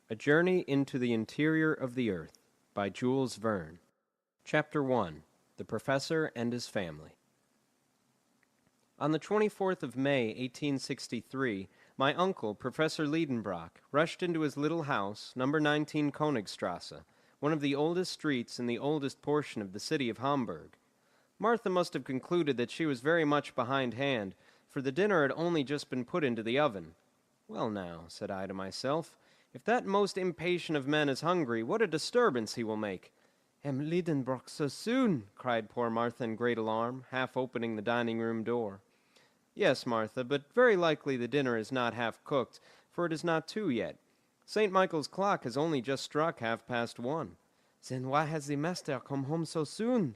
A Journey into the Interior of the Earth by Jules Verne. Chapter 1. The Professor and His Family. On the 24th of May, 1863, my uncle, Professor Lidenbrock, rushed into his little house, number 19 Königstrasse, one of the oldest streets in the oldest portion of the city of Hamburg. Martha must have concluded that she was very much behindhand, for the dinner had only just been put into the oven. "Well now," said I to myself, "if that most impatient of men is hungry, what a disturbance he will make!" "Lidenbrock so soon!" cried poor Martha in great alarm, half opening the dining-room door. "Yes, Martha, but very likely the dinner is not half cooked, for it is not 2 yet. St. Michael's clock has only just struck 1:30. "Then why has the master come home so soon?"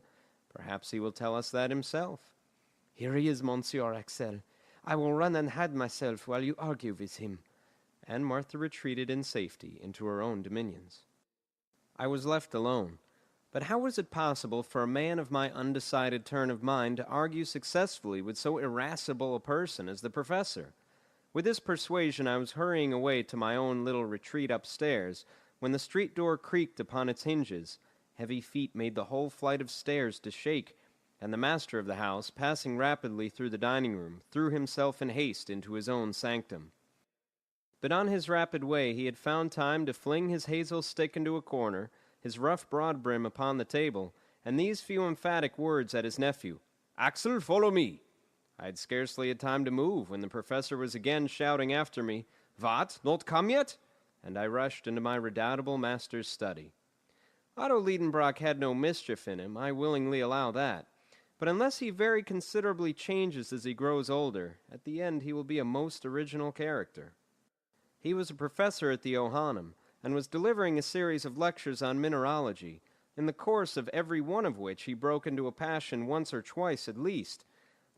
"Perhaps he will tell us that himself." "Here he is, Monsieur Axel. I will run and hide myself while you argue with him." And Martha retreated in safety into her own dominions. I was left alone. But how was it possible for a man of my undecided turn of mind to argue successfully with so irascible a person as the professor? With this persuasion I was hurrying away to my own little retreat upstairs, when the street door creaked upon its hinges. Heavy feet made the whole flight of stairs to shake, and the master of the house, passing rapidly through the dining-room, threw himself in haste into his own sanctum. But on his rapid way he had found time to fling his hazel stick into a corner, his rough broad-brim upon the table, and these few emphatic words at his nephew, "Axel, follow me!" I had scarcely had time to move when the professor was again shouting after me, "What, not come yet?" and I rushed into my redoubtable master's study. Otto Lidenbrock had no mischief in him, I willingly allow that. But unless he very considerably changes as he grows older, at the end he will be a most original character. He was a professor at the Johannum, and was delivering a series of lectures on mineralogy, in the course of every one of which he broke into a passion once or twice at least.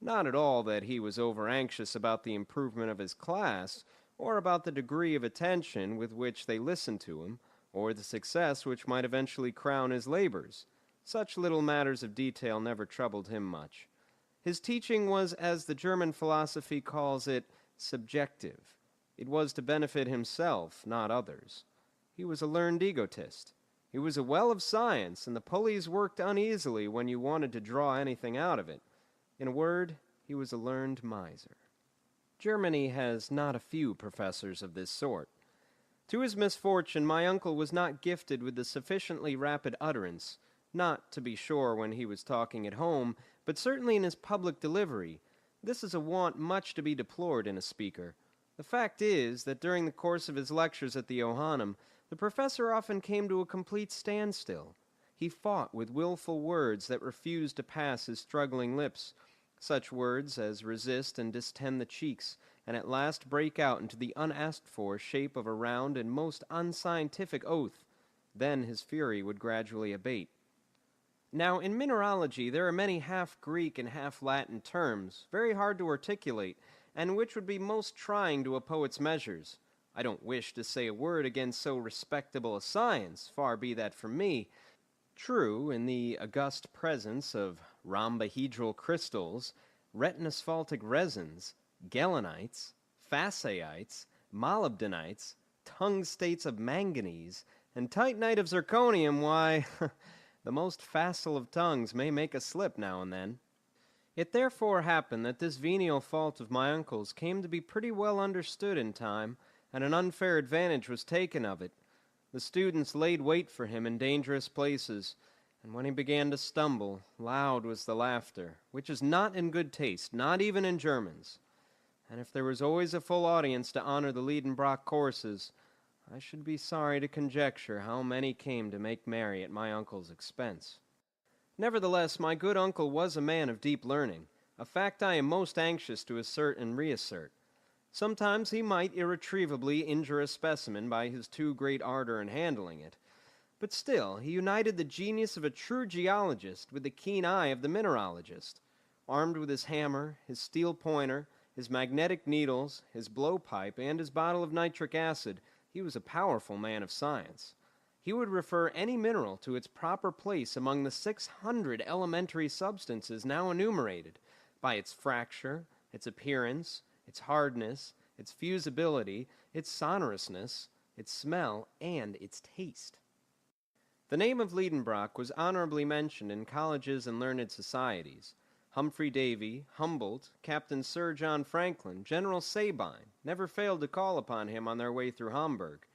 Not at all that he was over-anxious about the improvement of his class, or about the degree of attention with which they listened to him, or the success which might eventually crown his labors. Such little matters of detail never troubled him much. His teaching was, as the German philosophy calls it, subjective. It was to benefit himself, not others. He was a learned egotist. He was a well of science, and the pulleys worked uneasily when you wanted to draw anything out of it. In a word, he was a learned miser. Germany has not a few professors of this sort. To his misfortune, my uncle was not gifted with the sufficiently rapid utterance, not, to be sure, when he was talking at home, but certainly in his public delivery. This is a want much to be deplored in a speaker. The fact is that during the course of his lectures at the Johannum, the professor often came to a complete standstill. He fought with willful words that refused to pass his struggling lips, such words as resist and distend the cheeks, and at last break out into the unasked-for shape of a round and most unscientific oath. Then his fury would gradually abate. Now, in mineralogy there are many half-Greek and half-Latin terms, very hard to articulate, and which would be most trying to a poet's measures. I don't wish to say a word against so respectable a science, far be that from me. True, in the august presence of rhombohedral crystals, retinasphaltic resins, gelanites, faceites, molybdenites, tungstates of manganese, and titanite of zirconium, why, the most facile of tongues may make a slip now and then. It therefore happened that this venial fault of my uncle's came to be pretty well understood in time, and an unfair advantage was taken of it. The students laid wait for him in dangerous places, and when he began to stumble, loud was the laughter, which is not in good taste, not even in Germans. And if there was always a full audience to honor the Lidenbrock courses, I should be sorry to conjecture how many came to make merry at my uncle's expense. Nevertheless, my good uncle was a man of deep learning, a fact I am most anxious to assert and reassert. Sometimes he might irretrievably injure a specimen by his too great ardor in handling it, but still he united the genius of a true geologist with the keen eye of the mineralogist. Armed with his hammer, his steel pointer, his magnetic needles, his blowpipe, and his bottle of nitric acid, he was a powerful man of science. He would refer any mineral to its proper place among the 600 elementary substances now enumerated, by its fracture, its appearance, its hardness, its fusibility, its sonorousness, its smell, and its taste. The name of Lidenbrock was honorably mentioned in colleges and learned societies. Humphrey Davy, Humboldt, Captain Sir John Franklin, General Sabine never failed to call upon him on their way through Hamburg.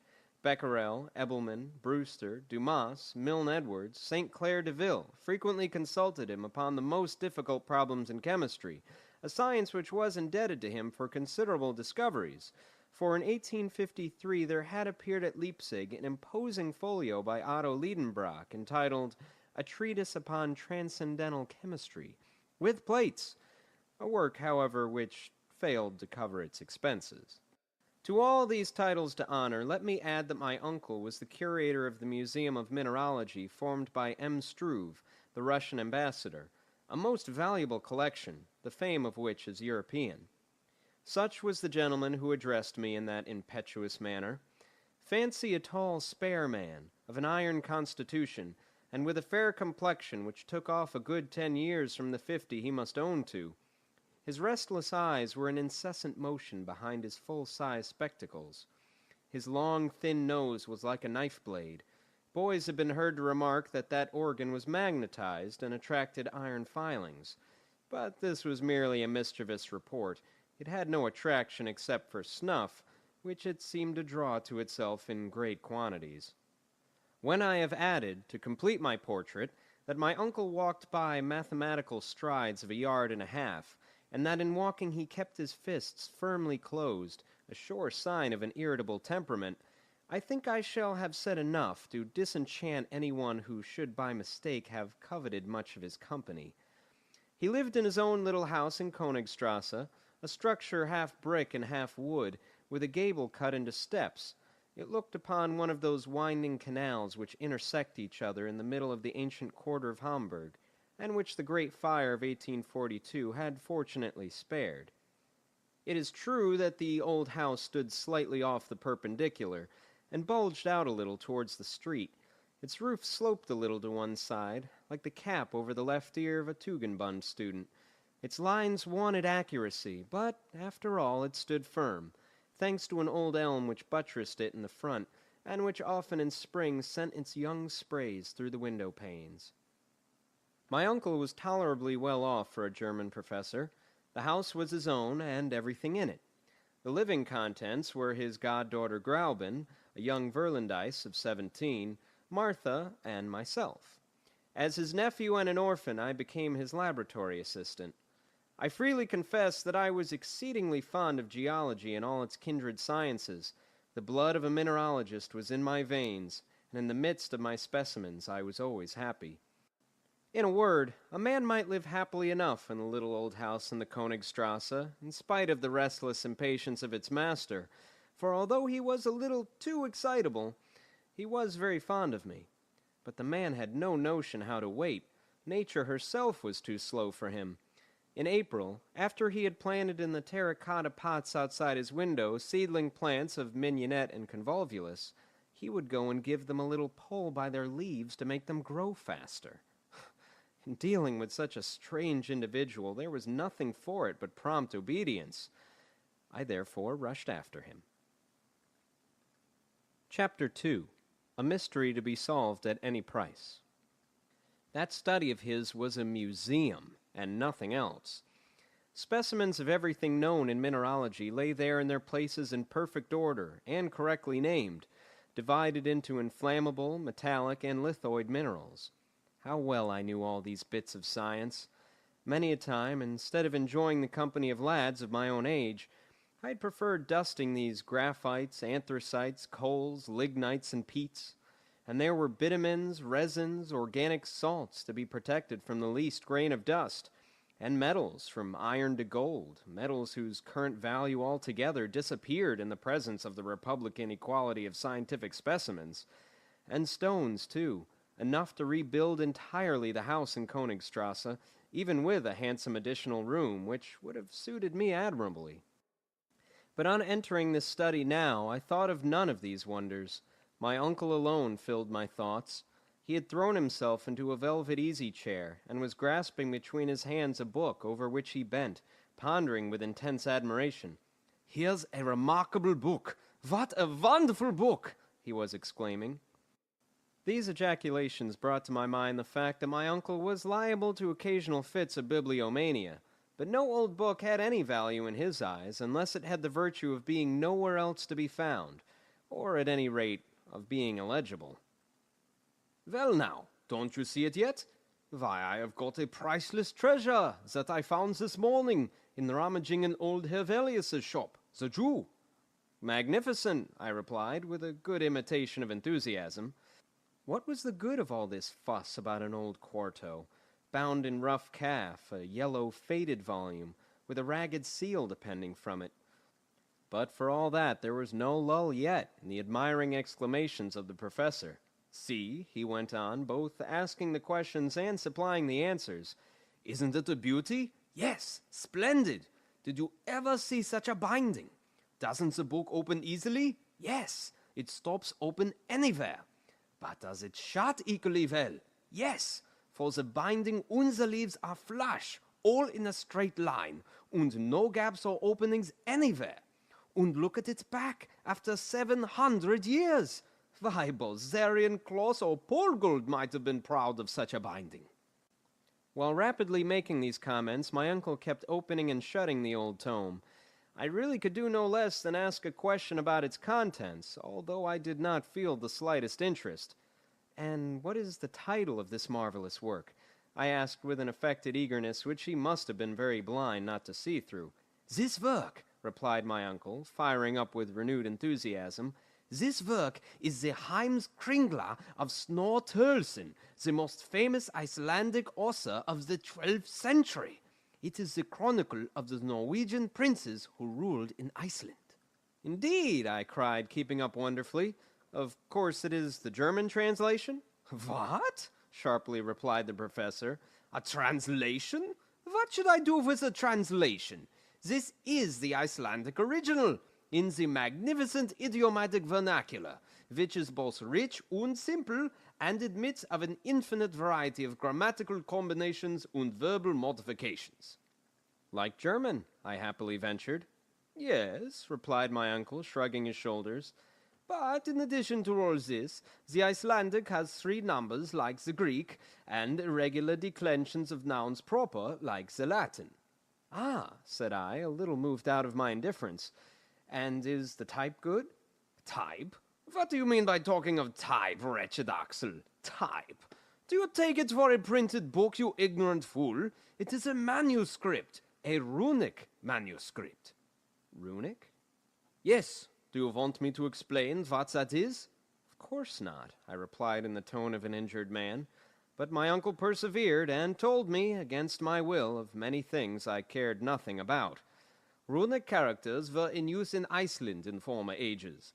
Becquerel, Ebelman, Brewster, Dumas, Milne Edwards, St. Clair de Ville frequently consulted him upon the most difficult problems in chemistry, a science which was indebted to him for considerable discoveries, for in 1853 there had appeared at Leipzig an imposing folio by Otto Lidenbrock entitled A Treatise Upon Transcendental Chemistry, with plates, a work, however, which failed to cover its expenses. To all these titles to honor, let me add that my uncle was the curator of the Museum of Mineralogy formed by M. Struve, the Russian ambassador, a most valuable collection, the fame of which is European. Such was the gentleman who addressed me in that impetuous manner. Fancy a tall, spare man, of an iron constitution, and with a fair complexion which took off a good 10 years from the 50 he must own to. His restless eyes were in incessant motion behind his full-size spectacles. His long, thin nose was like a knife-blade. Boys had been heard to remark that that organ was magnetized and attracted iron filings. But this was merely a mischievous report. It had no attraction except for snuff, which it seemed to draw to itself in great quantities. When I have added, to complete my portrait, that my uncle walked by mathematical strides of 1.5 yards, and that in walking he kept his fists firmly closed, a sure sign of an irritable temperament, I think I shall have said enough to disenchant anyone who should by mistake have coveted much of his company. He lived in his own little house in Königstrasse, a structure half brick and half wood, with a gable cut into steps. It looked upon one of those winding canals which intersect each other in the middle of the ancient quarter of Hamburg, and which the great fire of 1842 had fortunately spared. It is true that the old house stood slightly off the perpendicular, and bulged out a little towards the street. Its roof sloped a little to one side, like the cap over the left ear of a Tugendbund student. Its lines wanted accuracy, but, after all, it stood firm, thanks to an old elm which buttressed it in the front, and which often in spring sent its young sprays through the window panes. My uncle was tolerably well off for a German professor. The house was his own, and everything in it. The living contents were his goddaughter Grauben, a young Virlandaise of 17, Martha, and myself. As his nephew and an orphan, I became his laboratory assistant. I freely confess that I was exceedingly fond of geology and all its kindred sciences. The blood of a mineralogist was in my veins, and in the midst of my specimens I was always happy. In a word, a man might live happily enough in the little old house in the Königstrasse, in spite of the restless impatience of its master, for although he was a little too excitable, he was very fond of me. But the man had no notion how to wait. Nature herself was too slow for him. In April, after he had planted in the terracotta pots outside his window seedling plants of mignonette and convolvulus, he would go and give them a little pull by their leaves to make them grow faster. In dealing with such a strange individual, there was nothing for it but prompt obedience. I therefore rushed after him. Chapter 2. A Mystery to be Solved at Any Price. That study of his was a museum, and nothing else. Specimens of everything known in mineralogy lay there in their places in perfect order, and correctly named, divided into inflammable, metallic, and lithoid minerals. How well I knew all these bits of science. Many a time, instead of enjoying the company of lads of my own age, I'd prefer dusting these graphites, anthracites, coals, lignites, and peats. And there were bitumens, resins, organic salts to be protected from the least grain of dust, and metals from iron to gold, metals whose current value altogether disappeared in the presence of the Republican equality of scientific specimens, and stones, too, enough to rebuild entirely the house in Königstrasse, even with a handsome additional room, which would have suited me admirably. But on entering this study now, I thought of none of these wonders. My uncle alone filled my thoughts. He had thrown himself into a velvet easy-chair, and was grasping between his hands a book over which he bent, pondering with intense admiration. "Here's a remarkable book. What a wonderful book!" he was exclaiming. These ejaculations brought to my mind the fact that my uncle was liable to occasional fits of bibliomania, but no old book had any value in his eyes unless it had the virtue of being nowhere else to be found, or at any rate, of being illegible. "Well now, don't you see it yet? Why, I have got a priceless treasure that I found this morning in rummaging in old Hevelius's shop, the Jew." "Magnificent," I replied, with a good imitation of enthusiasm. What was the good of all this fuss about an old quarto, bound in rough calf, a yellow faded volume, with a ragged seal depending from it? But for all that, there was no lull yet in the admiring exclamations of the professor. "See," he went on, both asking the questions and supplying the answers, "isn't it a beauty? Yes, splendid. Did you ever see such a binding? Doesn't the book open easily? Yes, it stops open anywhere. But does it shut equally well? Yes, for the binding and the leaves are flush, all in a straight line, and no gaps or openings anywhere. And look at its back, after 700 years. Why, Bozerian, Kloss, or Polgold might have been proud of such a binding." While rapidly making these comments, my uncle kept opening and shutting the old tome. I really could do no less than ask a question about its contents, although I did not feel the slightest interest. "And what is the title of this marvelous work?" I asked with an affected eagerness which he must have been very blind not to see through. "This work," replied my uncle, firing up with renewed enthusiasm, "this work is the Heimskringla of Snorre Turlson, the most famous Icelandic author of the 12th century. It is the chronicle of the Norwegian princes who ruled in Iceland." "Indeed," I cried, keeping up wonderfully. "Of course it is the German translation?" "What?" sharply replied the professor. "A translation? What should I do with a translation? This is the Icelandic original, in the magnificent idiomatic vernacular, which is both rich and simple, and admits of an infinite variety of grammatical combinations and verbal modifications." "Like German," I happily ventured. "Yes," replied my uncle, shrugging his shoulders. "But in addition to all this, the Icelandic has 3 numbers like the Greek, and irregular declensions of nouns proper like the Latin." "Ah," said I, a little moved out of my indifference. "And is the type good?" "Type? What do you mean by talking of type, wretched Axel? Type? Do you take it for a printed book, you ignorant fool? It is a manuscript, a runic manuscript." "Runic?" "Yes. Do you want me to explain what that is?" "Of course not," I replied in the tone of an injured man. But my uncle persevered, and told me, against my will, of many things I cared nothing about. "Runic characters were in use in Iceland in former ages.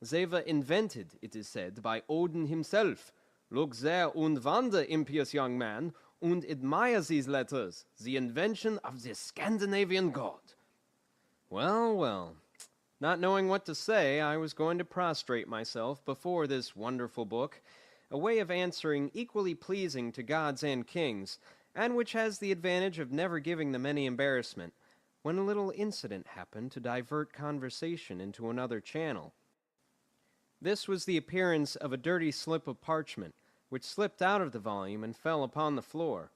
They were invented, it is said, by Odin himself. Look there and wonder, impious young man, and admire these letters, the invention of the Scandinavian god." Well, well. Not knowing what to say, I was going to prostrate myself before this wonderful book, a way of answering equally pleasing to gods and kings, and which has the advantage of never giving them any embarrassment, when a little incident happened to divert conversation into another channel. This was the appearance of a dirty slip of parchment, which slipped out of the volume and fell upon the floor.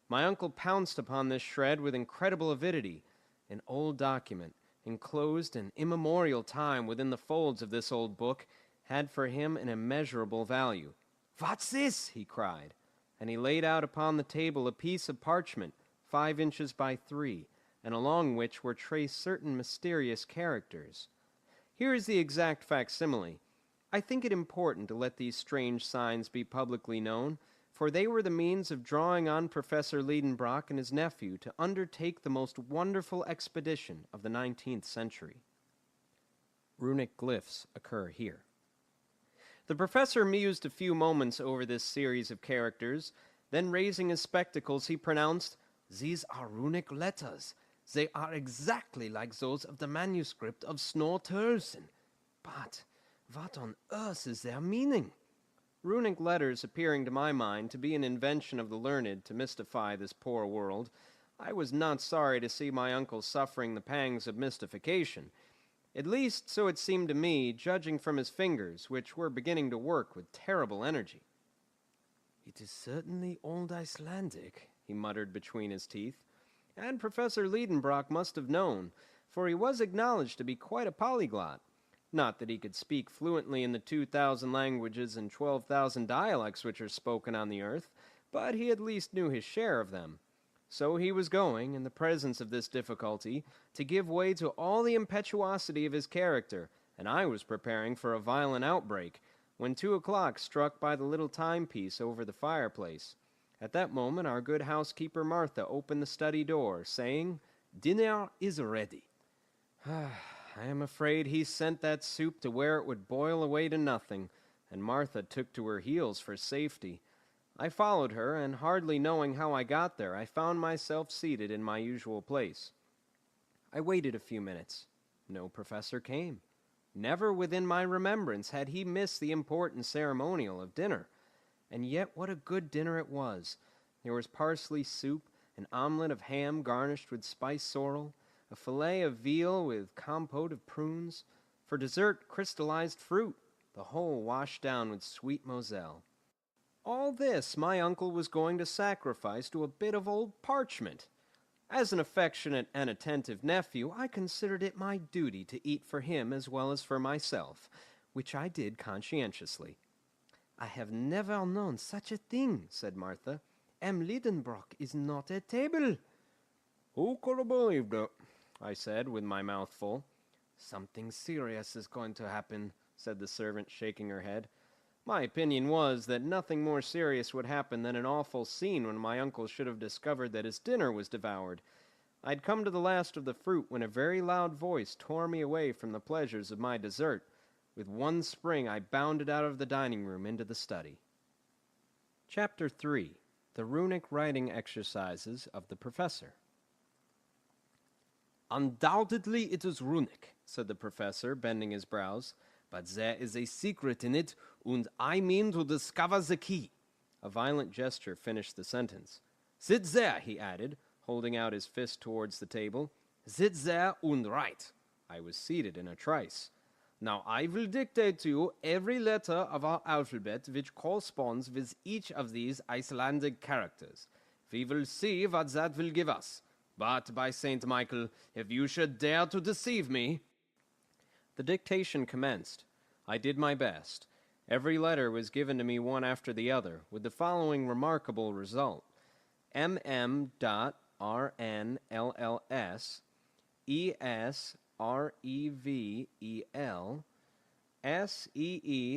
My uncle pounced upon this shred with incredible avidity. An old document, enclosed in immemorial time within the folds of this old book, had for him an immeasurable value. "What's this?" he cried, and he laid out upon the table a piece of parchment 5 inches by 3, and along which were traced certain mysterious characters. Here is the exact facsimile. I think it important to let these strange signs be publicly known, for they were the means of drawing on Professor Lidenbrock and his nephew to undertake the most wonderful expedition of the 19th century. Runic glyphs occur here. The professor mused a few moments over this series of characters. Then, raising his spectacles, he pronounced, "These are runic letters. They are exactly like those of the manuscript of Snorre Turlson. But what on earth is their meaning?" Runic letters appearing to my mind to be an invention of the learned to mystify this poor world, I was not sorry to see my uncle suffering the pangs of mystification. At least, so it seemed to me, judging from his fingers, which were beginning to work with terrible energy. "It is certainly old Icelandic," he muttered between his teeth, and Professor Lidenbrock must have known, for he was acknowledged to be quite a polyglot. Not that he could speak fluently in the 2,000 languages and 12,000 dialects which are spoken on the earth, but he at least knew his share of them. So he was going, in the presence of this difficulty, to give way to all the impetuosity of his character, and I was preparing for a violent outbreak, when 2 o'clock struck by the little timepiece over the fireplace. At that moment our good housekeeper Martha opened the study door, saying, "Dinner is ready." I am afraid he sent that soup to where it would boil away to nothing, and Martha took to her heels for safety. I followed her, and hardly knowing how I got there, I found myself seated in my usual place. I waited a few minutes. No professor came. Never within my remembrance had he missed the important ceremonial of dinner. And yet what a good dinner it was! There was parsley soup, an omelette of ham garnished with spiced sorrel, a fillet of veal with compote of prunes, for dessert crystallized fruit, the whole washed down with sweet moselle. All this my uncle was going to sacrifice to a bit of old parchment. As an affectionate and attentive nephew, I considered it my duty to eat for him as well as for myself, which I did conscientiously. "I have never known such a thing," said Martha. "Lidenbrock is not at table." "Who could have believed it?" I said, with my mouth full. "Something serious is going to happen," said the servant, shaking her head. My opinion was that nothing more serious would happen than an awful scene when my uncle should have discovered that his dinner was devoured. I had come to the last of the fruit when a very loud voice tore me away from the pleasures of my dessert. With one spring I bounded out of the dining room into the study. Chapter 3. The Runic Writing Exercises of the Professor. "Undoubtedly it is runic," said the professor, bending his brows. "But there is a secret in it, and I mean to discover the key." A violent gesture finished the sentence. "Sit there," he added, holding out his fist towards the table. "Sit there and write." I was seated in a trice. "Now I will dictate to you every letter of our alphabet which corresponds with each of these Icelandic characters. We will see what that will give us. But by St. Michael, if you should dare to deceive me—" The dictation commenced. I did my best. Every letter was given to me one after the other, with the following remarkable result: mm.rnlls, esrevel,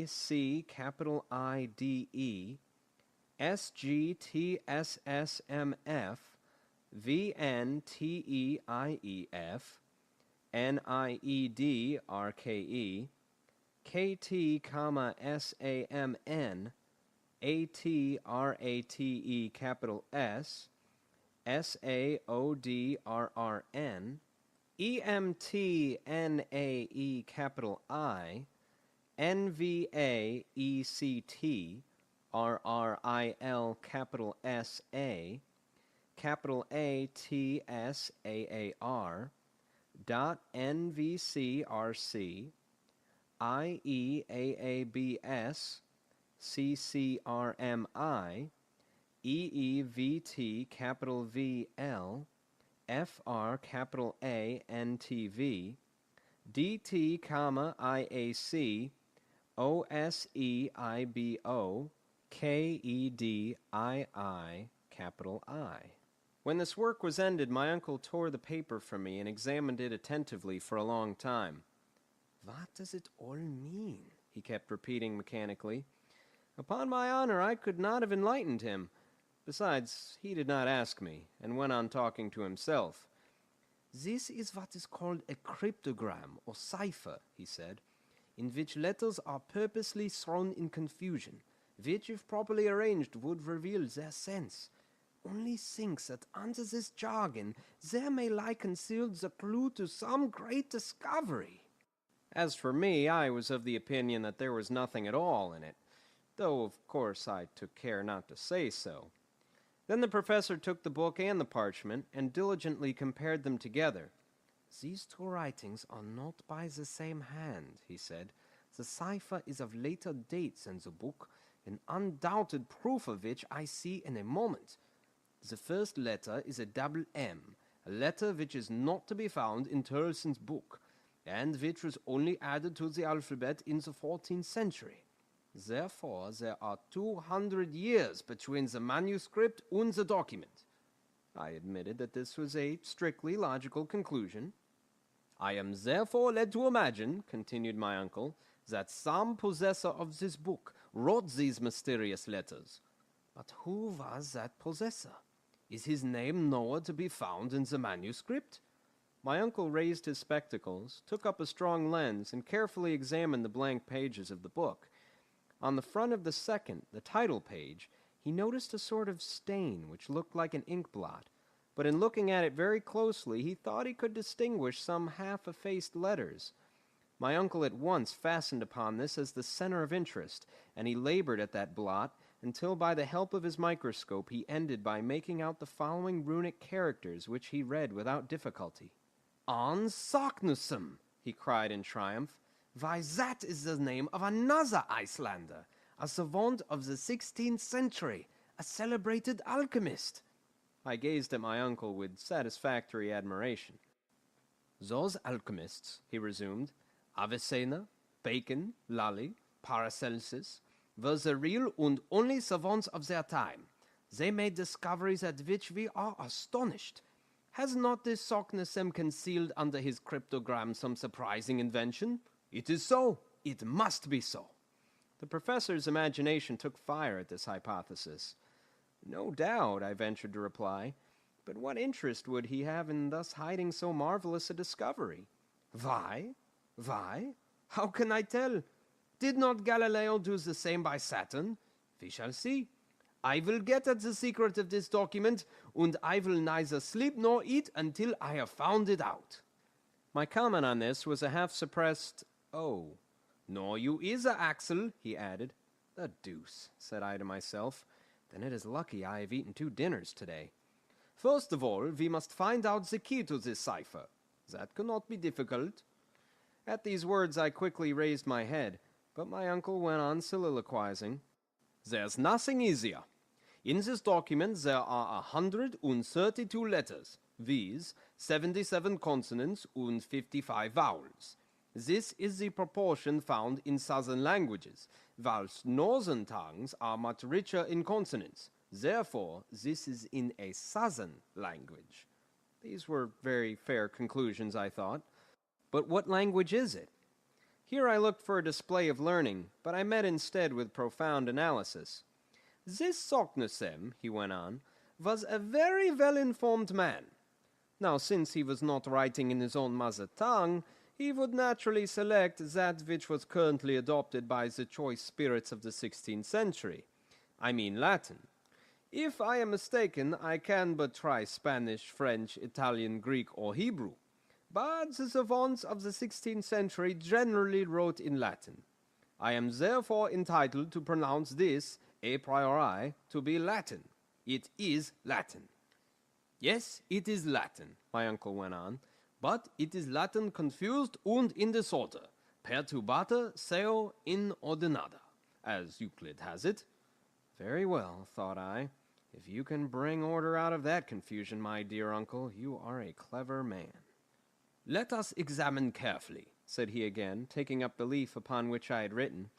seec capital IDE, sgtssmf, vnteief, NIEDRKE, KT, SAMN, ATRATE capital S, SAODRRN, EMTNAE capital I, NVAECT, RRIL capital SA, capital ATSAAR, .NVCRC, IEAABS, CCRMI, EEVT capital VL, FR capital ANTV, DT comma IAC, OSEIBO, KEDII capital I. When this work was ended, my uncle tore the paper from me and examined it attentively for a long time. "What does it all mean?" he kept repeating mechanically. Upon my honor, I could not have enlightened him. Besides, he did not ask me, and went on talking to himself. "This is what is called a cryptogram, or cipher," he said, "in which letters are purposely thrown in confusion, which, if properly arranged, would reveal their sense. Only think that under this jargon there may lie concealed the clue to some great discovery." As for me, I was of the opinion that there was nothing at all in it, though of course I took care not to say so. Then the professor took the book and the parchment, and diligently compared them together. These two writings are not by the same hand, he said. The cipher is of later date than the book, an undoubted proof of which I see in a moment. The first letter is a double M, a letter which is not to be found in Tolkien's book, and which was only added to the alphabet in the 14th century. Therefore, there are 200 years between the manuscript and the document. I admitted that this was a strictly logical conclusion. I am therefore led to imagine, continued my uncle, that some possessor of this book wrote these mysterious letters. But who was that possessor? Is his name nowhere to be found in the manuscript? My uncle raised his spectacles, took up a strong lens, and carefully examined the blank pages of the book. On the front of the second, the title page, he noticed a sort of stain which looked like an ink blot, but in looking at it very closely, he thought he could distinguish some half-effaced letters. My uncle at once fastened upon this as the center of interest, and he labored at that blot until by the help of his microscope he ended by making out the following runic characters, which he read without difficulty. "An Saknusum," he cried in triumph. "Why, that is the name of another Icelander, a savant of the 16th century, a celebrated alchemist." I gazed at my uncle with satisfactory admiration. "Those alchemists," he resumed, "Avicenna, Bacon, Lully, Paracelsus, were the real and only savants of their time. They made discoveries at which we are astonished. Has not this Saknussemm concealed under his cryptogram some surprising invention? It is so. It must be so." The professor's imagination took fire at this hypothesis. "No doubt," I ventured to reply. "But what interest would he have in thus hiding so marvelous a discovery?" Why? How can I tell? Did not Galileo do the same by Saturn? We shall see. I will get at the secret of this document, and I will neither sleep nor eat until I have found it out." My comment on this was a half-suppressed, "Oh." "Nor you either, Axel," he added. "The deuce," said I to myself. "Then it is lucky I have eaten 2 dinners today." "First of all, we must find out the key to this cipher. That cannot be difficult." At these words I quickly raised my head, but my uncle went on soliloquizing. "There's nothing easier. In this document there are 132 letters, viz. 77 consonants and 55 vowels. This is the proportion found in southern languages, whilst northern tongues are much richer in consonants. Therefore, this is in a southern language." These were very fair conclusions, I thought. But what language is it? Here I looked for a display of learning, but I met instead with profound analysis. "This Saknussemm," he went on, "was a very well-informed man. Now, since he was not writing in his own mother tongue, he would naturally select that which was currently adopted by the choice spirits of the 16th century. I mean Latin. If I am mistaken, I can but try Spanish, French, Italian, Greek, or Hebrew. But the savants of the 16th century generally wrote in Latin. I am therefore entitled to pronounce this, a priori, to be Latin. It is Latin." "Yes, it is Latin," my uncle went on, "but it is Latin confused and in disorder, perturbator seu inordinata, as Euclid has it." Very well, thought I. If you can bring order out of that confusion, my dear uncle, you are a clever man. "Let us examine carefully," said he again, taking up the leaf upon which I had written.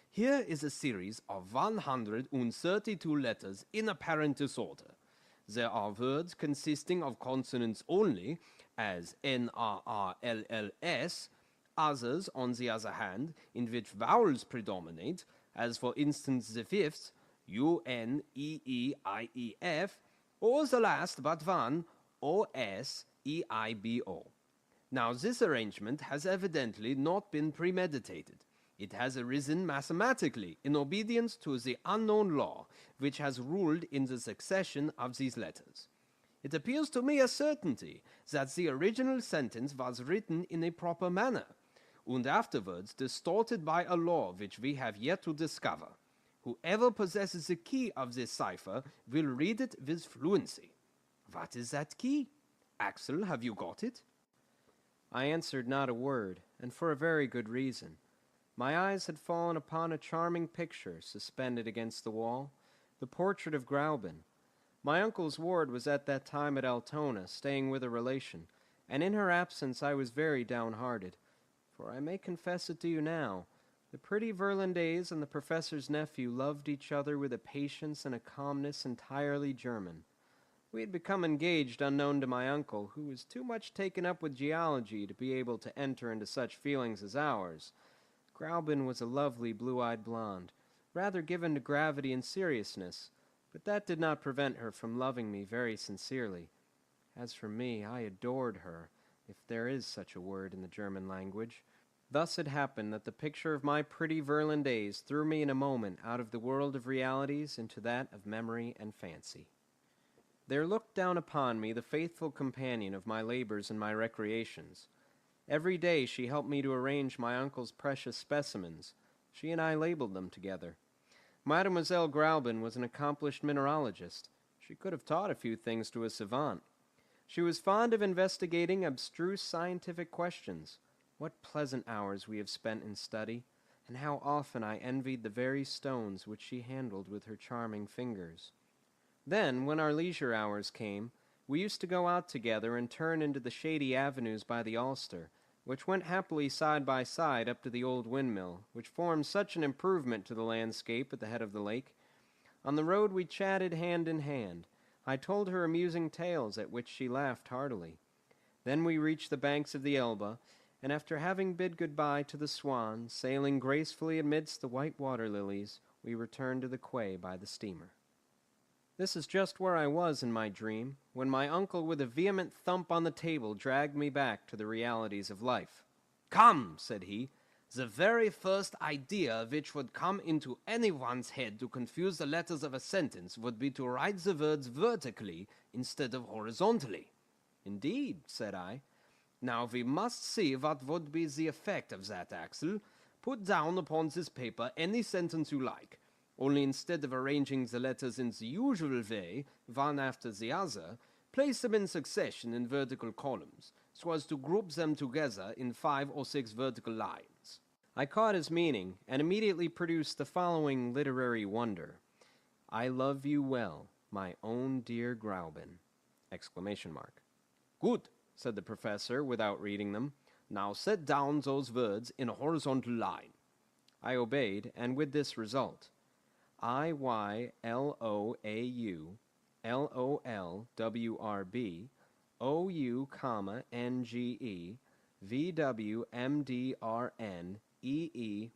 "Here is a series of 132 letters in apparent disorder. There are words consisting of consonants only, as NRRLLS, others, on the other hand, in which vowels predominate, as for instance the fifth, UNEEIEF, or the last but one, OSEIBO. Now, this arrangement has evidently not been premeditated. It has arisen mathematically in obedience to the unknown law which has ruled in the succession of these letters. It appears to me a certainty that the original sentence was written in a proper manner, and afterwards distorted by a law which we have yet to discover. Whoever possesses the key of this cipher will read it with fluency. What is that key? Axel, have you got it?" I answered not a word, and for a very good reason. My eyes had fallen upon a charming picture suspended against the wall, the portrait of Gräuben. My uncle's ward was at that time at Altona, staying with a relation, and in her absence I was very downhearted. For I may confess it to you now, the pretty Virlandaise and the professor's nephew loved each other with a patience and a calmness entirely German. We had become engaged unknown to my uncle, who was too much taken up with geology to be able to enter into such feelings as ours. Gräuben was a lovely blue-eyed blonde, rather given to gravity and seriousness, but that did not prevent her from loving me very sincerely. As for me, I adored her, if there is such a word in the German language. Thus it happened that the picture of my pretty Virlandaise threw me in a moment out of the world of realities into that of memory and fancy. There looked down upon me the faithful companion of my labors and my recreations. Every day she helped me to arrange my uncle's precious specimens. She and I labeled them together. Mademoiselle Gräuben was an accomplished mineralogist. She could have taught a few things to a savant. She was fond of investigating abstruse scientific questions. What pleasant hours we have spent in study, and how often I envied the very stones which she handled with her charming fingers. Then, when our leisure hours came, we used to go out together and turn into the shady avenues by the Ulster, which went happily side by side up to the old windmill, which formed such an improvement to the landscape at the head of the lake. On the road we chatted hand in hand. I told her amusing tales at which she laughed heartily. Then we reached the banks of the Elbe, and after having bid good-bye to the Swan, sailing gracefully amidst the white water lilies, we returned to the quay by the steamer. This is just where I was in my dream, when my uncle with a vehement thump on the table dragged me back to the realities of life. "Come," said he, "the very first idea which would come into anyone's head to confuse the letters of a sentence would be to write the words vertically instead of horizontally." "Indeed," said I. "Now we must see what would be the effect of that, Axel. Put down upon this paper any sentence you like. Only instead of arranging the letters in the usual way, one after the other, place them in succession in vertical columns, so as to group them together in 5 or 6 vertical lines." I caught his meaning, and immediately produced the following literary wonder. "I love you well, my own dear Gräuben!" "Good," said the professor, without reading them. "Now set down those words in a horizontal line." I obeyed, and with this result. IYLOAU LOLWRB OU, NGE VWMDRN EEYEA !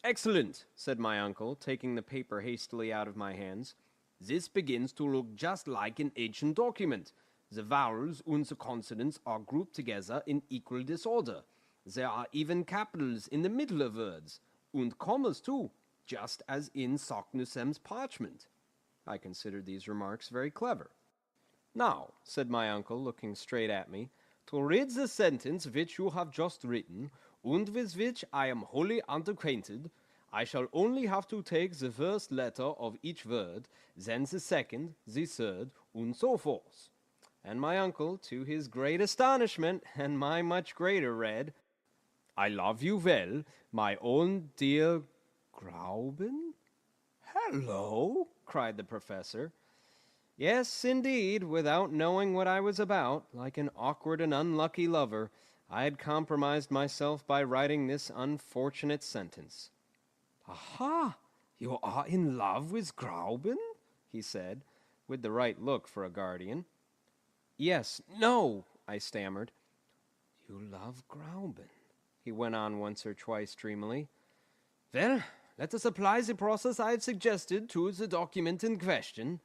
"Excellent," said my uncle, taking the paper hastily out of my hands. "This begins to look just like an ancient document. The vowels and the consonants are grouped together in equal disorder. There are even capitals in the middle of words, and commas too, just as in Saknussemm's parchment." I considered these remarks very clever. "Now," said my uncle, looking straight at me, "to read the sentence which you have just written, and with which I am wholly unacquainted, I shall only have to take the first letter of each word, then the second, the third, and so forth." And my uncle, to his great astonishment, and my much greater, read, "I love you well, my own dear Gräuben." "Hello!" cried the professor. Yes, indeed, without knowing what I was about, like an awkward and unlucky lover, I had compromised myself by writing this unfortunate sentence. "Aha! You are in love with Gräuben?" he said, with the right look for a guardian. "Yes, no," I stammered. "You love Gräuben," he went on once or twice dreamily. "Well, let us apply the process I have suggested to the document in question."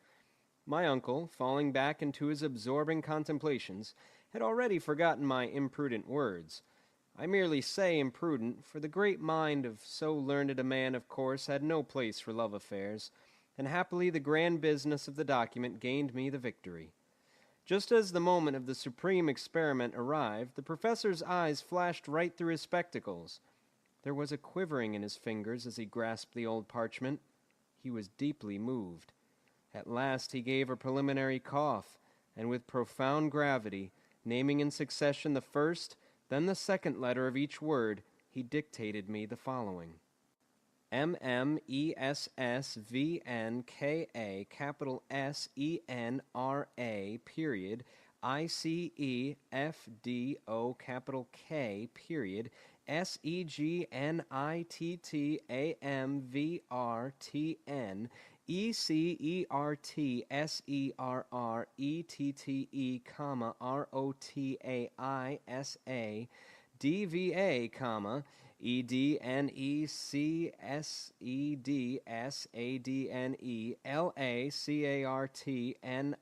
My uncle, falling back into his absorbing contemplations, had already forgotten my imprudent words. I merely say imprudent, for the great mind of so learned a man, of course, had no place for love affairs, and happily the grand business of the document gained me the victory. Just as the moment of the supreme experiment arrived, the professor's eyes flashed right through his spectacles. There was a quivering in his fingers as he grasped the old parchment. He was deeply moved. At last he gave a preliminary cough, and with profound gravity, Naming in succession the first, then the second letter of each word, he dictated me the following: MMESSVNKA, capital SENRA, period, ICEFDO, capital K, period, SEGNITTAMVRTN, ECERTSERRETTE, comma, ROTAISA, DVA, comma, EDNECSEDSADNE,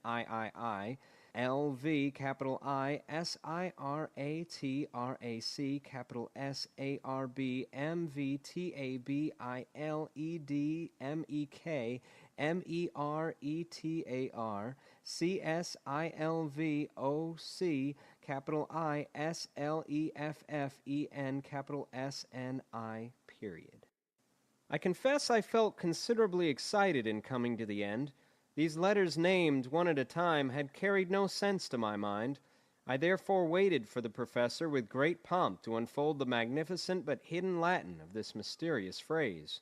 LACARTNIII, LV, capital I, SIRATRAC, capital SARB, MVTABILEDMEK, MERETAR, CSILVOC, capital ISLEFFEN, capital SNI, period. I confess I felt considerably excited in coming to the end. These letters named, one at a time, had carried no sense to my mind. I therefore waited for the professor with great pomp to unfold the magnificent but hidden Latin of this mysterious phrase.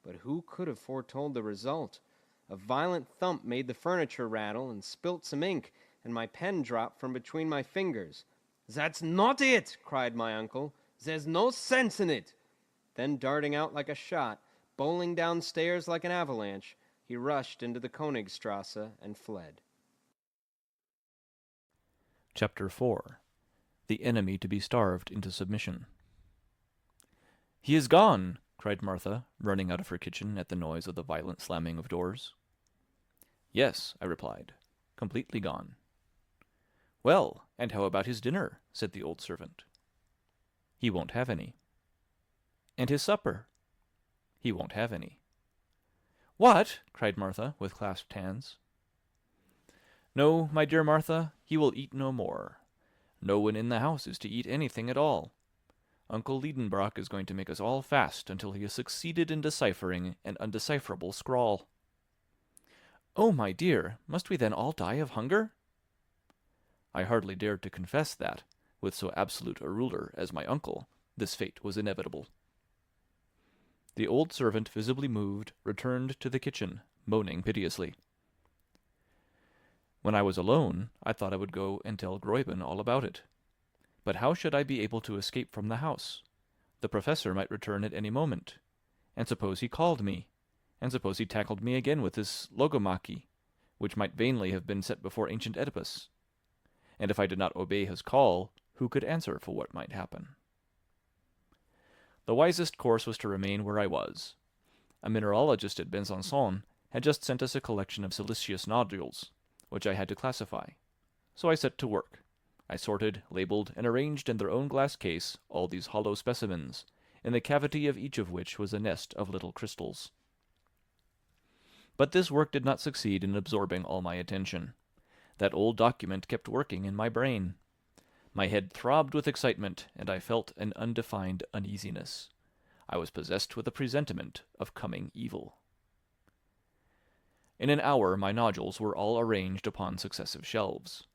But who could have foretold the result? A violent thump made the furniture rattle and spilt some ink, and my pen dropped from between my fingers. "That's not it!" cried my uncle. "There's no sense in it." Then darting out like a shot, bowling downstairs like an avalanche, he rushed into the Königstrasse and fled. Chapter 4. The Enemy to be Starved into Submission. "He is gone!" cried Martha, running out of her kitchen at the noise of the violent slamming of doors. "Yes," I replied, "completely gone." "Well, and how about his dinner?" said the old servant. "He won't have any." "And his supper?" "He won't have any." "What?" cried Martha, with clasped hands. "No, my dear Martha, he will eat no more. No one in the house is to eat anything at all. Uncle Lidenbrock is going to make us all fast until he has succeeded in deciphering an undecipherable scrawl." "Oh, my dear, must we then all die of hunger?" I hardly dared to confess that, with so absolute a ruler as my uncle, this fate was inevitable. The old servant, visibly moved, returned to the kitchen, moaning piteously. When I was alone, I thought I would go and tell Gräuben all about it. But how should I be able to escape from the house? The professor might return at any moment. And suppose he called me? And suppose he tackled me again with his logomachy, which might vainly have been set before ancient Oedipus? And if I did not obey his call, who could answer for what might happen? The wisest course was to remain where I was. A mineralogist at Besançon had just sent us a collection of siliceous nodules, which I had to classify. So I set to work. I sorted, labeled, and arranged in their own glass case all these hollow specimens, in the cavity of each of which was a nest of little crystals. But this work did not succeed in absorbing all my attention. That old document kept working in my brain. My head throbbed with excitement, and I felt an undefined uneasiness. I was possessed with a presentiment of coming evil. In an hour my nodules were all arranged upon successive shelves.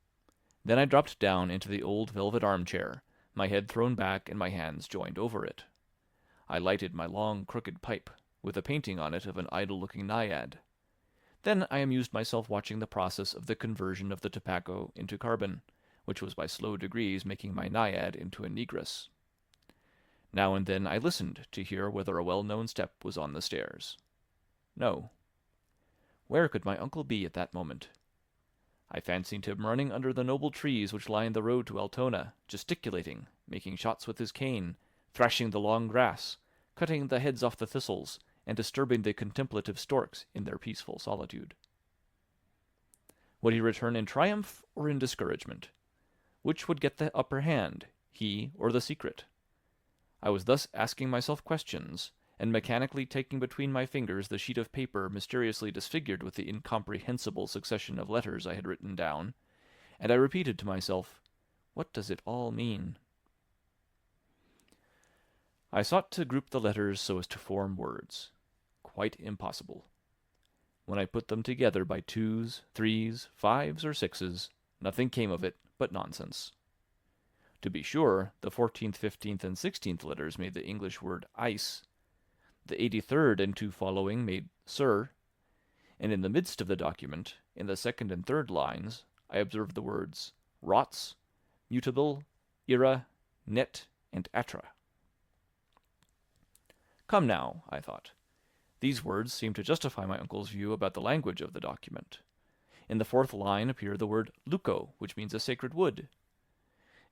Then I dropped down into the old velvet armchair, my head thrown back and my hands joined over it. I lighted my long crooked pipe, with a painting on it of an idle-looking naiad. Then I amused myself watching the process of the conversion of the tobacco into carbon, which was by slow degrees making my naiad into a negress. Now and then I listened to hear whether a well-known step was on the stairs. No. Where could my uncle be at that moment? I fancied him running under the noble trees which lined the road to Altona, gesticulating, making shots with his cane, thrashing the long grass, cutting the heads off the thistles, and disturbing the contemplative storks in their peaceful solitude. Would he return in triumph or in discouragement? Which would get the upper hand, he or the secret? I was thus asking myself questions, and mechanically taking between my fingers the sheet of paper mysteriously disfigured with the incomprehensible succession of letters I had written down, and I repeated to myself, "What does it all mean?" I sought to group the letters so as to form words. Quite impossible. When I put them together by twos, threes, fives, or sixes, nothing came of it but nonsense. To be sure, the 14th, 15th, and 16th letters made the English word ice. The 83rd and two following made sir, and in the midst of the document, in the second and third lines, I observed the words rots, mutable, ira, net, and atra. Come now, I thought. These words seem to justify my uncle's view about the language of the document. In the fourth line appeared the word luco, which means a sacred wood.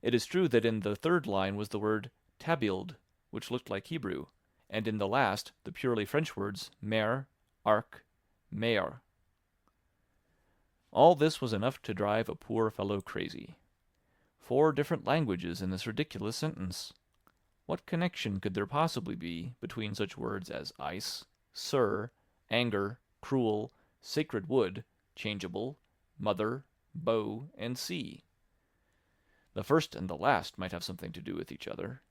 It is true that in the third line was the word tabild, which looked like Hebrew, and in the last the purely French words mer, arc, meilleur. All this was enough to drive a poor fellow crazy. 4 different languages in this ridiculous sentence. What connection could there possibly be between such words as ice, sir, anger, cruel, sacred wood, changeable, mother, bow, and sea? The first and the last might have something to do with each other.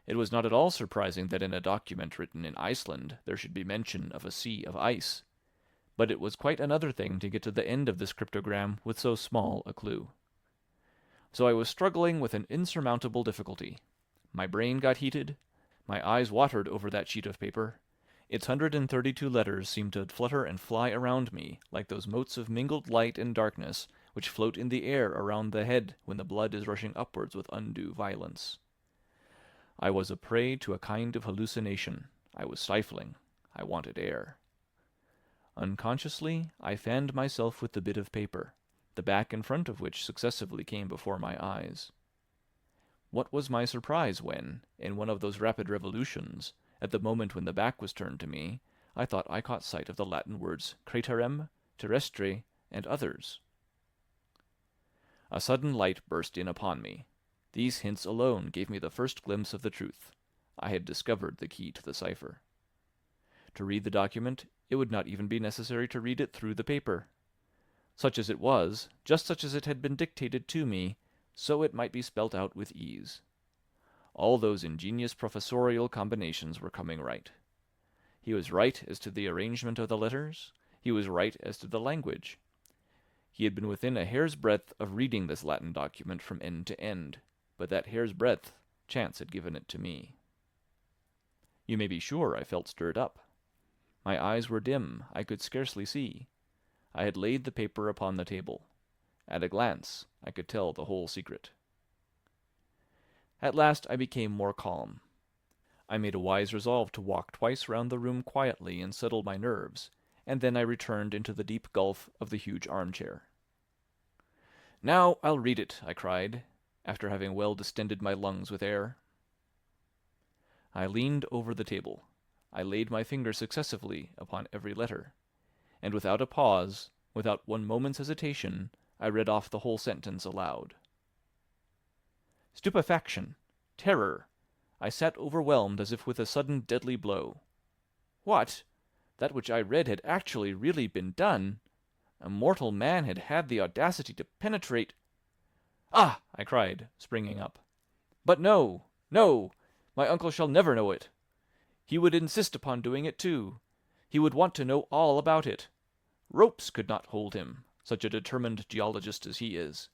It was not at all surprising that in a document written in Iceland there should be mention of a sea of ice, but it was quite another thing to get to the end of this cryptogram with so small a clue. So I was struggling with an insurmountable difficulty. My brain got heated, my eyes watered over that sheet of paper. Its 132 letters seemed to flutter and fly around me like those motes of mingled light and darkness which float in the air around the head when the blood is rushing upwards with undue violence. I was a prey to a kind of hallucination. I was stifling. I wanted air. Unconsciously, I fanned myself with the bit of paper, the back and front of which successively came before my eyes. What was my surprise when, in one of those rapid revolutions, at the moment when the back was turned to me, I thought I caught sight of the Latin words craterem, terrestre, and others. A sudden light burst in upon me. These hints alone gave me the first glimpse of the truth. I had discovered the key to the cipher. To read the document, it would not even be necessary to read it through the paper. Such as it was, just such as it had been dictated to me, so it might be spelt out with ease. All those ingenious professorial combinations were coming right. He was right as to the arrangement of the letters. He was right as to the language. He had been within a hair's breadth of reading this Latin document from end to end, but that hair's breadth chance had given it to me. You may be sure I felt stirred up. My eyes were dim, I could scarcely see. I had laid the paper upon the table. At a glance, I could tell the whole secret. At last I became more calm. I made a wise resolve to walk twice round the room quietly and settle my nerves, and then I returned into the deep gulf of the huge armchair. "Now I'll read it," I cried, after having well distended my lungs with air. I leaned over the table. I laid my fingers successively upon every letter, and without a pause, without one moment's hesitation, I read off the whole sentence aloud. Stupefaction, terror. I sat overwhelmed as if with a sudden deadly blow. What? That which I read had actually really been done? A mortal man had had the audacity to penetrate— "Ah!" I cried, springing up. "But no, no! My uncle shall never know it. He would insist upon doing it too. He would want to know all about it. Ropes could not hold him, such a determined geologist as he is.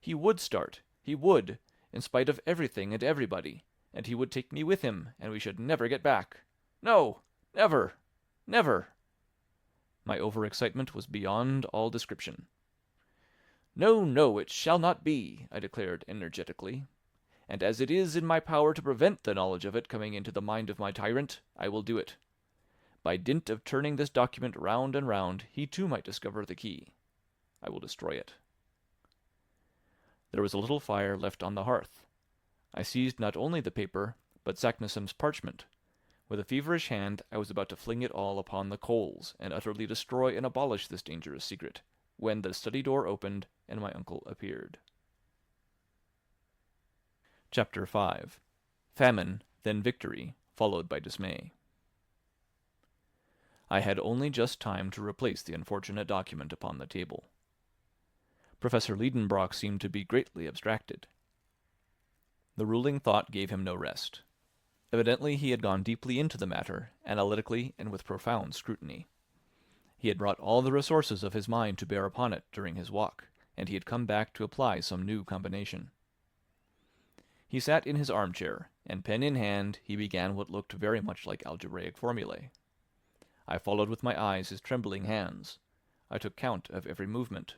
He would start, he would, in spite of everything and everybody, and he would take me with him, and we should never get back. No, never, never!" My overexcitement was beyond all description. "No, no, it shall not be," I declared energetically. "And as it is in my power to prevent the knowledge of it coming into the mind of my tyrant, I will do it. By dint of turning this document round and round, he too might discover the key. I will destroy it." There was a little fire left on the hearth. I seized not only the paper, but Saknussemm's parchment. With a feverish hand, I was about to fling it all upon the coals, and utterly destroy and abolish this dangerous secret, when the study door opened, and my uncle appeared. Chapter 5. Famine, then victory, followed by dismay. I had only just time to replace the unfortunate document upon the table. Professor Lidenbrock seemed to be greatly abstracted. The ruling thought gave him no rest. Evidently he had gone deeply into the matter, analytically and with profound scrutiny. He had brought all the resources of his mind to bear upon it during his walk, and he had come back to apply some new combination. He sat in his armchair, and pen in hand he began what looked very much like algebraic formulae. I followed with my eyes his trembling hands. I took count of every movement.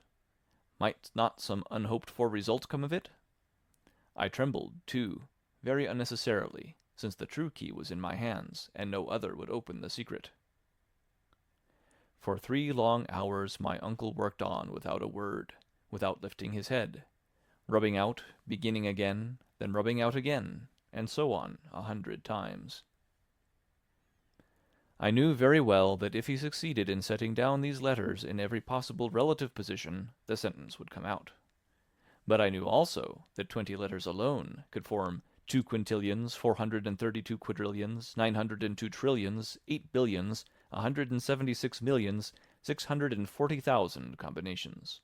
Might not some unhoped-for result come of it? I trembled, too, very unnecessarily, since the true key was in my hands, and no other would open the secret. For 3 long hours my uncle worked on without a word, without lifting his head, rubbing out, beginning again, then rubbing out again, and so on 100 times. I knew very well that if he succeeded in setting down these letters in every possible relative position, the sentence would come out. But I knew also that 20 letters alone could form 2 quintillions, 432 quadrillions, 902 trillions, 8 billions, 176 millions, 640,000 combinations.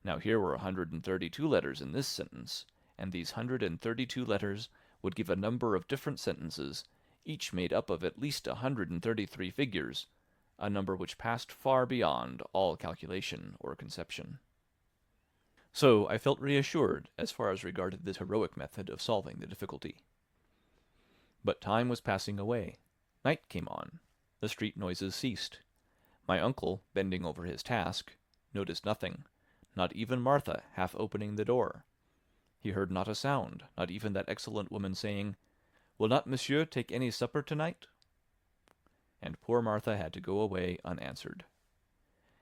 Now here were 132 letters in this sentence, and these 132 letters would give a number of different sentences, each made up of at least 133 figures, a number which passed far beyond all calculation or conception. So I felt reassured as far as regarded this heroic method of solving the difficulty. But time was passing away. Night came on. The street noises ceased. My uncle, bending over his task, noticed nothing, not even Martha half opening the door. He heard not a sound, not even that excellent woman saying, "Will not monsieur take any supper tonight?" And poor Martha had to go away unanswered.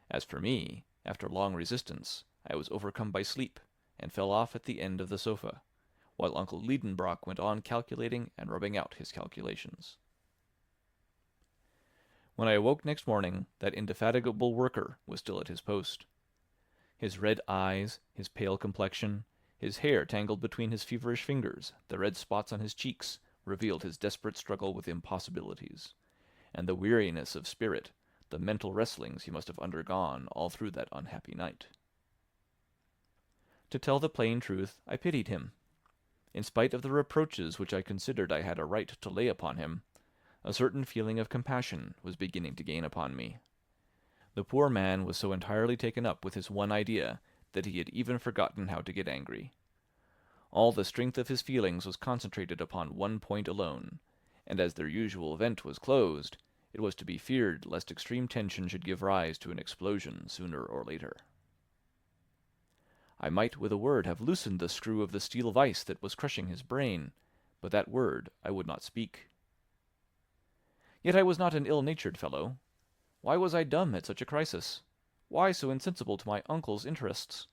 As for me, after long resistance, I was overcome by sleep, and fell off at the end of the sofa, while Uncle Lidenbrock went on calculating and rubbing out his calculations. When I awoke next morning, that indefatigable worker was still at his post. His red eyes, his pale complexion, his hair tangled between his feverish fingers, the red spots on his cheeks, revealed his desperate struggle with impossibilities, and the weariness of spirit, the mental wrestlings he must have undergone all through that unhappy night. To tell the plain truth, I pitied him. In spite of the reproaches which I considered I had a right to lay upon him, a certain feeling of compassion was beginning to gain upon me. The poor man was so entirely taken up with his one idea that he had even forgotten how to get angry. All the strength of his feelings was concentrated upon one point alone, and as their usual vent was closed, it was to be feared lest extreme tension should give rise to an explosion sooner or later. I might with a word have loosened the screw of the steel vice that was crushing his brain, but that word I would not speak. Yet I was not an ill-natured fellow. Why was I dumb at such a crisis? Why so insensible to my uncle's interests?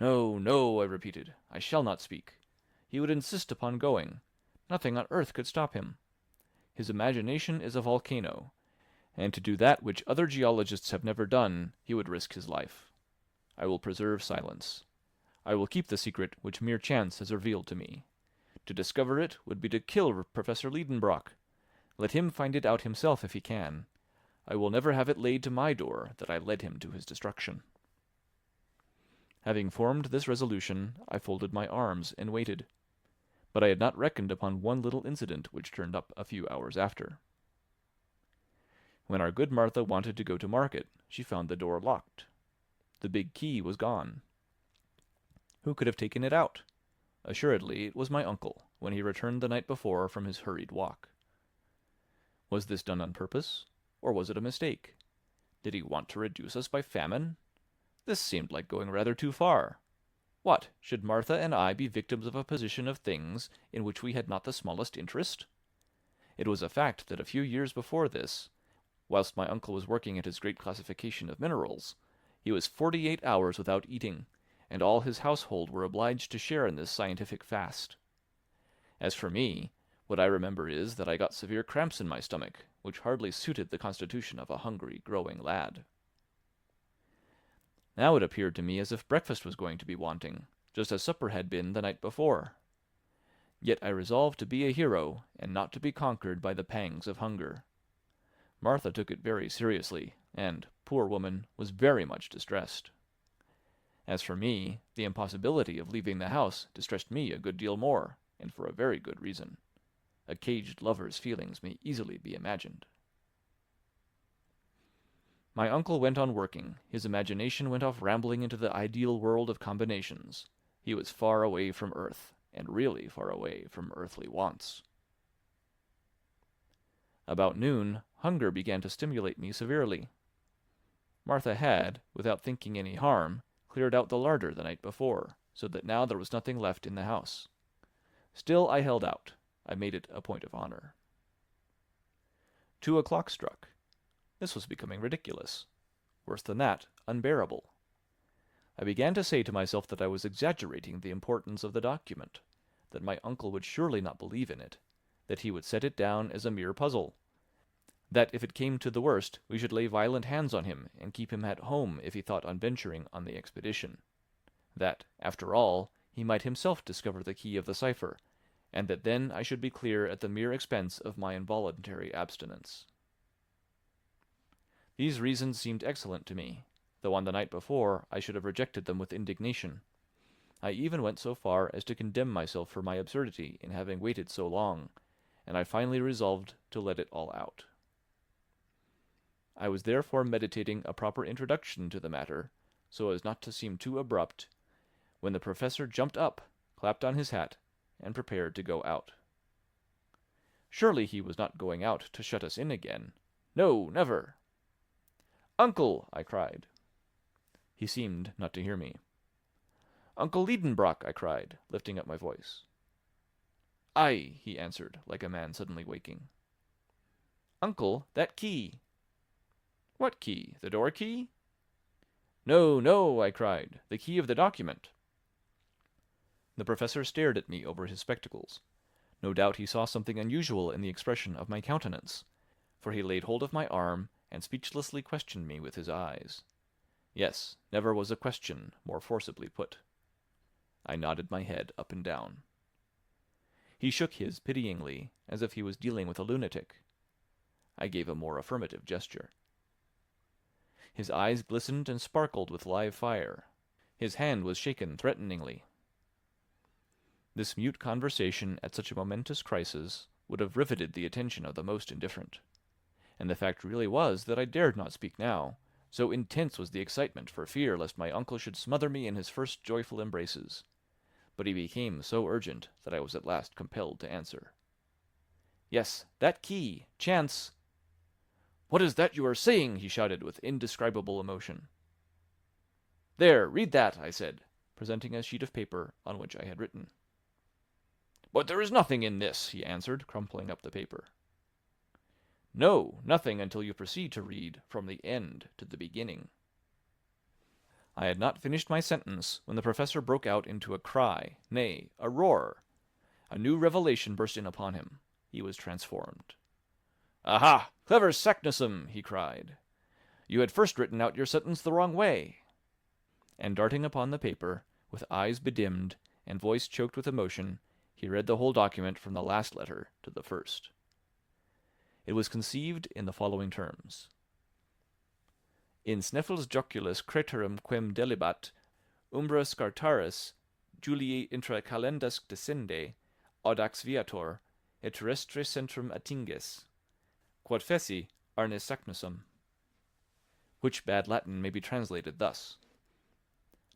"No, no," I repeated, "I shall not speak. He would insist upon going. Nothing on earth could stop him. His imagination is a volcano, and to do that which other geologists have never done, he would risk his life. I will preserve silence. I will keep the secret which mere chance has revealed to me. To discover it would be to kill Professor Lidenbrock. Let him find it out himself if he can. I will never have it laid to my door that I led him to his destruction." Having formed this resolution, I folded my arms and waited. But I had not reckoned upon one little incident which turned up a few hours after. When our good Martha wanted to go to market, she found the door locked. The big key was gone. Who could have taken it out? Assuredly it was my uncle, when he returned the night before from his hurried walk. Was this done on purpose, or was it a mistake? Did he want to reduce us by famine? This seemed like going rather too far. What, should Martha and I be victims of a position of things in which we had not the smallest interest? It was a fact that a few years before this, whilst my uncle was working at his great classification of minerals, he was 48 hours without eating, and all his household were obliged to share in this scientific fast. As for me, what I remember is that I got severe cramps in my stomach, which hardly suited the constitution of a hungry, growing lad. Now it appeared to me as if breakfast was going to be wanting, just as supper had been the night before. Yet I resolved to be a hero, and not to be conquered by the pangs of hunger. Martha took it very seriously, and, poor woman, was very much distressed. As for me, the impossibility of leaving the house distressed me a good deal more, and for a very good reason. A caged lover's feelings may easily be imagined. My uncle went on working. His imagination went off rambling into the ideal world of combinations. He was far away from Earth, and really far away from earthly wants. About noon, hunger began to stimulate me severely. Martha had, without thinking any harm, cleared out the larder the night before, so that now there was nothing left in the house. Still I held out. I made it a point of honor. 2 o'clock struck. This was becoming ridiculous. Worse than that, unbearable. I began to say to myself that I was exaggerating the importance of the document, that my uncle would surely not believe in it, that he would set it down as a mere puzzle, that if it came to the worst we should lay violent hands on him and keep him at home if he thought on venturing on the expedition, that, after all, he might himself discover the key of the cipher, and that then I should be clear at the mere expense of my involuntary abstinence. These reasons seemed excellent to me, though on the night before I should have rejected them with indignation. I even went so far as to condemn myself for my absurdity in having waited so long, and I finally resolved to let it all out. I was therefore meditating a proper introduction to the matter, so as not to seem too abrupt, when the professor jumped up, clapped on his hat, and prepared to go out. Surely he was not going out to shut us in again. No, never. "Uncle!" I cried. He seemed not to hear me. "Uncle Lidenbrock!" I cried, lifting up my voice. "Aye," he answered, like a man suddenly waking. "Uncle, that key!" "What key? The door key?" "No, no," I cried, "the key of the document." The professor stared at me over his spectacles. No doubt he saw something unusual in the expression of my countenance, for he laid hold of my arm and speechlessly questioned me with his eyes. Yes, never was a question more forcibly put. I nodded my head up and down. He shook his pityingly, as if he was dealing with a lunatic. I gave a more affirmative gesture. His eyes glistened and sparkled with live fire. His hand was shaken threateningly. This mute conversation at such a momentous crisis would have riveted the attention of the most indifferent. And the fact really was that I dared not speak now, so intense was the excitement for fear lest my uncle should smother me in his first joyful embraces. But he became so urgent that I was at last compelled to answer. "Yes, that key! Chance!" "What is that you are saying?" he shouted with indescribable emotion. "There, read that," I said, presenting a sheet of paper on which I had written. "But there is nothing in this," he answered, crumpling up the paper. "No, nothing until you proceed to read from the end to the beginning." I had not finished my sentence when the professor broke out into a cry, nay, a roar. A new revelation burst in upon him. He was transformed. "Aha! Clever Saknussemm!" he cried. "You had first written out your sentence the wrong way." And darting upon the paper, with eyes bedimmed and voice choked with emotion, he read the whole document from the last letter to the first. It was conceived in the following terms. In Sneffels joculis creterum quem delibat, umbra scartaris, Juliae intra calendas descende, audax viator, et terrestre centrum attinges, quod feci arnis Saknussemm. Which bad Latin may be translated thus.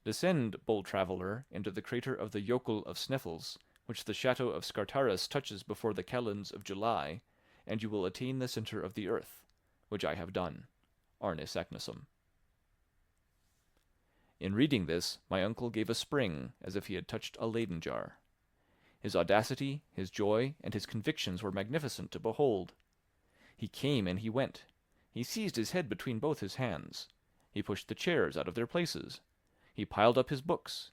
Descend, bold traveller, into the crater of the Jokul of Sneffels, which the chateau of Scartaris touches before the calends of July, and you will attain the centre of the earth, which I have done. Arnis Saknussemm. In reading this, my uncle gave a spring, as if he had touched a Leyden jar. His audacity, his joy, and his convictions were magnificent to behold. He came and he went. He seized his head between both his hands. He pushed the chairs out of their places. He piled up his books.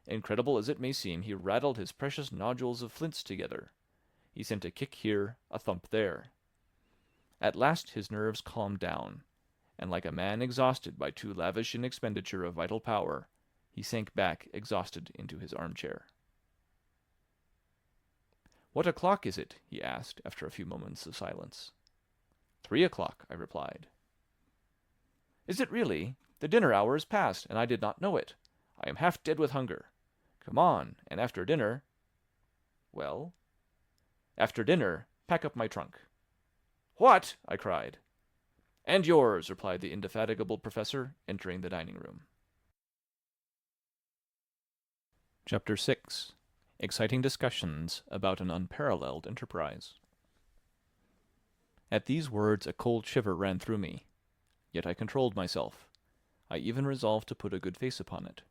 Incredible as it may seem, he rattled his precious nodules of flints together. He sent a kick here, a thump there. At last his nerves calmed down, and like a man exhausted by too lavish an expenditure of vital power, he sank back exhausted into his armchair. "What o'clock is it?" he asked after a few moments of silence. 3 o'clock, I replied. "Is it really? The dinner hour is past, and I did not know it. I am half dead with hunger. Come on, and after dinner—" "Well?" "After dinner, pack up my trunk." "What?" I cried. "And yours," replied the indefatigable professor, entering the dining room. Chapter 6. Exciting Discussions about an Unparalleled Enterprise. At these words a cold shiver ran through me. Yet I controlled myself. I even resolved to put a good face upon it.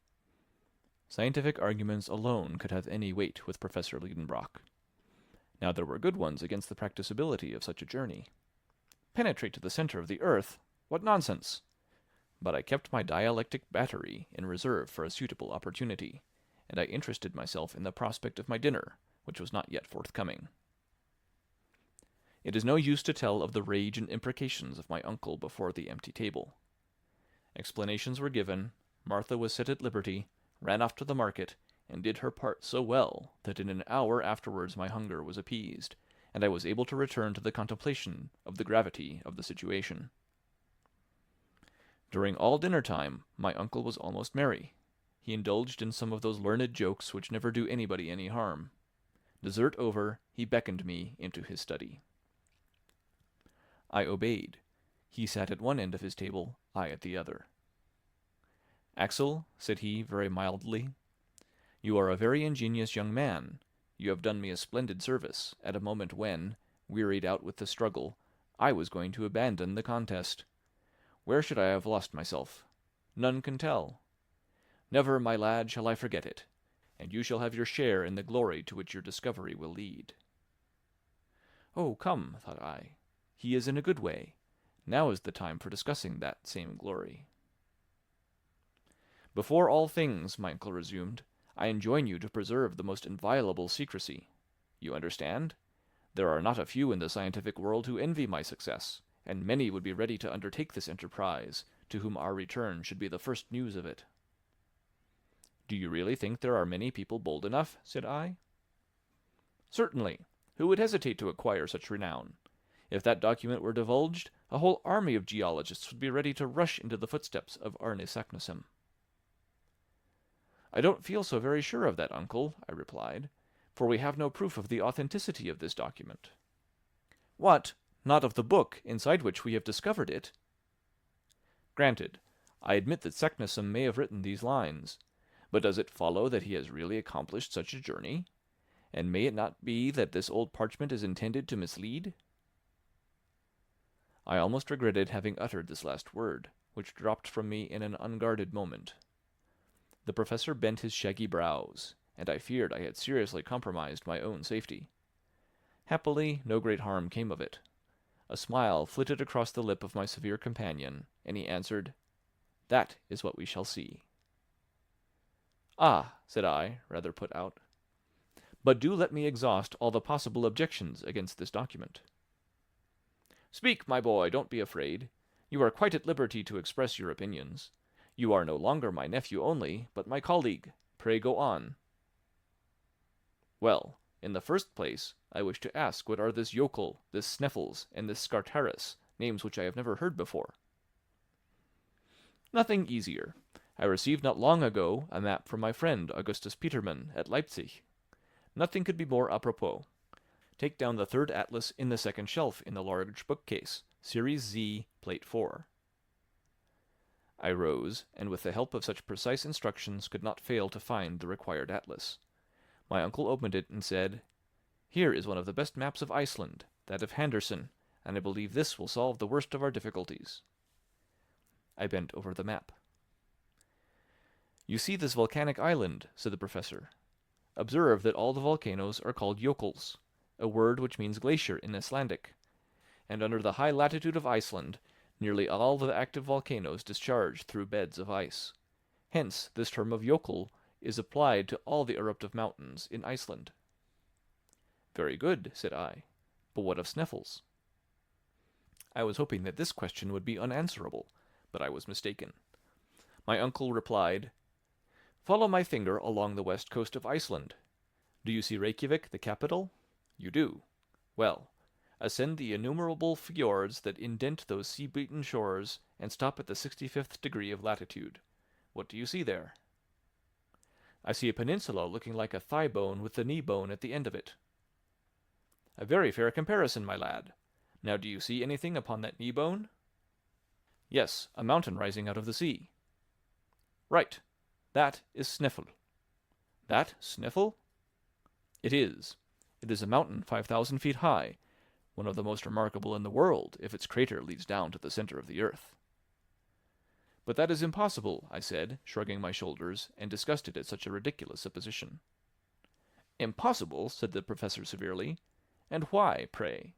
Scientific arguments alone could have any weight with Professor Lidenbrock. Now there were good ones against the practicability of such a journey. Penetrate to the centre of the earth? What nonsense! But I kept my dialectic battery in reserve for a suitable opportunity, and I interested myself in the prospect of my dinner, which was not yet forthcoming. It is no use to tell of the rage and imprecations of my uncle before the empty table. Explanations were given, Martha was set at liberty, ran off to the market, and did her part so well that in an hour afterwards my hunger was appeased, and I was able to return to the contemplation of the gravity of the situation. During all dinner-time my uncle was almost merry. He indulged in some of those learned jokes which never do anybody any harm. Dessert over, he beckoned me into his study. I obeyed. He sat at one end of his table, I at the other. "Axel," said he very mildly, "you are a very ingenious young man. You have done me a splendid service, at a moment when, wearied out with the struggle, I was going to abandon the contest. Where should I have lost myself? None can tell. Never, my lad, shall I forget it, and you shall have your share in the glory to which your discovery will lead." "Oh, come," thought I, "he is in a good way. Now is the time for discussing that same glory." "Before all things," my uncle resumed, "I enjoin you to preserve the most inviolable secrecy. You understand? There are not a few in the scientific world who envy my success, and many would be ready to undertake this enterprise, to whom our return should be the first news of it." "Do you really think there are many people bold enough?" said I. "Certainly. Who would hesitate to acquire such renown? If that document were divulged, a whole army of geologists would be ready to rush into the footsteps of Arne Saknussemm." "I don't feel so very sure of that, uncle," I replied, "for we have no proof of the authenticity of this document." "What? Not of the book inside which we have discovered it?" "Granted. I admit that Saknussemm may have written these lines. But does it follow that he has really accomplished such a journey? And may it not be that this old parchment is intended to mislead?" I almost regretted having uttered this last word, which dropped from me in an unguarded moment. The professor bent his shaggy brows, and I feared I had seriously compromised my own safety. Happily, no great harm came of it. A smile flitted across the lip of my severe companion, and he answered, "That is what we shall see." "Ah," said I, rather put out. "But do let me exhaust all the possible objections against this document." "Speak, my boy, don't be afraid. You are quite at liberty to express your opinions. You are no longer my nephew only, but my colleague. Pray go on." "Well, in the first place, I wish to ask what are this yokel, this Sneffels, and this Scartaris, names which I have never heard before?" "Nothing easier. I received not long ago a map from my friend Augustus Petermann at Leipzig. Nothing could be more apropos. Take down the third atlas in the second shelf in the large bookcase, Series Z, Plate 4. I rose, and with the help of such precise instructions could not fail to find the required atlas. My uncle opened it and said, "Here is one of the best maps of Iceland, that of Henderson, and I believe this will solve the worst of our difficulties." I bent over the map. "You see this volcanic island," said the professor. "Observe that all the volcanoes are called jokels, a word which means glacier in Icelandic, and under the high latitude of Iceland nearly all the active volcanoes discharge through beds of ice. Hence this term of yokel is applied to all the eruptive mountains in Iceland." "Very good," said I. "But what of Sneffels?" I was hoping that this question would be unanswerable, but I was mistaken. My uncle replied, "Follow my finger along the west coast of Iceland. Do you see Reykjavik, the capital? You do. Well, ascend the innumerable fjords that indent those sea-beaten shores, and stop at the 65th degree of latitude. What do you see there?" "I see a peninsula looking like a thigh bone with the knee bone at the end of it." "A very fair comparison, my lad. Now do you see anything upon that knee bone?" Yes, a mountain rising out of the sea. Right. That is Snæfell. That Snæfell? It is. It is a mountain 5,000 feet high, one of the most remarkable in the world, if its crater leads down to the center of the earth. But that is impossible, I said, shrugging my shoulders, and disgusted at such a ridiculous supposition. Impossible, said the professor severely. And why, pray?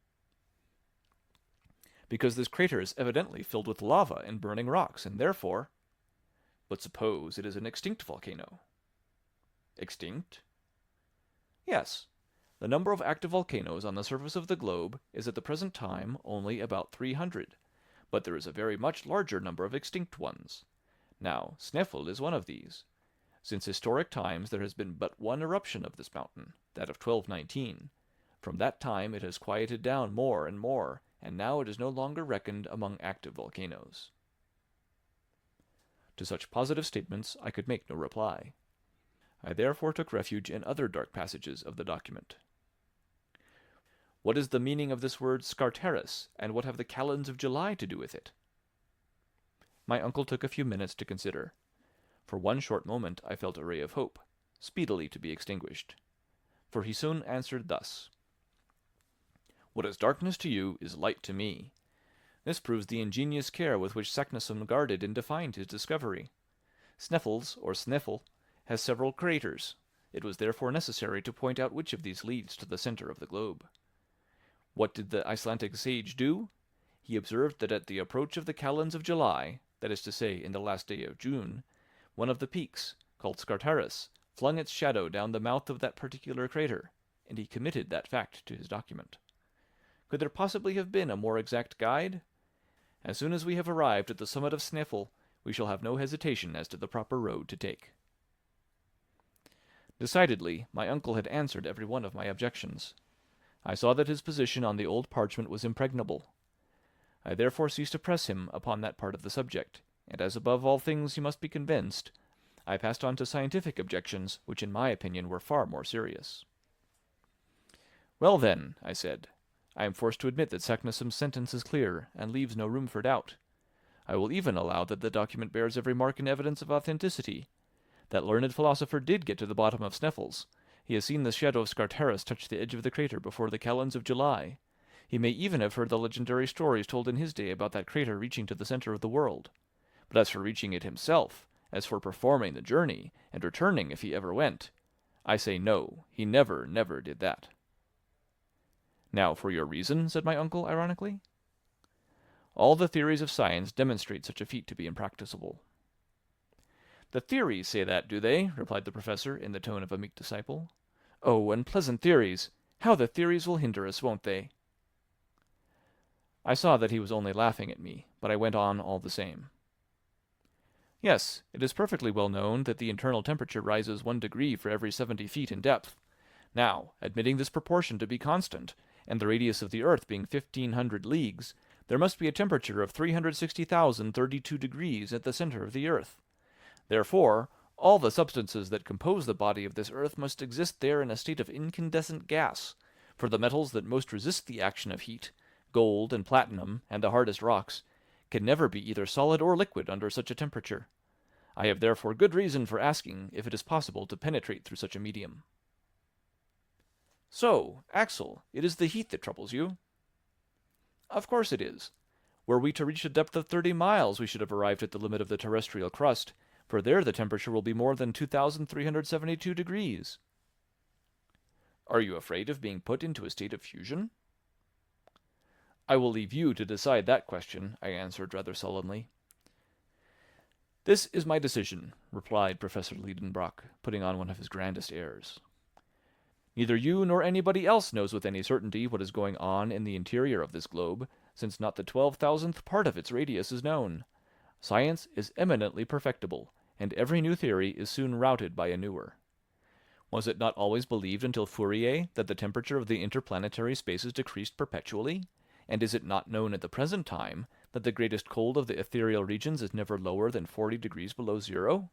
Because this crater is evidently filled with lava and burning rocks, and therefore— But suppose it is an extinct volcano. Extinct? Yes. The number of active volcanoes on the surface of the globe is at the present time only about 300, but there is a very much larger number of extinct ones. Now, Snæfell is one of these. Since historic times there has been but one eruption of this mountain, that of 1219. From that time it has quieted down more, and now it is no longer reckoned among active volcanoes. To such positive statements I could make no reply. I therefore took refuge in other dark passages of the document. What is the meaning of this word Scartaris, and what have the calends of July to do with it? My uncle took a few minutes to consider. For one short moment I felt a ray of hope, speedily to be extinguished. For he soon answered thus: What is darkness to you is light to me. This proves the ingenious care with which Saknussemm guarded and defined his discovery. Sneffels, or Snæfell, has several craters. It was therefore necessary to point out which of these leads to the center of the globe. What did the Icelandic sage do? He observed that at the approach of the calends of July, that is to say, in the last day of June, one of the peaks, called Scartaris, flung its shadow down the mouth of that particular crater, and he committed that fact to his document. Could there possibly have been a more exact guide? As soon as we have arrived at the summit of Snæfell, we shall have no hesitation as to the proper road to take. Decidedly, my uncle had answered every one of my objections. I saw that his position on the old parchment was impregnable. I therefore ceased to press him upon that part of the subject, and as above all things he must be convinced, I passed on to scientific objections, which in my opinion were far more serious. Well then, I said, I am forced to admit that Saknussemm's sentence is clear, and leaves no room for doubt. I will even allow that the document bears every mark and evidence of authenticity. That learned philosopher did get to the bottom of Sneffels. He has seen the shadow of Scartaris touch the edge of the crater before the calends of July. He may even have heard the legendary stories told in his day about that crater reaching to the center of the world. But as for reaching it himself, as for performing the journey, and returning if he ever went, I say no, he never did that. Now for your reason, said my uncle ironically. All the theories of science demonstrate such a feat to be impracticable. The theories say that, do they? Replied the professor in the tone of a meek disciple. Oh, unpleasant theories! How the theories will hinder us, won't they? I saw that he was only laughing at me, but I went on all the same. Yes, it is perfectly well known that the internal temperature rises 1 degree for every 70 feet in depth. Now, admitting this proportion to be constant, and the radius of the earth being 1,500 leagues, there must be a temperature of 360,032 degrees at the center of the earth. Therefore, all the substances that compose the body of this earth must exist there in a state of incandescent gas, for the metals that most resist the action of heat, gold and platinum, and the hardest rocks, can never be either solid or liquid under such a temperature. I have therefore good reason for asking if it is possible to penetrate through such a medium. So, Axel, it is the heat that troubles you? Of course it is. Were we to reach a depth of 30 miles, we should have arrived at the limit of the terrestrial crust, for there the temperature will be more than 2,372 degrees. Are you afraid of being put into a state of fusion? I will leave you to decide that question, I answered rather sullenly. This is my decision, replied Professor Lidenbrock, putting on one of his grandest airs. Neither you nor anybody else knows with any certainty what is going on in the interior of this globe, since not the 12,000th part of its radius is known. Science is eminently perfectible, and every new theory is soon routed by a newer. Was it not always believed until Fourier that the temperature of the interplanetary spaces decreased perpetually? And is it not known at the present time that the greatest cold of the ethereal regions is never lower than 40 degrees below zero?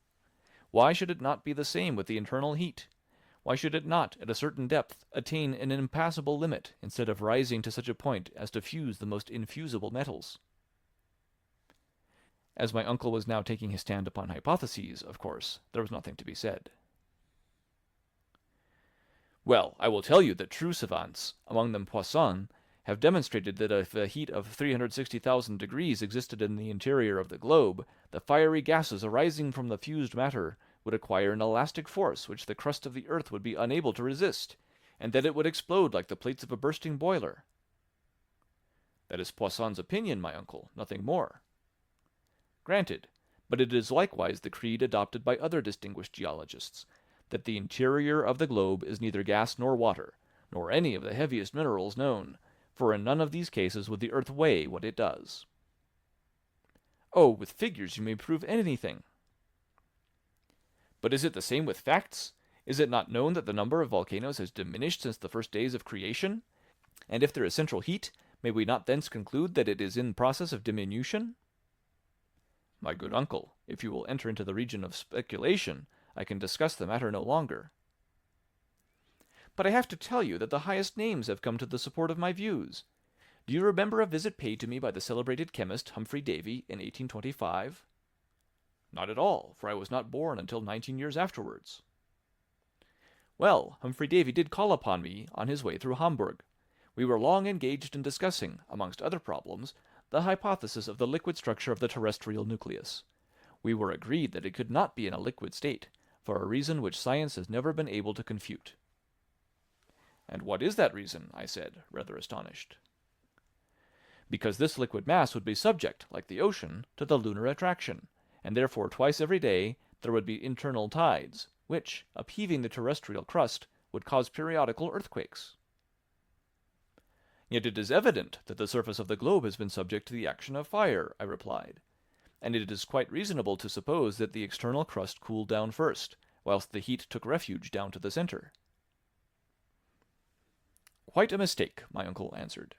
Why should it not be the same with the internal heat? Why should it not, at a certain depth, attain an impassable limit, instead of rising to such a point as to fuse the most infusible metals? As my uncle was now taking his stand upon hypotheses, of course, there was nothing to be said. Well, I will tell you that true savants, among them Poisson, have demonstrated that if a heat of 360,000 degrees existed in the interior of the globe, the fiery gases arising from the fused matter would acquire an elastic force which the crust of the earth would be unable to resist, and that it would explode like the plates of a bursting boiler. That is Poisson's opinion, my uncle, nothing more. Granted, but it is likewise the creed adopted by other distinguished geologists, that the interior of the globe is neither gas nor water, nor any of the heaviest minerals known, for in none of these cases would the earth weigh what it does. Oh, with figures you may prove anything. But is it the same with facts? Is it not known that the number of volcanoes has diminished since the first days of creation? And if there is central heat, may we not thence conclude that it is in process of diminution? My good uncle, if you will enter into the region of speculation, I can discuss the matter no longer. But I have to tell you that the highest names have come to the support of my views. Do you remember a visit paid to me by the celebrated chemist Humphrey Davy in 1825? Not at all, for I was not born until 19 years afterwards. Well, Humphrey Davy did call upon me on his way through Hamburg. We were long engaged in discussing, amongst other problems, the hypothesis of the liquid structure of the terrestrial nucleus. We were agreed that it could not be in a liquid state, for a reason which science has never been able to confute. And what is that reason? I said, rather astonished. Because this liquid mass would be subject, like the ocean, to the lunar attraction, and therefore twice every day there would be internal tides, which, upheaving the terrestrial crust, would cause periodical earthquakes. Yet it is evident that the surface of the globe has been subject to the action of fire, I replied, and it is quite reasonable to suppose that the external crust cooled down first, whilst the heat took refuge down to the centre. Quite a mistake, my uncle answered.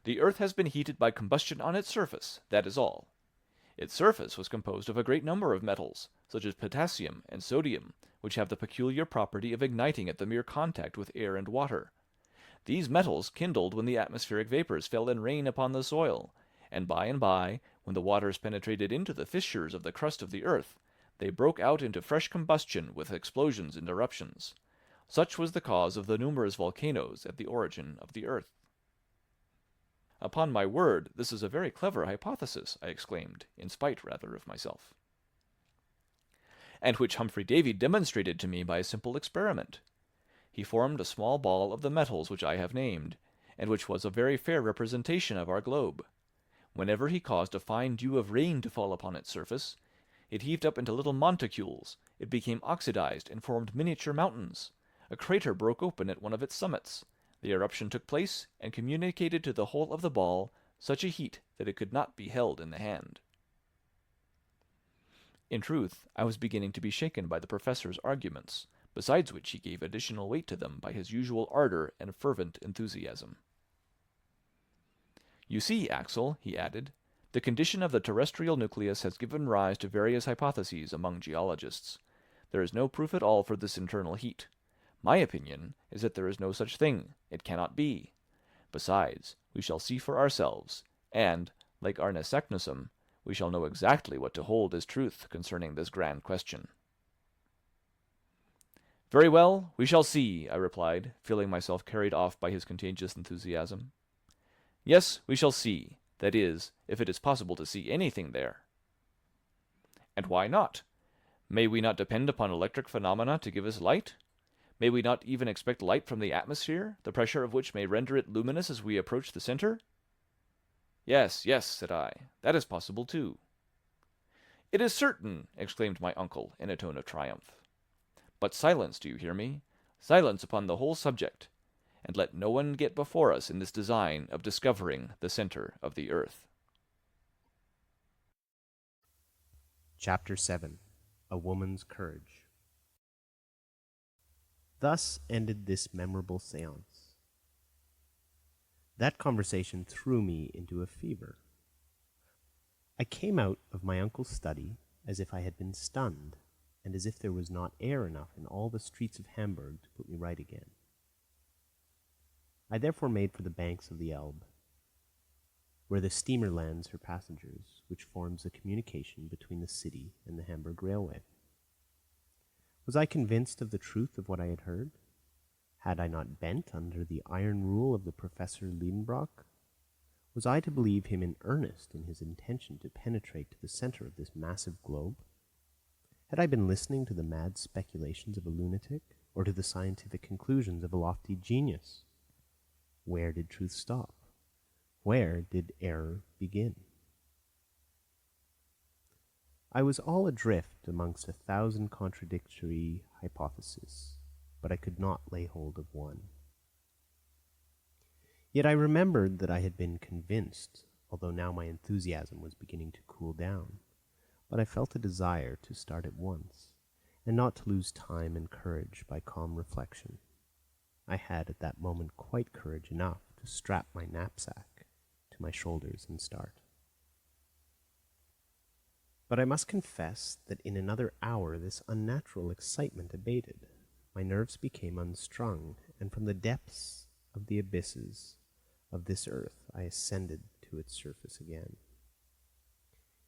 The earth has been heated by combustion on its surface, that is all. Its surface was composed of a great number of metals, such as potassium and sodium, which have the peculiar property of igniting at the mere contact with air and water. These metals kindled when the atmospheric vapors fell in rain upon the soil, and by, when the waters penetrated into the fissures of the crust of the earth, they broke out into fresh combustion with explosions and eruptions. Such was the cause of the numerous volcanoes at the origin of the earth. Upon my word, this is a very clever hypothesis, I exclaimed, in spite rather of myself. And which Humphrey Davy demonstrated to me by a simple experiment. He formed a small ball of the metals which I have named, and which was a very fair representation of our globe. Whenever he caused a fine dew of rain to fall upon its surface, it heaved up into little monticules, it became oxidized and formed miniature mountains. A crater broke open at one of its summits. The eruption took place and communicated to the whole of the ball such a heat that it could not be held in the hand. In truth, I was beginning to be shaken by the professor's arguments, besides which he gave additional weight to them by his usual ardor and fervent enthusiasm. You see, Axel, he added, the condition of the terrestrial nucleus has given rise to various hypotheses among geologists. There is no proof at all for this internal heat. My opinion is that there is no such thing. It cannot be. Besides, we shall see for ourselves, and, like Arne Saknussemm, we shall know exactly what to hold as truth concerning this grand question. Very well, we shall see, I replied, feeling myself carried off by his contagious enthusiasm. Yes, we shall see, that is, if it is possible to see anything there. And why not? May we not depend upon electric phenomena to give us light? May we not even expect light from the atmosphere, the pressure of which may render it luminous as we approach the centre? Yes, yes, said I, that is possible too. It is certain, exclaimed my uncle in a tone of triumph. But silence, do you hear me? Silence upon the whole subject, and let no one get before us in this design of discovering the centre of the earth. Chapter 7. A Woman's Courage. Thus ended this memorable séance. That conversation threw me into a fever. I came out of my uncle's study as if I had been stunned, and as if there was not air enough in all the streets of Hamburg to put me right again. I therefore made for the banks of the Elbe. where the steamer lands her passengers, which forms the communication between the city and the Hamburg Railway. Was I convinced of the truth of what I had heard? Had I not bent under the iron rule of the Professor Lidenbrock? Was I to believe him in earnest in his intention to penetrate to the center of this massive globe? Had I been listening to the mad speculations of a lunatic, or to the scientific conclusions of a lofty genius? Where did truth stop? Where did error begin? I was all adrift amongst 1,000 contradictory hypotheses, but I could not lay hold of one. Yet I remembered that I had been convinced, although now my enthusiasm was beginning to cool down, but I felt a desire to start at once, and not to lose time and courage by calm reflection. I had at that moment quite courage enough to strap my knapsack to my shoulders and start. But I must confess that in another hour this unnatural excitement abated. My nerves became unstrung, and from the depths of the abysses of this earth I ascended to its surface again.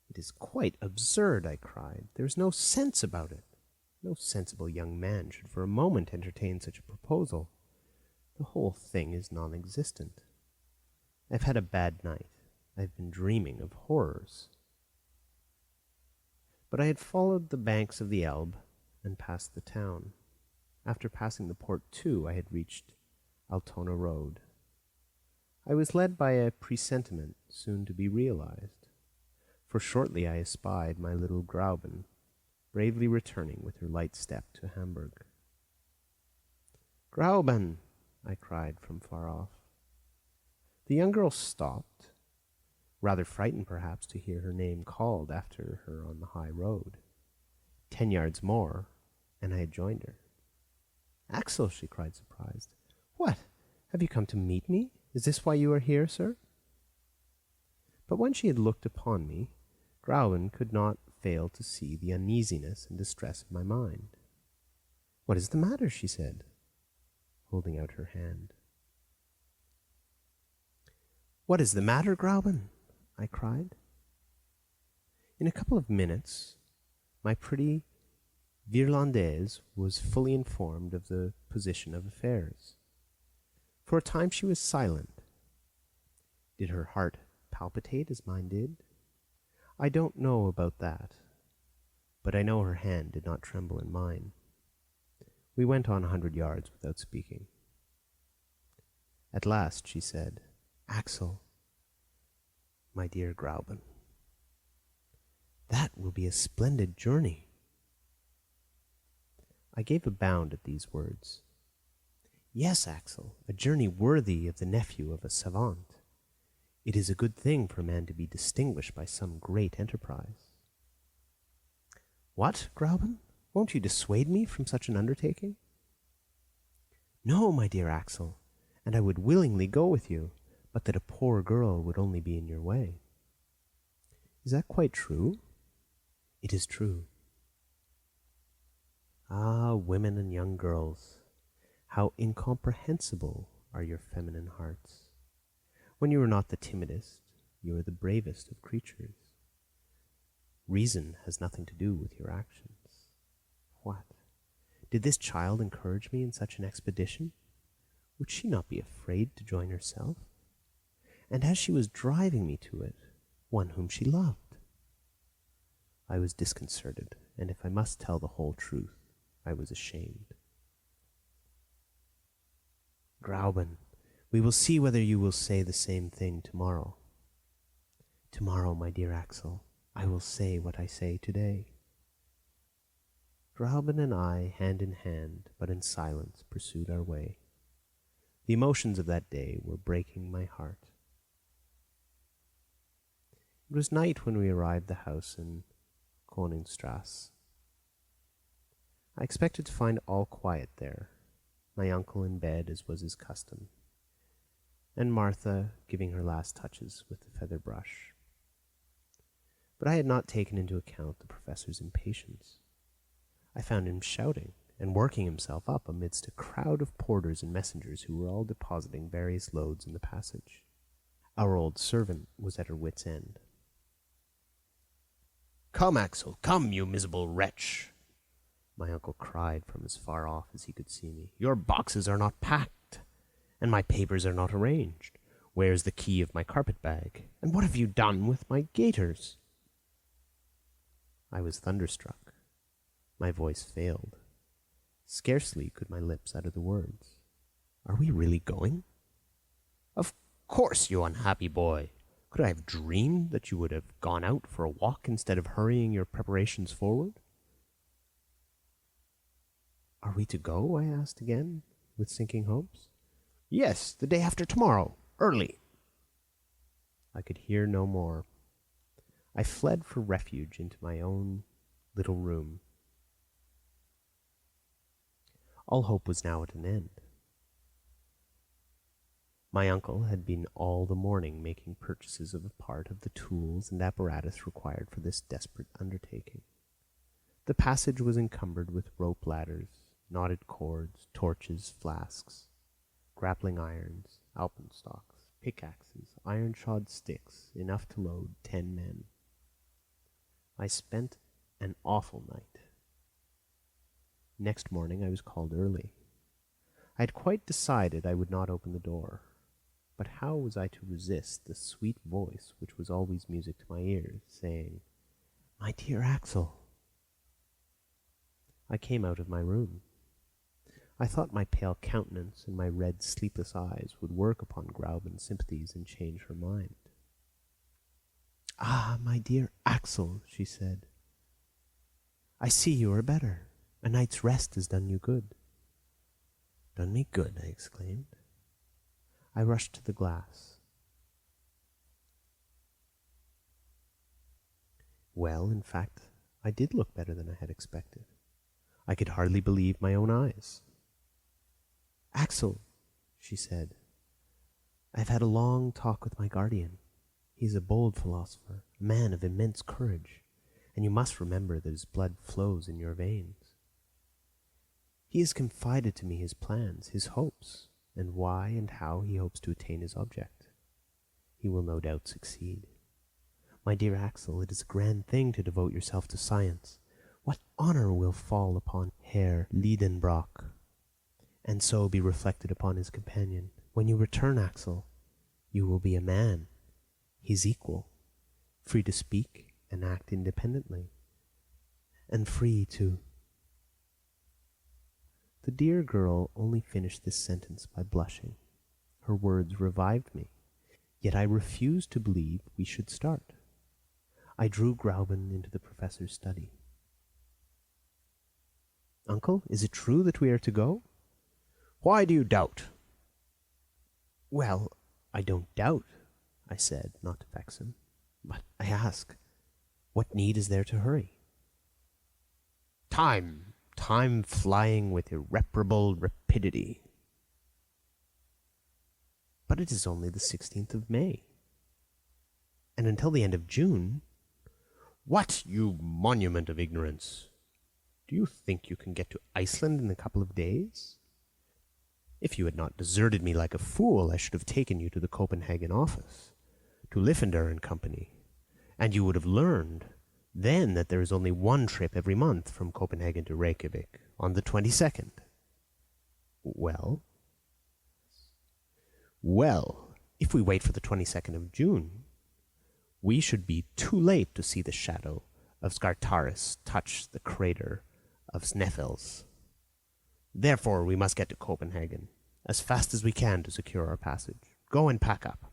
"It is quite absurd," I cried. "There is no sense about it. No sensible young man should for a moment entertain such a proposal. The whole thing is non-existent. I've had a bad night. I've been dreaming of horrors." But I had followed the banks of the Elbe and passed the town. After passing the port too, I had reached Altona Road. I was led by a presentiment soon to be realized, for shortly I espied my little Grauben bravely returning with her light step to Hamburg. "Grauben!" I cried from far off. The young girl stopped, rather frightened perhaps to hear her name called after her on the high road. 10 yards more, and I had joined her. "Axel!" she cried, surprised. "What? Have you come to meet me? Is this why you are here, sir?" But when she had looked upon me, Grauben could not fail to see the uneasiness and distress of my mind. "What is the matter?" she said, holding out her hand. "What is the matter, Grauben?" I cried. In a couple of minutes, my pretty Virlandaise was fully informed of the position of affairs. For a time she was silent. Did her heart palpitate as mine did? I don't know about that, but I know her hand did not tremble in mine. We went on 100 yards without speaking. At last she said, "Axel, my dear Grauben, that will be a splendid journey." I gave a bound at these words. "Yes, Axel, a journey worthy of the nephew of a savant. It is a good thing for a man to be distinguished by some great enterprise." "What, Grauben? Won't you dissuade me from such an undertaking?" "No, my dear Axel, and I would willingly go with you, but that a poor girl would only be in your way." "Is that quite true?" "It is true." Ah, women and young girls, how incomprehensible are your feminine hearts. When you are not the timidest, you are the bravest of creatures. Reason has nothing to do with your actions. What? Did this child encourage me in such an expedition? Would she not be afraid to join herself? And as she was driving me to it, one whom she loved. I was disconcerted, and if I must tell the whole truth, I was ashamed. "Grauben, we will see whether you will say the same thing tomorrow." "Tomorrow, my dear Axel, I will say what I say today." Grauben and I, hand in hand, but in silence, pursued our way. The emotions of that day were breaking my heart. It was night when we arrived at the house in Koningsstrasse. I expected to find all quiet there, my uncle in bed as was his custom, and Martha giving her last touches with the feather brush. But I had not taken into account the professor's impatience. I found him shouting and working himself up amidst a crowd of porters and messengers who were all depositing various loads in the passage. Our old servant was at her wit's end. "Come, Axel, come, you miserable wretch!" my uncle cried from as far off as he could see me. "Your boxes are not packed, and my papers are not arranged. Where's the key of my carpet-bag? And what have you done with my gaiters?" I was thunderstruck. My voice failed. Scarcely could my lips utter the words. "Are we really going?" "Of course, you unhappy boy. Could I have dreamed that you would have gone out for a walk instead of hurrying your preparations forward?" "Are we to go?" I asked again, with sinking hopes. "Yes, the day after tomorrow, early." I could hear no more. I fled for refuge into my own little room. All hope was now at an end. My uncle had been all the morning making purchases of a part of the tools and apparatus required for this desperate undertaking. The passage was encumbered with rope ladders, knotted cords, torches, flasks, grappling irons, alpenstocks, pickaxes, iron-shod sticks, enough to load 10 men. I spent an awful night. Next morning I was called early. I had quite decided I would not open the door. But how was I to resist the sweet voice which was always music to my ears, saying, "My dear Axel"? I came out of my room. I thought my pale countenance and my red, sleepless eyes would work upon Gräuben's sympathies and change her mind. "Ah, my dear Axel," she said, "I see you are better. A night's rest has done you good." "Done me good?" I exclaimed. I rushed to the glass. Well, in fact, I did look better than I had expected. I could hardly believe my own eyes. "Axel," she said, "I have had a long talk with my guardian. He is a bold philosopher, a man of immense courage, and you must remember that his blood flows in your veins. He has confided to me his plans, his hopes, and why and how he hopes to attain his object. He will no doubt succeed. My dear Axel, it is a grand thing to devote yourself to science. What honor will fall upon Herr Lidenbrock, and so be reflected upon his companion. When you return, Axel, you will be a man, his equal, free to speak and act independently, and free to—" The dear girl only finished this sentence by blushing. Her words revived me, yet I refused to believe we should start. I drew Gräuben into the professor's study. "Uncle, is it true that we are to go?" "Why do you doubt?" "Well, I don't doubt," I said, not to vex him. "But I ask, what need is there to hurry?" Time flying with irreparable rapidity." "But it is only the 16th of May. And until the end of June—" "What, you monument of ignorance! Do you think you can get to Iceland in a couple of days? If you had not deserted me like a fool, I should have taken you to the Copenhagen office, to Liffender and Company, and you would have learned then that there is only one trip every month from Copenhagen to Reykjavik, on the 22nd. Well? Well, if we wait for the 22nd of June, we should be too late to see the shadow of Skartaris touch the crater of Sneffels. Therefore we must get to Copenhagen as fast as we can to secure our passage. Go and pack up."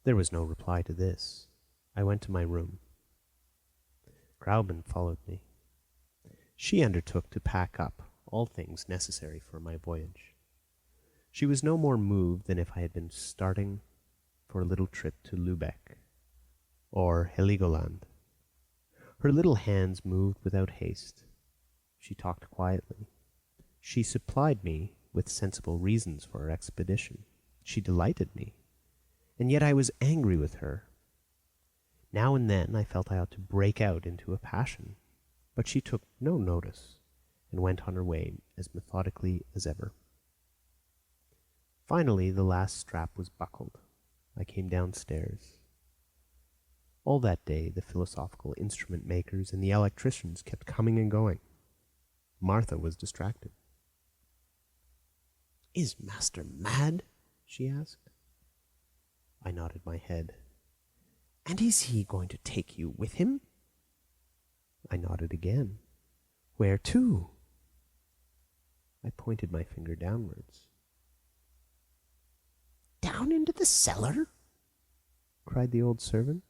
There was no reply to this. I went to my room. Gräuben followed me. She undertook to pack up all things necessary for my voyage. She was no more moved than if I had been starting for a little trip to Lübeck or Heligoland. Her little hands moved without haste. She talked quietly. She supplied me with sensible reasons for our expedition. She delighted me, and yet I was angry with her. Now and then I felt I ought to break out into a passion, but she took no notice and went on her way as methodically as ever. Finally, the last strap was buckled. I came downstairs. All that day, the philosophical instrument makers and the electricians kept coming and going. Martha was distracted. "Is master mad?" she asked. I nodded my head. "And is he going to take you with him?" I nodded again. "Where to?" I pointed my finger downwards. "Down into the cellar?" cried the old servant.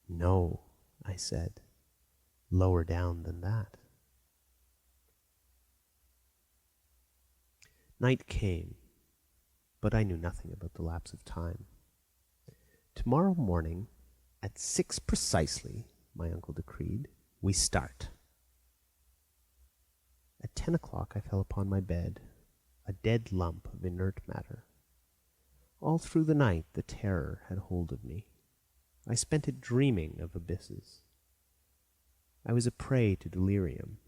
"No," I said. "Lower down than that." Night came, but I knew nothing about the lapse of time. "Tomorrow morning, at 6 precisely," my uncle decreed, "we start." At 10 o'clock I fell upon my bed, a dead lump of inert matter. All through the night the terror had hold of me. I spent it dreaming of abysses. I was a prey to delirium.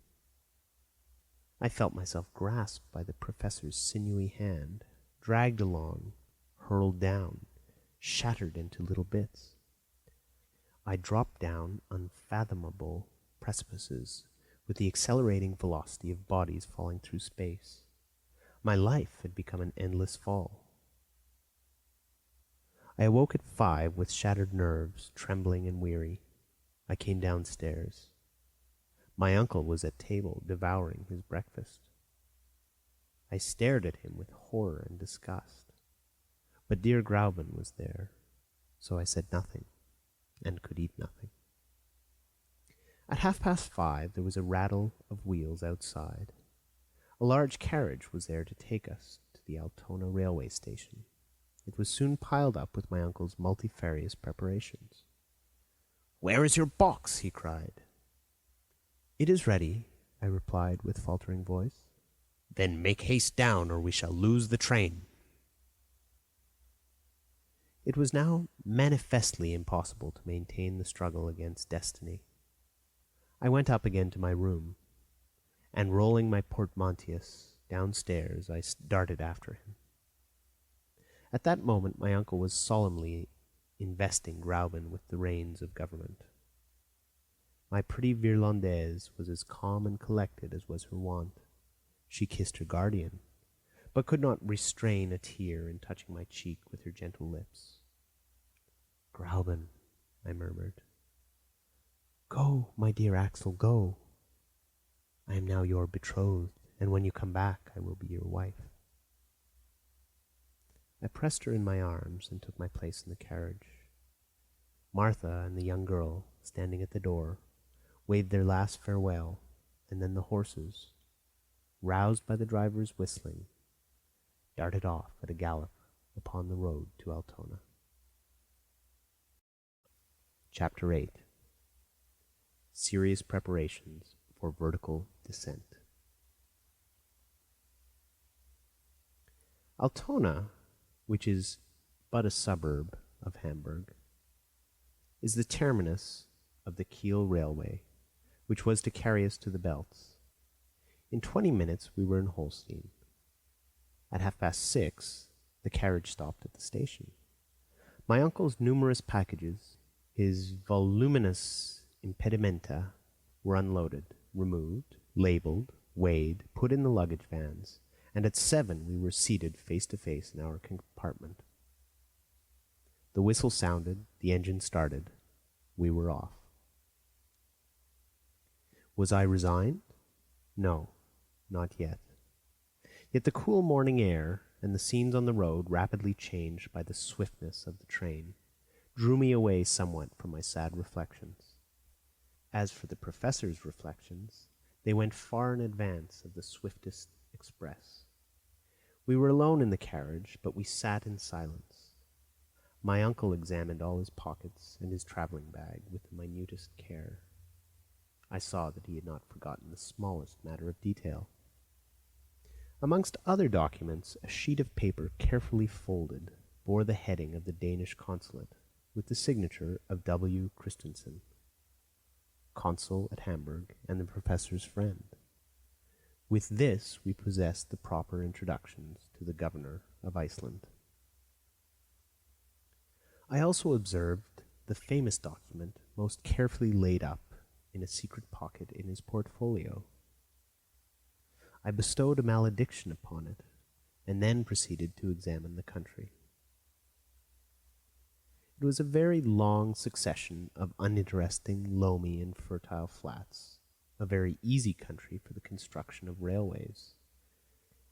I felt myself grasped by the professor's sinewy hand, dragged along, hurled down, shattered into little bits. I dropped down unfathomable precipices with the accelerating velocity of bodies falling through space. My life had become an endless fall. I awoke at 5 with shattered nerves, trembling and weary. I came downstairs. My uncle was at table, devouring his breakfast. I stared at him with horror and disgust. But dear Gräuben was there, so I said nothing, and could eat nothing. At 5:30 there was a rattle of wheels outside. A large carriage was there to take us to the Altona railway station. It was soon piled up with my uncle's multifarious preparations. "Where is your box?" he cried. "It is ready," I replied with faltering voice. "Then make haste down, or we shall lose the train." It was now manifestly impossible to maintain the struggle against destiny. I went up again to my room, and rolling my portmanteaus downstairs, I darted after him. At that moment my uncle was solemnly investing Gräuben with the reins of government. My pretty Virlandaise was as calm and collected as was her wont. She kissed her guardian, but could not restrain a tear in touching my cheek with her gentle lips. "Gräuben," I murmured. "Go, my dear Axel, go. I am now your betrothed, and when you come back I will be your wife." I pressed her in my arms and took my place in the carriage. Martha and the young girl, standing at the door, waved their last farewell, and then the horses, roused by the driver's whistling, darted off at a gallop upon the road to Altona. Chapter 8. Serious Preparations for Vertical Descent. Altona, which is but a suburb of Hamburg, is the terminus of the Kiel Railway, which was to carry us to the Belts. In 20 minutes we were in Holstein. At 6:30 the carriage stopped at the station. My uncle's numerous packages, his voluminous impedimenta, were unloaded, removed, labelled, weighed, put in the luggage vans, and at 7 we were seated face to face in our compartment. The whistle sounded, the engine started. We were off. Was I resigned? No, not yet. Yet the cool morning air and the scenes on the road, rapidly changed by the swiftness of the train, drew me away somewhat from my sad reflections. As for the professor's reflections, they went far in advance of the swiftest express. We were alone in the carriage, but we sat in silence. My uncle examined all his pockets and his travelling bag with the minutest care. I saw that he had not forgotten the smallest matter of detail. Amongst other documents, a sheet of paper carefully folded bore the heading of the Danish consulate, with the signature of W. Christensen, consul at Hamburg and the professor's friend. With this we possessed the proper introductions to the governor of Iceland. I also observed the famous document most carefully laid up in a secret pocket in his portfolio. I bestowed a malediction upon it, and then proceeded to examine the country. It was a very long succession of uninteresting, loamy, and fertile flats, a very easy country for the construction of railways,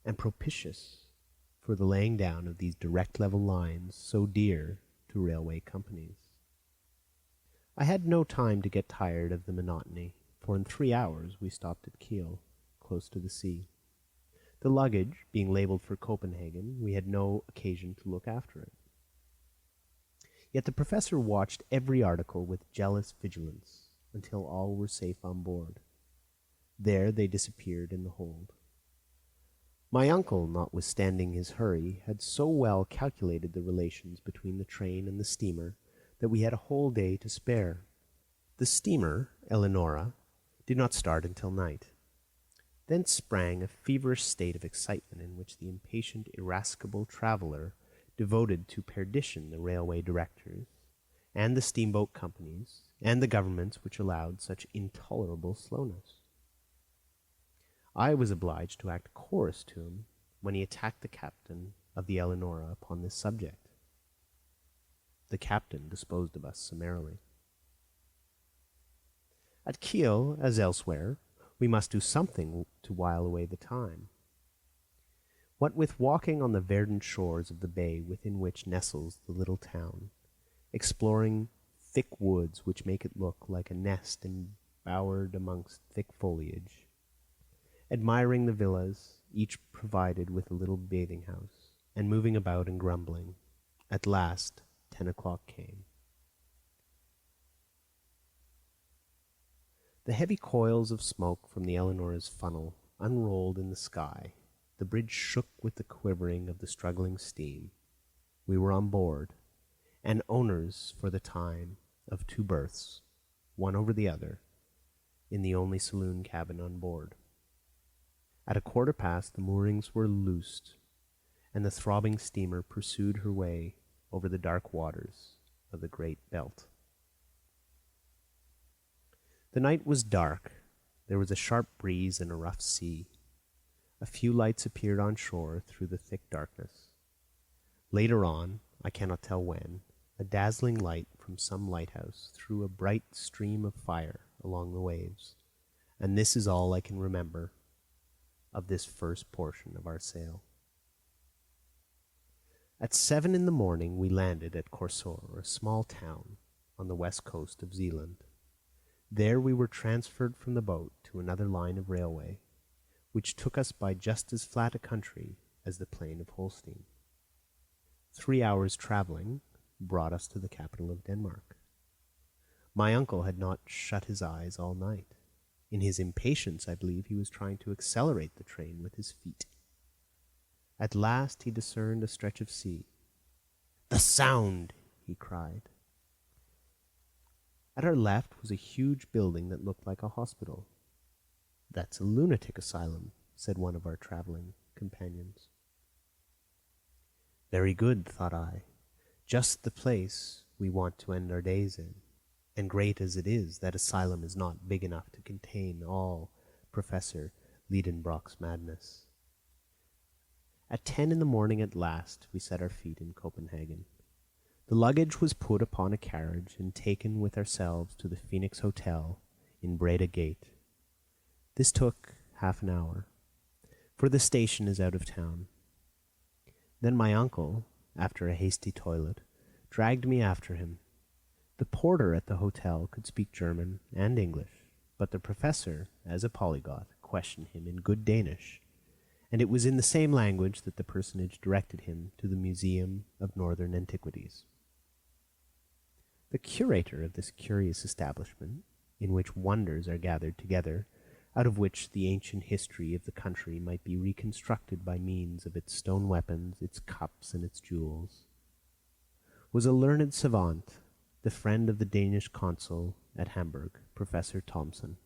and propitious for the laying down of these direct level lines so dear to railway companies. I had no time to get tired of the monotony, for in 3 hours we stopped at Kiel, close to the sea. The luggage being labelled for Copenhagen, we had no occasion to look after it. Yet the professor watched every article with jealous vigilance until all were safe on board. There they disappeared in the hold. My uncle, notwithstanding his hurry, had so well calculated the relations between the train and the steamer that we had a whole day to spare. The steamer, Eleonora, did not start until night. Thence sprang a feverish state of excitement in which the impatient, irascible traveller devoted to perdition the railway directors, and the steamboat companies, and the governments which allowed such intolerable slowness. I was obliged to act chorus to him when he attacked the captain of the Eleonora upon this subject. The captain disposed of us summarily. At Kiel, as elsewhere, we must do something to while away the time. What with walking on the verdant shores of the bay within which nestles the little town, exploring thick woods which make it look like a nest embowered amongst thick foliage, admiring the villas, each provided with a little bathing house, and moving about and grumbling, at last 10 o'clock came. The heavy coils of smoke from the Eleonora's funnel unrolled in the sky. The bridge shook with the quivering of the struggling steam. We were on board, and owners for the time of 2 berths, one over the other, in the only saloon cabin on board. At 1:15 the moorings were loosed, and the throbbing steamer pursued her way over the dark waters of the great belt. The night was dark. There was a sharp breeze and a rough sea. A few lights appeared on shore through the thick darkness. Later on, I cannot tell when, a dazzling light from some lighthouse threw a bright stream of fire along the waves, and this is all I can remember of this first portion of our sail. At 7 in the morning we landed at Korsør, a small town on the west coast of Zealand. There we were transferred from the boat to another line of railway, which took us by just as flat a country as the plain of Holstein. 3 hours' travelling brought us to the capital of Denmark. My uncle had not shut his eyes all night. In his impatience, I believe, he was trying to accelerate the train with his feet. At last he discerned a stretch of sea. "The Sound!" he cried. At our left was a huge building that looked like a hospital. "That's a lunatic asylum," said one of our travelling companions. Very good, thought I. Just the place we want to end our days in. And great as it is, that asylum is not big enough to contain all Professor Lidenbrock's madness. At 10 in the morning at last we set our feet in Copenhagen. The luggage was put upon a carriage and taken with ourselves to the Phoenix Hotel in Breda Gate. This took half an hour, for the station is out of town. Then my uncle, after a hasty toilet, dragged me after him. The porter at the hotel could speak German and English, but the professor, as a polyglot, questioned him in good Danish, and it was in the same language that the personage directed him to the Museum of Northern Antiquities. The curator of this curious establishment, in which wonders are gathered together, out of which the ancient history of the country might be reconstructed by means of its stone weapons, its cups, and its jewels, was a learned savant, the friend of the Danish consul at Hamburg, Professor Thomsen.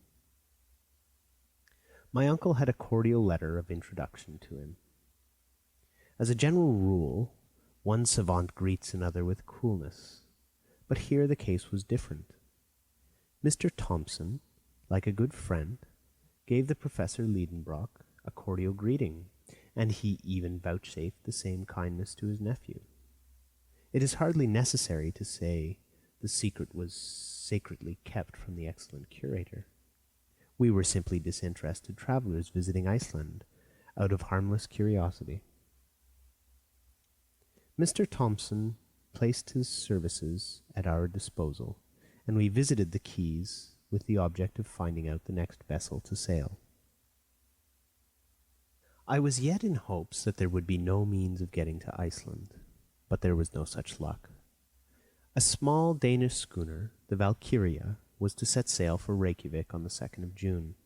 My uncle had a cordial letter of introduction to him. As a general rule, one savant greets another with coolness, but here the case was different. Mr. Thompson, like a good friend, gave the Professor Lidenbrock a cordial greeting, and he even vouchsafed the same kindness to his nephew. It is hardly necessary to say the secret was sacredly kept from the excellent curator. We were simply disinterested travelers visiting Iceland out of harmless curiosity. Mr. Thompson placed his services at our disposal, and we visited the quays with the object of finding out the next vessel to sail. I was yet in hopes that there would be no means of getting to Iceland, but there was no such luck. A small Danish schooner, the Valkyria, was to set sail for Reykjavik on the 2nd of June.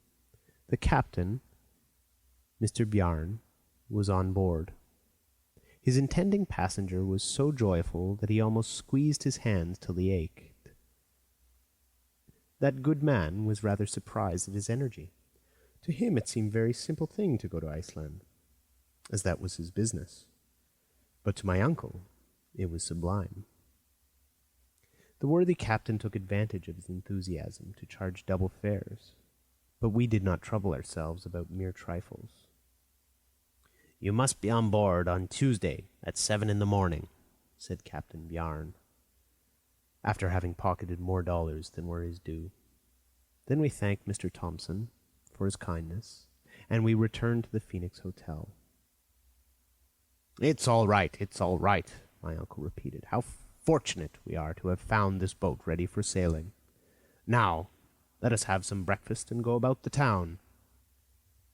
The captain, Mr. Bjarne, was on board. His intending passenger was so joyful that he almost squeezed his hands till they ached. That good man was rather surprised at his energy. To him it seemed a very simple thing to go to Iceland, as that was his business. But to my uncle it was sublime. The worthy captain took advantage of his enthusiasm to charge double fares, but we did not trouble ourselves about mere trifles. "You must be on board on Tuesday at 7 in the morning," said Captain Bjarne, after having pocketed more dollars than were his due. Then we thanked Mr. Thompson for his kindness, and we returned to the Phoenix Hotel. "It's all right, my uncle repeated. "How fortunate we are to have found this boat ready for sailing. Now, let us have some breakfast and go about the town."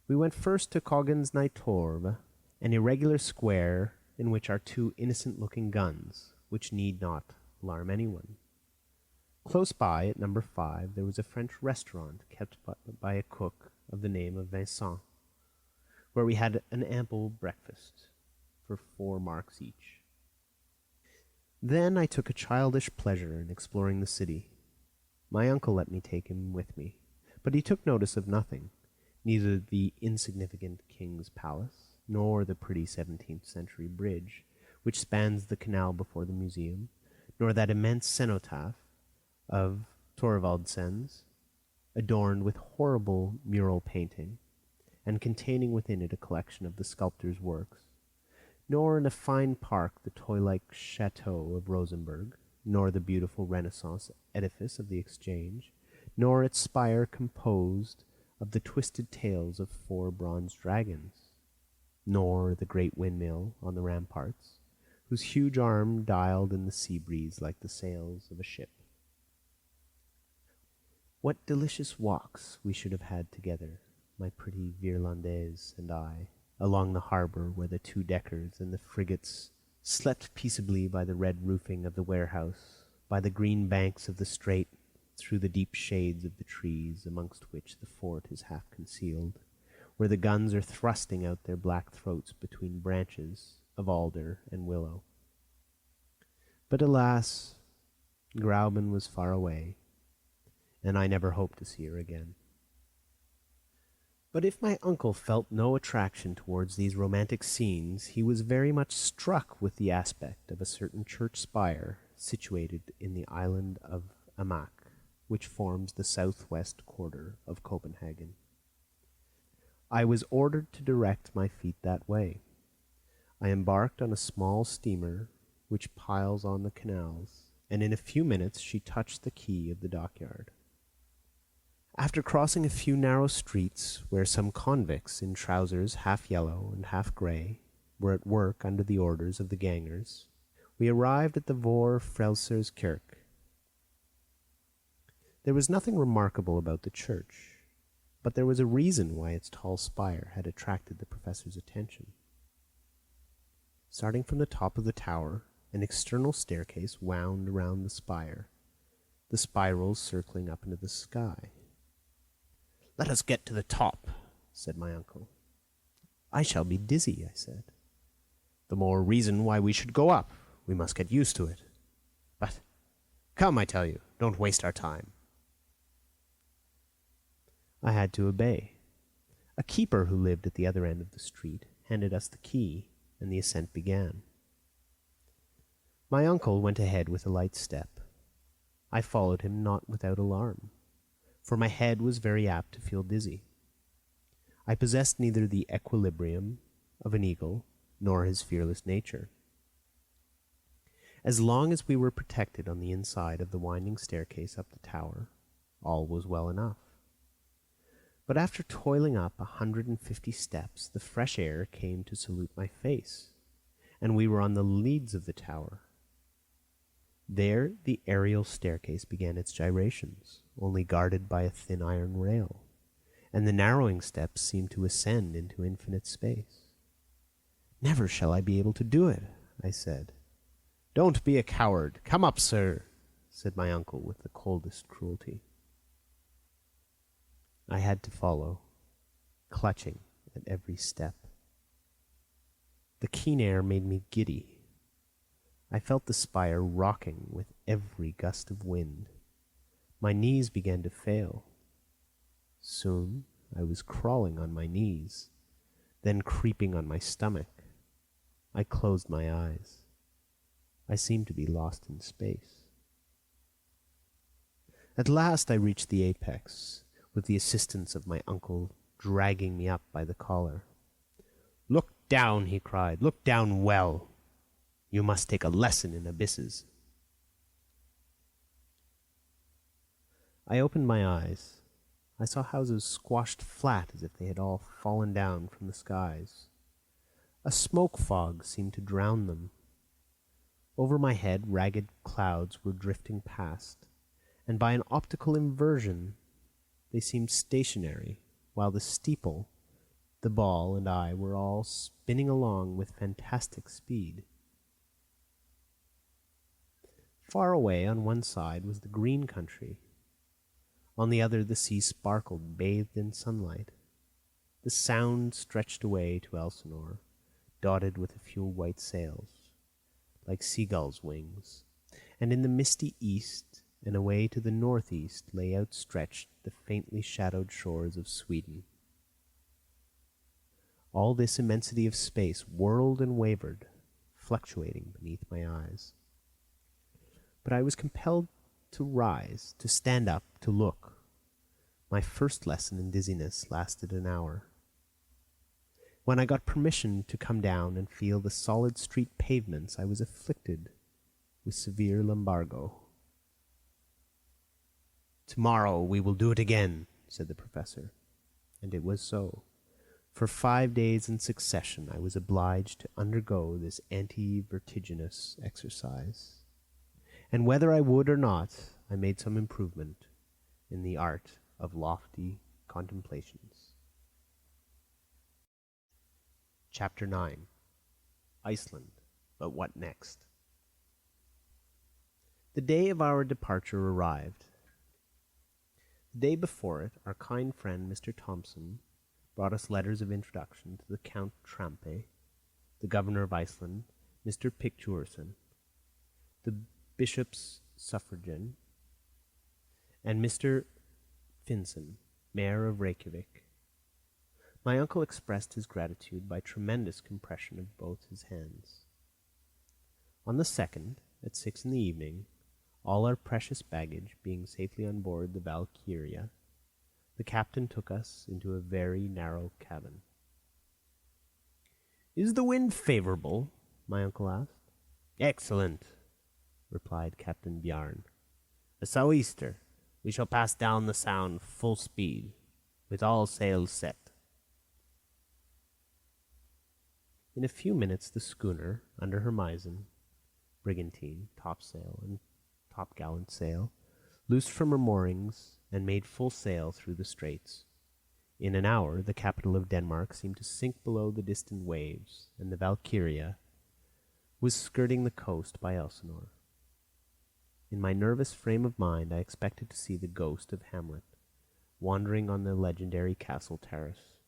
We went first to Coggan's Torv, an irregular square in which are two innocent-looking guns, which need not alarm anyone. Close by, at number 5, there was a French restaurant kept by a cook of the name of Vincent, where we had an ample breakfast for 4 marks each. Then I took a childish pleasure in exploring the city. My uncle let me take him with me, but he took notice of nothing, neither the insignificant King's Palace, nor the pretty 17th-century bridge, which spans the canal before the museum, nor that immense cenotaph of Thorvaldsens, adorned with horrible mural painting, and containing within it a collection of the sculptor's works, nor in a fine park the toy-like chateau of Rosenberg, nor the beautiful Renaissance edifice of the Exchange, nor its spire composed of the twisted tails of 4 bronze dragons, nor the great windmill on the ramparts, whose huge arm dialed in the sea breeze like the sails of a ship. What delicious walks we should have had together, my pretty Virlandaise and I, along the harbor where the 2-deckers and the frigates slept peaceably by the red roofing of the warehouse, by the green banks of the strait, through the deep shades of the trees amongst which the fort is half concealed, where the guns are thrusting out their black throats between branches of alder and willow. But alas, Grauben was far away, and I never hoped to see her again. But if my uncle felt no attraction towards these romantic scenes, he was very much struck with the aspect of a certain church spire situated in the island of Amak, which forms the southwest quarter of Copenhagen. I was ordered to direct my feet that way. I embarked on a small steamer which piles on the canals, and in a few minutes she touched the quay of the dockyard. After crossing a few narrow streets where some convicts in trousers half yellow and half grey were at work under the orders of the gangers, we arrived at the Vor Frelsers Kirke. There was nothing remarkable about the church, but there was a reason why its tall spire had attracted the professor's attention. Starting from the top of the tower, an external staircase wound around the spire, the spirals circling up into the sky. "Let us get to the top," said my uncle. "I shall be dizzy," I said. "The more reason why we should go up. We must get used to it. But come, I tell you, don't waste our time." I had to obey. A keeper who lived at the other end of the street handed us the key, and the ascent began. My uncle went ahead with a light step. I followed him not without alarm, for my head was very apt to feel dizzy. I possessed neither the equilibrium of an eagle nor his fearless nature. As long as we were protected on the inside of the winding staircase up the tower, all was well enough. But after toiling up 150 steps, the fresh air came to salute my face, and we were on the leads of the tower. There the aerial staircase began its gyrations, only guarded by a thin iron rail, and the narrowing steps seemed to ascend into infinite space. "Never shall I be able to do it," I said. "Don't be a coward. Come up, sir," said my uncle with the coldest cruelty. I had to follow, clutching at every step. The keen air made me giddy. I felt the spire rocking with every gust of wind. My knees began to fail. Soon I was crawling on my knees, then creeping on my stomach. I closed my eyes. I seemed to be lost in space. At last I reached the apex, with the assistance of my uncle dragging me up by the collar. "Look down," he cried. "Look down well. You must take a lesson in abysses." I opened my eyes. I saw houses squashed flat as if they had all fallen down from the skies. A smoke fog seemed to drown them. Over my head ragged clouds were drifting past, and by an optical inversion they seemed stationary, while the steeple, the ball, and I were all spinning along with fantastic speed. Far away on one side was the green country. On the other the sea sparkled, bathed in sunlight. The Sound stretched away to Elsinore, dotted with a few white sails, like seagulls' wings, and in the misty east and away to the northeast lay outstretched the faintly shadowed shores of Sweden. All this immensity of space whirled and wavered, fluctuating beneath my eyes. But I was compelled to rise, to stand up, to look. My first lesson in dizziness lasted an hour. When I got permission to come down and feel the solid street pavements, I was afflicted with severe lumbago. "Tomorrow we will do it again," said the professor. And it was so. For 5 days in succession I was obliged to undergo this anti-vertiginous exercise. And whether I would or not, I made some improvement in the art of lofty contemplations. Chapter 9. Iceland, but what next? The day of our departure arrived. The day before it, our kind friend Mr. Thompson brought us letters of introduction to the Count Trampe, the governor of Iceland, Mr. Picturson, the bishop's suffragan, and Mr. Finson, mayor of Reykjavik. My uncle expressed his gratitude by tremendous compression of both his hands. On the 2nd, at 6 in the evening, all our precious baggage being safely on board the Valkyria, the captain took us into a very narrow cabin. "Is the wind favorable?" my uncle asked. "Excellent," replied Captain Bjarne. "A sou'easter. We shall pass down the Sound full speed, with all sails set." In a few minutes the schooner, under her mizzen, brigantine, topsail, and topgallant sail, loosed from her moorings and made full sail through the straits. In an hour the capital of Denmark seemed to sink below the distant waves, and the Valkyria was skirting the coast by Elsinore. In my nervous frame of mind I expected to see the ghost of Hamlet wandering on the legendary castle terrace.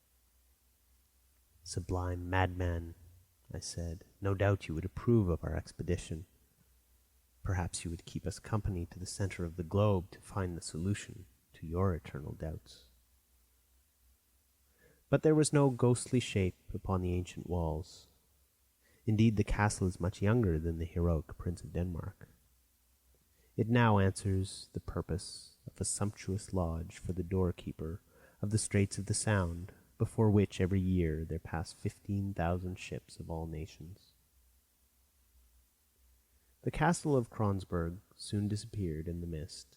"Sublime madman," I said, "no doubt you would approve of our expedition. Perhaps you would keep us company to the center of the globe to find the solution to your eternal doubts." But there was no ghostly shape upon the ancient walls. Indeed, the castle is much younger than the heroic Prince of Denmark. It now answers the purpose of a sumptuous lodge for the doorkeeper of the Straits of the Sound, before which every year there pass 15,000 ships of all nations. The castle of Kronsberg soon disappeared in the mist,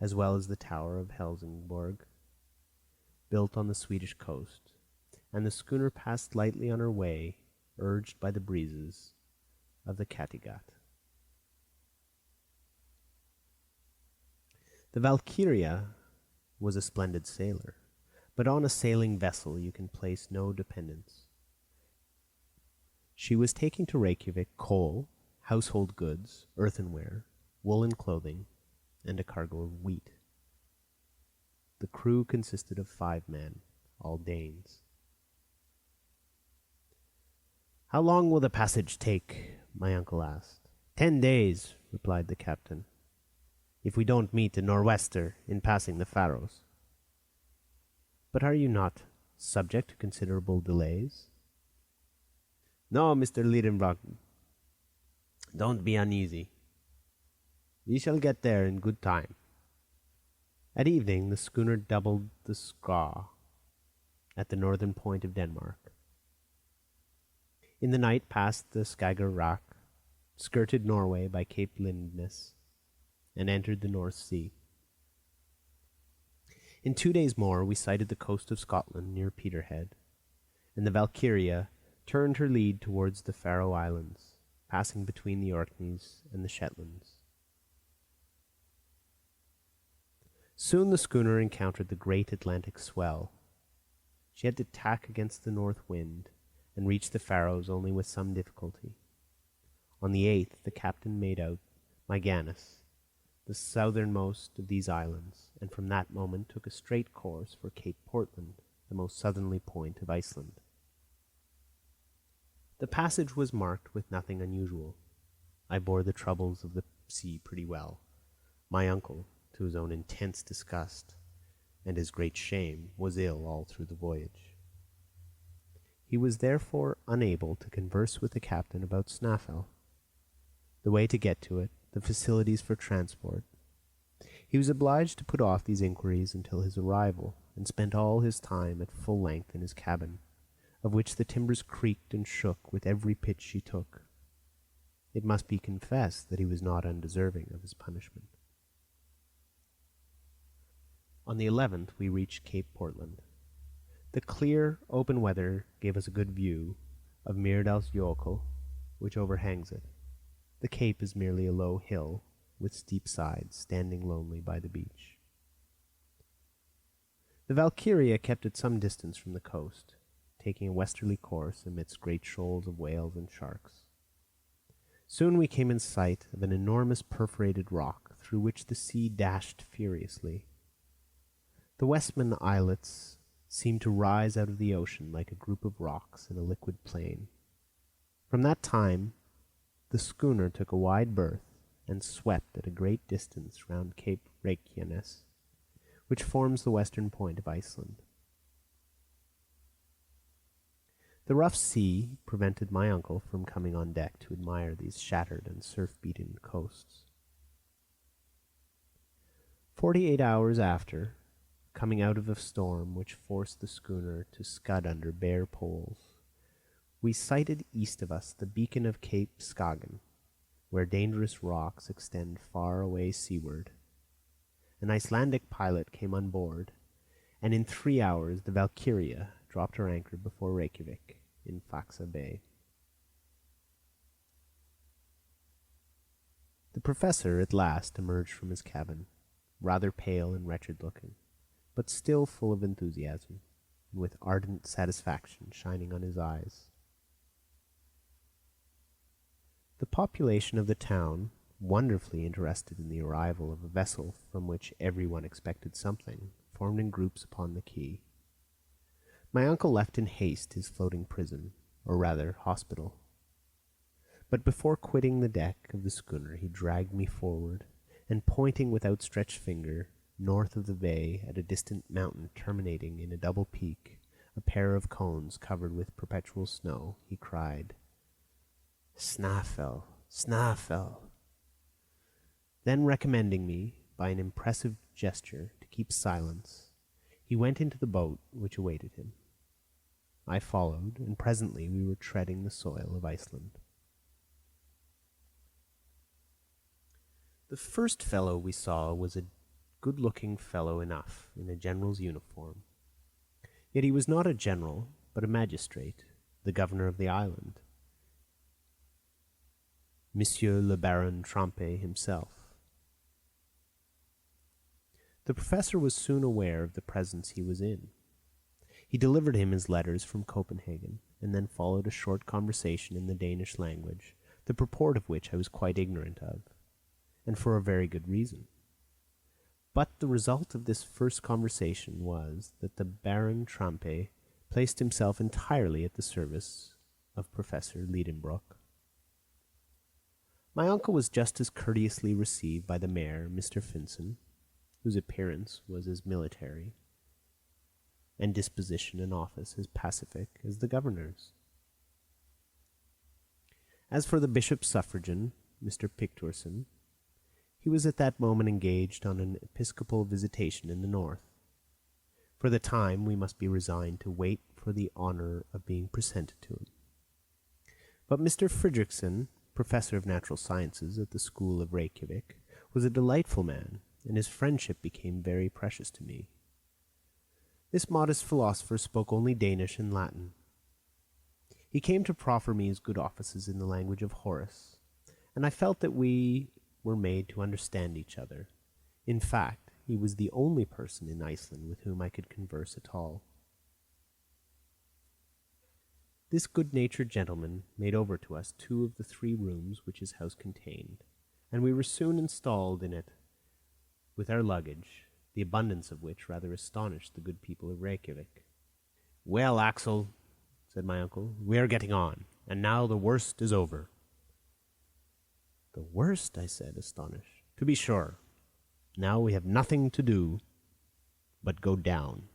as well as the tower of Helsingborg, built on the Swedish coast, and the schooner passed lightly on her way, urged by the breezes of the Kattegat. The Valkyria was a splendid sailor, but on a sailing vessel you can place no dependence. She was taking to Reykjavik coal, household goods, earthenware, woolen clothing, and a cargo of wheat. The crew consisted of 5 men, all Danes. "How long will the passage take?" my uncle asked. 10 days, replied the captain, "if we don't meet a nor'wester in passing the Faroes." "But are you not subject to considerable delays?" "No, Mr. Lidenbrock. Don't be uneasy. We shall get there in good time." At evening the schooner doubled the Skaw at the northern point of Denmark. In the night passed the Skagerrak, skirted Norway by Cape Lindness, and entered the North Sea. In 2 days more we sighted the coast of Scotland near Peterhead, and the Valkyria turned her lead towards the Faroe Islands, passing between the Orkneys and the Shetlands. Soon the schooner encountered the great Atlantic swell. She had to tack against the north wind, and reached the Faroes only with some difficulty. On the 8th the captain made out Myganus, the southernmost of these islands, and from that moment took a straight course for Cape Portland, the most southerly point of Iceland. The passage was marked with nothing unusual. I bore the troubles of the sea pretty well. My uncle, to his own intense disgust and his great shame, was ill all through the voyage. He was therefore unable to converse with the captain about Snaefell, the way to get to it, the facilities for transport. He was obliged to put off these inquiries until his arrival, and spent all his time at full length in his cabin, of which the timbers creaked and shook with every pitch he took. It must be confessed that he was not undeserving of his punishment. On the 11th we reached Cape Portland. The clear, open weather gave us a good view of Myrdalsjökull, which overhangs it. The cape is merely a low hill, with steep sides, standing lonely by the beach. The Valkyria kept at some distance from the coast, taking a westerly course amidst great shoals of whales and sharks. Soon we came in sight of an enormous perforated rock, through which the sea dashed furiously. The Westman islets seemed to rise out of the ocean like a group of rocks in a liquid plain. From that time the schooner took a wide berth and swept at a great distance round Cape Reykjanes, which forms the western point of Iceland. The rough sea prevented my uncle from coming on deck to admire these shattered and surf-beaten coasts. 48 hours after, coming out of a storm which forced the schooner to scud under bare poles, we sighted east of us the beacon of Cape Skagen, where dangerous rocks extend far away seaward. An Icelandic pilot came on board, and in 3 hours the Valkyria dropped her anchor before Reykjavik in Faxa Bay. The professor at last emerged from his cabin, rather pale and wretched-looking, but still full of enthusiasm, and with ardent satisfaction shining on his eyes. The population of the town, wonderfully interested in the arrival of a vessel from which everyone expected something, formed in groups upon the quay. My uncle left in haste his floating prison, or rather hospital. But before quitting the deck of the schooner he dragged me forward, and pointing with outstretched finger north of the bay at a distant mountain terminating in a double peak a pair of cones covered with perpetual snow, he cried, "Snaffel, snaffel." Then, recommending me by an impressive gesture to keep silence, he went into the boat which awaited him. I followed, and presently we were treading the soil of Iceland. The first fellow we saw was a good-looking fellow enough in a general's uniform. Yet he was not a general, but a magistrate, the governor of the island, Monsieur le Baron Trampe himself. The professor was soon aware of the presence he was in. He delivered him his letters from Copenhagen, and then followed a short conversation in the Danish language, the purport of which I was quite ignorant of, and for a very good reason. But the result of this first conversation was that the Baron Trampe placed himself entirely at the service of Professor Lidenbrock. My uncle was just as courteously received by the mayor, Mr. Finson, whose appearance was as military, and disposition and office as pacific as the governor's. As for the bishop's suffragan, Mr. Picturson, he was at that moment engaged on an episcopal visitation in the north. For the time we must be resigned to wait for the honor of being presented to him. But Mr. Fridriksson, professor of natural sciences at the school of Reykjavik, was a delightful man, and his friendship became very precious to me. This modest philosopher spoke only Danish and Latin. He came to proffer me his good offices in the language of Horace, and I felt that we were made to understand each other. In fact, he was the only person in Iceland with whom I could converse at all. This good-natured gentleman made over to us 2 of the 3 rooms which his house contained, and we were soon installed in it with our luggage, the abundance of which rather astonished the good people of Reykjavik. "Well, Axel," said my uncle, "we are getting on, and now the worst is over." "The worst?" I said, astonished. "To be sure. Now we have nothing to do but go down."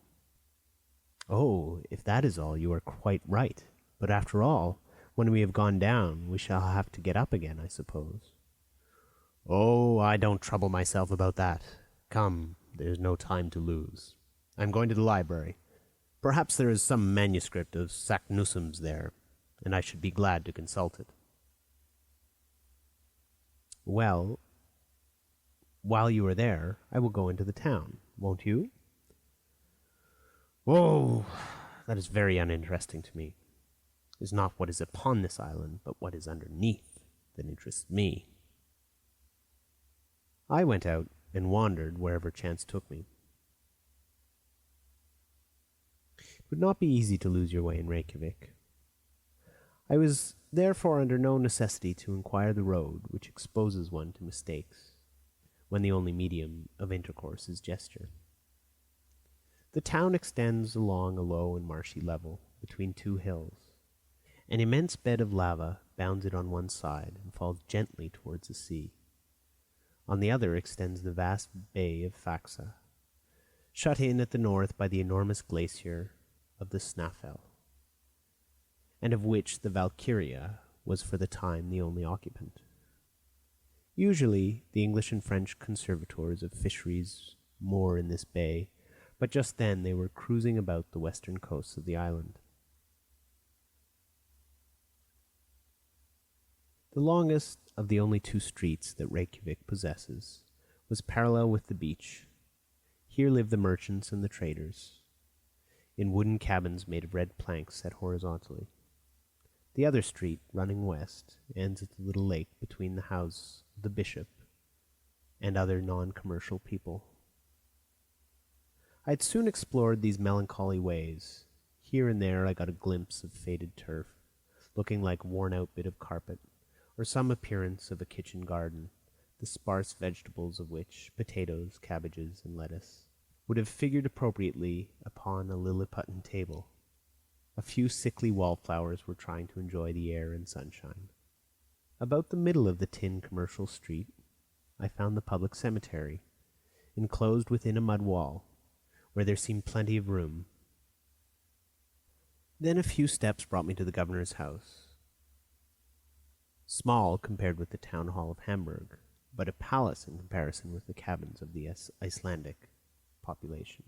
"Oh, if that is all, you are quite right. But after all, when we have gone down, we shall have to get up again, I suppose." "Oh, I don't trouble myself about that. Come, there's no time to lose. I'm going to the library. Perhaps there is some manuscript of Saknussemm's there, and I should be glad to consult it." "Well, while you are there, I will go into the town, won't you?" "Oh, that is very uninteresting to me. It is not what is upon this island, but what is underneath, that interests me." I went out and wandered wherever chance took me. It would not be easy to lose your way in Reykjavik. I was therefore under no necessity to inquire the road, which exposes one to mistakes, when the only medium of intercourse is gesture. The town extends along a low and marshy level, between 2 hills. An immense bed of lava bounds it on one side, and falls gently towards the sea. On the other extends the vast bay of Faxa, shut in at the north by the enormous glacier of the Snaffell, and of which the Valkyria was for the time the only occupant. Usually the English and French conservators of fisheries moor in this bay, but just then they were cruising about the western coasts of the island. The longest of the only 2 streets that Reykjavik possesses was parallel with the beach. Here live the merchants and the traders, in wooden cabins made of red planks set horizontally. The other street, running west, ends at the little lake between the house of the bishop and other non-commercial people. I had soon explored these melancholy ways. Here and there I got a glimpse of faded turf, looking like a worn-out bit of carpet, or some appearance of a kitchen garden, the sparse vegetables of which, potatoes, cabbages, and lettuce, would have figured appropriately upon a Lilliputian table. A few sickly wallflowers were trying to enjoy the air and sunshine. About the middle of the tin commercial street, I found the public cemetery, enclosed within a mud wall, where there seemed plenty of room. Then a few steps brought me to the governor's house. Small compared with the town hall of Hamburg, but a palace in comparison with the cabins of the Icelandic population.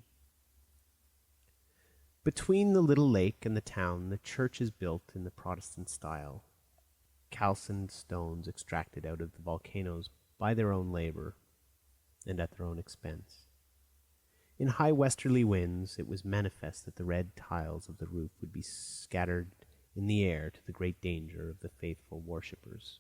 Between the little lake and the town, the church is built in the Protestant style, calcined stones extracted out of the volcanoes by their own labor and at their own expense. In high westerly winds, it was manifest that the red tiles of the roof would be scattered in the air to the great danger of the faithful worshippers.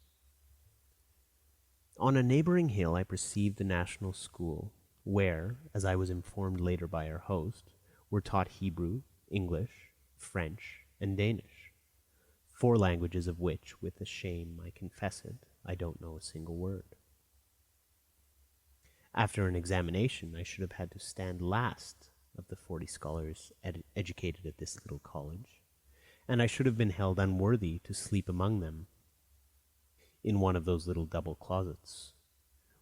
On a neighboring hill I perceived the national school, where, as I was informed later by our host, were taught Hebrew, English, French, and Danish, 4 languages of which, with a shame I confess it, I don't know a single word. After an examination, I should have had to stand last of the 40 scholars educated at this little college, and I should have been held unworthy to sleep among them in one of those little double closets,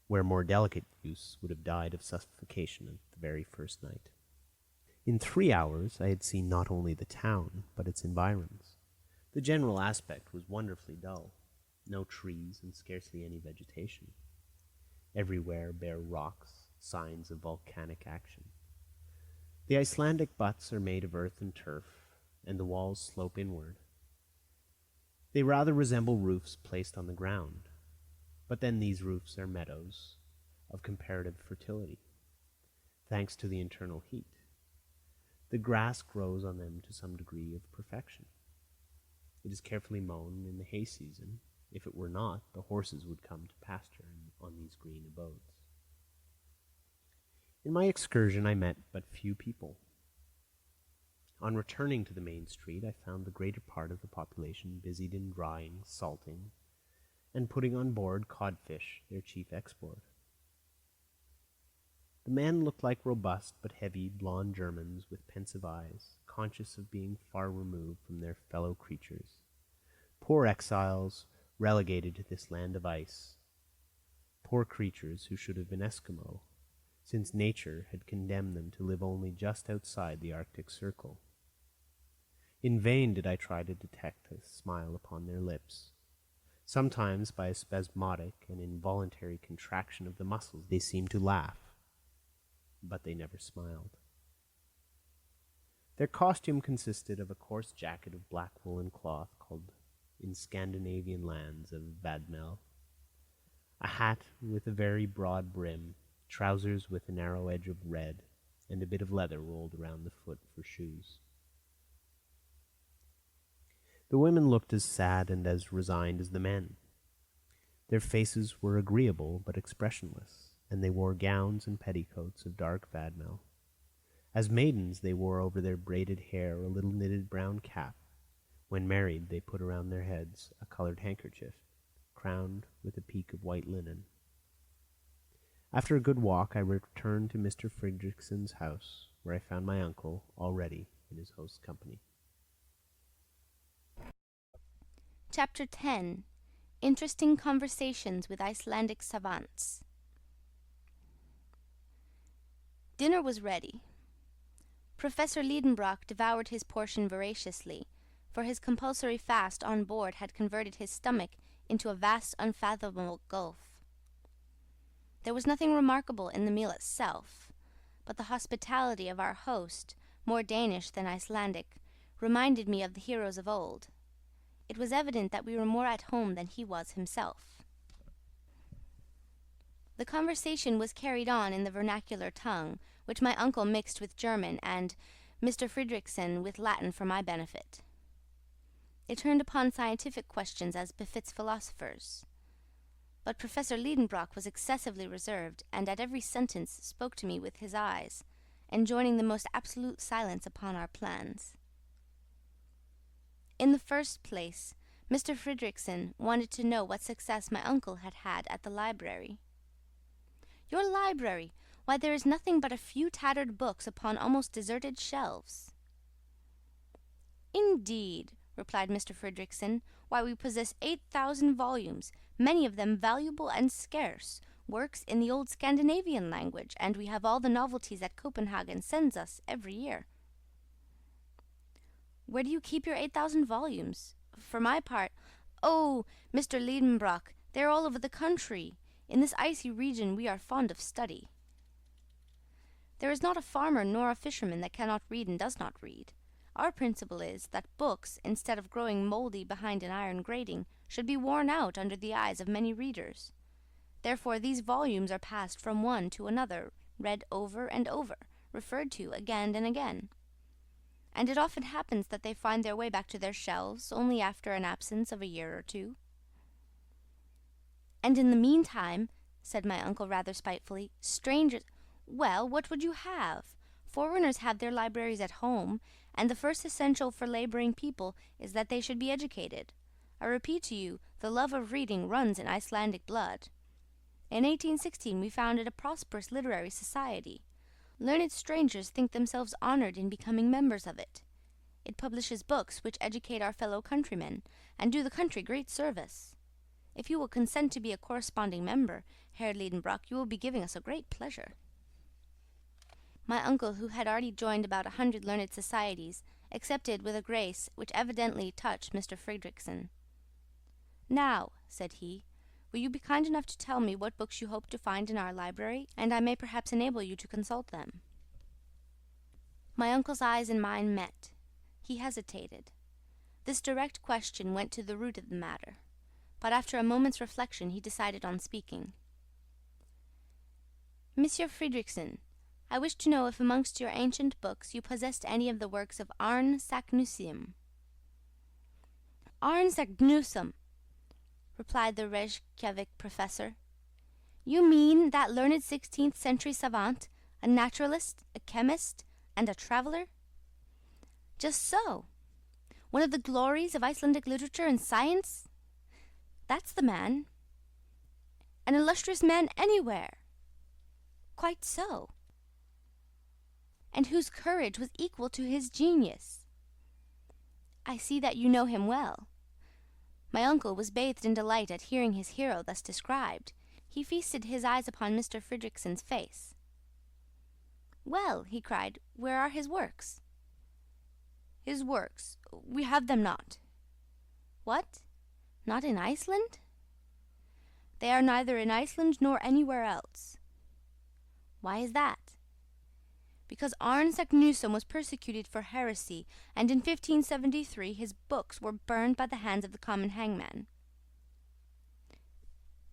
where more delicate youths would have died of suffocation at the very first night. In 3 hours I had seen not only the town, but its environs. The general aspect was wonderfully dull. No trees and scarcely any vegetation. Everywhere bare rocks, signs of volcanic action. The Icelandic butts are made of earth and turf, and the walls slope inward. They rather resemble roofs placed on the ground, but then these roofs are meadows of comparative fertility, thanks to the internal heat. The grass grows on them to some degree of perfection. It is carefully mown in the hay season. If it were not, the horses would come to pasture on these green abodes. In my excursion I met but few people. On returning to the main street, I found the greater part of the population busied in drying, salting, and putting on board codfish, their chief export. The men looked like robust but heavy blond Germans with pensive eyes, conscious of being far removed from their fellow creatures, poor exiles relegated to this land of ice, poor creatures who should have been Eskimo, since nature had condemned them to live only just outside the Arctic Circle. In vain did I try to detect a smile upon their lips. Sometimes, by a spasmodic and involuntary contraction of the muscles, they seemed to laugh, but they never smiled. Their costume consisted of a coarse jacket of black woolen cloth called in Scandinavian lands of vadmel, a hat with a very broad brim, trousers with a narrow edge of red, and a bit of leather rolled around the foot for shoes. The women looked as sad and as resigned as the men. Their faces were agreeable but expressionless, and they wore gowns and petticoats of dark vadmel. As maidens they wore over their braided hair a little knitted brown cap. When married, they put around their heads a colored handkerchief, crowned with a peak of white linen. After a good walk, I returned to Mr. Fridrikssen's house, where I found my uncle already in his host's company. Chapter 10. Interesting Conversations with Icelandic Savants. Dinner was ready. Professor Lidenbrock devoured his portion voraciously, for his compulsory fast on board had converted his stomach into a vast unfathomable gulf. There was nothing remarkable in the meal itself, but the hospitality of our host, more Danish than Icelandic, reminded me of the heroes of old. It was evident that we were more at home than he was himself. The conversation was carried on in the vernacular tongue, which my uncle mixed with German, and Mr. Fridrikssen with Latin for my benefit. It turned upon scientific questions as befits philosophers. But Professor Lidenbrock was excessively reserved, and at every sentence spoke to me with his eyes, enjoining the most absolute silence upon our plans. In the first place, Mr. Fridrikssen wanted to know what success my uncle had had at the library. "Your library! Why, there is nothing but a few tattered books upon almost deserted shelves." "Indeed," replied Mr. Fridrikssen. "Why, we possess 8,000 volumes, many of them valuable and scarce, works in the old Scandinavian language, and we have all the novelties that Copenhagen sends us every year." Where do you keep your 8,000 volumes? For my part, oh, Mr. Lidenbrock, they are all over the country. In this icy region we are fond of study. There is not a farmer nor a fisherman that cannot read and does not read. Our principle is that books, instead of growing mouldy behind an iron grating, should be worn out under the eyes of many readers. Therefore these volumes are passed from one to another, read over and over, referred to again and again. And it often happens that they find their way back to their shelves only after an absence of a year or two. And in the meantime, said my uncle rather spitefully, strangers... Well, what would you have? Foreigners have their libraries at home, and the first essential for labouring people is that they should be educated. I repeat to you, the love of reading runs in Icelandic blood. In 1816 we founded a prosperous literary society. Learned strangers think themselves honoured in becoming members of it. It publishes books which educate our fellow countrymen, and do the country great service. If you will consent to be a corresponding member, Herr Lidenbrock, you will be giving us a great pleasure. My uncle, who had already joined about 100 learned societies, accepted with a grace which evidently touched Mr. Fridriksson. Now, said he, will you be kind enough to tell me what books you hope to find in our library, and I may perhaps enable you to consult them. My uncle's eyes and mine met. He hesitated. This direct question went to the root of the matter, but after a moment's reflection he decided on speaking. Monsieur Fridriksson, I wish to know if amongst your ancient books you possessed any of the works of Arne Saknussemm. Arne Saknussemm, replied the Reykjavik professor. You mean that learned 16th century savant, a naturalist, a chemist, and a traveller? Just so. One of the glories of Icelandic literature and science? That's the man. An illustrious man anywhere. Quite so. And whose courage was equal to his genius. I see that you know him well. My uncle was bathed in delight at hearing his hero thus described. He feasted his eyes upon Mr. Fridriksson's face. Well, he cried, where are his works? His works? We have them not. What? Not in Iceland? They are neither in Iceland nor anywhere else. Why is that? Because Arne Saknussemm was persecuted for heresy, and in 1573 his books were burned by the hands of the common hangman.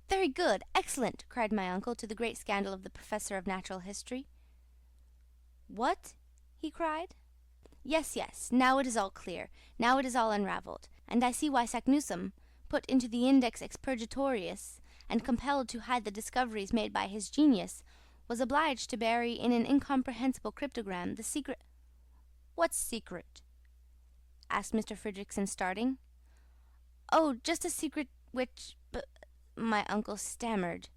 Very good, excellent, cried my uncle, to the great scandal of the professor of natural history. What? He cried. Yes, now it is all clear, now it is all unravelled, and I see why Saknussemm, put into the Index Expurgatorius, and compelled to hide the discoveries made by his genius, was obliged to bury in an incomprehensible cryptogram the secret... What secret? Asked Mr. Fridriksson, starting. Oh, just a secret which... my uncle stammered.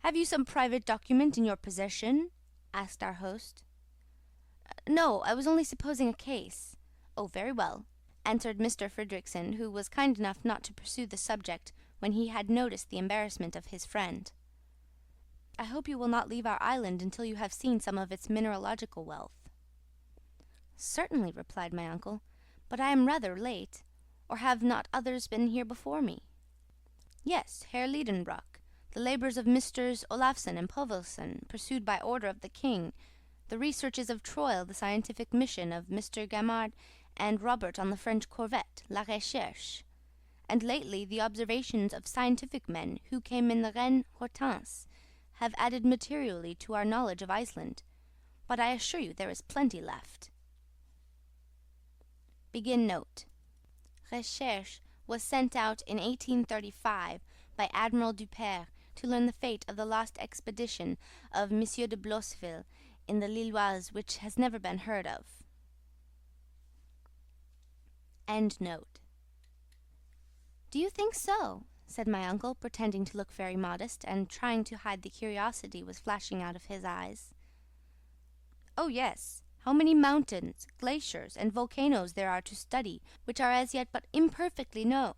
Have you some private document in your possession? Asked our host. No, I was only supposing a case. Oh, very well, answered Mr. Fridriksson, who was kind enough not to pursue the subject when he had noticed the embarrassment of his friend. I hope you will not leave our island until you have seen some of its mineralogical wealth. Certainly, replied my uncle, but I am rather late, or have not others been here before me? Yes, Herr Lidenbrock, the labours of Messrs. Olafsen and Povelsen, pursued by order of the king, the researches of Troyle, the scientific mission of Mr. Gamard and Robert on the French corvette, La Recherche, and lately the observations of scientific men who came in the Reine Hortense, have added materially to our knowledge of Iceland, but I assure you there is plenty left. Begin note. Recherche was sent out in 1835 by Admiral Dupère to learn the fate of the lost expedition of M. de Blosseville in the Lilloise, which has never been heard of. End note. Do you think so? Said my uncle, pretending to look very modest, and trying to hide the curiosity was flashing out of his eyes. Oh, yes. How many mountains, glaciers, and volcanoes there are to study, which are as yet but imperfectly known.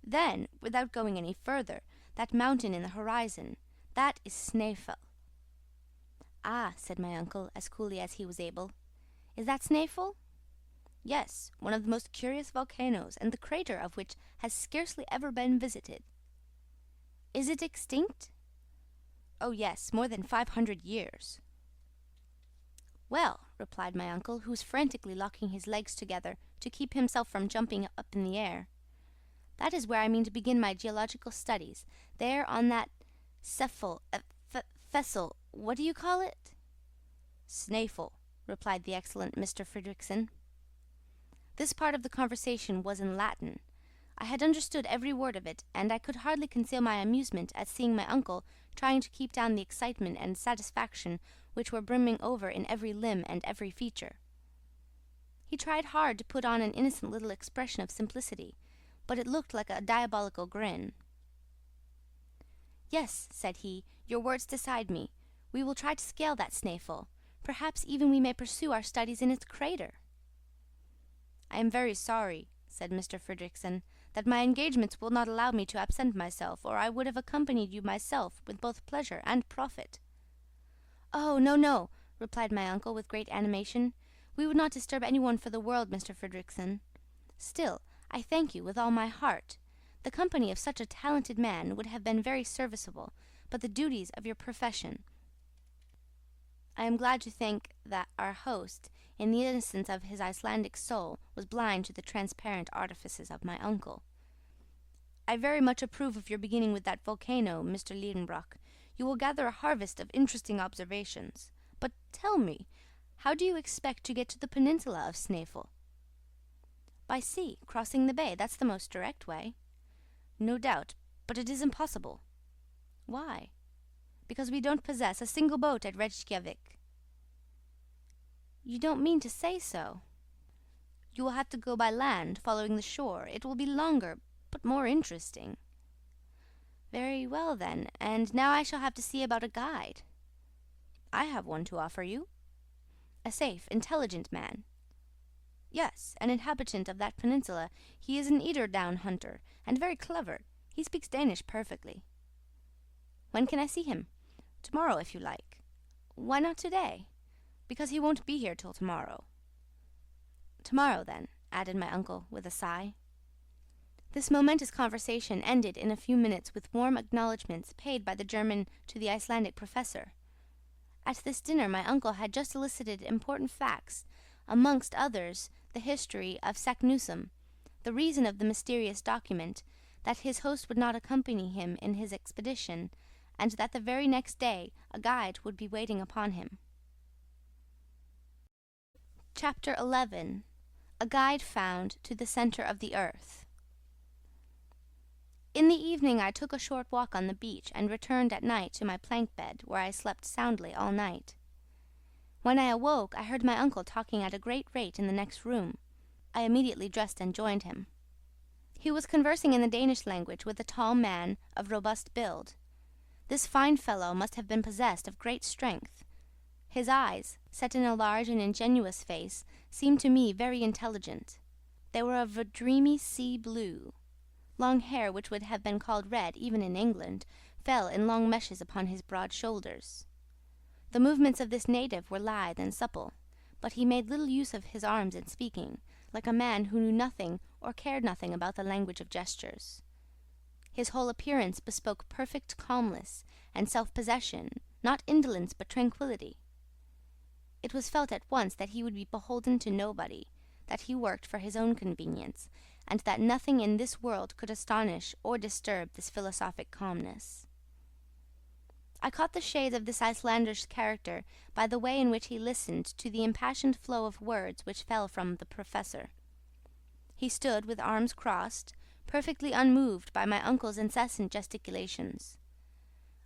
Then, without going any further, that mountain in the horizon, that is Snæfell. Ah, said my uncle, as coolly as he was able. Is that Snæfell? Yes, one of the most curious volcanoes, and the crater of which has scarcely ever been visited. Is it extinct? Oh yes, more than 500 years. Well, replied my uncle, who was frantically locking his legs together to keep himself from jumping up in the air, that is where I mean to begin my geological studies, there on that fessel, what do you call it? Snaefell, replied the excellent Mr. Fridriksson. This part of the conversation was in Latin. I had understood every word of it, and I could hardly conceal my amusement at seeing my uncle trying to keep down the excitement and satisfaction which were brimming over in every limb and every feature. He tried hard to put on an innocent little expression of simplicity, but it looked like a diabolical grin. Yes, said he, your words decide me. We will try to scale that Snaefell. Perhaps even we may pursue our studies in its crater. I am very sorry, said Mr. Fridriksson, that my engagements will not allow me to absent myself, or I would have accompanied you myself with both pleasure and profit. Oh, no, no, replied my uncle with great animation. We would not disturb anyone for the world, Mr. Fridriksson. Still, I thank you with all my heart. The company of such a talented man would have been very serviceable, but the duties of your profession... I am glad to think that our host, in the innocence of his Icelandic soul, was blind to the transparent artifices of my uncle. I very much approve of your beginning with that volcano, Mr. Lidenbrock. You will gather a harvest of interesting observations. But tell me, how do you expect to get to the peninsula of Snaefell? By sea, crossing the bay. That's the most direct way. No doubt, but it is impossible. Why? Because we don't possess a single boat at Reykjavik. You don't mean to say so? You will have to go by land, following the shore. It will be longer, but more interesting. Very well, then, and now I shall have to see about a guide. I have one to offer you. A safe, intelligent man. Yes, an inhabitant of that peninsula. He is an eider-down hunter, and very clever. He speaks Danish perfectly. When can I see him? Tomorrow, if you like. Why not today? Because he won't be here till tomorrow. Tomorrow, then, added my uncle with a sigh. This momentous conversation ended in a few minutes with warm acknowledgments paid by the German to the Icelandic professor. At this dinner my uncle had just elicited important facts, amongst others the history of Saknussemm, the reason of the mysterious document, that his host would not accompany him in his expedition, and that the very next day a guide would be waiting upon him. Chapter 11. A Guide Found to the Center of the Earth. In the evening I took a short walk on the beach and returned at night to my plank bed, where I slept soundly all night. When I awoke, I heard my uncle talking at a great rate in the next room. I immediately dressed and joined him. He was conversing in the Danish language with a tall man of robust build. This fine fellow must have been possessed of great strength. His eyes, set in a large and ingenuous face, seemed to me very intelligent. They were of a dreamy sea blue. Long hair, which would have been called red even in England, fell in long meshes upon his broad shoulders. The movements of this native were lithe and supple, but he made little use of his arms in speaking, like a man who knew nothing or cared nothing about the language of gestures. His whole appearance bespoke perfect calmness and self-possession, not indolence but tranquillity. It was felt at once that he would be beholden to nobody, that he worked for his own convenience, and that nothing in this world could astonish or disturb this philosophic calmness. I caught the shades of this Icelander's character by the way in which he listened to the impassioned flow of words which fell from the professor. He stood with arms crossed, perfectly unmoved by my uncle's incessant gesticulations.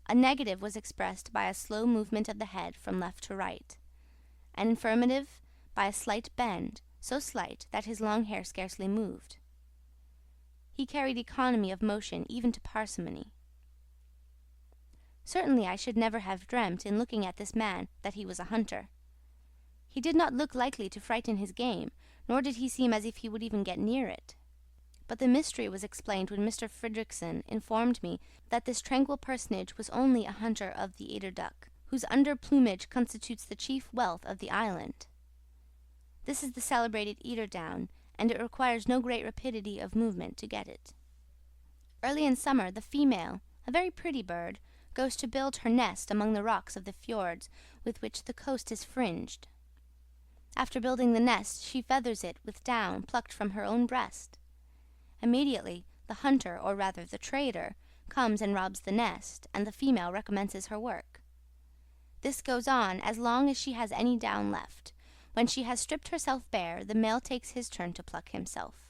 A negative was expressed by a slow movement of the head from left to right, an affirmative by a slight bend, so slight that his long hair scarcely moved. He carried economy of motion even to parsimony. Certainly I should never have dreamt, in looking at this man, that he was a hunter. He did not look likely to frighten his game, nor did he seem as if he would even get near it. But the mystery was explained when Mr. Fridriksson informed me that this tranquil personage was only a hunter of the eider duck, whose under plumage constitutes the chief wealth of the island. This is the celebrated eiderdown, and it requires no great rapidity of movement to get it. Early in summer, the female, a very pretty bird, goes to build her nest among the rocks of the fjords with which the coast is fringed. After building the nest, she feathers it with down plucked from her own breast. Immediately, the hunter, or rather the trader, comes and robs the nest, and the female recommences her work. This goes on as long as she has any down left. When she has stripped herself bare, the male takes his turn to pluck himself.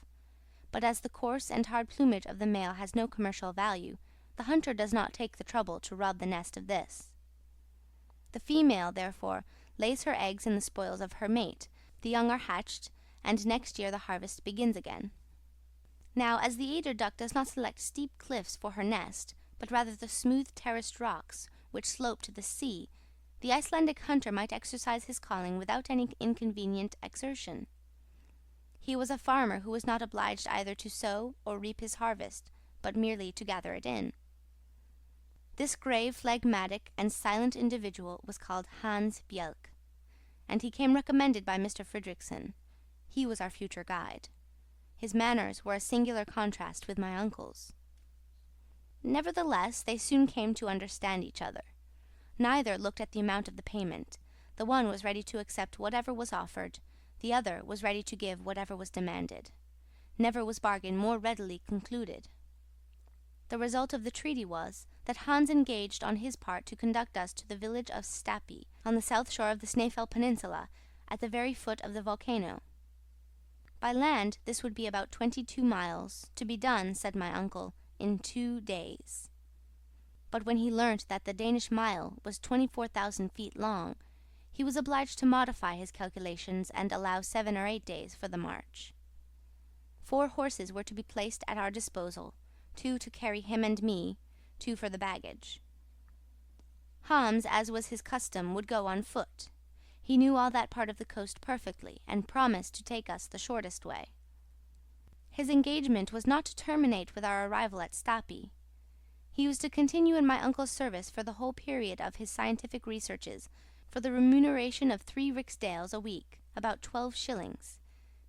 But as the coarse and hard plumage of the male has no commercial value, the hunter does not take the trouble to rob the nest of this. The female, therefore, lays her eggs in the spoils of her mate, the young are hatched, and next year the harvest begins again. Now, as the eider duck does not select steep cliffs for her nest, but rather the smooth terraced rocks which slope to the sea, the Icelandic hunter might exercise his calling without any inconvenient exertion. He was a farmer who was not obliged either to sow or reap his harvest, but merely to gather it in. This grave, phlegmatic, and silent individual was called Hans Bjelk, and he came recommended by Mr. Fridriksson. He was our future guide. His manners were a singular contrast with my uncle's. Nevertheless, they soon came to understand each other. Neither looked at the amount of the payment. The one was ready to accept whatever was offered, the other was ready to give whatever was demanded. Never was bargain more readily concluded. The result of the treaty was that Hans engaged on his part to conduct us to the village of Stapi, on the south shore of the Snæfell Peninsula, at the very foot of the volcano. By land this would be about 22 miles, to be done, said my uncle, in 2 days. But when he learnt that the Danish mile was 24,000 feet long, he was obliged to modify his calculations and allow 7 or 8 days for the march. 4 horses were to be placed at our disposal, 2 to carry him and me, 2 for the baggage. Hans, as was his custom, would go on foot. He knew all that part of the coast perfectly, and promised to take us the shortest way. His engagement was not to terminate with our arrival at Stapi. He was to continue in my uncle's service for the whole period of his scientific researches, for the remuneration of 3 riksdales a week, about 12 shillings.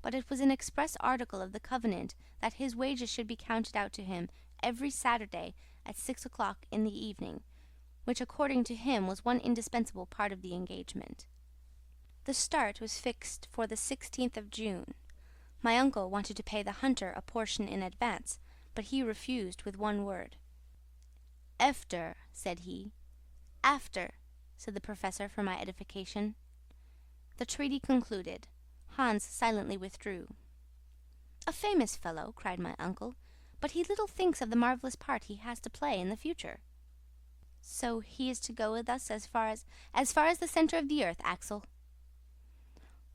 But it was an express article of the covenant that his wages should be counted out to him every Saturday at 6 o'clock in the evening, which according to him was one indispensable part of the engagement. The start was fixed for the 16th of June. My uncle wanted to pay the hunter a portion in advance, but he refused with one word. "Efter," said he. "After," said the professor for my edification. The treaty concluded, Hans silently withdrew. "A famous fellow," cried my uncle, "but he little thinks of the marvellous part he has to play in the future." "So he is to go with us as far as the centre of the earth, Axel."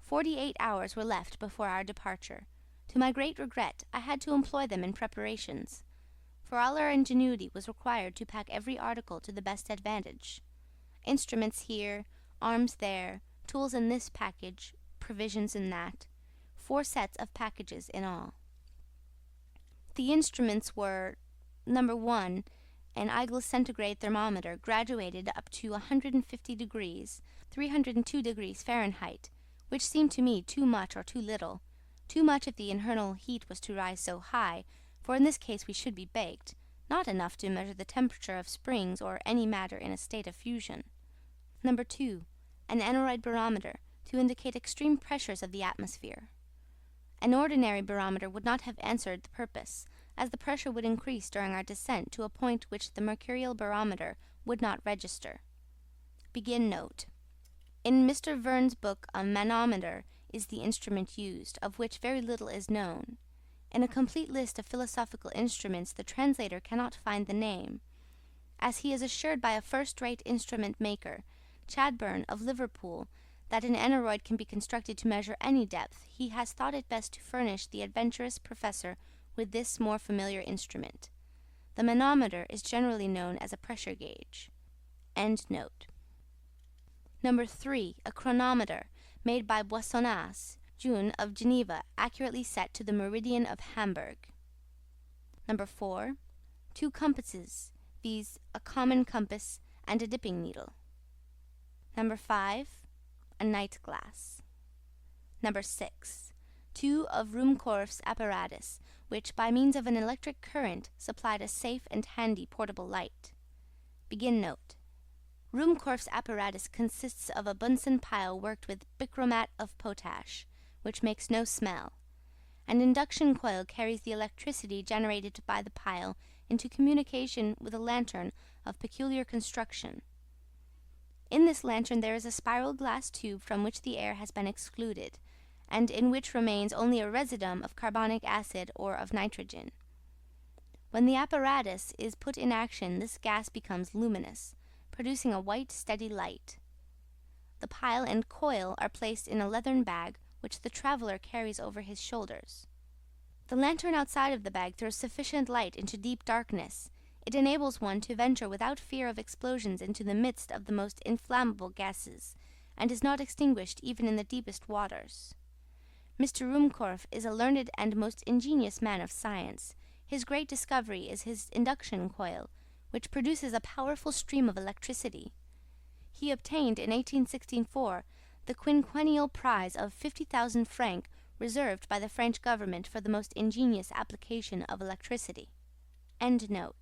48 hours were left before our departure. To my great regret, I had to employ them in preparations, for all our ingenuity was required to pack every article to the best advantage. Instruments here, arms there, tools in this package, provisions in that, 4 sets of packages in all. The instruments were, number 1, an Eigel centigrade thermometer graduated up to 150 degrees, 302 degrees Fahrenheit, which seemed to me too much or too little. Too much if the internal heat was to rise so high, for in this case we should be baked, not enough to measure the temperature of springs or any matter in a state of fusion. Number 2, an aneroid barometer, to indicate extreme pressures of the atmosphere. An ordinary barometer would not have answered the purpose, as the pressure would increase during our descent to a point which the mercurial barometer would not register. Begin note. In Mr. Verne's book a manometer is the instrument used, of which very little is known. In a complete list of philosophical instruments the translator cannot find the name. As he is assured by a first-rate instrument maker, Chadbourne of Liverpool, that an aneroid can be constructed to measure any depth, he has thought it best to furnish the adventurous professor with this more familiar instrument. The manometer is generally known as a pressure gauge. End note. Number 3, a chronometer, made by Boissonnas, June of Geneva, accurately set to the meridian of Hamburg. Number 4, 2 compasses, viz. a common compass and a dipping needle. Number 5, a night glass. Number 6. 2 of Ruhmkorff's apparatus, which, by means of an electric current, supplied a safe and handy portable light. Begin note. Ruhmkorff's apparatus consists of a Bunsen pile worked with bichromate of potash, which makes no smell. An induction coil carries the electricity generated by the pile into communication with a lantern of peculiar construction. In this lantern there is a spiral glass tube from which the air has been excluded, and in which remains only a residuum of carbonic acid or of nitrogen. When the apparatus is put in action, this gas becomes luminous, producing a white, steady light. The pile and coil are placed in a leathern bag which the traveler carries over his shoulders. The lantern outside of the bag throws sufficient light into deep darkness. It enables one to venture without fear of explosions into the midst of the most inflammable gases, and is not extinguished even in the deepest waters. Mr. Ruhmkorff is a learned and most ingenious man of science. His great discovery is his induction coil, which produces a powerful stream of electricity. He obtained in 1864 the quinquennial prize of 50,000 francs reserved by the French government for the most ingenious application of electricity. End note.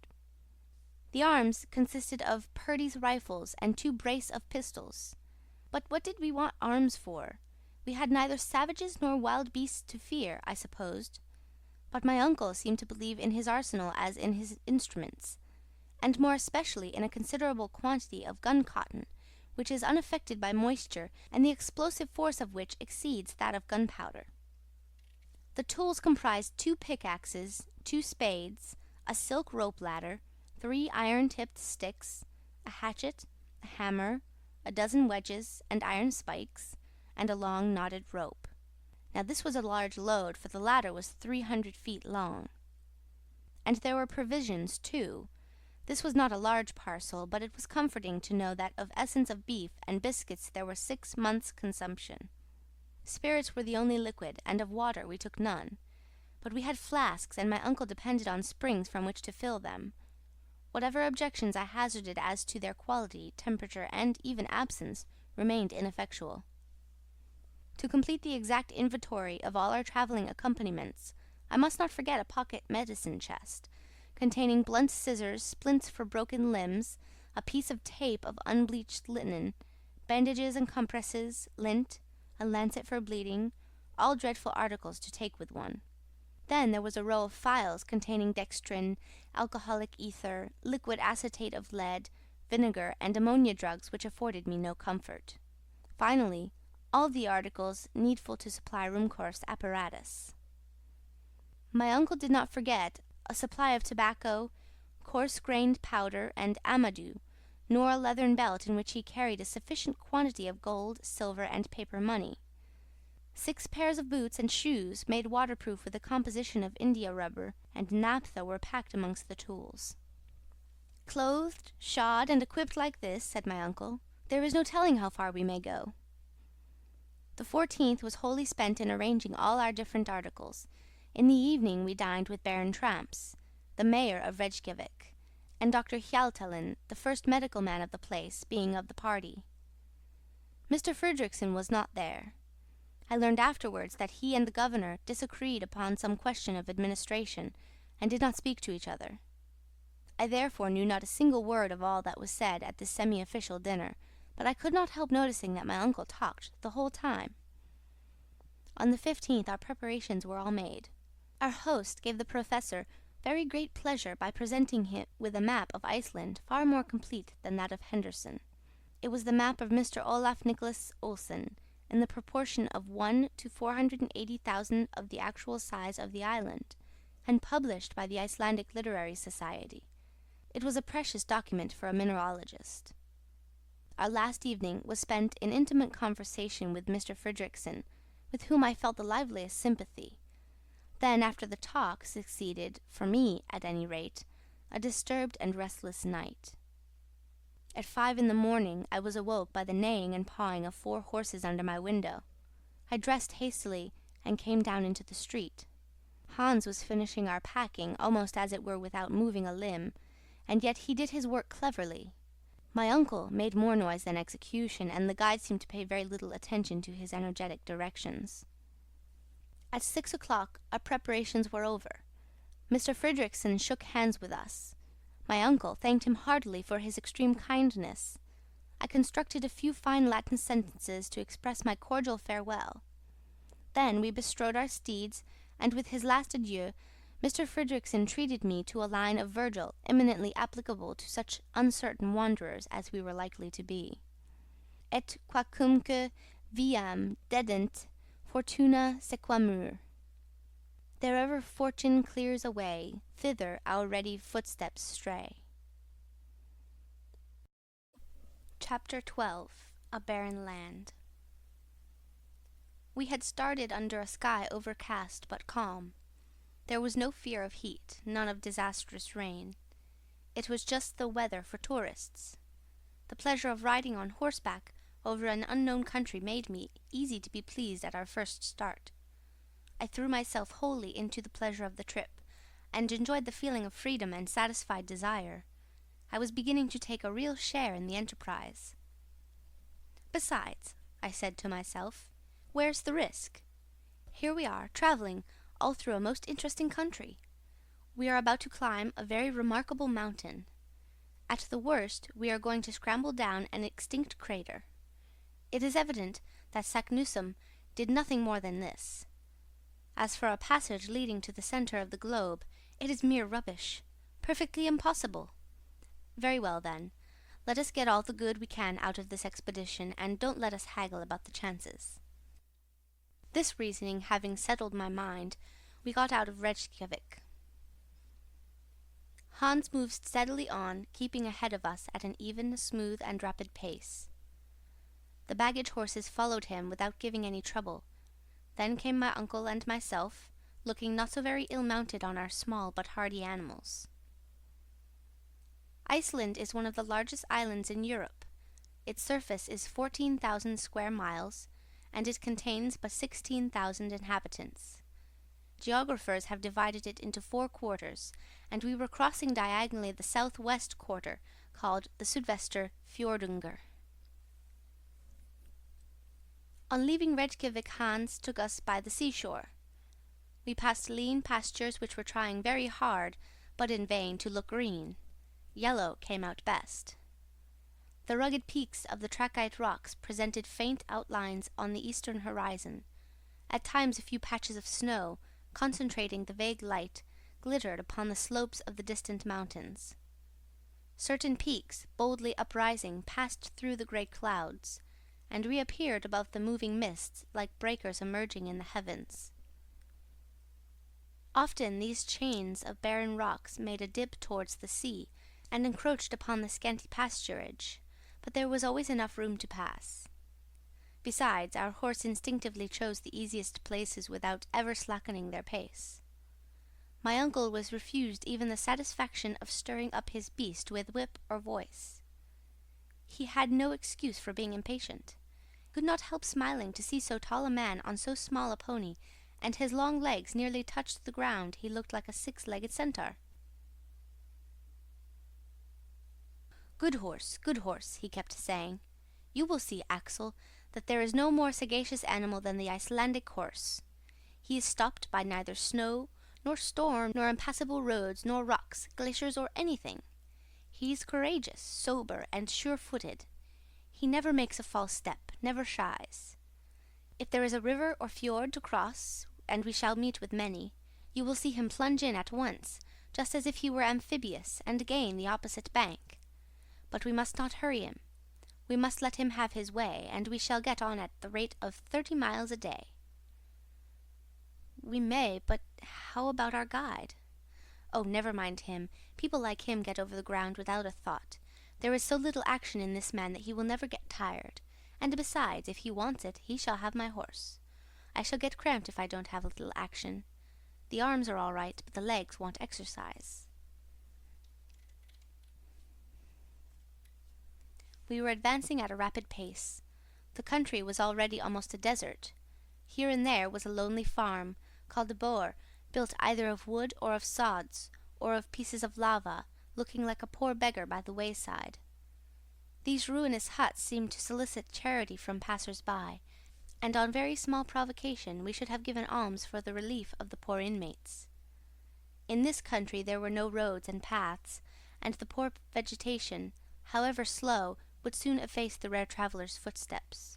The arms consisted of Purdy's rifles and 2 brace of pistols. But what did we want arms for? We had neither savages nor wild beasts to fear, I supposed. But my uncle seemed to believe in his arsenal as in his instruments, and more especially in a considerable quantity of gun-cotton, which is unaffected by moisture, and the explosive force of which exceeds that of gunpowder. The tools comprised 2 pickaxes, 2 spades, a silk rope ladder, 3 iron-tipped sticks, a hatchet, a hammer, a dozen wedges and iron spikes, and a long knotted rope. Now this was a large load, for the ladder was 300 feet long. And there were provisions too. This was not a large parcel, but it was comforting to know that of essence of beef and biscuits there were 6 months' consumption. Spirits were the only liquid, and of water we took none. But we had flasks, and my uncle depended on springs from which to fill them. Whatever objections I hazarded as to their quality, temperature, and even absence, remained ineffectual. To complete the exact inventory of all our travelling accompaniments, I must not forget a pocket medicine chest, containing blunt scissors, splints for broken limbs, a piece of tape of unbleached linen, bandages and compresses, lint, a lancet for bleeding, all dreadful articles to take with one. Then there was a row of phials containing dextrin, alcoholic ether, liquid acetate of lead, vinegar, and ammonia drugs which afforded me no comfort. Finally, all the articles needful to supply Ruhmkorff's apparatus. My uncle did not forget a supply of tobacco, coarse-grained powder, and amadou, nor a leathern belt in which he carried a sufficient quantity of gold, silver, and paper money. 6 pairs of boots and shoes, made waterproof with a composition of india rubber and naphtha, were packed amongst the tools. "Clothed, shod, and equipped like this," said my uncle, "there is no telling how far we may go." The 14th was wholly spent in arranging all our different articles. In the evening we dined with Baron Tramps, the mayor of Reykjavik, and Dr. Hjaltalin, the first medical man of the place, being of the party. Mr. Fridriksson was not there. I learned afterwards that he and the governor disagreed upon some question of administration, and did not speak to each other. I therefore knew not a single word of all that was said at this semi-official dinner, but I could not help noticing that my uncle talked the whole time. On the 15th our preparations were all made. Our host gave the professor very great pleasure by presenting him with a map of Iceland far more complete than that of Henderson. It was the map of Mr. Olaf Nicholas Olsen, in the proportion of 1 to 480,000 of the actual size of the island, and published by the Icelandic Literary Society. It was a precious document for a mineralogist. Our last evening was spent in intimate conversation with Mr. Fridriksson, with whom I felt the liveliest sympathy. Then, after the talk, succeeded, for me at any rate, a disturbed and restless night. At 5 in the morning I was awoke by the neighing and pawing of 4 horses under my window. I dressed hastily and came down into the street. Hans was finishing our packing, almost as it were without moving a limb, and yet he did his work cleverly. My uncle made more noise than execution, and the guide seemed to pay very little attention to his energetic directions. At 6 o'clock our preparations were over. Mr. Fridriksson shook hands with us. My uncle thanked him heartily for his extreme kindness. I constructed a few fine Latin sentences to express my cordial farewell. Then we bestrode our steeds, and with his last adieu, Mr. Fridriksson treated me to a line of Virgil eminently applicable to such uncertain wanderers as we were likely to be. Et quacumque viam dedent fortuna sequamur. Therever fortune clears a way, thither our ready footsteps stray. Chapter 12. A Barren Land. We had started under a sky overcast but calm. There was no fear of heat, none of disastrous rain. It was just the weather for tourists. The pleasure of riding on horseback over an unknown country made me easy to be pleased at our first start. I threw myself wholly into the pleasure of the trip, and enjoyed the feeling of freedom and satisfied desire. I was beginning to take a real share in the enterprise. Besides, I said to myself, where's the risk? Here we are, travelling all through a most interesting country. We are about to climb a very remarkable mountain. At the worst, we are going to scramble down an extinct crater. It is evident that Saknussemm did nothing more than this. As for a passage leading to the centre of the globe, it is mere rubbish, perfectly impossible. Very well, then. Let us get all the good we can out of this expedition, and don't let us haggle about the chances. This reasoning having settled my mind, we got out of Reykjavik. Hans moved steadily on, keeping ahead of us at an even, smooth, and rapid pace. The baggage horses followed him without giving any trouble. Then came my uncle and myself, looking not so very ill-mounted on our small but hardy animals. Iceland is one of the largest islands in Europe. Its surface is 14,000 square miles, and it contains but 16,000 inhabitants. Geographers have divided it into 4 quarters, and we were crossing diagonally the southwest quarter, called the Sudvester Fjordungur. On leaving Reykjavik, Hans took us by the seashore. We passed lean pastures which were trying very hard, but in vain, to look green. Yellow came out best. The rugged peaks of the trachyte rocks presented faint outlines on the eastern horizon. At times a few patches of snow, concentrating the vague light, glittered upon the slopes of the distant mountains. Certain peaks, boldly uprising, passed through the grey clouds, and reappeared above the moving mists like breakers emerging in the heavens. Often these chains of barren rocks made a dip towards the sea, and encroached upon the scanty pasturage, but there was always enough room to pass. Besides, our horse instinctively chose the easiest places without ever slackening their pace. My uncle was refused even the satisfaction of stirring up his beast with whip or voice. He had no excuse for being impatient. He could not help smiling to see so tall a man on so small a pony, and his long legs nearly touched the ground. He looked like a 6-legged centaur. Good horse, he kept saying. You will see, Axel, that there is no more sagacious animal than the Icelandic horse. He is stopped by neither snow, nor storm, nor impassable roads, nor rocks, glaciers, or anything. He is courageous, sober, and sure-footed. He never makes a false step, never shies. If there is a river or fjord to cross, and we shall meet with many, you will see him plunge in at once, just as if he were amphibious, and gain the opposite bank. But we must not hurry him. We must let him have his way, and we shall get on at the rate of 30 miles a day. We may, but how about our guide? Oh, never mind him. People like him get over the ground without a thought. There is so little action in this man that he will never get tired. And besides, if he wants it, he shall have my horse. I shall get cramped if I don't have a little action. The arms are all right, but the legs want exercise. We were advancing at a rapid pace. The country was already almost a desert. Here and there was a lonely farm, called a boer, built either of wood or of sods, or of pieces of lava, looking like a poor beggar by the wayside. These ruinous huts seemed to solicit charity from passers-by, and on very small provocation we should have given alms for the relief of the poor inmates. In this country there were no roads and paths, and the poor vegetation, however slow, would soon efface the rare traveller's footsteps.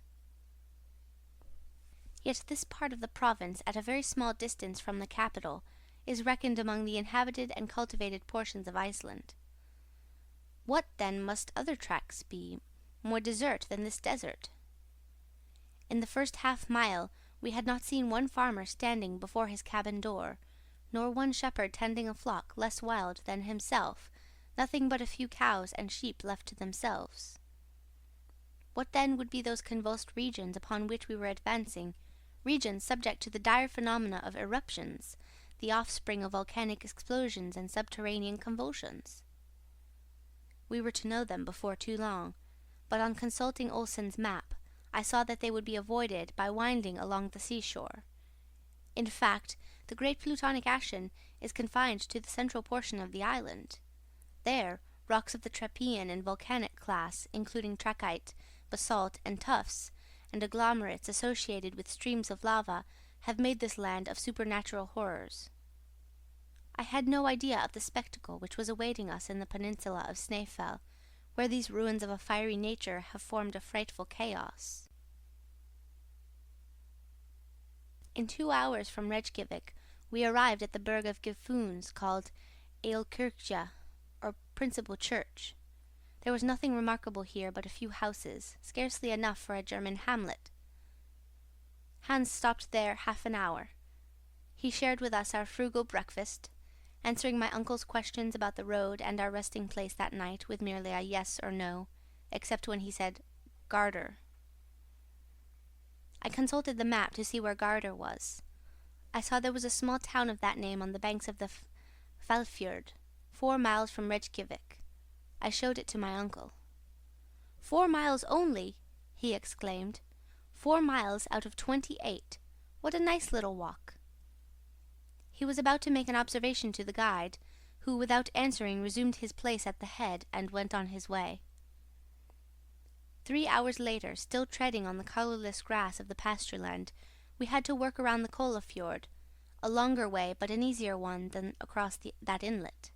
Yet this part of the province, at a very small distance from the capital, is reckoned among the inhabited and cultivated portions of Iceland. What, then, must other tracts be, more desert than this desert? In the first half-mile we had not seen one farmer standing before his cabin door, nor one shepherd tending a flock less wild than himself, nothing but a few cows and sheep left to themselves. What then would be those convulsed regions upon which we were advancing, regions subject to the dire phenomena of eruptions, the offspring of volcanic explosions and subterranean convulsions? We were to know them before too long, but on consulting Olsen's map, I saw that they would be avoided by winding along the seashore. In fact, the great plutonic action is confined to the central portion of the island. There, rocks of the trappean and volcanic class, including trachyte, basalt, and tuffs, and agglomerates associated with streams of lava, have made this land of supernatural horrors. I had no idea of the spectacle which was awaiting us in the peninsula of Snæfell, where these ruins of a fiery nature have formed a frightful chaos. In 2 hours from Reykjavik, we arrived at the burg of Gifunes, called Eilkirkja, or principal church. There was nothing remarkable here but a few houses, scarcely enough for a German hamlet. Hans stopped there half an hour. He shared with us our frugal breakfast, answering my uncle's questions about the road and our resting place that night with merely a yes or no, except when he said, "Garder." I consulted the map to see where Garder was. I saw there was a small town of that name on the banks of the Hvalfjord, 4 miles from Reykjavik. I showed it to my uncle. 4 miles only!" he exclaimed. 4 miles out of 28! What a nice little walk! He was about to make an observation to the guide, who, without answering, resumed his place at the head and went on his way. 3 hours later, still treading on the colourless grass of the pasture land, we had to work around the Kollafjord, a longer way but an easier one than across that inlet.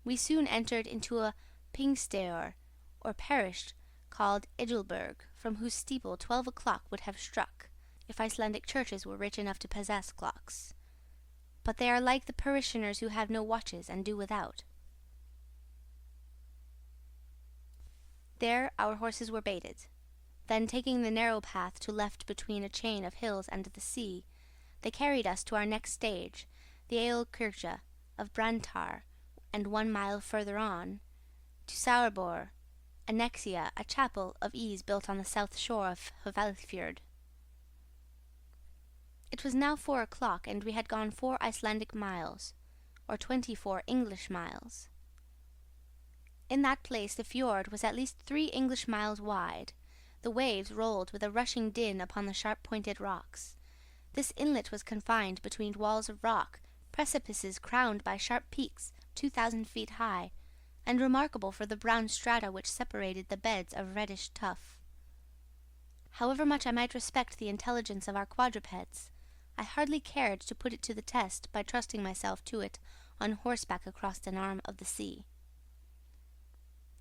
We soon entered into a pingstaur, or parish, called Edilberg, from whose steeple 12 o'clock would have struck, if Icelandic churches were rich enough to possess clocks. But they are like the parishioners who have no watches and do without. There our horses were baited. Then, taking the narrow path to left between a chain of hills and the sea, they carried us to our next stage, the Eilkirkja of Brantar, and 1 mile further on, to Saurbor, Annexia, a chapel of ease built on the south shore of Hvalfjord. It was now 4 o'clock, and we had gone 4 Icelandic miles, or 24 English miles. In that place the fjord was at least 3 English miles wide. The waves rolled with a rushing din upon the sharp-pointed rocks. This inlet was confined between walls of rock, precipices crowned by sharp peaks 2,000 feet high, and remarkable for the brown strata which separated the beds of reddish tuff. However much I might respect the intelligence of our quadrupeds, I hardly cared to put it to the test by trusting myself to it on horseback across an arm of the sea.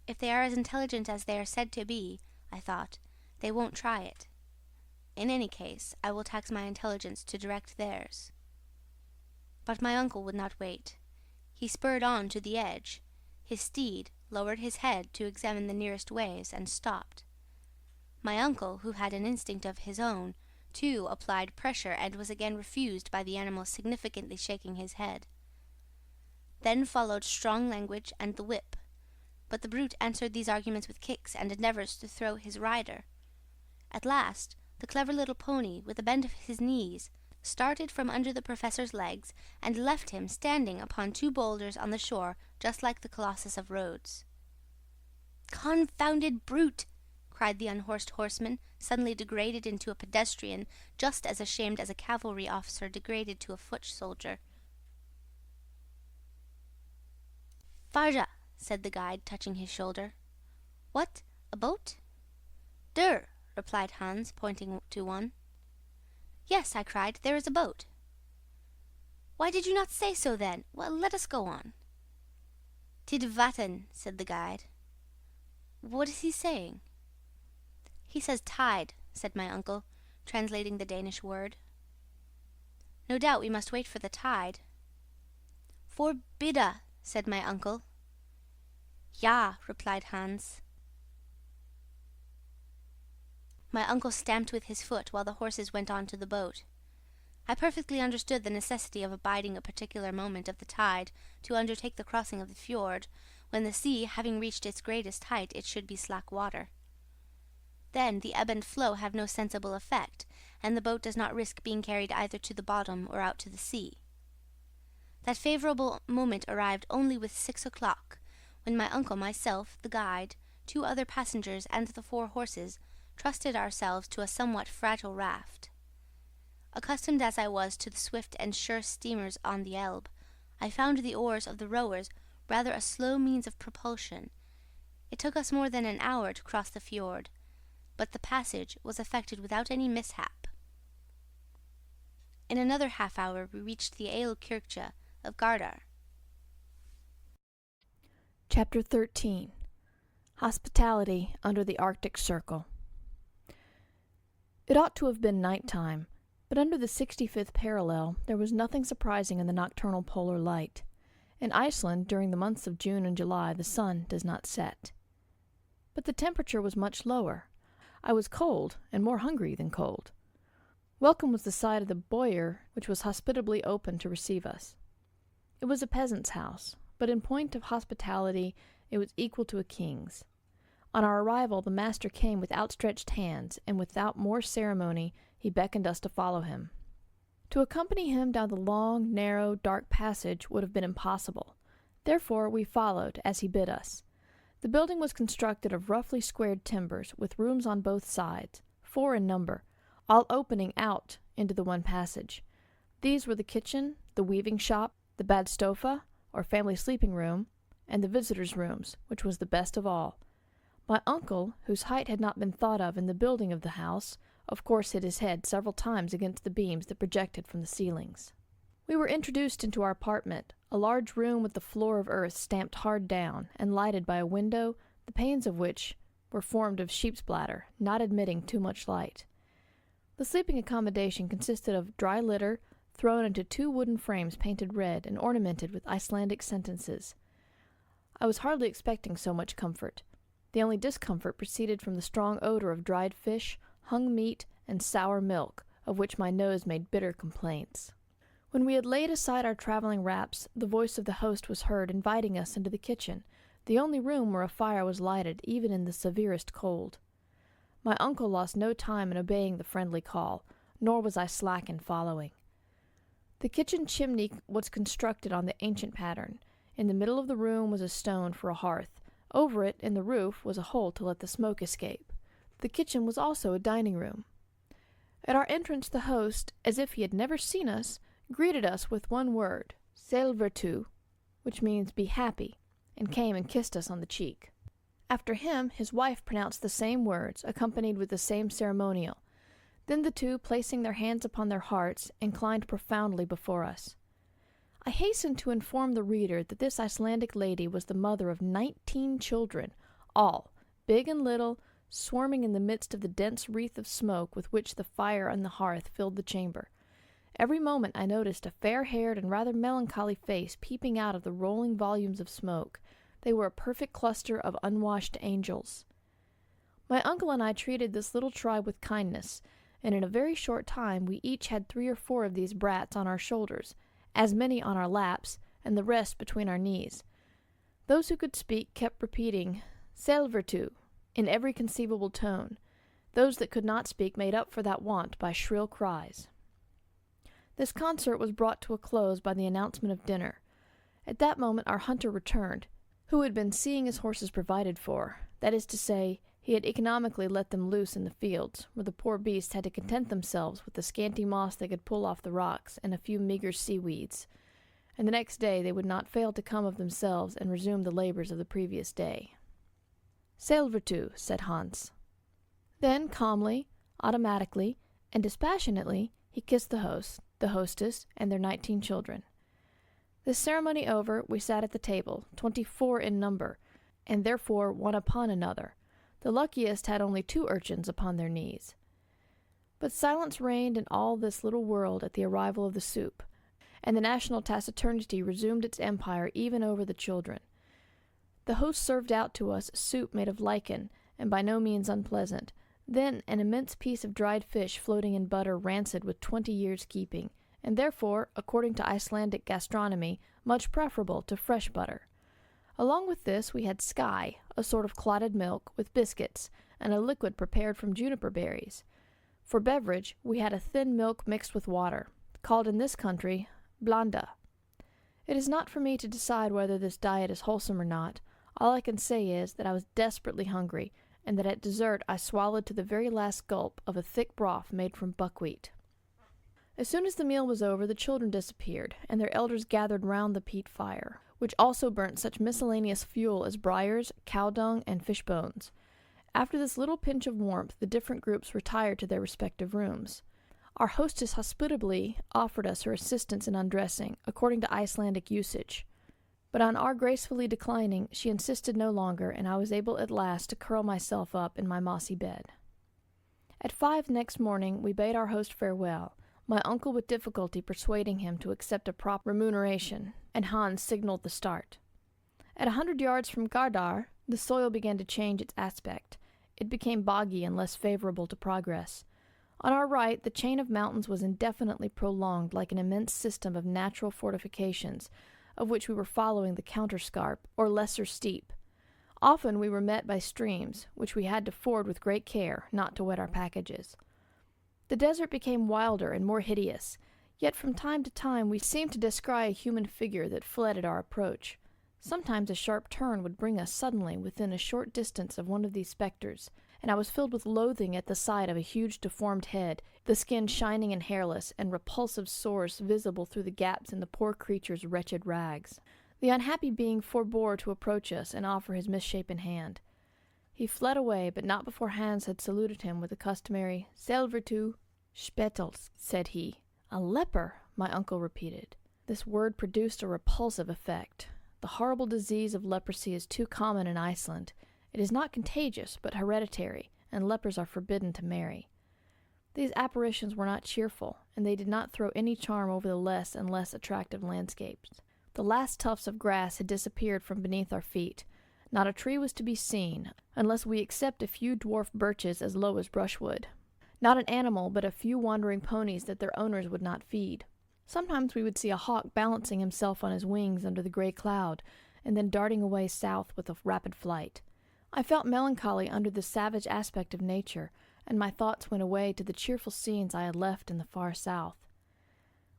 If they are as intelligent as they are said to be, I thought, they won't try it. In any case, I will tax my intelligence to direct theirs. But my uncle would not wait. He spurred on to the edge. His steed lowered his head to examine the nearest waves, and stopped. My uncle, who had an instinct of his own, too applied pressure, and was again refused by the animal significantly shaking his head. Then followed strong language and the whip, but the brute answered these arguments with kicks and endeavours to throw his rider. At last, the clever little pony, with a bend of his knees, started from under the professor's legs, and left him standing upon 2 boulders on the shore, just like the Colossus of Rhodes. "Confounded brute!" cried the unhorsed horseman, suddenly degraded into a pedestrian, just as ashamed as a cavalry officer degraded to a foot soldier. "Farja," said the guide, touching his shoulder. "What, a boat?" "Der, replied Hans, pointing to one. Yes, I cried, there is a boat. Why did you not say so then? Well, let us go on. Tid vatten, said the guide. What is he saying? He says tide, said my uncle, translating the Danish word. No doubt we must wait for the tide. Forbidde, said my uncle. Ja, replied Hans. My uncle stamped with his foot while the horses went on to the boat. I perfectly understood the necessity of abiding a particular moment of the tide to undertake the crossing of the fjord, when the sea, having reached its greatest height, it should be slack water. Then the ebb and flow have no sensible effect, and the boat does not risk being carried either to the bottom or out to the sea. That favourable moment arrived only with 6 o'clock, when my uncle, myself, the guide, 2 other passengers, and the 4 horses trusted ourselves to a somewhat fragile raft. Accustomed as I was to the swift and sure steamers on the Elbe, I found the oars of the rowers rather a slow means of propulsion. It took us more than an hour to cross the fjord, but the passage was effected without any mishap. In another half-hour we reached the Aalkirche of Gardar. Chapter 13. Hospitality under the Arctic Circle. It ought to have been night time, but under the 65th parallel there was nothing surprising in the nocturnal polar light. In Iceland, during the months of June and July, the sun does not set. But the temperature was much lower. I was cold, and more hungry than cold. Welcome was the sight of the boyer, which was hospitably open to receive us. It was a peasant's house, but in point of hospitality it was equal to a king's. On our arrival the master came with outstretched hands, and without more ceremony he beckoned us to follow him. To accompany him down the long, narrow, dark passage would have been impossible. Therefore we followed, as he bid us. The building was constructed of roughly squared timbers, with rooms on both sides, 4 in number, all opening out into the one passage. These were the kitchen, the weaving shop, the badstofa, or family sleeping room, and the visitors' rooms, which was the best of all. My uncle, whose height had not been thought of in the building of the house, of course hit his head several times against the beams that projected from the ceilings. We were introduced into our apartment, a large room with the floor of earth stamped hard down, and lighted by a window, the panes of which were formed of sheep's bladder, not admitting too much light. The sleeping accommodation consisted of dry litter, thrown into 2 wooden frames painted red and ornamented with Icelandic sentences. I was hardly expecting so much comfort. The only discomfort proceeded from the strong odor of dried fish, hung meat, and sour milk, of which my nose made bitter complaints. When we had laid aside our traveling wraps, the voice of the host was heard inviting us into the kitchen, the only room where a fire was lighted even in the severest cold. My uncle lost no time in obeying the friendly call, nor was I slack in following. The kitchen chimney was constructed on the ancient pattern. In the middle of the room was a stone for a hearth. Over it, in the roof, was a hole to let the smoke escape. The kitchen was also a dining room. At our entrance the host, as if he had never seen us, greeted us with one word, "Selvertu," which means "be happy," and came and kissed us on the cheek. After him his wife pronounced the same words, accompanied with the same ceremonial. Then the 2, placing their hands upon their hearts, inclined profoundly before us. I hasten to inform the reader that this Icelandic lady was the mother of 19 children, all, big and little, swarming in the midst of the dense wreath of smoke with which the fire on the hearth filled the chamber. Every moment I noticed a fair-haired and rather melancholy face peeping out of the rolling volumes of smoke. They were a perfect cluster of unwashed angels. My uncle and I treated this little tribe with kindness, and in a very short time we each had 3 or 4 of these brats on our shoulders, as many on our laps, and the rest between our knees. Those who could speak kept repeating "Selvertu" in every conceivable tone. Those that could not speak made up for that want by shrill cries. This concert was brought to a close by the announcement of dinner. At that moment our hunter returned, who had been seeing his horses provided for. That is to say, he had economically let them loose in the fields, where the poor beasts had to content themselves with the scanty moss they could pull off the rocks and a few meagre seaweeds, and the next day they would not fail to come of themselves and resume the labors of the previous day. "Selvertu," said Hans. Then, calmly, automatically, and dispassionately, he kissed the host, the hostess, and their 19 children. This ceremony over, we sat at the table, 24 in number, and therefore one upon another. The luckiest had only 2 urchins upon their knees. But silence reigned in all this little world at the arrival of the soup, and the national taciturnity resumed its empire even over the children. The host served out to us soup made of lichen, and by no means unpleasant, then an immense piece of dried fish floating in butter rancid with 20 years' keeping, and therefore, according to Icelandic gastronomy, much preferable to fresh butter. Along with this we had sky, a sort of clotted milk, with biscuits, and a liquid prepared from juniper berries. For beverage, we had a thin milk mixed with water, called in this country blanda. It is not for me to decide whether this diet is wholesome or not. All I can say is that I was desperately hungry, and that at dessert I swallowed to the very last gulp of a thick broth made from buckwheat. As soon as the meal was over, the children disappeared, and their elders gathered round the peat fire, which also burnt such miscellaneous fuel as briars, cow dung, and fish bones. After this little pinch of warmth, the different groups retired to their respective rooms. Our hostess hospitably offered us her assistance in undressing, according to Icelandic usage. But on our gracefully declining, she insisted no longer, and I was able at last to curl myself up in my mossy bed. At 5 next morning we bade our host farewell, my uncle with difficulty persuading him to accept a proper remuneration, and Hans signaled the start. At 100 yards from Gardar, the soil began to change its aspect. It became boggy and less favorable to progress. On our right, the chain of mountains was indefinitely prolonged like an immense system of natural fortifications, of which we were following the counterscarp, or lesser steep. Often we were met by streams, which we had to ford with great care, not to wet our packages. The desert became wilder and more hideous, yet from time to time we seemed to descry a human figure that fled at our approach. Sometimes a sharp turn would bring us suddenly within a short distance of one of these spectres, and I was filled with loathing at the sight of a huge deformed head, the skin shining and hairless, and repulsive sores visible through the gaps in the poor creature's wretched rags. The unhappy being forbore to approach us and offer his misshapen hand. He fled away, but not before Hans had saluted him with the customary "Selvertu." "Spetels," said he. "A leper," my uncle repeated. This word produced a repulsive effect. The horrible disease of leprosy is too common in Iceland. It is not contagious, but hereditary, and lepers are forbidden to marry. These apparitions were not cheerful, and they did not throw any charm over the less and less attractive landscapes. The last tufts of grass had disappeared from beneath our feet. Not a tree was to be seen, unless we except a few dwarf birches as low as brushwood. Not an animal, but a few wandering ponies that their owners would not feed. Sometimes we would see a hawk balancing himself on his wings under the gray cloud, and then darting away south with a rapid flight. I felt melancholy under the savage aspect of nature, and my thoughts went away to the cheerful scenes I had left in the far south.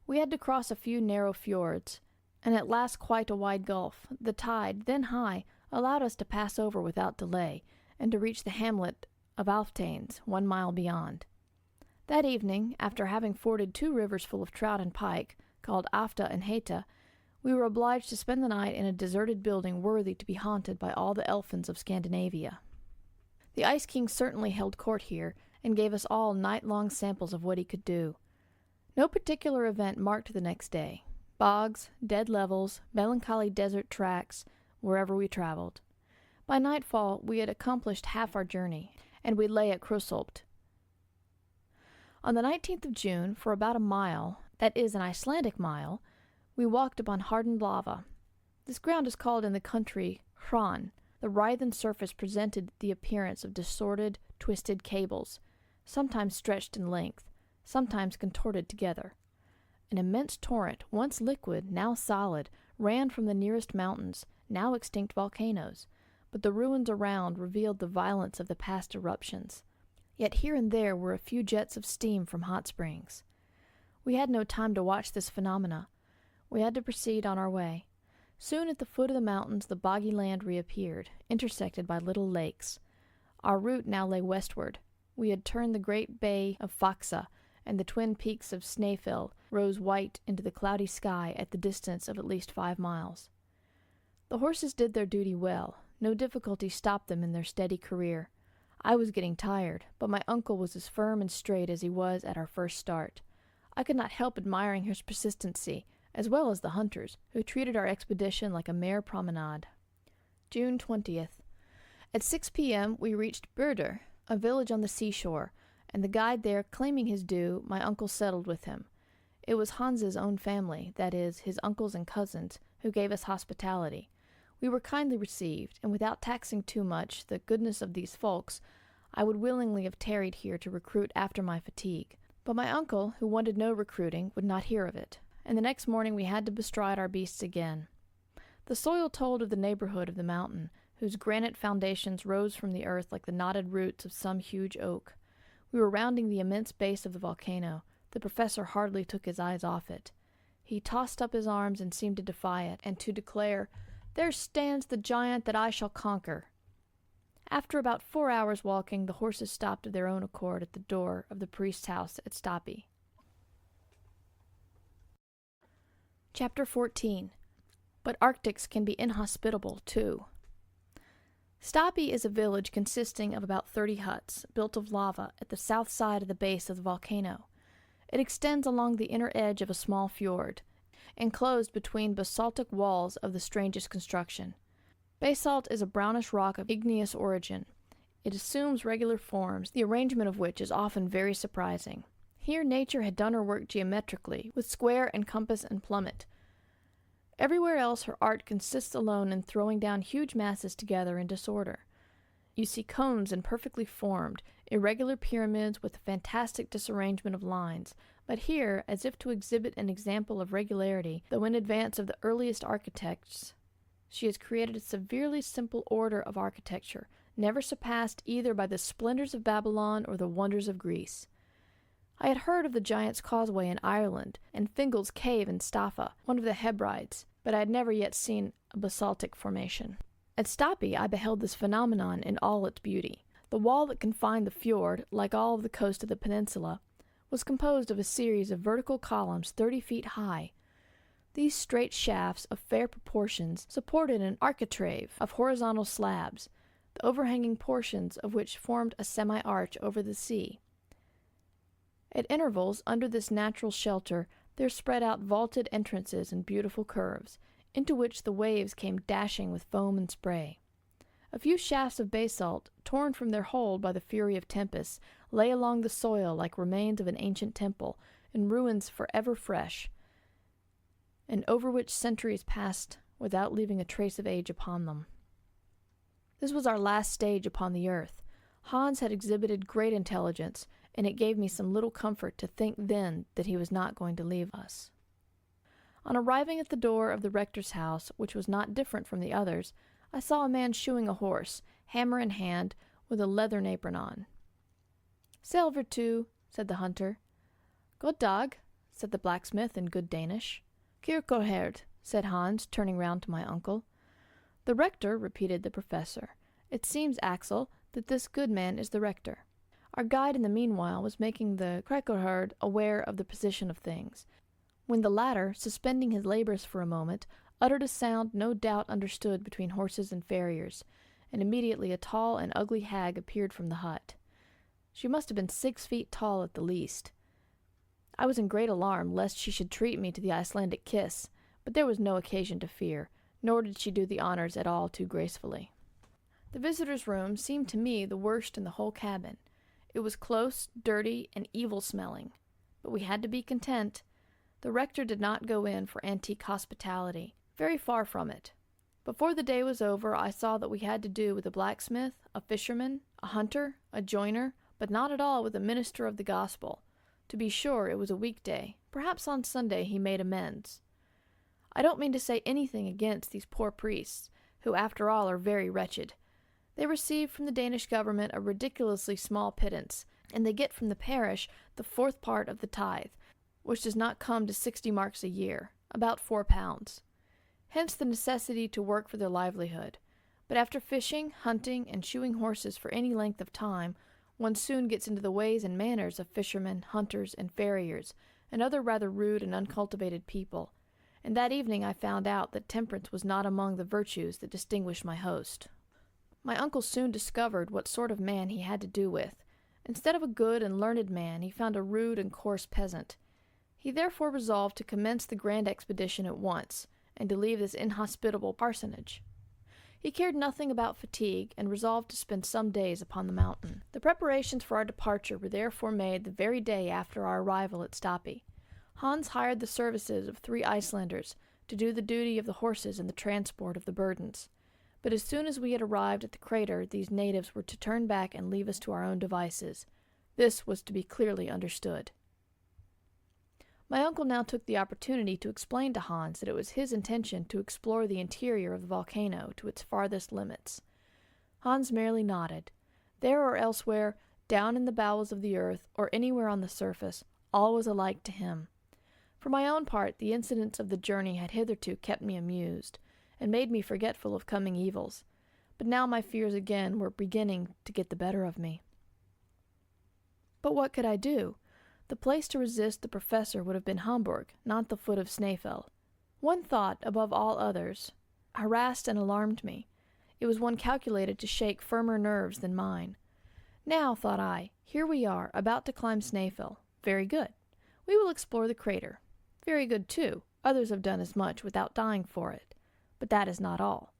We had to cross a few narrow fjords, and at last quite a wide gulf. The tide, then high, allowed us to pass over without delay, and to reach the hamlet of Alftanes, 1 mile beyond. That evening, after having forded 2 rivers full of trout and pike, called Afta and Heta, we were obliged to spend the night in a deserted building worthy to be haunted by all the elfins of Scandinavia. The Ice King certainly held court here, and gave us all night-long samples of what he could do. No particular event marked the next day. Bogs, dead levels, melancholy desert tracks, wherever we traveled. By nightfall we had accomplished half our journey, and we lay at Krosholt. On the 19th of June, for about a mile, that is an Icelandic mile, we walked upon hardened lava. This ground is called in the country hran. The writhen surface presented the appearance of disordered, twisted cables, sometimes stretched in length, sometimes contorted together. An immense torrent, once liquid, now solid, ran from the nearest mountains, now extinct volcanoes, but the ruins around revealed the violence of the past eruptions. Yet here and there were a few jets of steam from hot springs. We had no time to watch this phenomena. We had to proceed on our way. Soon at the foot of the mountains the boggy land reappeared, intersected by little lakes. Our route now lay westward. We had turned the great bay of Faxa, and the twin peaks of Snæfell rose white into the cloudy sky at the distance of at least 5 miles. The horses did their duty well. No difficulty stopped them in their steady career. I was getting tired, but my uncle was as firm and straight as he was at our first start. I could not help admiring his persistency, as well as the hunters, who treated our expedition like a mere promenade. June 20th. At 6 p.m. we reached Burder, a village on the seashore, and the guide there claiming his due, my uncle settled with him. It was Hans's own family, that is, his uncles and cousins, who gave us hospitality. We were kindly received, and without taxing too much the goodness of these folks, I would willingly have tarried here to recruit after my fatigue. But my uncle, who wanted no recruiting, would not hear of it, and the next morning we had to bestride our beasts again. The soil told of the neighborhood of the mountain, whose granite foundations rose from the earth like the knotted roots of some huge oak. We were rounding the immense base of the volcano. The professor hardly took his eyes off it. He tossed up his arms and seemed to defy it, and to declare, "There stands the giant that I shall conquer." After about 4 hours walking, the horses stopped of their own accord at the door of the priest's house at Stapi. Chapter 14. But Arctics can be inhospitable, too. Stapi is a village consisting of about 30 huts, built of lava, at the south side of the base of the volcano. It extends along the inner edge of a small fjord, enclosed between basaltic walls of the strangest construction. Basalt is a brownish rock of igneous origin. It assumes regular forms, the arrangement of which is often very surprising. Here nature had done her work geometrically, with square and compass and plummet. Everywhere else her art consists alone in throwing down huge masses together in disorder. You see cones imperfectly formed, irregular pyramids with a fantastic disarrangement of lines, but here, as if to exhibit an example of regularity, though in advance of the earliest architects, she has created a severely simple order of architecture, never surpassed either by the splendors of Babylon or the wonders of Greece. I had heard of the Giant's Causeway in Ireland, and Fingal's Cave in Staffa, one of the Hebrides, but I had never yet seen a basaltic formation. At Stapi I beheld this phenomenon in all its beauty. The wall that confined the fjord, like all of the coast of the peninsula, was composed of a series of vertical columns 30 feet high. These straight shafts of fair proportions supported an architrave of horizontal slabs, the overhanging portions of which formed a semi-arch over the sea. At intervals, under this natural shelter, there spread out vaulted entrances and beautiful curves, into which the waves came dashing with foam and spray. A few shafts of basalt, torn from their hold by the fury of tempests, lay along the soil like remains of an ancient temple, in ruins forever fresh, and over which centuries passed without leaving a trace of age upon them. This was our last stage upon the earth. Hans had exhibited great intelligence, and it gave me some little comfort to think then that he was not going to leave us. On arriving at the door of the rector's house, which was not different from the others, I saw a man shoeing a horse, hammer in hand, with a leathern apron on. "Silver too," said the hunter. "God dag," said the blacksmith in good Danish. "Kyrkoherde," said Hans, turning round to my uncle. "The rector," repeated the professor. "It seems, Axel, that this good man is the rector." Our guide in the meanwhile was making the kyrkoherde aware of the position of things, when the latter, suspending his labors for a moment, uttered a sound no doubt understood between horses and farriers, and immediately a tall and ugly hag appeared from the hut. She must have been 6 feet tall at the least. I was in great alarm lest she should treat me to the Icelandic kiss, but there was no occasion to fear, nor did she do the honors at all too gracefully. The visitor's room seemed to me the worst in the whole cabin. It was close, dirty, and evil-smelling, but we had to be content. The rector did not go in for antique hospitality, very far from it. Before the day was over, I saw that we had to do with a blacksmith, a fisherman, a hunter, a joiner, but not at all with a minister of the gospel. To be sure, it was a weekday. Perhaps on Sunday he made amends. I don't mean to say anything against these poor priests, who after all are very wretched. They receive from the Danish government a ridiculously small pittance, and they get from the parish the 4th part of the tithe, which does not come to 60 marks a year, about 4 pounds. Hence the necessity to work for their livelihood. But after fishing, hunting, and shoeing horses for any length of time, one soon gets into the ways and manners of fishermen, hunters, and farriers, and other rather rude and uncultivated people, and that evening I found out that temperance was not among the virtues that distinguished my host. My uncle soon discovered what sort of man he had to do with. Instead of a good and learned man, he found a rude and coarse peasant. He therefore resolved to commence the grand expedition at once, and to leave this inhospitable parsonage. He cared nothing about fatigue, and resolved to spend some days upon the mountain. The preparations for our departure were therefore made the very day after our arrival at Stapi. Hans hired the services of 3 Icelanders to do the duty of the horses and the transport of the burdens. But as soon as we had arrived at the crater, these natives were to turn back and leave us to our own devices. This was to be clearly understood. My uncle now took the opportunity to explain to Hans that it was his intention to explore the interior of the volcano to its farthest limits. Hans merely nodded. There or elsewhere, down in the bowels of the earth, or anywhere on the surface, all was alike to him. For my own part, the incidents of the journey had hitherto kept me amused, and made me forgetful of coming evils, but now my fears again were beginning to get the better of me. But what could I do? The place to resist the professor would have been Hamburg, not the foot of Snæfell. One thought, above all others, harassed and alarmed me. It was one calculated to shake firmer nerves than mine. Now, thought I, here we are, about to climb Snæfell. Very good. We will explore the crater. Very good, too. Others have done as much without dying for it. But that is not all.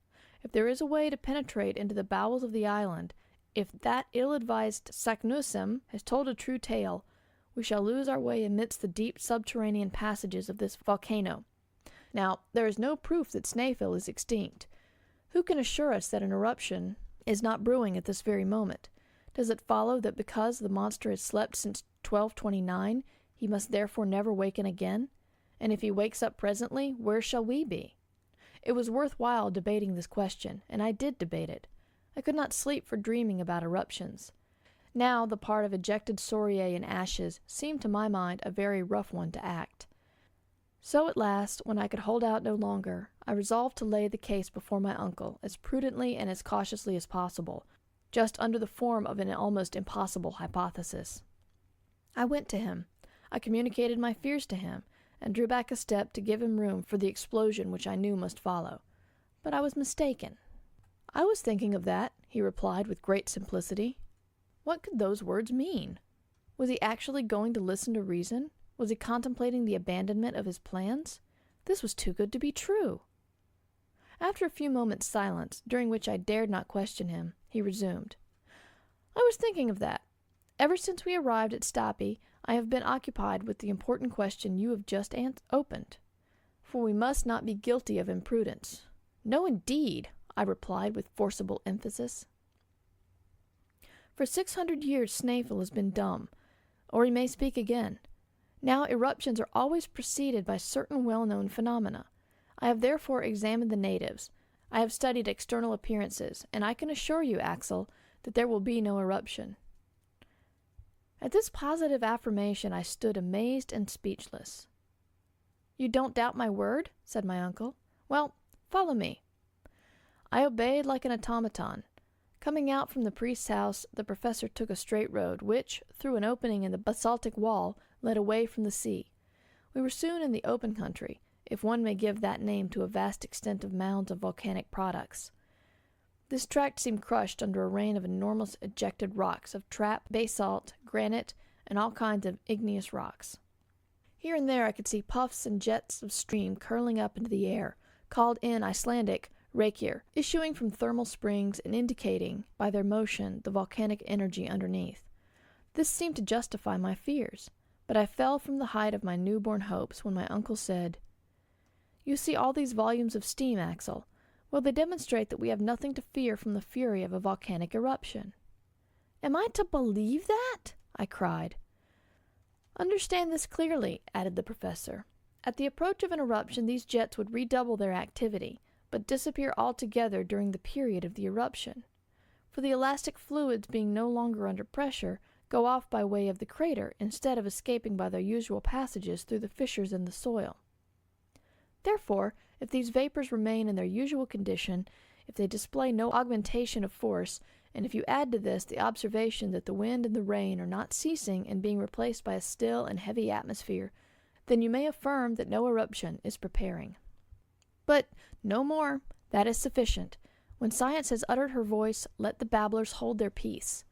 If there is a way to penetrate into the bowels of the island, if that ill-advised Saknussemm has told a true tale, we shall lose our way amidst the deep subterranean passages of this volcano. Now, there is no proof that Snæfell is extinct. Who can assure us that an eruption is not brewing at this very moment? Does it follow that because the monster has slept since 1229, he must therefore never waken again? And if he wakes up presently, where shall we be? It was worthwhile debating this question, and I did debate it. I could not sleep for dreaming about eruptions. Now the part of ejected scoriae and ashes seemed to my mind a very rough one to act. So at last, when I could hold out no longer, I resolved to lay the case before my uncle as prudently and as cautiously as possible, just under the form of an almost impossible hypothesis. I went to him. I communicated my fears to him, and drew back a step to give him room for the explosion which I knew must follow. But I was mistaken. I was thinking of that, he replied with great simplicity. What could those words mean? Was he actually going to listen to reason? Was he contemplating the abandonment of his plans? This was too good to be true. After a few moments' silence, during which I dared not question him, he resumed. I was thinking of that. Ever since we arrived at Stapi, I have been occupied with the important question you have just opened. For we must not be guilty of imprudence. No, indeed, I replied with forcible emphasis. For 600 years Snæfell has been dumb, or he may speak again. Now eruptions are always preceded by certain well-known phenomena. I have therefore examined the natives. I have studied external appearances, and I can assure you, Axel, that there will be no eruption. At this positive affirmation I stood amazed and speechless. You don't doubt my word? Said my uncle. Well, follow me. I obeyed like an automaton. Coming out from the priest's house, the professor took a straight road, which, through an opening in the basaltic wall, led away from the sea. We were soon in the open country, if one may give that name to a vast extent of mounds of volcanic products. This tract seemed crushed under a rain of enormous ejected rocks of trap, basalt, granite, and all kinds of igneous rocks. Here and there I could see puffs and jets of steam curling up into the air, called in Icelandic Reykir, issuing from thermal springs and indicating, by their motion, the volcanic energy underneath. This seemed to justify my fears, but I fell from the height of my newborn hopes when my uncle said, You see all these volumes of steam, Axel. Well, they demonstrate that we have nothing to fear from the fury of a volcanic eruption. Am I to believe that? I cried. Understand this clearly, added the professor. At the approach of an eruption, these jets would redouble their activity, but disappear altogether during the period of the eruption. For the elastic fluids, being no longer under pressure, go off by way of the crater instead of escaping by their usual passages through the fissures in the soil. Therefore, if these vapors remain in their usual condition, if they display no augmentation of force, and if you add to this the observation that the wind and the rain are not ceasing and being replaced by a still and heavy atmosphere, then you may affirm that no eruption is preparing. But no more. That is sufficient. When science has uttered her voice, let the babblers hold their peace.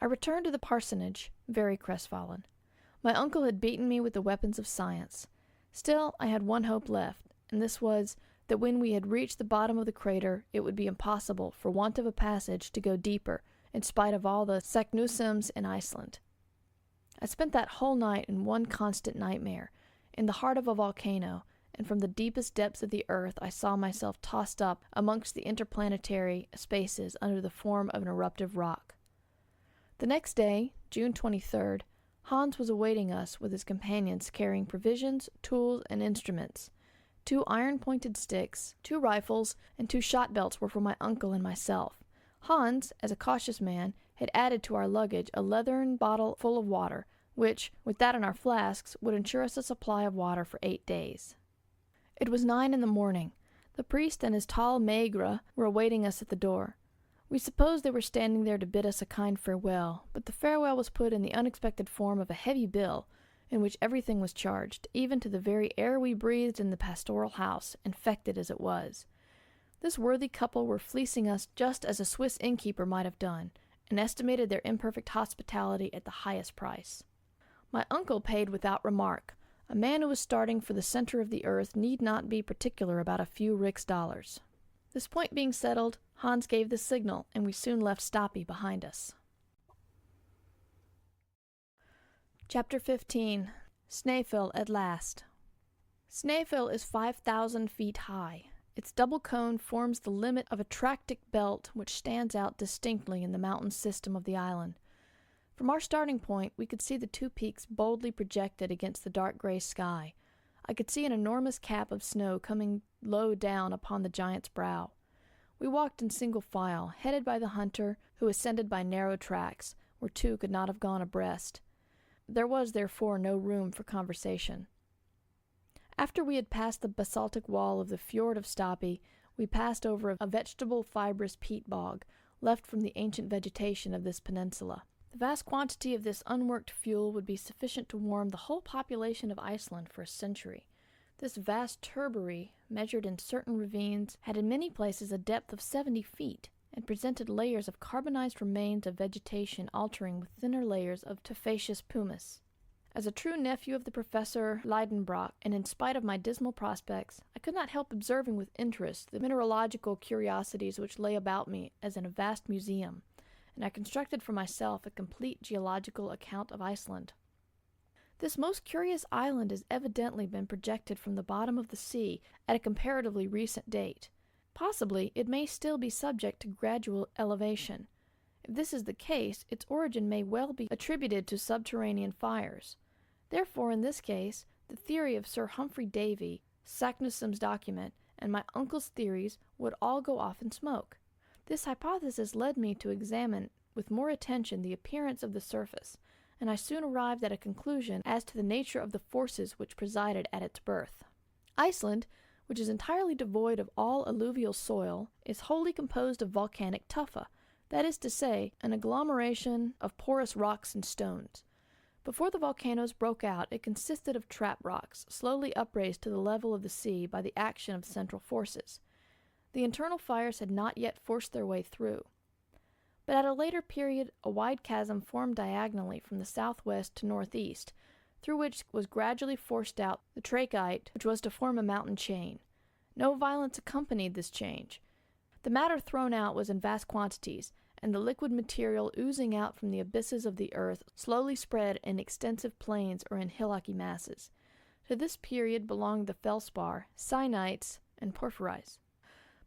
I returned to the parsonage, very crestfallen. My uncle had beaten me with the weapons of science. Still, I had one hope left, and this was that when we had reached the bottom of the crater, it would be impossible, for want of a passage, to go deeper, in spite of all the saknussums in Iceland. I spent that whole night in one constant nightmare, in the heart of a volcano, and from the deepest depths of the earth I saw myself tossed up amongst the interplanetary spaces under the form of an eruptive rock. The next day, June 23rd, Hans was awaiting us with his companions carrying provisions, tools, and instruments. 2 iron-pointed sticks, 2 rifles, and 2 shot belts were for my uncle and myself. Hans, as a cautious man, had added to our luggage a leathern bottle full of water, which, with that in our flasks, would ensure us a supply of water for 8 days. It was 9 in the morning. The priest and his tall maigre were awaiting us at the door. We supposed they were standing there to bid us a kind farewell, but the farewell was put in the unexpected form of a heavy bill, in which everything was charged, even to the very air we breathed in the pastoral house, infected as it was. This worthy couple were fleecing us just as a Swiss innkeeper might have done, and estimated their imperfect hospitality at the highest price. My uncle paid without remark. A man who is starting for the center of the earth need not be particular about a few rix dollars. This point being settled, Hans gave the signal, and we soon left Stapi behind us. Chapter 15. Snæfell at last. Snæfell is 5,000 feet high. Its double cone forms the limit of a tractic belt which stands out distinctly in the mountain system of the island. From our starting point, we could see the 2 peaks boldly projected against the dark gray sky. I could see an enormous cap of snow coming low down upon the giant's brow. We walked in single file, headed by the hunter, who ascended by narrow tracks, where 2 could not have gone abreast. There was, therefore, no room for conversation. After we had passed the basaltic wall of the fjord of Stapi, we passed over a vegetable fibrous peat bog, left from the ancient vegetation of this peninsula. The vast quantity of this unworked fuel would be sufficient to warm the whole population of Iceland for a century. This vast turbary, measured in certain ravines, had in many places a depth of 70 feet, and presented layers of carbonized remains of vegetation altering with thinner layers of tufaceous pumice. As a true nephew of the Professor Lidenbrock, and in spite of my dismal prospects, I could not help observing with interest the mineralogical curiosities which lay about me as in a vast museum, and I constructed for myself a complete geological account of Iceland. This most curious island has evidently been projected from the bottom of the sea at a comparatively recent date. Possibly it may still be subject to gradual elevation. If this is the case, its origin may well be attributed to subterranean fires. Therefore, in this case, the theory of Sir Humphrey Davy, Saknussum's document, and my uncle's theories would all go off in smoke. This hypothesis led me to examine with more attention the appearance of the surface, and I soon arrived at a conclusion as to the nature of the forces which presided at its birth. Iceland, which is entirely devoid of all alluvial soil, is wholly composed of volcanic tufa, that is to say, an agglomeration of porous rocks and stones. Before the volcanoes broke out, it consisted of trap rocks, slowly upraised to the level of the sea by the action of central forces. The internal fires had not yet forced their way through. But at a later period, a wide chasm formed diagonally from the southwest to northeast, through which was gradually forced out the trachyte, which was to form a mountain chain. No violence accompanied this change. The matter thrown out was in vast quantities, and the liquid material oozing out from the abysses of the earth slowly spread in extensive plains or in hillocky masses. To this period belonged the feldspar, syenites, and porphyries.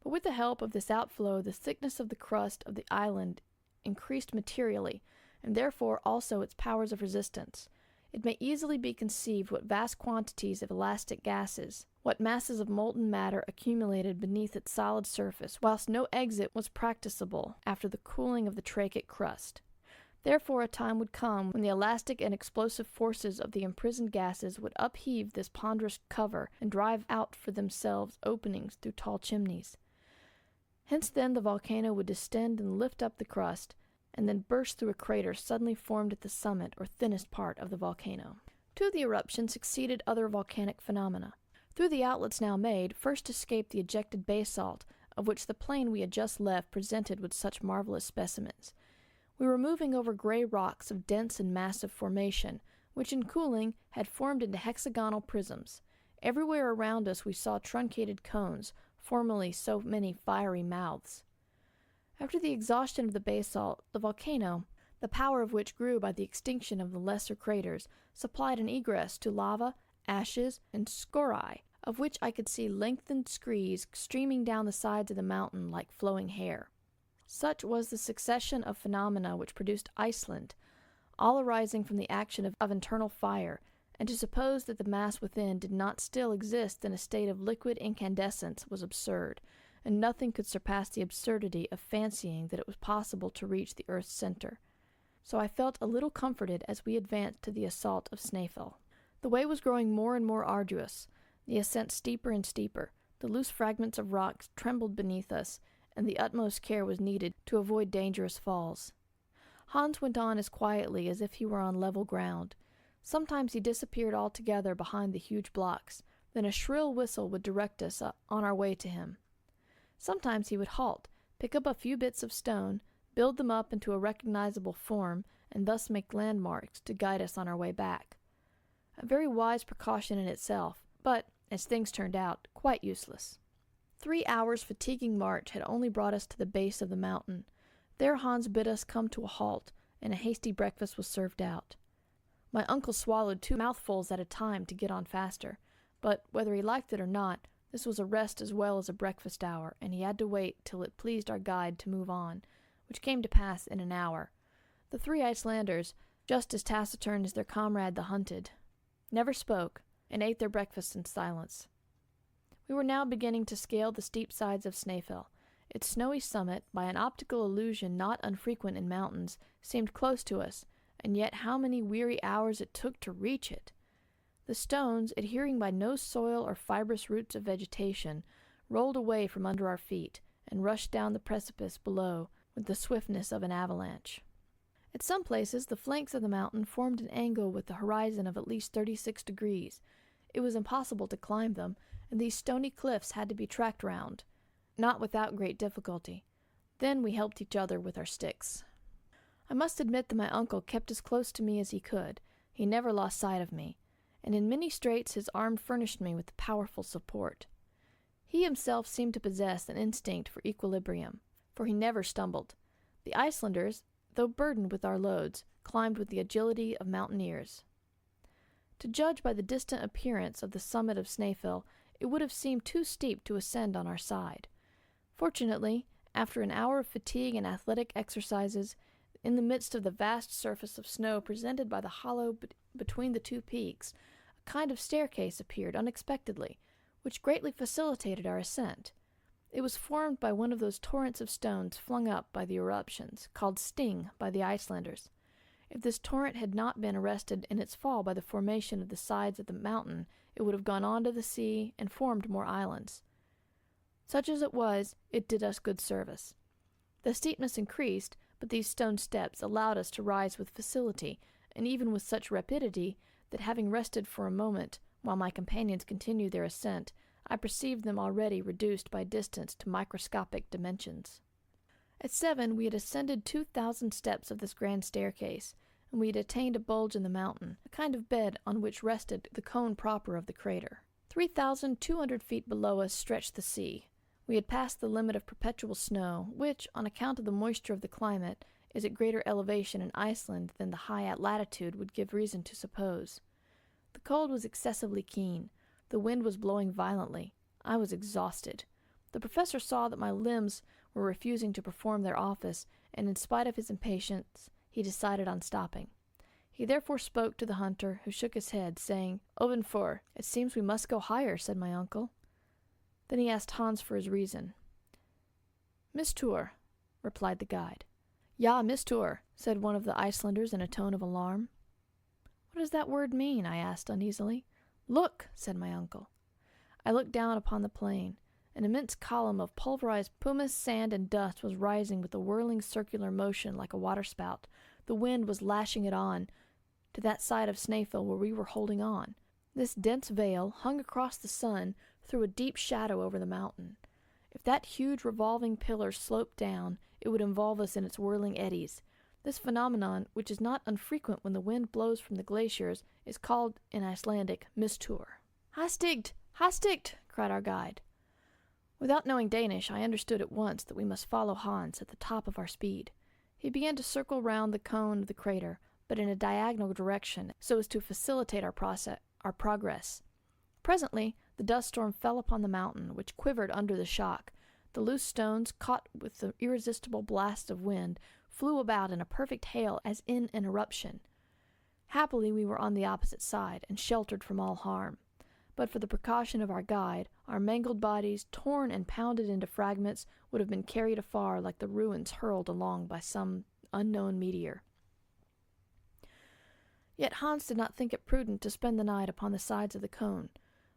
But with the help of this outflow, the thickness of the crust of the island increased materially, and therefore also its powers of resistance. It may easily be conceived what vast quantities of elastic gases, what masses of molten matter accumulated beneath its solid surface, whilst no exit was practicable after the cooling of the trachytic crust. Therefore a time would come when the elastic and explosive forces of the imprisoned gases would upheave this ponderous cover and drive out for themselves openings through tall chimneys. Hence then the volcano would distend and lift up the crust, and then burst through a crater suddenly formed at the summit or thinnest part of the volcano. To the eruption succeeded other volcanic phenomena. Through the outlets now made, first escaped the ejected basalt, of which the plain we had just left presented with such marvelous specimens. We were moving over gray rocks of dense and massive formation, which in cooling had formed into hexagonal prisms. Everywhere around us we saw truncated cones, formerly so many fiery mouths. After the exhaustion of the basalt, the volcano, the power of which grew by the extinction of the lesser craters, supplied an egress to lava, ashes, and scoriae, of which I could see lengthened screes streaming down the sides of the mountain like flowing hair. Such was the succession of phenomena which produced Iceland, all arising from the action of internal fire, and to suppose that the mass within did not still exist in a state of liquid incandescence was absurd, and nothing could surpass the absurdity of fancying that it was possible to reach the earth's center. So I felt a little comforted as we advanced to the assault of Snæfell. The way was growing more and more arduous, the ascent steeper and steeper. The loose fragments of rocks trembled beneath us, and the utmost care was needed to avoid dangerous falls. Hans went on as quietly as if he were on level ground. Sometimes he disappeared altogether behind the huge blocks, then a shrill whistle would direct us on our way to him. Sometimes he would halt, pick up a few bits of stone, build them up into a recognizable form, and thus make landmarks to guide us on our way back. A very wise precaution in itself, but, as things turned out, quite useless. 3 hours' fatiguing march had only brought us to the base of the mountain. There Hans bid us come to a halt, and a hasty breakfast was served out. My uncle swallowed 2 mouthfuls at a time to get on faster, but whether he liked it or not, this was a rest as well as a breakfast hour, and he had to wait till it pleased our guide to move on, which came to pass in an hour. The 3 Icelanders, just as taciturn as their comrade the hunted, never spoke, and ate their breakfast in silence. We were now beginning to scale the steep sides of Snæfell. Its snowy summit, by an optical illusion not unfrequent in mountains, seemed close to us, and yet how many weary hours it took to reach it! The stones, adhering by no soil or fibrous roots of vegetation, rolled away from under our feet, and rushed down the precipice below with the swiftness of an avalanche. At some places the flanks of the mountain formed an angle with the horizon of at least 36 degrees. It was impossible to climb them, and these stony cliffs had to be tracked round, not without great difficulty. Then we helped each other with our sticks. I must admit that my uncle kept as close to me as he could. He never lost sight of me, and in many straits his arm furnished me with powerful support. He himself seemed to possess an instinct for equilibrium, for he never stumbled. The Icelanders, though burdened with our loads, climbed with the agility of mountaineers. To judge by the distant appearance of the summit of Snæfell, it would have seemed too steep to ascend on our side. Fortunately, after an hour of fatigue and athletic exercises, in the midst of the vast surface of snow presented by the hollow between the 2 peaks, a kind of staircase appeared unexpectedly, which greatly facilitated our ascent. It was formed by one of those torrents of stones flung up by the eruptions, called Sting by the Icelanders. If this torrent had not been arrested in its fall by the formation of the sides of the mountain, it would have gone on to the sea and formed more islands. Such as it was, it did us good service. The steepness increased, but these stone steps allowed us to rise with facility, and even with such rapidity that, having rested for a moment while my companions continued their ascent, I perceived them already reduced by distance to microscopic dimensions. At 7 we had ascended 2,000 steps of this grand staircase, and we had attained a bulge in the mountain, a kind of bed on which rested the cone proper of the crater. 3,200 feet below us stretched the sea. We had passed the limit of perpetual snow, which, on account of the moisture of the climate, is at greater elevation in Iceland than the high latitude would give reason to suppose. The cold was excessively keen. The wind was blowing violently. I was exhausted. The professor saw that my limbs were refusing to perform their office, and in spite of his impatience, he decided on stopping. He therefore spoke to the hunter, who shook his head, saying, "Ovenfor, it seems we must go higher," said my uncle. Then he asked Hans for his reason. "Mistur," replied the guide. "Ja, mistur," said one of the Icelanders in a tone of alarm. "What does that word mean?" I asked uneasily. "Look," said my uncle. I looked down upon the plain. An immense column of pulverized pumice, sand, and dust was rising with a whirling circular motion like a waterspout. The wind was lashing it on to that side of Snæfell where we were holding on. This dense veil, hung across the sun, threw a deep shadow over the mountain. If that huge revolving pillar sloped down, it would involve us in its whirling eddies. This phenomenon, which is not unfrequent when the wind blows from the glaciers, is called in Icelandic mistur. "Hastigt! Hastigt!" cried our guide. Without knowing Danish, I understood at once that we must follow Hans at the top of our speed. He began to circle round the cone of the crater, but in a diagonal direction, so as to facilitate our progress. Presently, the dust storm fell upon the mountain, which quivered under the shock. The loose stones, caught with the irresistible blast of wind, flew about in a perfect hail as in an eruption. Happily we were on the opposite side, and sheltered from all harm. But for the precaution of our guide, our mangled bodies, torn and pounded into fragments, would have been carried afar like the ruins hurled along by some unknown meteor. Yet Hans did not think it prudent to spend the night upon the sides of the cone.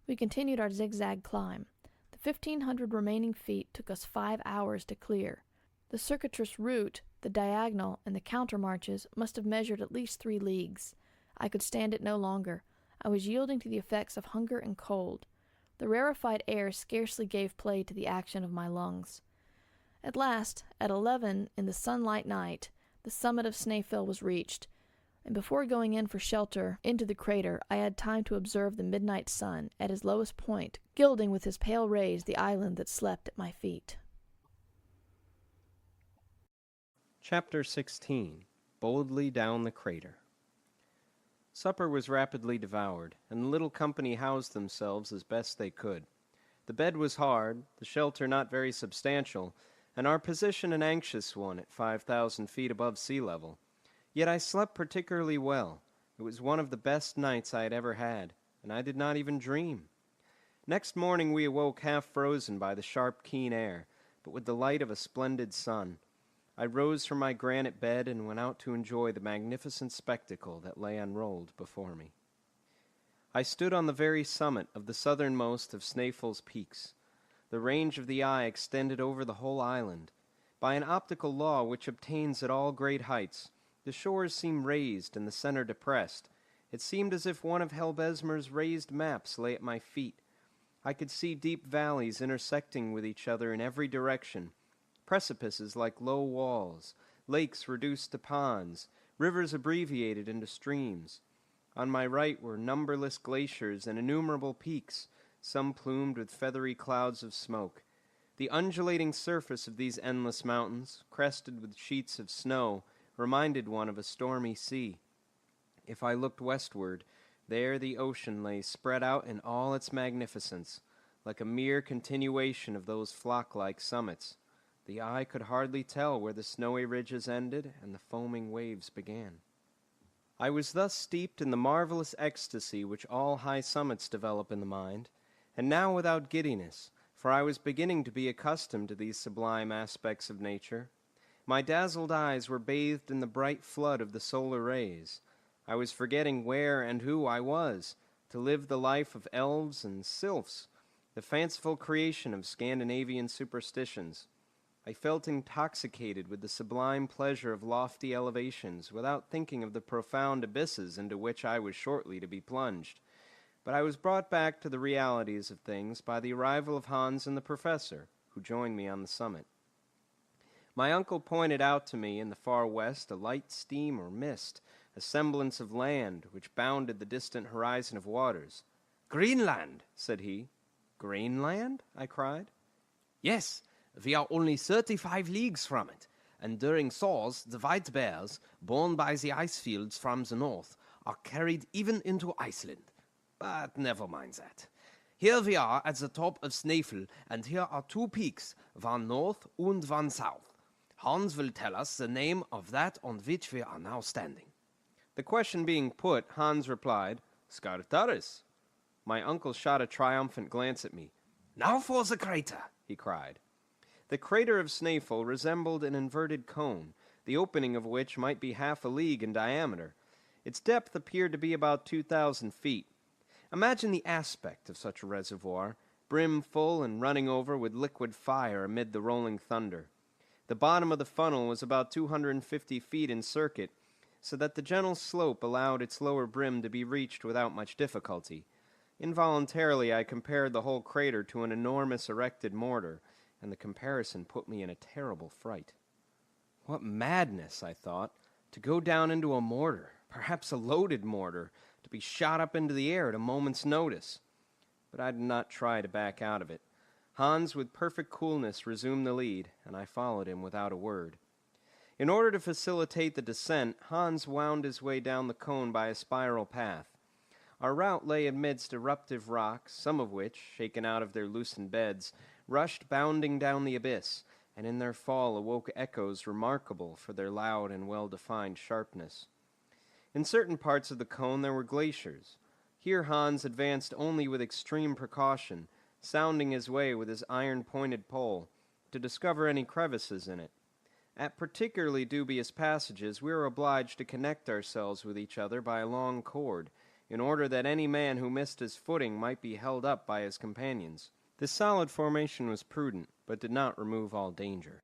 We continued our zigzag climb. The 1,500 remaining feet took us 5 hours to clear. The circuitous route, the diagonal, and the countermarches must have measured at least 3 leagues. I could stand it no longer. I was yielding to the effects of hunger and cold. The rarefied air scarcely gave play to the action of my lungs. At last, at 11 in the sunlight night, the summit of Snæfell was reached, and before going in for shelter into the crater, I had time to observe the midnight sun, at his lowest point, gilding with his pale rays the island that slept at my feet. Chapter 16. Boldly Down the Crater. Supper was rapidly devoured, and the little company housed themselves as best they could. The bed was hard, the shelter not very substantial, and our position an anxious one at 5,000 feet above sea level. Yet I slept particularly well. It was one of the best nights I had ever had, and I did not even dream. Next morning we awoke half frozen by the sharp, keen air, but with the light of a splendid sun. I rose from my granite bed and went out to enjoy the magnificent spectacle that lay unrolled before me. I stood on the very summit of the southernmost of Snæfell's peaks. The range of the eye extended over the whole island. By an optical law which obtains at all great heights, the shores seemed raised and the center depressed. It seemed as if one of Helbesmer's raised maps lay at my feet. I could see deep valleys intersecting with each other in every direction, precipices like low walls, lakes reduced to ponds, rivers abbreviated into streams. On my right were numberless glaciers and innumerable peaks, some plumed with feathery clouds of smoke. The undulating surface of these endless mountains, crested with sheets of snow, reminded one of a stormy sea. If I looked westward, there the ocean lay spread out in all its magnificence, like a mere continuation of those flock-like summits. The eye could hardly tell where the snowy ridges ended and the foaming waves began. I was thus steeped in the marvelous ecstasy which all high summits develop in the mind, and now without giddiness, for I was beginning to be accustomed to these sublime aspects of nature. My dazzled eyes were bathed in the bright flood of the solar rays. I was forgetting where and who I was, to live the life of elves and sylphs, the fanciful creation of Scandinavian superstitions. I felt intoxicated with the sublime pleasure of lofty elevations, without thinking of the profound abysses into which I was shortly to be plunged. But I was brought back to the realities of things by the arrival of Hans and the professor, who joined me on the summit. My uncle pointed out to me in the far west a light steam or mist, a semblance of land, which bounded the distant horizon of waters. "Greenland," said he. "Greenland?" I cried. "Yes. We are only 35 leagues from it, and during thaws the white bears, borne by the ice fields from the north, are carried even into Iceland. But never mind that. Here we are at the top of Snæfell, and here are 2 peaks, one north and one south. Hans will tell us the name of that on which we are now standing." The question being put, Hans replied, "Skartaris." My uncle shot a triumphant glance at me. "Now for the crater," he cried. The crater of Snæfell resembled an inverted cone, the opening of which might be half a league in diameter. Its depth appeared to be about 2,000 feet. Imagine the aspect of such a reservoir, brim full and running over with liquid fire amid the rolling thunder. The bottom of the funnel was about 250 feet in circuit, so that the gentle slope allowed its lower brim to be reached without much difficulty. Involuntarily I compared the whole crater to an enormous erected mortar, and the comparison put me in a terrible fright. What madness, I thought, to go down into a mortar, perhaps a loaded mortar, to be shot up into the air at a moment's notice. But I did not try to back out of it. Hans, with perfect coolness, resumed the lead, and I followed him without a word. In order to facilitate the descent, Hans wound his way down the cone by a spiral path. Our route lay amidst eruptive rocks, some of which, shaken out of their loosened beds, rushed bounding down the abyss, and in their fall awoke echoes remarkable for their loud and well-defined sharpness. In certain parts of the cone there were glaciers. Here Hans advanced only with extreme precaution, sounding his way with his iron-pointed pole, to discover any crevices in it. At particularly dubious passages we were obliged to connect ourselves with each other by a long cord, in order that any man who missed his footing might be held up by his companions. This solid formation was prudent, but did not remove all danger.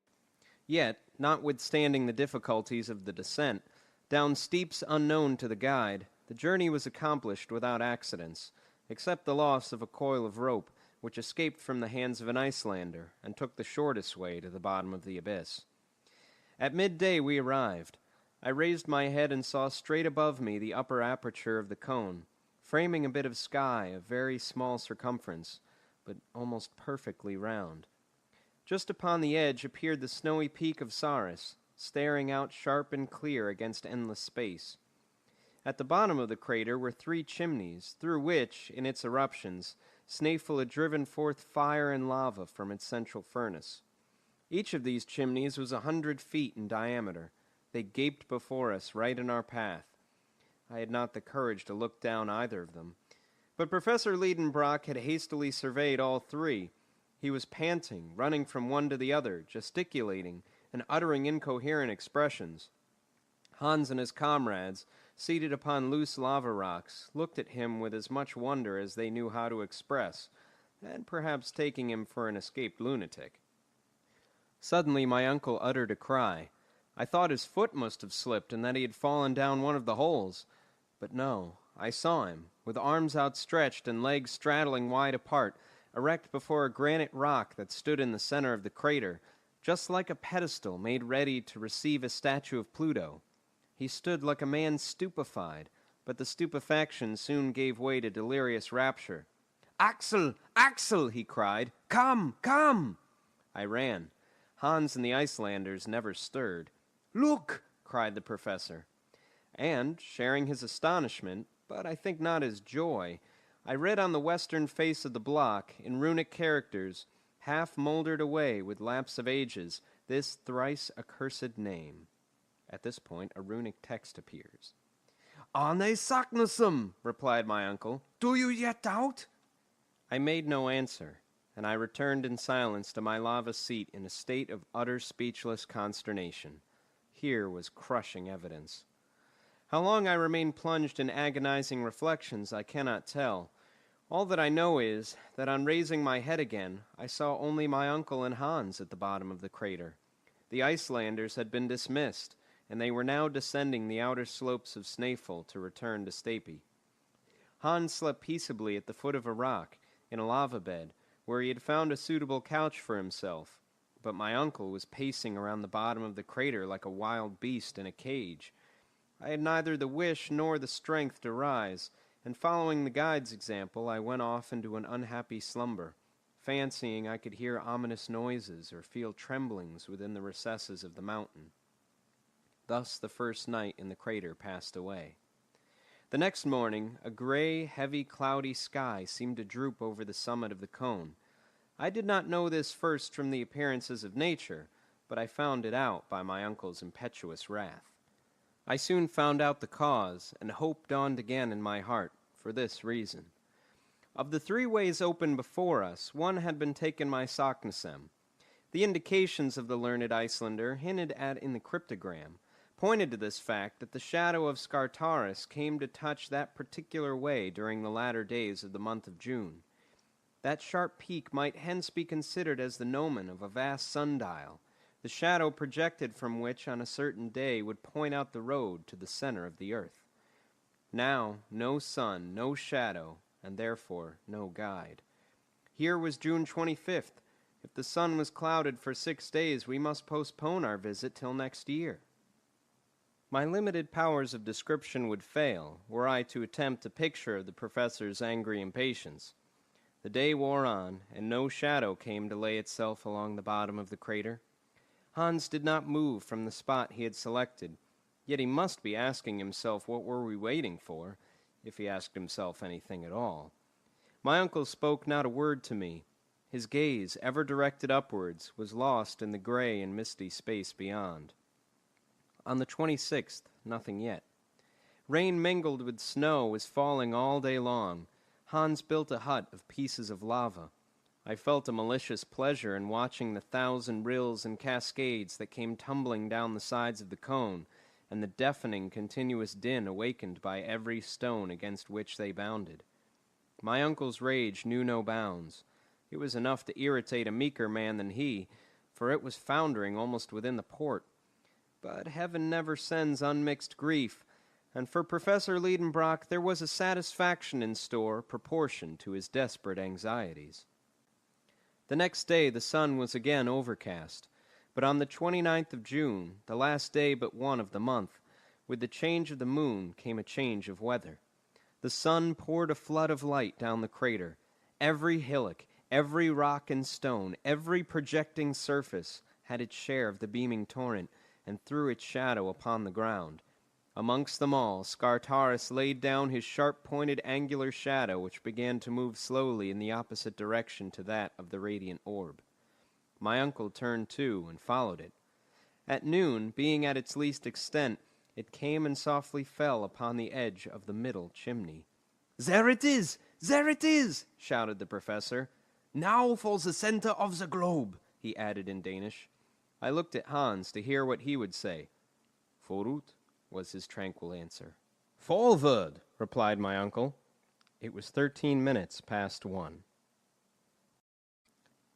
Yet, notwithstanding the difficulties of the descent, down steeps unknown to the guide, the journey was accomplished without accidents, except the loss of a coil of rope, which escaped from the hands of an Icelander, and took the shortest way to the bottom of the abyss. At midday we arrived. I raised my head and saw straight above me the upper aperture of the cone, framing a bit of sky of very small circumference, but almost perfectly round. Just upon the edge appeared the snowy peak of Saris, staring out sharp and clear against endless space. At the bottom of the crater were 3 chimneys, through which, in its eruptions, Snæfell had driven forth fire and lava from its central furnace. Each of these chimneys was 100 feet in diameter. They gaped before us, right in our path. I had not the courage to look down either of them. But Professor Lidenbrock had hastily surveyed all 3. He was panting, running from one to the other, gesticulating, and uttering incoherent expressions. Hans and his comrades, seated upon loose lava rocks, looked at him with as much wonder as they knew how to express, and perhaps taking him for an escaped lunatic. Suddenly my uncle uttered a cry. I thought his foot must have slipped and that he had fallen down one of the holes. But no, I saw him, with arms outstretched and legs straddling wide apart, erect before a granite rock that stood in the center of the crater, just like a pedestal made ready to receive a statue of Pluto. He stood like a man stupefied, but the stupefaction soon gave way to delirious rapture. "Axel! Axel!" he cried. "Come! Come!" I ran. Hans and the Icelanders never stirred. "Look!" cried the professor. And, sharing his astonishment, but I think not his joy, I read on the western face of the block, in runic characters, half mouldered away with lapse of ages, this thrice accursed name. At this point, a runic text appears. "Arne Saknusum," replied my uncle. "Do you yet doubt?" I made no answer, and I returned in silence to my lava seat in a state of utter speechless consternation. Here was crushing evidence. How long I remained plunged in agonizing reflections I cannot tell. All that I know is that on raising my head again, I saw only my uncle and Hans at the bottom of the crater. The Icelanders had been dismissed, and they were now descending the outer slopes of Snæfell to return to Stapi. Hans slept peaceably at the foot of a rock, in a lava bed, where he had found a suitable couch for himself, but my uncle was pacing around the bottom of the crater like a wild beast in a cage. I had neither the wish nor the strength to rise, and following the guide's example, I went off into an unhappy slumber, fancying I could hear ominous noises or feel tremblings within the recesses of the mountain. Thus the first night in the crater passed away. The next morning, a gray, heavy, cloudy sky seemed to droop over the summit of the cone. I did not know this first from the appearances of nature, but I found it out by my uncle's impetuous wrath. I soon found out the cause, and hope dawned again in my heart, for this reason. Of the 3 ways open before us, one had been taken by Saknussemm. The indications of the learned Icelander, hinted at in the cryptogram, pointed to this fact that the shadow of Scartaris came to touch that particular way during the latter days of the month of June. That sharp peak might hence be considered as the gnomon of a vast sundial, the shadow projected from which on a certain day would point out the road to the center of the earth. Now, no sun, no shadow, and therefore no guide. Here was June 25th, If the sun was clouded for 6 days, we must postpone our visit till next year. My limited powers of description would fail were I to attempt a picture of the professor's angry impatience. The day wore on, and no shadow came to lay itself along the bottom of the crater. Hans did not move from the spot he had selected, yet he must be asking himself what were we waiting for, if he asked himself anything at all. My uncle spoke not a word to me. His gaze, ever directed upwards, was lost in the gray and misty space beyond. On the 26th, nothing yet. Rain mingled with snow was falling all day long. Hans built a hut of pieces of lava. I felt a malicious pleasure in watching the 1,000 rills and cascades that came tumbling down the sides of the cone, and the deafening continuous din awakened by every stone against which they bounded. My uncle's rage knew no bounds. It was enough to irritate a meeker man than he, for it was foundering almost within the port. But heaven never sends unmixed grief, and for Professor Lidenbrock there was a satisfaction in store proportioned to his desperate anxieties. The next day the sun was again overcast, but on the 29th of June, the last day but one of the month, with the change of the moon came a change of weather. The sun poured a flood of light down the crater. Every hillock, every rock and stone, every projecting surface had its share of the beaming torrent, and threw its shadow upon the ground. Amongst them all, Scartaris laid down his sharp-pointed angular shadow, which began to move slowly in the opposite direction to that of the radiant orb. My uncle turned too, and followed it. At noon, being at its least extent, it came and softly fell upon the edge of the middle chimney. "There it is! There it is!" shouted the professor. "Now for the center of the globe," he added in Danish. I looked at Hans to hear what he would say. "Forut," was his tranquil answer. "Forward," replied my uncle. It was 13 minutes past 1.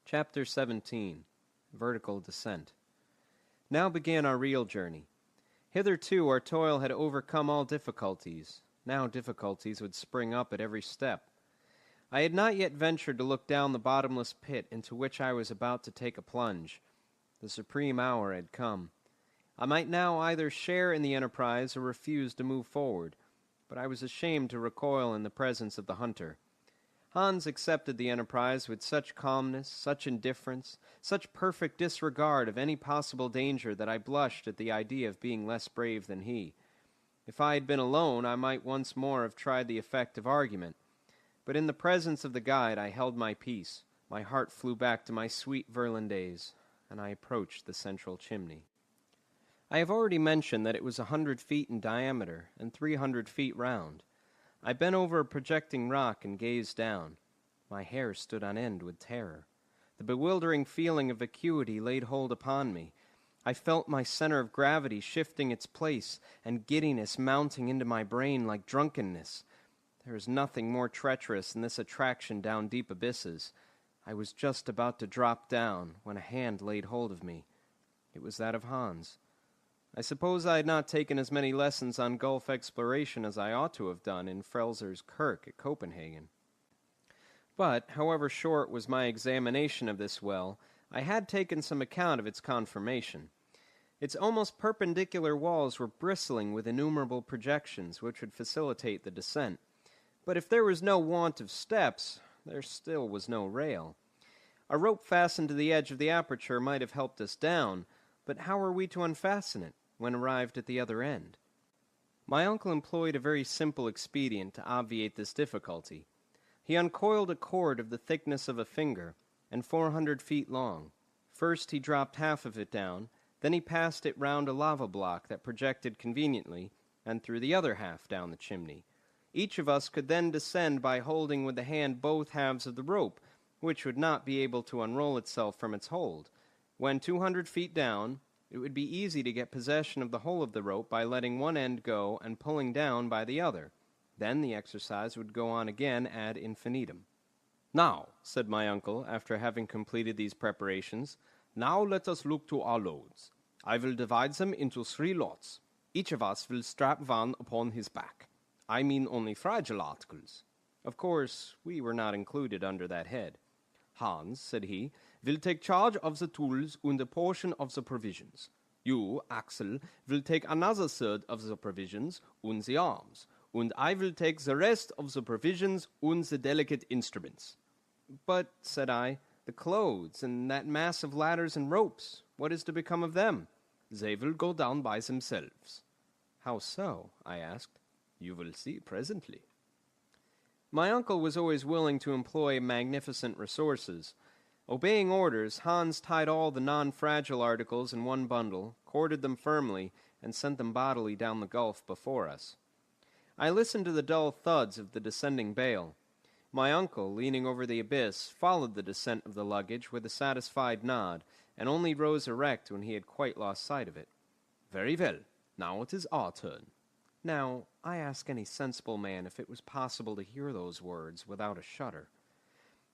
Chapter 17. Vertical Descent. Now began our real journey. Hitherto our toil had overcome all difficulties. Now difficulties would spring up at every step. I had not yet ventured to look down the bottomless pit into which I was about to take a plunge. The supreme hour had come. I might now either share in the enterprise or refuse to move forward, but I was ashamed to recoil in the presence of the hunter. Hans accepted the enterprise with such calmness, such indifference, such perfect disregard of any possible danger that I blushed at the idea of being less brave than he. If I had been alone, I might once more have tried the effect of argument, but in the presence of the guide I held my peace. My heart flew back to my sweet Verlin days, and I approached the central chimney. I have already mentioned that it was 100 feet in diameter and 300 feet round. I bent over a projecting rock and gazed down. My hair stood on end with terror. The bewildering feeling of vacuity laid hold upon me. I felt my center of gravity shifting its place, and giddiness mounting into my brain like drunkenness. There is nothing more treacherous than this attraction down deep abysses. I was just about to drop down when a hand laid hold of me. It was that of Hans. I suppose I had not taken as many lessons on Gulf exploration as I ought to have done in Frelser's Kirk at Copenhagen. But, however short was my examination of this well, I had taken some account of its conformation. Its almost perpendicular walls were bristling with innumerable projections which would facilitate the descent. But if there was no want of steps, there still was no rail. A rope fastened to the edge of the aperture might have helped us down, but how were we to unfasten it when arrived at the other end? My uncle employed a very simple expedient to obviate this difficulty. He uncoiled a cord of the thickness of a finger and 400 feet long. First he dropped half of it down, then he passed it round a lava block that projected conveniently, and threw the other half down the chimney. Each of us could then descend by holding with the hand both halves of the rope, which would not be able to unroll itself from its hold. When 200 feet down, it would be easy to get possession of the whole of the rope by letting one end go and pulling down by the other. Then the exercise would go on again ad infinitum. "Now," said my uncle, after having completed these preparations, "now let us look to our loads. I will divide them into 3 lots. Each of us will strap one upon his back. I mean only fragile articles." Of course, we were not included under that head. "Hans," said he, will take charge of the tools and a portion of the provisions. You, Axel, will take another third of the provisions and the arms, and I will take the rest of the provisions and the delicate instruments." "But," said I, "the clothes and that mass of ladders and ropes, what is to become of them?" "They will go down by themselves." "How so?" I asked. "You will see presently." My uncle was always willing to employ magnificent resources. Obeying orders, Hans tied all the non-fragile articles in one bundle, corded them firmly, and sent them bodily down the gulf before us. I listened to the dull thuds of the descending bale. My uncle, leaning over the abyss, followed the descent of the luggage with a satisfied nod, and only rose erect when he had quite lost sight of it. "Very well. Now it is our turn." Now, I ask any sensible man if it was possible to hear those words without a shudder.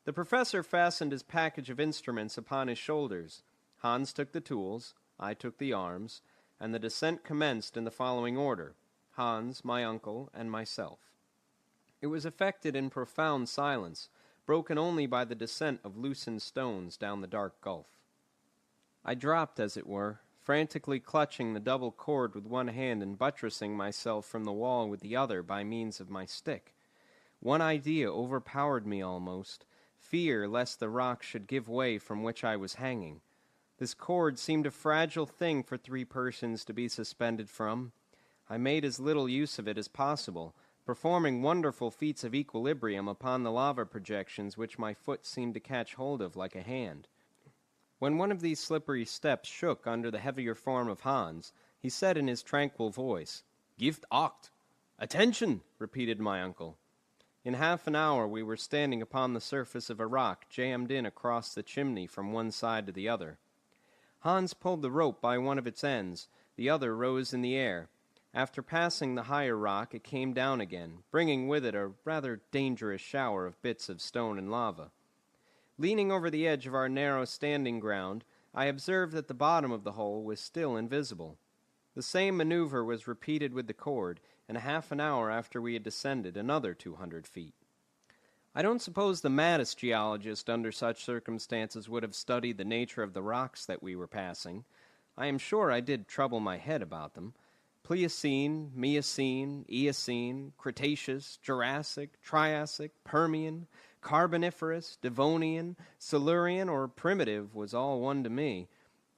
The professor fastened his package of instruments upon his shoulders. Hans took the tools, I took the arms, and the descent commenced in the following order: Hans, my uncle, and myself. It was effected in profound silence, broken only by the descent of loosened stones down the dark gulf. I dropped, as it were, frantically clutching the double cord with one hand and buttressing myself from the wall with the other by means of my stick. One idea overpowered me almost, fear lest the rock should give way from which I was hanging. This cord seemed a fragile thing for 3 persons to be suspended from. I made as little use of it as possible, performing wonderful feats of equilibrium upon the lava projections which my foot seemed to catch hold of like a hand. When one of these slippery steps shook under the heavier form of Hans, he said in his tranquil voice, "Gift acht." "Attention!" repeated my uncle. In half an hour we were standing upon the surface of a rock jammed in across the chimney from one side to the other. Hans pulled the rope by one of its ends, the other rose in the air. After passing the higher rock it came down again, bringing with it a rather dangerous shower of bits of stone and lava. Leaning over the edge of our narrow standing ground, I observed that the bottom of the hole was still invisible. The same maneuver was repeated with the cord, and a half an hour after we had descended another 200 feet. I don't suppose the maddest geologist under such circumstances would have studied the nature of the rocks that we were passing. I am sure I did trouble my head about them. Pliocene, Miocene, Eocene, Cretaceous, Jurassic, Triassic, Permian, Carboniferous, Devonian, Silurian, or Primitive was all one to me.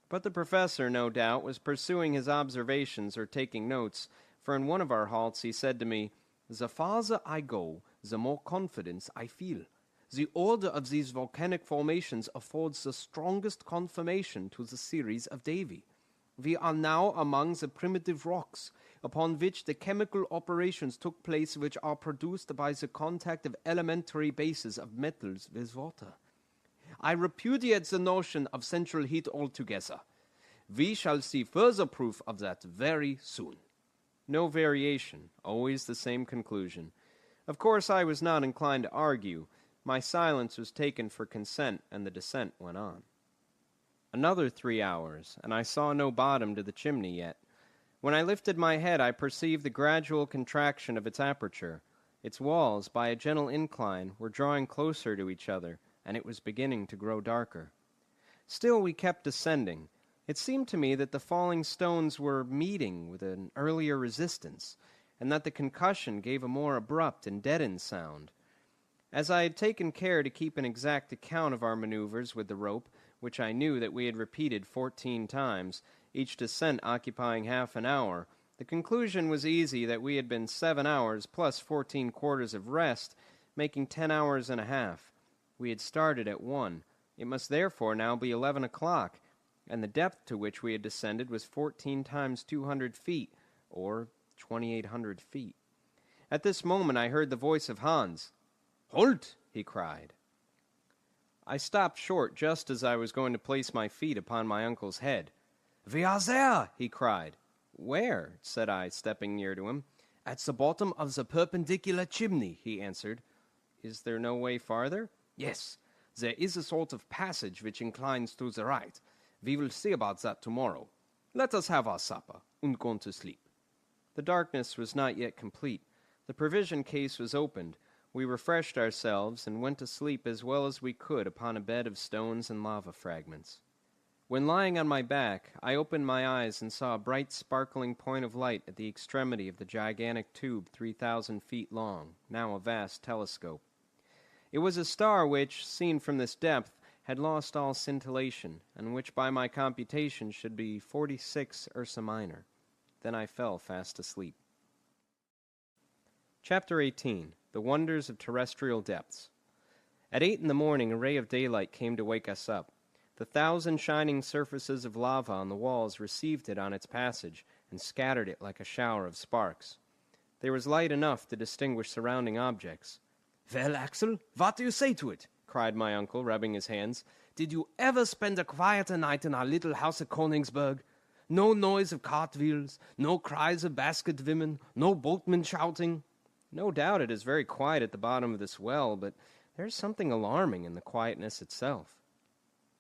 But the professor, no doubt, was pursuing his observations or taking notes, for in one of our halts he said to me, "The farther I go, the more confidence I feel. The order of these volcanic formations affords the strongest confirmation to the series of Davy. We are now among the primitive rocks, upon which the chemical operations took place which are produced by the contact of elementary bases of metals with water. I repudiate the notion of central heat altogether. We shall see further proof of that very soon." No variation, always the same conclusion. Of course I was not inclined to argue. My silence was taken for consent, and the descent went on. Another 3 hours, and I saw no bottom to the chimney yet. When I lifted my head, I perceived the gradual contraction of its aperture. Its walls, by a gentle incline, were drawing closer to each other, and it was beginning to grow darker. Still we kept descending. It seemed to me that the falling stones were meeting with an earlier resistance, and that the concussion gave a more abrupt and deadened sound. As I had taken care to keep an exact account of our maneuvers with the rope, which I knew that we had repeated 14 times, each descent occupying half an hour, the conclusion was easy that we had been 7 hours plus 14 quarters of rest, making 10 hours and a half. We had started at 1. It must therefore now be 11 o'clock, and the depth to which we had descended was 14 times 200 feet, or 2,800 feet. At this moment I heard the voice of Hans. "Halt!" he cried. I stopped short just as I was going to place my feet upon my uncle's head. "We are there!" he cried. "Where?" said I, stepping near to him. "At the bottom of the perpendicular chimney," he answered. "Is there no way farther?" "Yes, there is a sort of passage which inclines to the right. We will see about that tomorrow. Let us have our supper, and go to sleep." The darkness was not yet complete. The provision case was opened. We refreshed ourselves and went to sleep as well as we could upon a bed of stones and lava fragments. When lying on my back, I opened my eyes and saw a bright sparkling point of light at the extremity of the gigantic tube 3,000 feet long, now a vast telescope. It was a star which, seen from this depth, had lost all scintillation, and which by my computation should be 46 Ursa Minor. Then I fell fast asleep. Chapter 18. The Wonders of Terrestrial Depths. At 8 in the morning, a ray of daylight came to wake us up. The 1,000 shining surfaces of lava on the walls received it on its passage and scattered it like a shower of sparks. There was light enough to distinguish surrounding objects. "Well, Axel, what do you say to it?" cried my uncle, rubbing his hands. "Did you ever spend a quieter night in our little house at Königsberg? No noise of cartwheels, no cries of basket women, no boatmen shouting." No doubt it is very quiet at the bottom of this well, but there's something alarming in the quietness itself.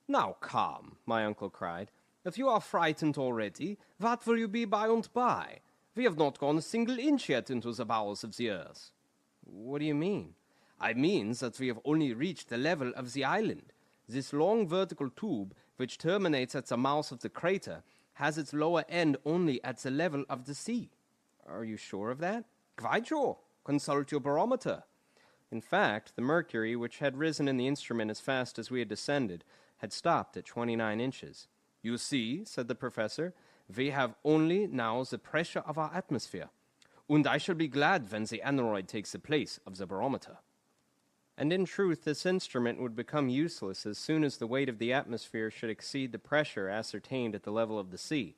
"Now come," my uncle cried. "If you are frightened already, what will you be by and by? We have not gone a single inch yet into the bowels of the earth." What do you mean? I mean that we have only reached the level of the island. This long vertical tube, which terminates at the mouth of the crater, has its lower end only at the level of the sea. Are you sure of that? Quite sure. Consult your barometer. In fact, the mercury, which had risen in the instrument as fast as we had descended, had stopped at 29 inches. "You see," said the professor, "we have only now the pressure of our atmosphere. And I shall be glad when the aneroid takes the place of the barometer." And in truth, this instrument would become useless as soon as the weight of the atmosphere should exceed the pressure ascertained at the level of the sea.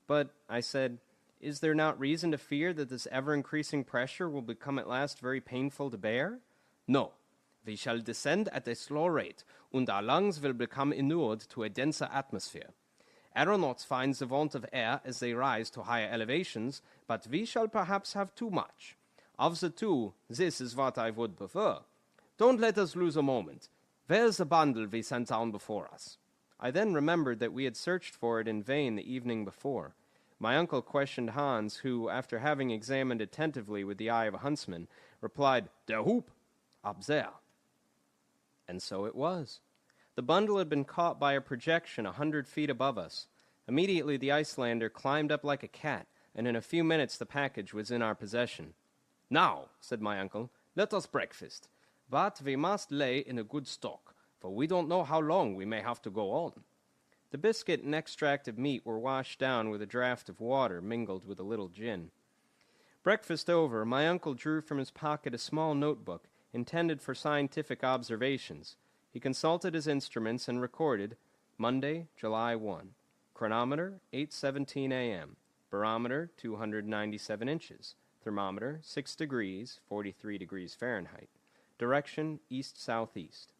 But, I said, is there not reason to fear that this ever-increasing pressure will become at last very painful to bear? "No. We shall descend at a slow rate, and our lungs will become inured to a denser atmosphere. Aeronauts find the want of air as they rise to higher elevations, but we shall perhaps have too much. Of the two, this is what I would prefer. Don't let us lose a moment. Where's the bundle we sent down before us?" I then remembered that we had searched for it in vain the evening before. My uncle questioned Hans, who, after having examined attentively with the eye of a huntsman, replied, "Der Hub, up there." And so it was. The bundle had been caught by a projection 100 feet above us. Immediately the Icelander climbed up like a cat, and in a few minutes the package was in our possession. "Now," said my uncle, "let us breakfast. But we must lay in a good stock, for we don't know how long we may have to go on." The biscuit and extract of meat were washed down with a draught of water mingled with a little gin. Breakfast over, my uncle drew from his pocket a small notebook intended for scientific observations. He consulted his instruments and recorded Monday, July 1. Chronometer, 8:17 a.m. Barometer, 297 inches. Thermometer, 6 degrees, 43 degrees Fahrenheit. Direction, east-southeast.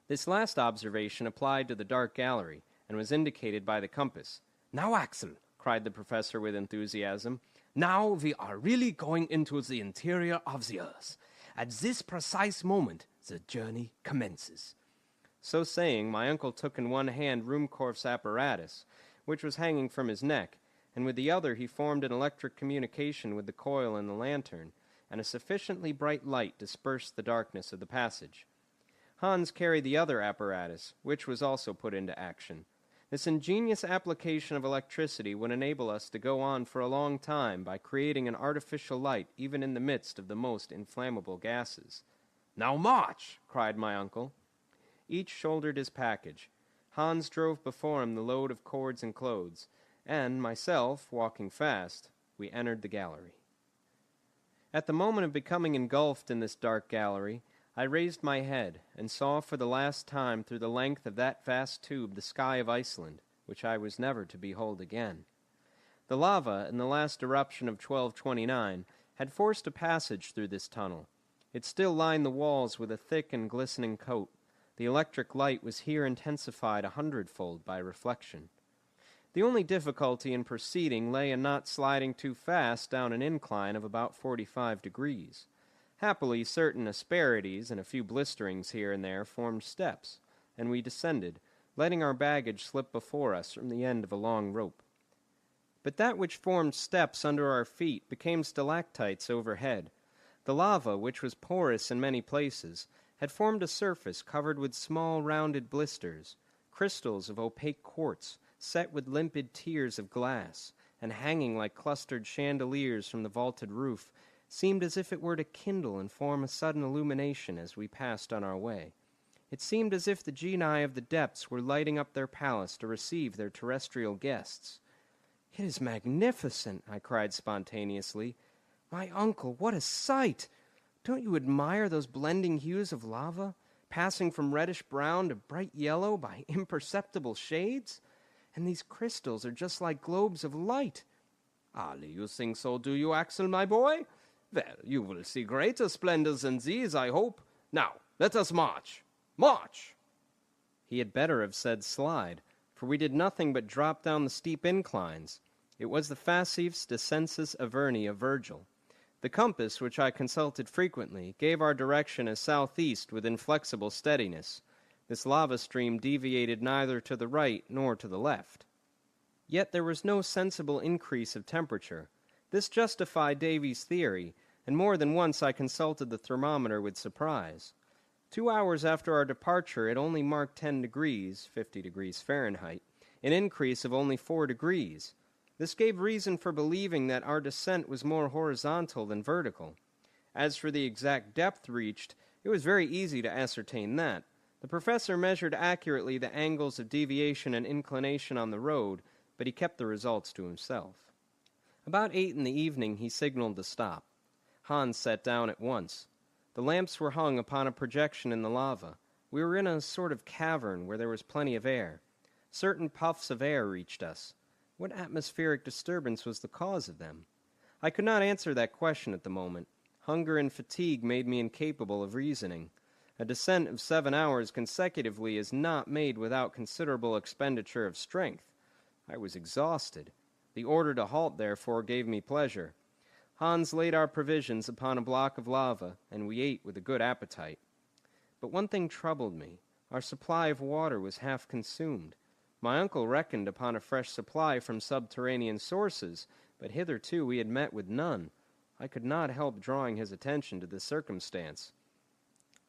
This last observation applied to the dark gallery, and was indicated by the compass. "Now, Axel," cried the professor with enthusiasm, "now we are really going into the interior of the earth. At this precise moment, the journey commences." So saying, my uncle took in one hand Ruhmkorff's apparatus, which was hanging from his neck, and with the other he formed an electric communication with the coil in the lantern, and a sufficiently bright light dispersed the darkness of the passage. Hans carried the other apparatus, which was also put into action. This ingenious application of electricity would enable us to go on for a long time by creating an artificial light even in the midst of the most inflammable gases. "Now march!" cried my uncle. Each shouldered his package. Hans drove before him the load of cords and clothes, and, myself, walking fast, we entered the gallery. At the moment of becoming engulfed in this dark gallery, I raised my head and saw for the last time through the length of that vast tube the sky of Iceland, which I was never to behold again. The lava, in the last eruption of 1229, had forced a passage through this tunnel. It still lined the walls with a thick and glistening coat. The electric light was here intensified 100-fold by reflection. The only difficulty in proceeding lay in not sliding too fast down an incline of about 45 degrees. Happily, certain asperities and a few blisterings here and there formed steps, and we descended, letting our baggage slip before us from the end of a long rope. But that which formed steps under our feet became stalactites overhead. The lava, which was porous in many places, had formed a surface covered with small rounded blisters, crystals of opaque quartz, set with limpid tiers of glass, and hanging like clustered chandeliers from the vaulted roof, seemed as if it were to kindle and form a sudden illumination as we passed on our way. It seemed as if the genii of the depths were lighting up their palace to receive their terrestrial guests. "It is magnificent!" I cried spontaneously. "My uncle, what a sight! Don't you admire those blending hues of lava, passing from reddish-brown to bright yellow by imperceptible shades? And these crystals are just like globes of light." "Ali, you think so, do you, Axel, my boy? Well, you will see greater splendors than these, I hope. Now, let us march. March!" He had better have said slide, for we did nothing but drop down the steep inclines. It was the Facifs Descensus Averni of Virgil. The compass, which I consulted frequently, gave our direction as southeast with inflexible steadiness. This lava stream deviated neither to the right nor to the left. Yet there was no sensible increase of temperature. This justified Davy's theory, and more than once I consulted the thermometer with surprise. 2 hours after our departure it only marked 10 degrees, 50 degrees Fahrenheit, an increase of only 4 degrees. This gave reason for believing that our descent was more horizontal than vertical. As for the exact depth reached, it was very easy to ascertain that. The professor measured accurately the angles of deviation and inclination on the road, but he kept the results to himself. About 8 in the evening he signaled to stop. Hans sat down at once. The lamps were hung upon a projection in the lava. We were in a sort of cavern where there was plenty of air. Certain puffs of air reached us. What atmospheric disturbance was the cause of them? I could not answer that question at the moment. Hunger and fatigue made me incapable of reasoning. A descent of 7 hours consecutively is not made without considerable expenditure of strength. I was exhausted. The order to halt, therefore, gave me pleasure. Hans laid our provisions upon a block of lava, and we ate with a good appetite. But one thing troubled me. Our supply of water was half consumed. My uncle reckoned upon a fresh supply from subterranean sources, but hitherto we had met with none. I could not help drawing his attention to this circumstance.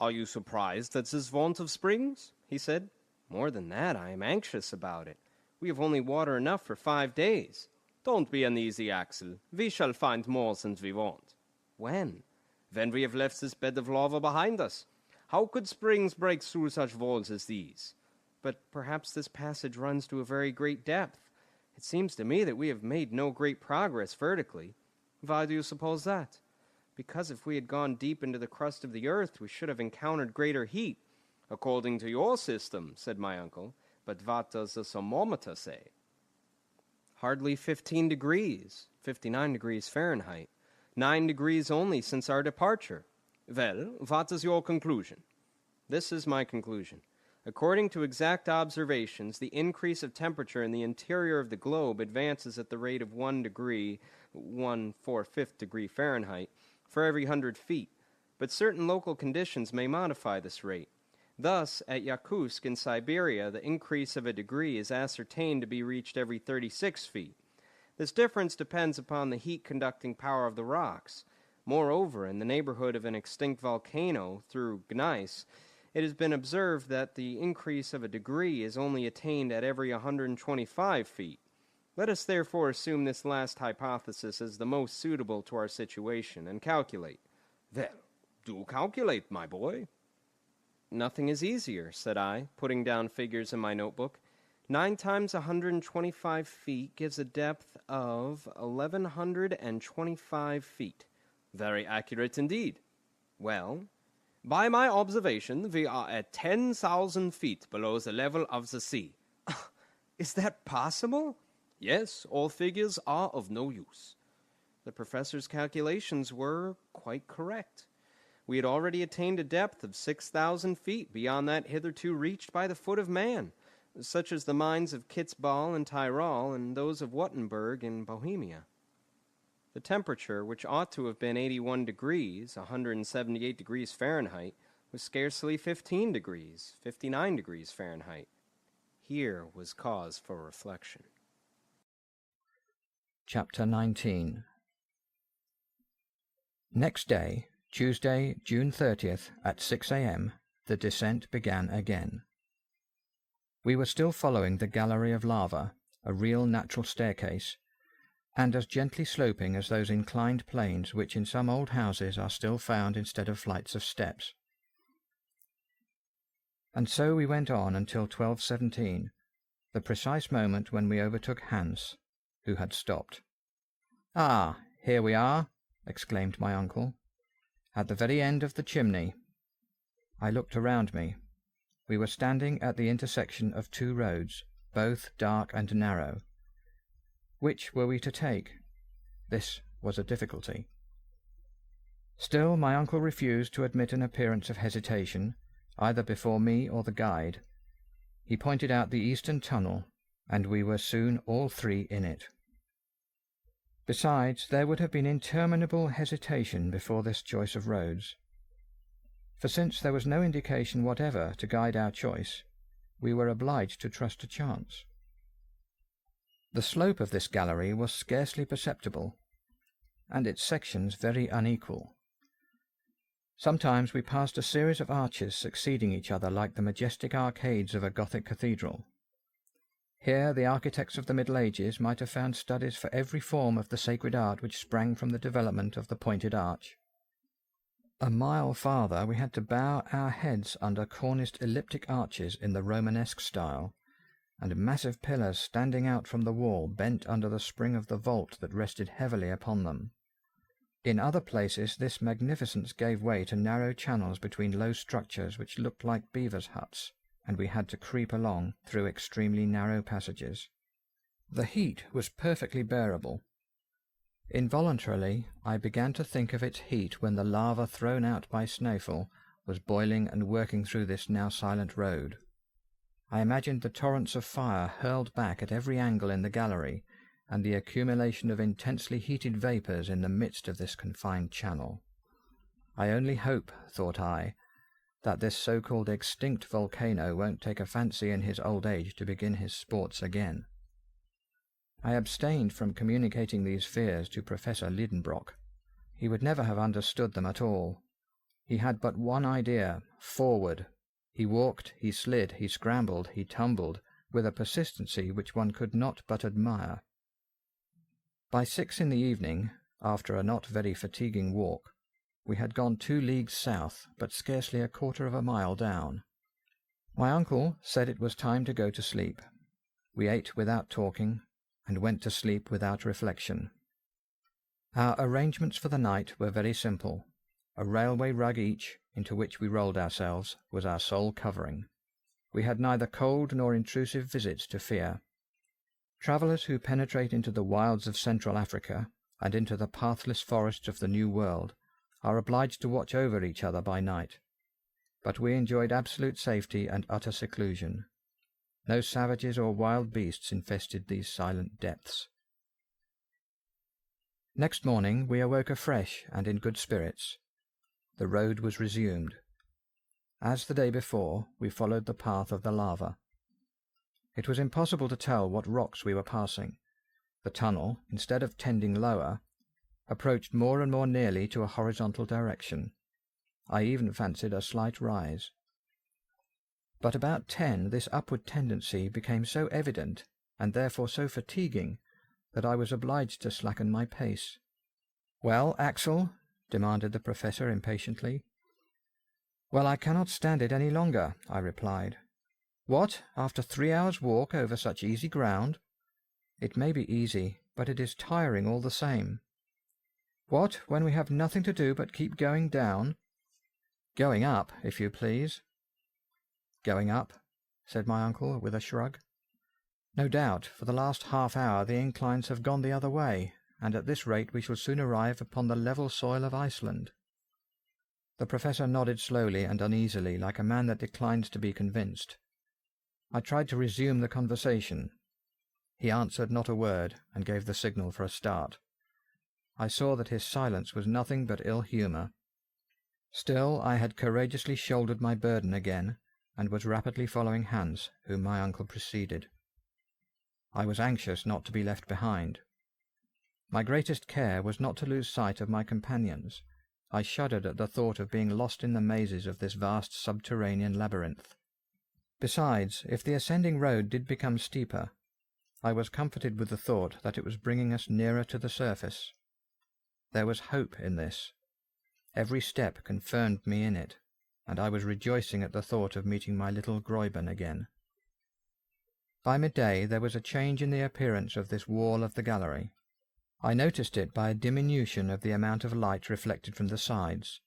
"Are you surprised at this want of springs?" he said. "More than that, I am anxious about it. We have only water enough for 5 days. "Don't be uneasy, Axel. We shall find more than we want." "When?" "When we have left this bed of lava behind us. How could springs break through such walls as these?" "But perhaps this passage runs to a very great depth. It seems to me that we have made no great progress vertically." "Why do you suppose that?" "Because if we had gone deep into the crust of the earth, we should have encountered greater heat." "According to your system," said my uncle. "But what does the thermometer say?" "Hardly 15 degrees, 59 degrees Fahrenheit. 9 degrees only since our departure." "Well, what is your conclusion?" "This is my conclusion. According to exact observations, the increase of temperature in the interior of the globe advances at the rate of 1 degree, 1/4 degree Fahrenheit, for every 100 feet, but certain local conditions may modify this rate. Thus, at Yakutsk in Siberia, the increase of a degree is ascertained to be reached every 36 feet. This difference depends upon the heat-conducting power of the rocks. Moreover, in the neighborhood of an extinct volcano, through gneiss, it has been observed that the increase of a degree is only attained at every 125 feet. Let us therefore assume this last hypothesis as the most suitable to our situation, and calculate." "Well, do calculate, my boy." "Nothing is easier," said I, putting down figures in my notebook. 9 times 125 feet gives a depth of 1,125 feet. "Very accurate indeed." "Well?" "By my observation, we are at 10,000 feet below the level of the sea." "Is that possible?" "Yes, all figures are of no use." The professor's calculations were quite correct. We had already attained a depth of 6,000 feet beyond that hitherto reached by the foot of man, such as the mines of Kitzbühel in Tyrol and those of Wittenberg in Bohemia. The temperature, which ought to have been 81 degrees, 178 degrees Fahrenheit, was scarcely 15 degrees, 59 degrees Fahrenheit. Here was cause for reflection. Chapter 19. Next day, Tuesday, June 30th, at 6 a.m., the descent began again. We were still following the gallery of lava, a real natural staircase, and as gently sloping as those inclined planes which in some old houses are still found instead of flights of steps. And so we went on until 12:17, the precise moment when we overtook Hans, who had stopped. "Ah, here we are," exclaimed my uncle, "at the very end of the chimney." I looked around me. We were standing at the intersection of two roads, both dark and narrow. Which were we to take? This was a difficulty. Still my uncle refused to admit an appearance of hesitation, either before me or the guide. He pointed out the eastern tunnel, and we were soon all three in it. Besides, there would have been interminable hesitation before this choice of roads. For since there was no indication whatever to guide our choice, we were obliged to trust to chance. The slope of this gallery was scarcely perceptible, and its sections very unequal. Sometimes we passed a series of arches succeeding each other like the majestic arcades of a Gothic cathedral. Here the architects of the Middle Ages might have found studies for every form of the sacred art which sprang from the development of the pointed arch. A mile farther we had to bow our heads under corniced elliptic arches in the Romanesque style, and massive pillars standing out from the wall bent under the spring of the vault that rested heavily upon them. In other places this magnificence gave way to narrow channels between low structures which looked like beavers' huts, and we had to creep along through extremely narrow passages. The heat was perfectly bearable. Involuntarily I began to think of its heat when the lava thrown out by Snæfell was boiling and working through this now silent road. I imagined the torrents of fire hurled back at every angle in the gallery, and the accumulation of intensely heated vapours in the midst of this confined channel. I only hope, thought I, that this so-called extinct volcano won't take a fancy in his old age to begin his sports again. I abstained from communicating these fears to Professor Lidenbrock. He would never have understood them at all. He had but one idea: forward. He walked, he slid, he scrambled, he tumbled, with a persistency which one could not but admire. By 6 in the evening, after a not very fatiguing walk, we had gone 2 leagues south, but scarcely a quarter of a mile down. My uncle said it was time to go to sleep. We ate without talking, and went to sleep without reflection. Our arrangements for the night were very simple. A railway rug each, into which we rolled ourselves, was our sole covering. We had neither cold nor intrusive visits to fear. Travellers who penetrate into the wilds of Central Africa, and into the pathless forests of the New World, are obliged to watch over each other by night. But we enjoyed absolute safety and utter seclusion. No savages or wild beasts infested these silent depths. Next morning we awoke afresh and in good spirits. The road was resumed. As the day before, we followed the path of the lava. It was impossible to tell what rocks we were passing. The tunnel, instead of tending lower, approached more and more nearly to a horizontal direction. I even fancied a slight rise. But about 10 this upward tendency became so evident, and therefore so fatiguing, that I was obliged to slacken my pace. "Well, Axel?" demanded the professor impatiently. "Well, I cannot stand it any longer," I replied. "What, after 3 hours' walk over such easy ground?" "It may be easy, but it is tiring all the same." "What, when we have nothing to do but keep going down?" "Going up, if you please." "Going up," said my uncle with a shrug. "No doubt, for the last half-hour the inclines have gone the other way, and at this rate we shall soon arrive upon the level soil of Iceland." The professor nodded slowly and uneasily, like a man that declines to be convinced. I tried to resume the conversation. He answered not a word, and gave the signal for a start. I saw that his silence was nothing but ill-humour. Still, I had courageously shouldered my burden again, and was rapidly following Hans, whom my uncle preceded. I was anxious not to be left behind. My greatest care was not to lose sight of my companions, I shuddered at the thought of being lost in the mazes of this vast subterranean labyrinth. Besides, if the ascending road did become steeper, I was comforted with the thought that it was bringing us nearer to the surface. There was hope in this. Every step confirmed me in it, and I was rejoicing at the thought of meeting my little Gräuben again. By midday there was a change in the appearance of this wall of the gallery. I noticed it by a diminution of the amount of light reflected from the sides.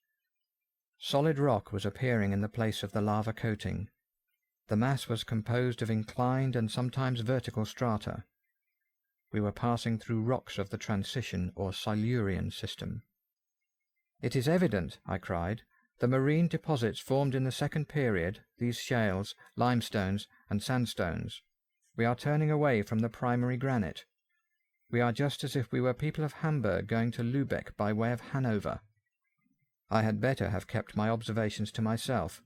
Solid rock was appearing in the place of the lava coating. The mass was composed of inclined and sometimes vertical strata. We were passing through rocks of the transition or Silurian system. "It is evident," I cried, "the marine deposits formed in the second period, these shales, limestones, and sandstones. We are turning away from the primary granite. We are just as if we were people of Hamburg going to Lübeck by way of Hanover." I had better have kept my observations to myself,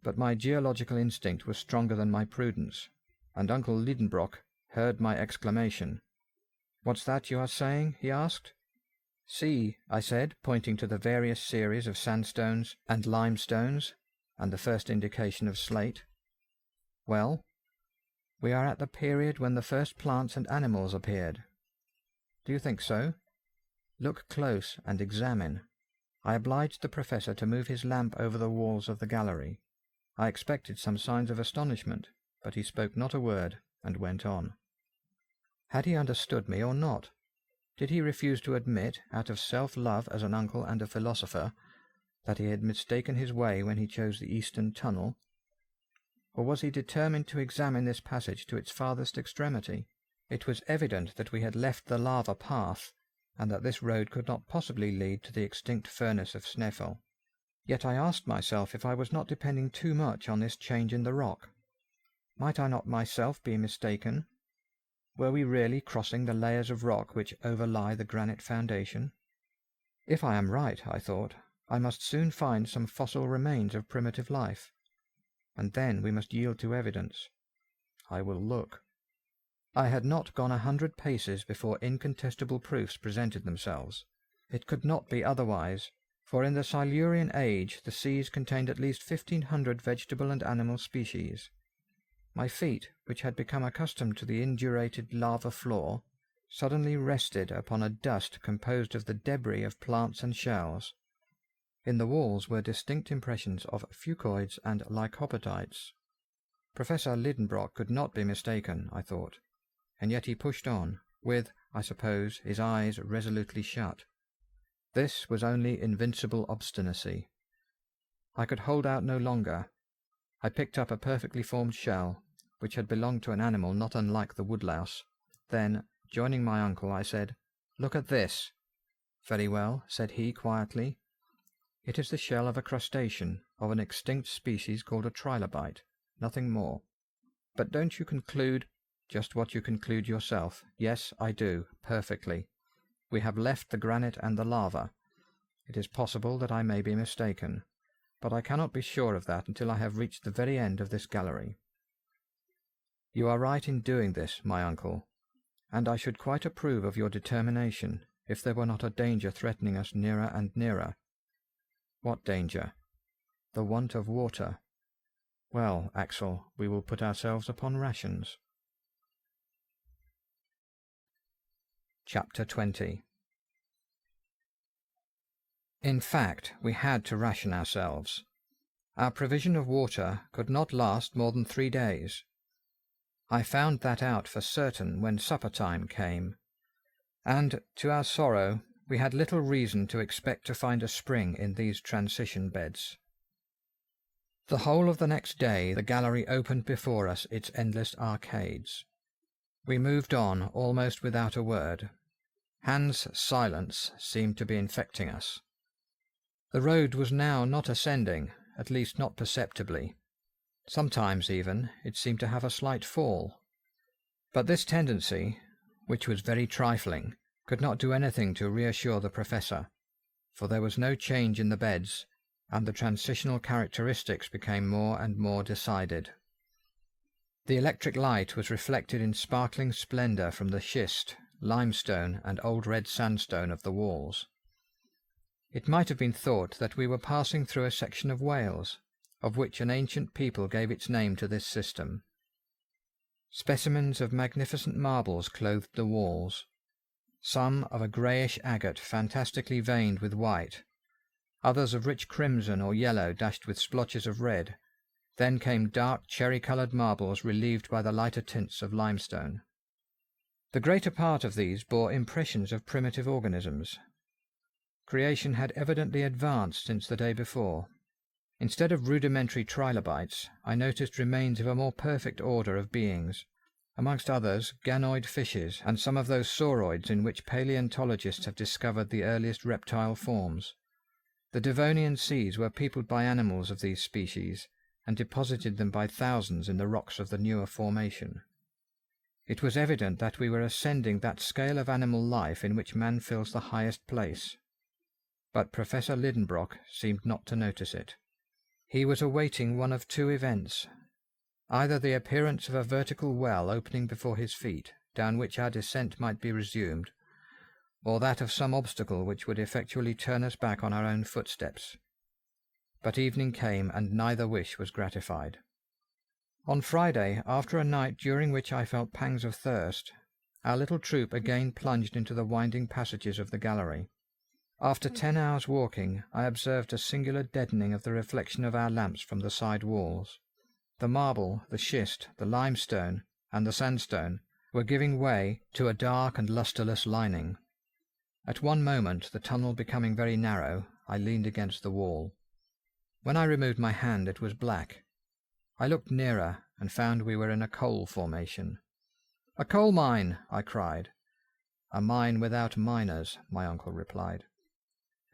but my geological instinct was stronger than my prudence, and Uncle Lidenbrock heard my exclamation. "What's that you are saying?" he asked. "See," I said, pointing to the various series of sandstones and limestones, and the first indication of slate. "Well?" "We are at the period when the first plants and animals appeared." "Do you think so?" "Look close and examine." I obliged the professor to move his lamp over the walls of the gallery. I expected some signs of astonishment, but he spoke not a word, and went on. Had he understood me or not? Did he refuse to admit, out of self-love as an uncle and a philosopher, that he had mistaken his way when he chose the eastern tunnel? Or was he determined to examine this passage to its farthest extremity? It was evident that we had left the lava path, and that this road could not possibly lead to the extinct furnace of Snæfell. Yet I asked myself if I was not depending too much on this change in the rock. Might I not myself be mistaken? Were we really crossing the layers of rock which overlie the granite foundation? If I am right, I thought, I must soon find some fossil remains of primitive life, and then we must yield to evidence. I will look. I had not gone 100 paces before incontestable proofs presented themselves. It could not be otherwise, for in the Silurian age the seas contained at least 1,500 vegetable and animal species. My feet, which had become accustomed to the indurated lava floor, suddenly rested upon a dust composed of the debris of plants and shells. In the walls were distinct impressions of fucoids and lycopodites. Professor Lidenbrock could not be mistaken, I thought, and yet he pushed on, with, I suppose, his eyes resolutely shut. This was only invincible obstinacy. I could hold out no longer. I picked up a perfectly formed shell, which had belonged to an animal not unlike the woodlouse. Then, joining my uncle, I said, "Look at this." "Very well," said he quietly. "It is the shell of a crustacean, of an extinct species called a trilobite, nothing more. But don't you conclude—" "Just what you conclude yourself. Yes, I do, perfectly. We have left the granite and the lava. It is possible that I may be mistaken, but I cannot be sure of that until I have reached the very end of this gallery. You are right in doing this, my uncle, and I should quite approve of your determination if there were not a danger threatening us nearer and nearer." "What danger?" "The want of water." "Well, Axel, we will put ourselves upon rations." Chapter 20. In fact, we had to ration ourselves. Our provision of water could not last more than 3 days. I found that out for certain when supper time came, and, to our sorrow, we had little reason to expect to find a spring in these transition beds. The whole of the next day the gallery opened before us its endless arcades. We moved on almost without a word. Hans' silence seemed to be infecting us. The road was now not ascending, at least not perceptibly. Sometimes, even, it seemed to have a slight fall. But this tendency, which was very trifling, could not do anything to reassure the professor, for there was no change in the beds, and the transitional characteristics became more and more decided. The electric light was reflected in sparkling splendour from the schist, limestone, and old red sandstone of the walls. It might have been thought that we were passing through a section of Wales, of which an ancient people gave its name to this system. Specimens of magnificent marbles clothed the walls, some of a greyish agate fantastically veined with white, others of rich crimson or yellow dashed with splotches of red. Then came dark cherry-coloured marbles relieved by the lighter tints of limestone. The greater part of these bore impressions of primitive organisms. Creation had evidently advanced since the day before. Instead of rudimentary trilobites, I noticed remains of a more perfect order of beings, amongst others ganoid fishes and some of those sauroids in which paleontologists have discovered the earliest reptile forms. The Devonian seas were peopled by animals of these species, and deposited them by thousands in the rocks of the newer formation. It was evident that we were ascending that scale of animal life in which man fills the highest place. But Professor Lidenbrock seemed not to notice it. He was awaiting one of two events, either the appearance of a vertical well opening before his feet, down which our descent might be resumed, or that of some obstacle which would effectually turn us back on our own footsteps. But evening came, and neither wish was gratified. On Friday, after a night during which I felt pangs of thirst, our little troop again plunged into the winding passages of the gallery. After 10 hours' walking, I observed a singular deadening of the reflection of our lamps from the side walls. The marble, the schist, the limestone, and the sandstone were giving way to a dark and lustreless lining. At one moment, the tunnel becoming very narrow, I leaned against the wall. When I removed my hand, it was black. I looked nearer, and found we were in a coal formation. "A coal mine!" I cried. "A mine without miners," my uncle replied.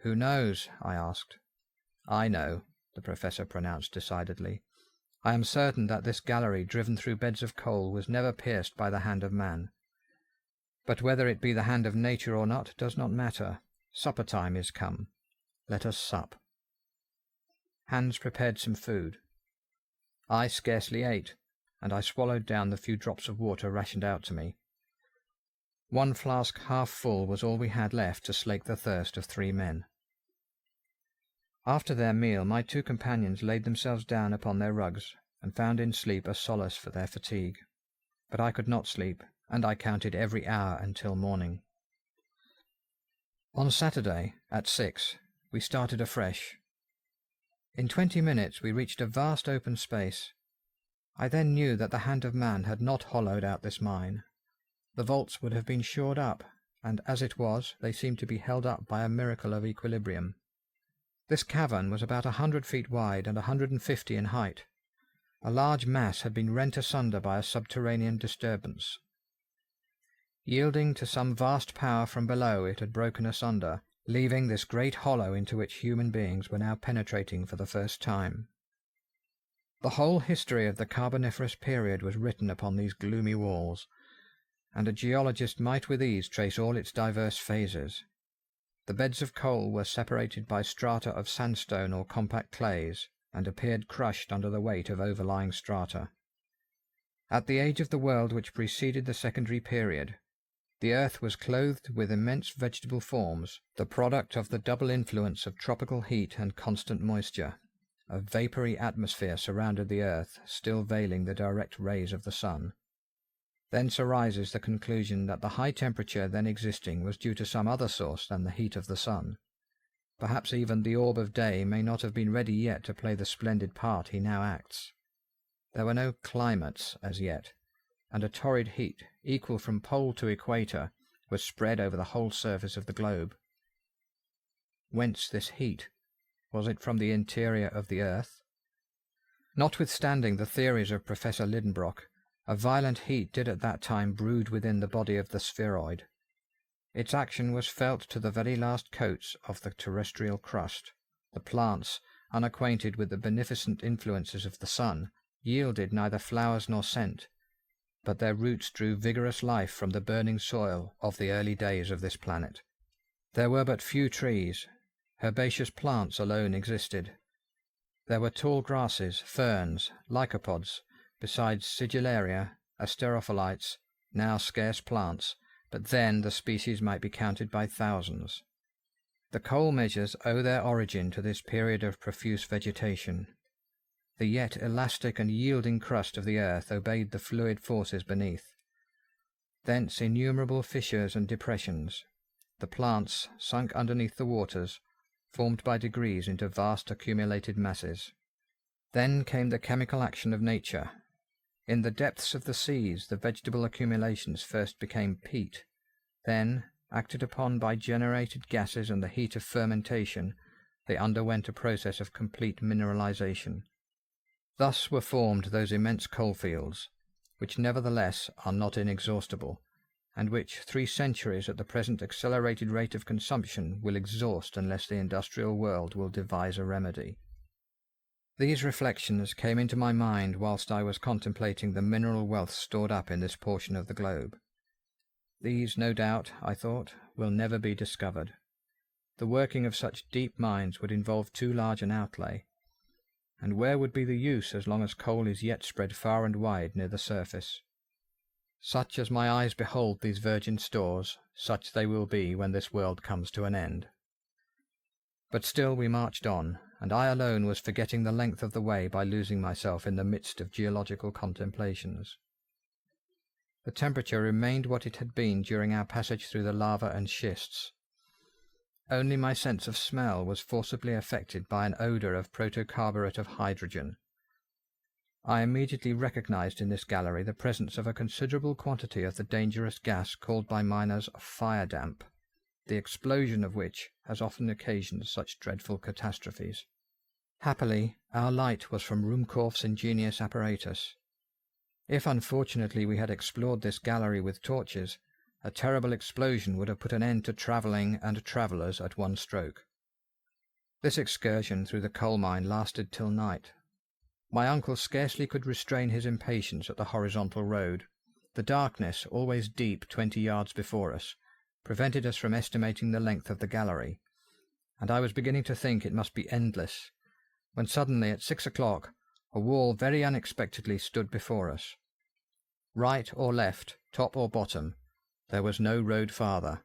"Who knows?" I asked. "I know," the professor pronounced decidedly. "I am certain that this gallery driven through beds of coal was never pierced by the hand of man. But whether it be the hand of nature or not does not matter. Supper time is come. Let us sup." Hans prepared some food. I scarcely ate, and I swallowed down the few drops of water rationed out to me. One flask half full was all we had left to slake the thirst of 3 men. After their meal, my 2 companions laid themselves down upon their rugs, and found in sleep a solace for their fatigue. But I could not sleep, and I counted every hour until morning. On Saturday, at 6, we started afresh. In 20 minutes we reached a vast open space. I then knew that the hand of man had not hollowed out this mine. The vaults would have been shored up, and as it was, they seemed to be held up by a miracle of equilibrium. This cavern was about 100 feet wide and 150 in height. A large mass had been rent asunder by a subterranean disturbance. Yielding to some vast power from below, it had broken asunder, leaving this great hollow into which human beings were now penetrating for the first time. The whole history of the Carboniferous period was written upon these gloomy walls, and a geologist might with ease trace all its diverse phases. The beds of coal were separated by strata of sandstone or compact clays, and appeared crushed under the weight of overlying strata. At the age of the world which preceded the secondary period, the earth was clothed with immense vegetable forms, the product of the double influence of tropical heat and constant moisture. A vapoury atmosphere surrounded the earth, still veiling the direct rays of the sun. Thence arises the conclusion that the high temperature then existing was due to some other source than the heat of the sun. Perhaps even the orb of day may not have been ready yet to play the splendid part he now acts. There were no climates as yet, and a torrid heat, equal from pole to equator, was spread over the whole surface of the globe. Whence this heat? Was it from the interior of the earth? Notwithstanding the theories of Professor Lidenbrock, a violent heat did at that time brood within the body of the spheroid. Its action was felt to the very last coats of the terrestrial crust. The plants, unacquainted with the beneficent influences of the sun, yielded neither flowers nor scent, but their roots drew vigorous life from the burning soil of the early days of this planet. There were but few trees. Herbaceous plants alone existed. There were tall grasses, ferns, lycopods, besides sigillaria, asterophyllites, now scarce plants, but then the species might be counted by thousands. The coal measures owe their origin to this period of profuse vegetation. The yet elastic and yielding crust of the earth obeyed the fluid forces beneath. Thence innumerable fissures and depressions. The plants, sunk underneath the waters, formed by degrees into vast accumulated masses. Then came the chemical action of nature. In the depths of the seas the vegetable accumulations first became peat. Then, acted upon by generated gases and the heat of fermentation, they underwent a process of complete mineralization. Thus were formed those immense coalfields, which nevertheless are not inexhaustible, and which 3 centuries at the present accelerated rate of consumption will exhaust unless the industrial world will devise a remedy. These reflections came into my mind whilst I was contemplating the mineral wealth stored up in this portion of the globe. These, no doubt, I thought, will never be discovered. The working of such deep mines would involve too large an outlay, and where would be the use as long as coal is yet spread far and wide near the surface? Such as my eyes behold these virgin stores, such they will be when this world comes to an end. But still we marched on, and I alone was forgetting the length of the way by losing myself in the midst of geological contemplations. The temperature remained what it had been during our passage through the lava and schists. Only my sense of smell was forcibly affected by an odour of protocarburet of hydrogen. I immediately recognized in this gallery the presence of a considerable quantity of the dangerous gas called by miners fire damp, the explosion of which has often occasioned such dreadful catastrophes. Happily, our light was from Ruhmkorff's ingenious apparatus. If unfortunately we had explored this gallery with torches, a terrible explosion would have put an end to travelling and travellers at one stroke. This excursion through the coal mine lasted till night. My uncle scarcely could restrain his impatience at the horizontal road. The darkness, always deep 20 yards before us, prevented us from estimating the length of the gallery, and I was beginning to think it must be endless, when suddenly at 6 o'clock a wall very unexpectedly stood before us. Right or left, top or bottom, there was no road farther.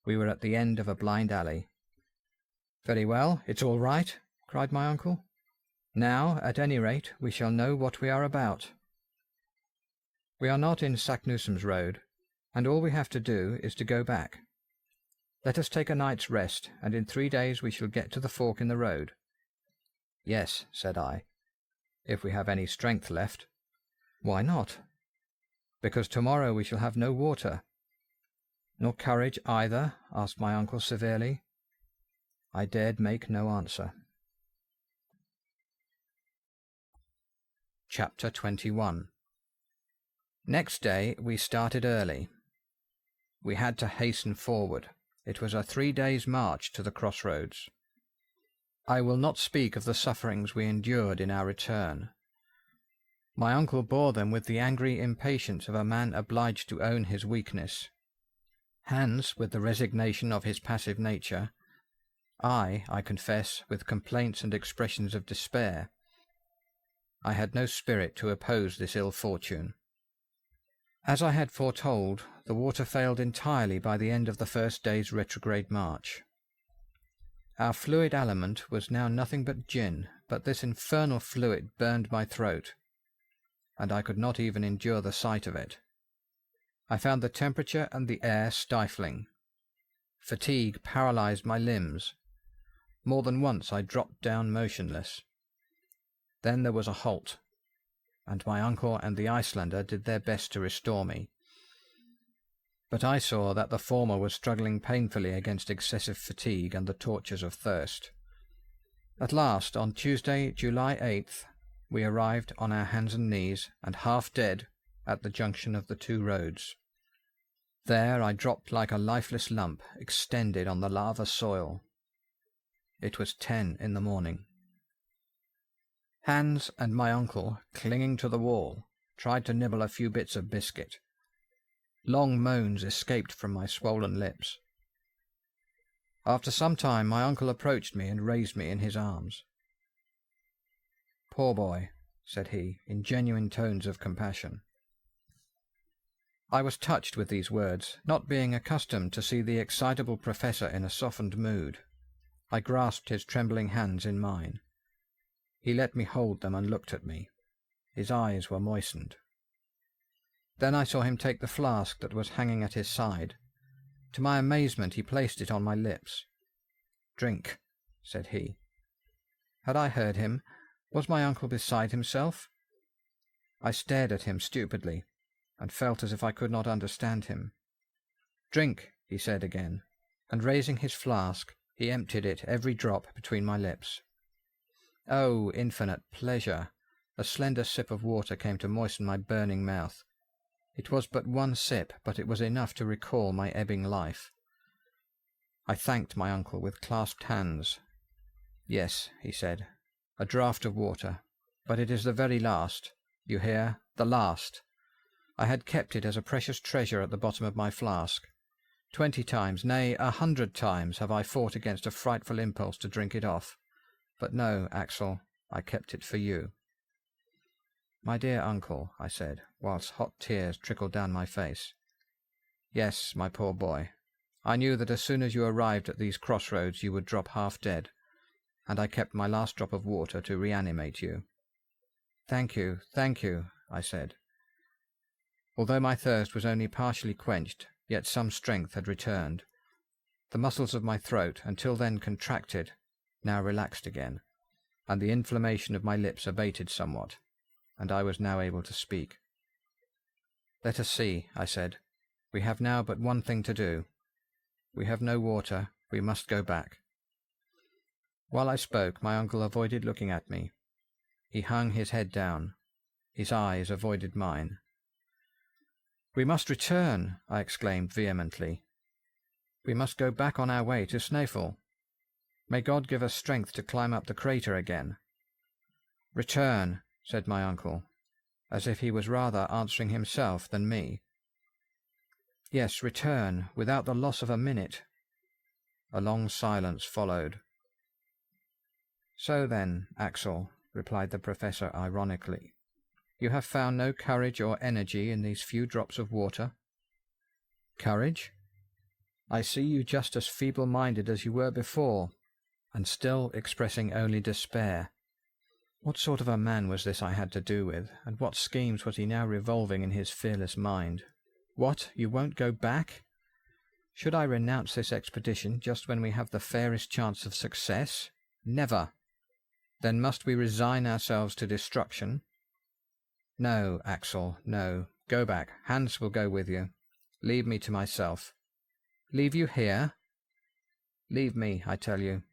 We were at the end of a blind alley. "Very well, it's all right," cried my uncle. "Now, at any rate, we shall know what we are about. We are not in Saknussemm's road, and all we have to do is to go back. Let us take a night's rest, and in 3 days we shall get to the fork in the road." "Yes," said I, "if we have any strength left." "Why not?" "Because tomorrow we shall have no water." "Nor courage either?" asked my uncle severely. I dared make no answer. Chapter 21. Next day we started early. We had to hasten forward. It was a 3 days' march to the crossroads. I will not speak of the sufferings we endured in our return. My uncle bore them with the angry impatience of a man obliged to own his weakness. Hans with the resignation of his passive nature. I confess, with complaints and expressions of despair. I had no spirit to oppose this ill fortune. As I had foretold, the water failed entirely by the end of the first day's retrograde march. Our fluid aliment was now nothing but gin, but this infernal fluid burned my throat, and I could not even endure the sight of it. I found the temperature and the air stifling. Fatigue paralyzed my limbs. More than once I dropped down motionless. Then there was a halt, and my uncle and the Icelander did their best to restore me. But I saw that the former was struggling painfully against excessive fatigue and the tortures of thirst. At last, on Tuesday, July 8th, we arrived on our hands and knees, and half dead, at the junction of the 2 roads. There I dropped like a lifeless lump, extended on the lava soil. It was 10 in the morning. Hans and my uncle, clinging to the wall, tried to nibble a few bits of biscuit. Long moans escaped from my swollen lips. After some time my uncle approached me and raised me in his arms. "Poor boy," said he, in genuine tones of compassion. I was touched with these words, not being accustomed to see the excitable professor in a softened mood. I grasped his trembling hands in mine. He let me hold them and looked at me. His eyes were moistened. Then I saw him take the flask that was hanging at his side. To my amazement he placed it on my lips. "Drink," said he. Had I heard him? Was my uncle beside himself? I stared at him stupidly, and felt as if I could not understand him. "Drink," he said again, and raising his flask, he emptied it every drop between my lips. Oh, infinite pleasure! A slender sip of water came to moisten my burning mouth. It was but one sip, but it was enough to recall my ebbing life. I thanked my uncle with clasped hands. "Yes," he said, "a draught of water, but it is the very last. You hear? The last." I had kept it as a precious treasure at the bottom of my flask. 20 times, nay, 100 times have I fought against a frightful impulse to drink it off. But no, Axel, I kept it for you. "My dear uncle," I said, whilst hot tears trickled down my face. "Yes, my poor boy. I knew that as soon as you arrived at these crossroads you would drop half dead, and I kept my last drop of water to reanimate you." Thank you," I said. Although my thirst was only partially quenched, yet some strength had returned. The muscles of my throat, until then contracted, now relaxed again, and the inflammation of my lips abated somewhat, and I was now able to speak. "Let us see," I said. "We have now but one thing to do. We have no water. We must go back." While I spoke, my uncle avoided looking at me. He hung his head down. His eyes avoided mine. "We must return," I exclaimed vehemently. "We must go back on our way to Snæfell. May God give us strength to climb up the crater again." "Return," said my uncle, as if he was rather answering himself than me. "Yes, return, without the loss of a minute." A long silence followed. "So then, Axel," replied the professor ironically, "you have found no courage or energy in these few drops of water?" "Courage? I see you just as feeble-minded as you were before, and still expressing only despair. What sort of a man was this I had to do with, and what schemes was he now revolving in his fearless mind? What, you won't go back? Should I renounce this expedition just when we have the fairest chance of success? Never! Then must we resign ourselves to destruction? No, Axel, no. Go back. Hans will go with you. Leave me to myself." "Leave you here?" "Leave me, I tell you.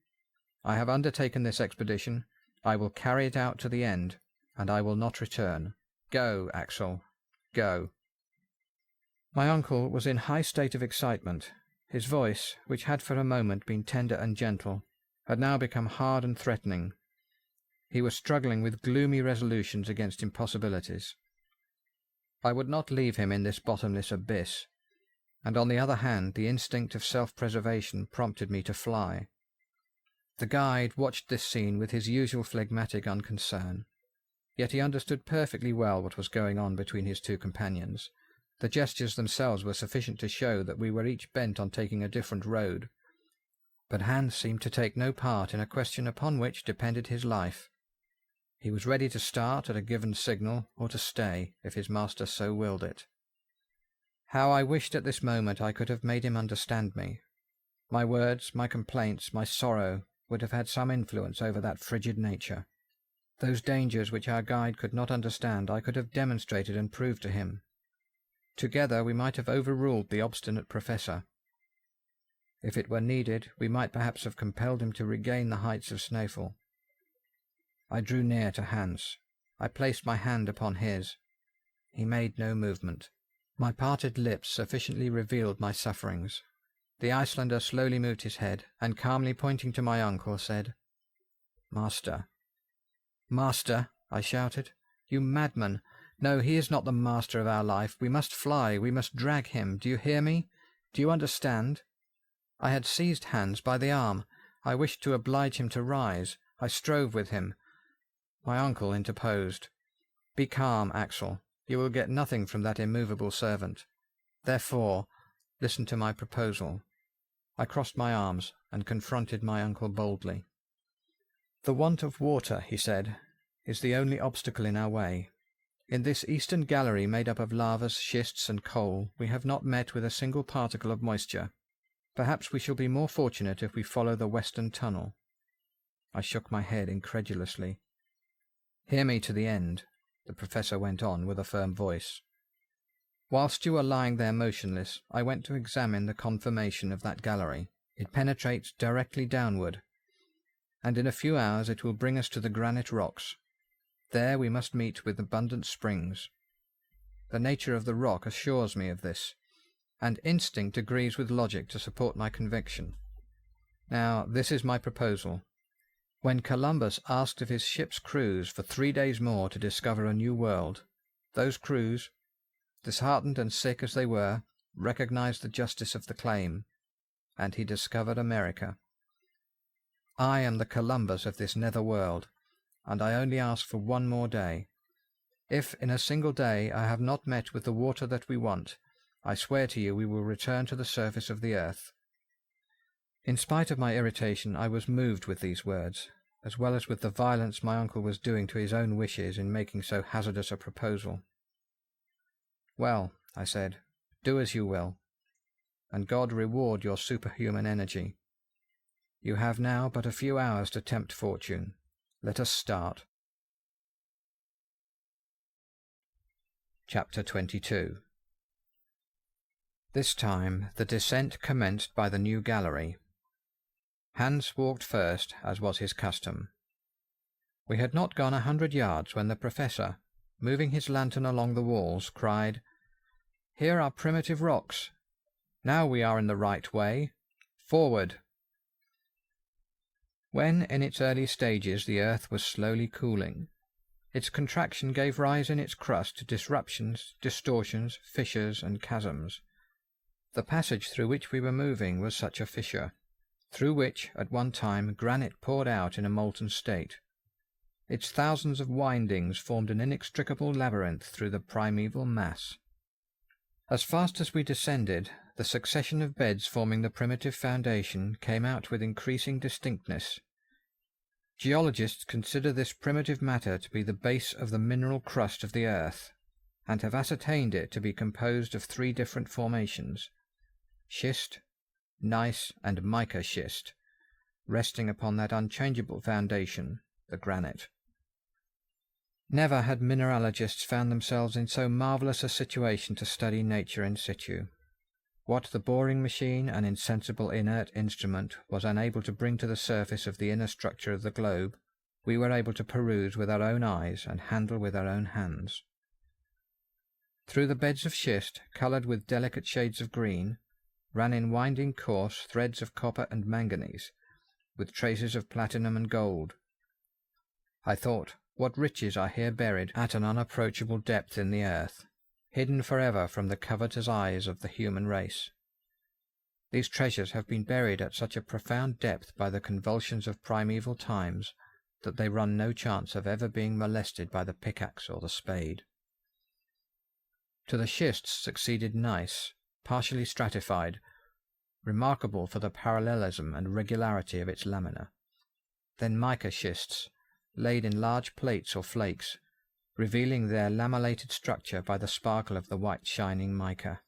I have undertaken this expedition. I will carry it out to the end, and I will not return. Go, Axel, go." My uncle was in high state of excitement. His voice, which had for a moment been tender and gentle, had now become hard and threatening. He was struggling with gloomy resolutions against impossibilities. I would not leave him in this bottomless abyss, and on the other hand the instinct of self-preservation prompted me to fly. The guide watched this scene with his usual phlegmatic unconcern, yet he understood perfectly well what was going on between his two companions. The gestures themselves were sufficient to show that we were each bent on taking a different road. But Hans seemed to take no part in a question upon which depended his life. He was ready to start at a given signal, or to stay, if his master so willed it. How I wished at this moment I could have made him understand me. My words, my complaints, my sorrow would have had some influence over that frigid nature. Those dangers which our guide could not understand I could have demonstrated and proved to him. Together we might have overruled the obstinate professor. If it were needed, we might perhaps have compelled him to regain the heights of Snæfell. I drew near to Hans. I placed my hand upon his. He made no movement. My parted lips sufficiently revealed my sufferings. The Icelander slowly moved his head, and calmly pointing to my uncle, said, "Master." "Master!" I shouted. "You madman! No, he is not the master of our life. We must fly. We must drag him. Do you hear me? Do you understand?" I had seized Hans by the arm. I wished to oblige him to rise. I strove with him. My uncle interposed. "Be calm, Axel. You will get nothing from that immovable servant. Therefore, listen to my proposal." I crossed my arms and confronted my uncle boldly. "The want of water," he said, "is the only obstacle in our way. In this eastern gallery made up of lavas, schists, and coal, we have not met with a single particle of moisture. Perhaps we shall be more fortunate if we follow the western tunnel." I shook my head incredulously. "Hear me to the end," the professor went on with a firm voice. "Whilst you are lying there motionless, I went to examine the conformation of that gallery. It penetrates directly downward, and in a few hours it will bring us to the granite rocks. There we must meet with abundant springs. The nature of the rock assures me of this, and instinct agrees with logic to support my conviction. Now, this is my proposal. When Columbus asked of his ship's crews for 3 days more to discover a new world, those crews, disheartened and sick as they were, recognized the justice of the claim, and he discovered America. I am the Columbus of this nether world, and I only ask for 1 more day. If in a single day I have not met with the water that we want, I swear to you we will return to the surface of the earth." In spite of my irritation, I was moved with these words, as well as with the violence my uncle was doing to his own wishes in making so hazardous a proposal. "Well," I said, "do as you will, and God reward your superhuman energy. You have now but a few hours to tempt fortune. Let us start." Chapter 22. This time the descent commenced by the new gallery. Hans walked first, as was his custom. We had not gone 100 yards when the professor, moving his lantern along the walls, cried, "Here are primitive rocks. Now we are in the right way. Forward!" When in its early stages the earth was slowly cooling, its contraction gave rise in its crust to disruptions, distortions, fissures, and chasms. The passage through which we were moving was such a fissure, through which at one time granite poured out in a molten state. Its thousands of windings formed an inextricable labyrinth through the primeval mass. As fast as we descended, the succession of beds forming the primitive foundation came out with increasing distinctness. Geologists consider this primitive matter to be the base of the mineral crust of the earth, and have ascertained it to be composed of 3 different formations: schist, gneiss, and mica schist, resting upon that unchangeable foundation, the granite. Never had mineralogists found themselves in so marvellous a situation to study nature in situ. What the boring machine, an insensible inert instrument, was unable to bring to the surface of the inner structure of the globe, we were able to peruse with our own eyes and handle with our own hands. Through the beds of schist, coloured with delicate shades of green, ran in winding course threads of copper and manganese, with traces of platinum and gold. I thought, what riches are here buried at an unapproachable depth in the earth, hidden forever from the covetous eyes of the human race. These treasures have been buried at such a profound depth by the convulsions of primeval times that they run no chance of ever being molested by the pickaxe or the spade. To the schists succeeded gneiss, partially stratified, remarkable for the parallelism and regularity of its lamina. Then mica schists, laid in large plates or flakes, revealing their lamellated structure by the sparkle of the white shining mica.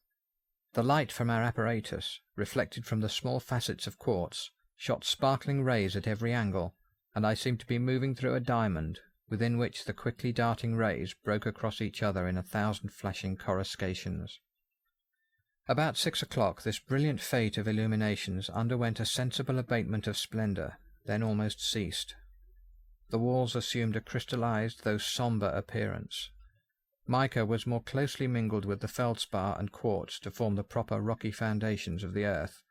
The light from our apparatus, reflected from the small facets of quartz, shot sparkling rays at every angle, and I seemed to be moving through a diamond, within which the quickly darting rays broke across each other in 1,000 flashing coruscations. About 6 o'clock this brilliant fate of illuminations underwent a sensible abatement of splendour, then almost ceased. The walls assumed a crystallized though sombre appearance. Mica was more closely mingled with the feldspar and quartz to form the proper rocky foundations of the earth,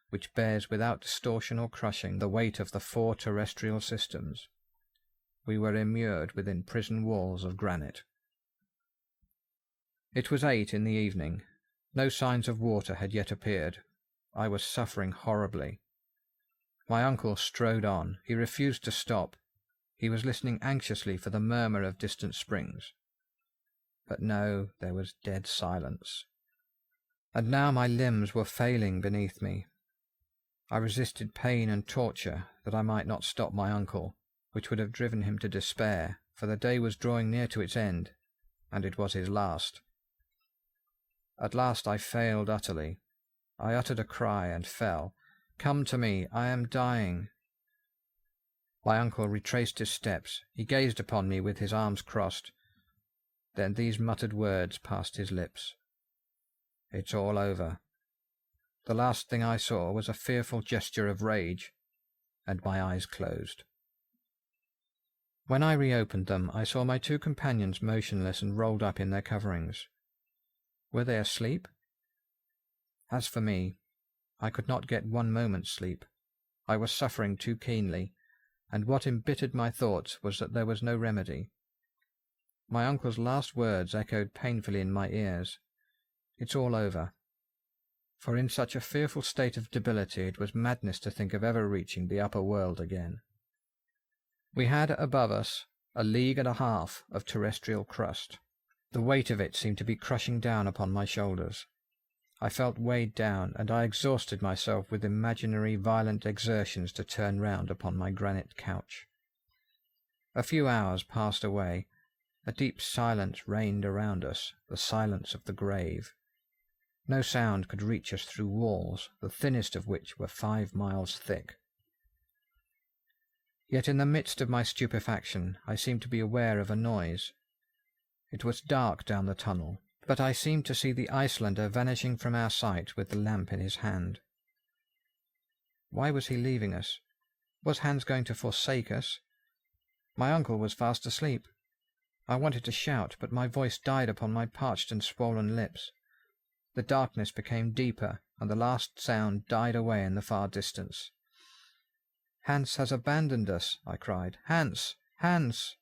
which bears without distortion or crushing the weight of the 4 terrestrial systems. We were immured within prison walls of granite. It was 8 in the evening. No signs of water had yet appeared. I was suffering horribly. My uncle strode on. He refused to stop. He was listening anxiously for the murmur of distant springs. But no, there was dead silence. and now my limbs were failing beneath me. I resisted pain and torture that I might not stop my uncle, which would have driven him to despair, for the day was drawing near to its end, and it was his last. At last I failed utterly. I uttered a cry and fell. "Come to me, I am dying." My uncle retraced his steps. He gazed upon me with his arms crossed. Then these muttered words passed his lips. "It's all over." The last thing I saw was a fearful gesture of rage, and my eyes closed. When I reopened them, I saw my two companions motionless and rolled up in their coverings. Were they asleep? As for me, I could not get 1 moment's sleep. I was suffering too keenly, and what embittered my thoughts was that there was no remedy. My uncle's last words echoed painfully in my ears. "It's all over." For in such a fearful state of debility it was madness to think of ever reaching the upper world again. We had above us 1.5 leagues of terrestrial crust. The weight of it seemed to be crushing down upon my shoulders. I felt weighed down, and I exhausted myself with imaginary violent exertions to turn round upon my granite couch. A few hours passed away. A deep silence reigned around us, the silence of the grave. No sound could reach us through walls, the thinnest of which were 5 miles thick. Yet in the midst of my stupefaction I seemed to be aware of a noise. It was dark down the tunnel, but I seemed to see the Icelander vanishing from our sight with the lamp in his hand. Why was he leaving us? Was Hans going to forsake us? My uncle was fast asleep. I wanted to shout, but my voice died upon my parched and swollen lips. The darkness became deeper, and the last sound died away in the far distance. "Hans has abandoned us," I cried. "Hans! Hans!"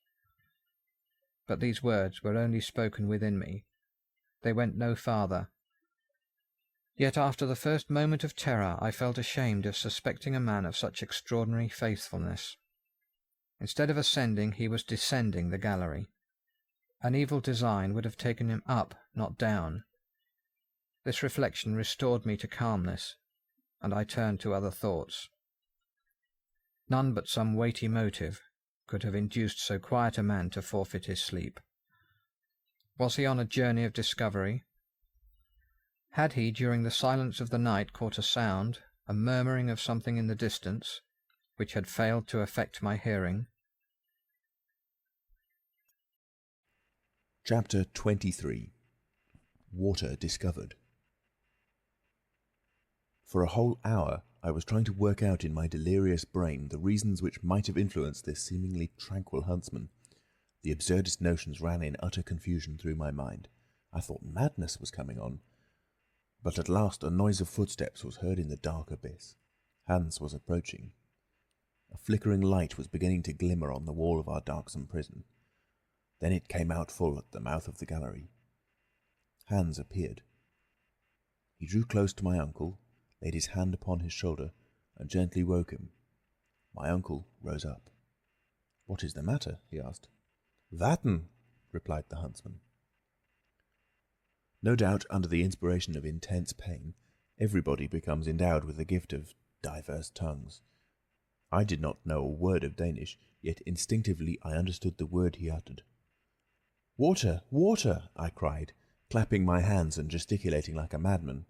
But these words were only spoken within me. They went no farther. Yet after the first moment of terror I felt ashamed of suspecting a man of such extraordinary faithfulness. Instead of ascending, he was descending the gallery. An evil design would have taken him up, not down. This reflection restored me to calmness, and I turned to other thoughts. None but some weighty motive could have induced so quiet a man to forfeit his sleep. Was he on a journey of discovery? Had he, during the silence of the night, caught a sound, a murmuring of something in the distance, which had failed to affect my hearing? Chapter 23. Water Discovered. For a whole hour I was trying to work out in my delirious brain the reasons which might have influenced this seemingly tranquil huntsman. The absurdest notions ran in utter confusion through my mind. I thought madness was coming on. But at last a noise of footsteps was heard in the dark abyss. Hans was approaching. A flickering light was beginning to glimmer on the wall of our darksome prison. Then it came out full at the mouth of the gallery. Hans appeared. He drew close to my uncle, laid his hand upon his shoulder, and gently woke him. My uncle rose up. "What is the matter?" he asked. "Warten," replied the huntsman. No doubt, under the inspiration of intense pain, everybody becomes endowed with the gift of diverse tongues. I did not know a word of Danish, yet instinctively I understood the word he uttered. "Water! Water!" I cried, clapping my hands and gesticulating like a madman.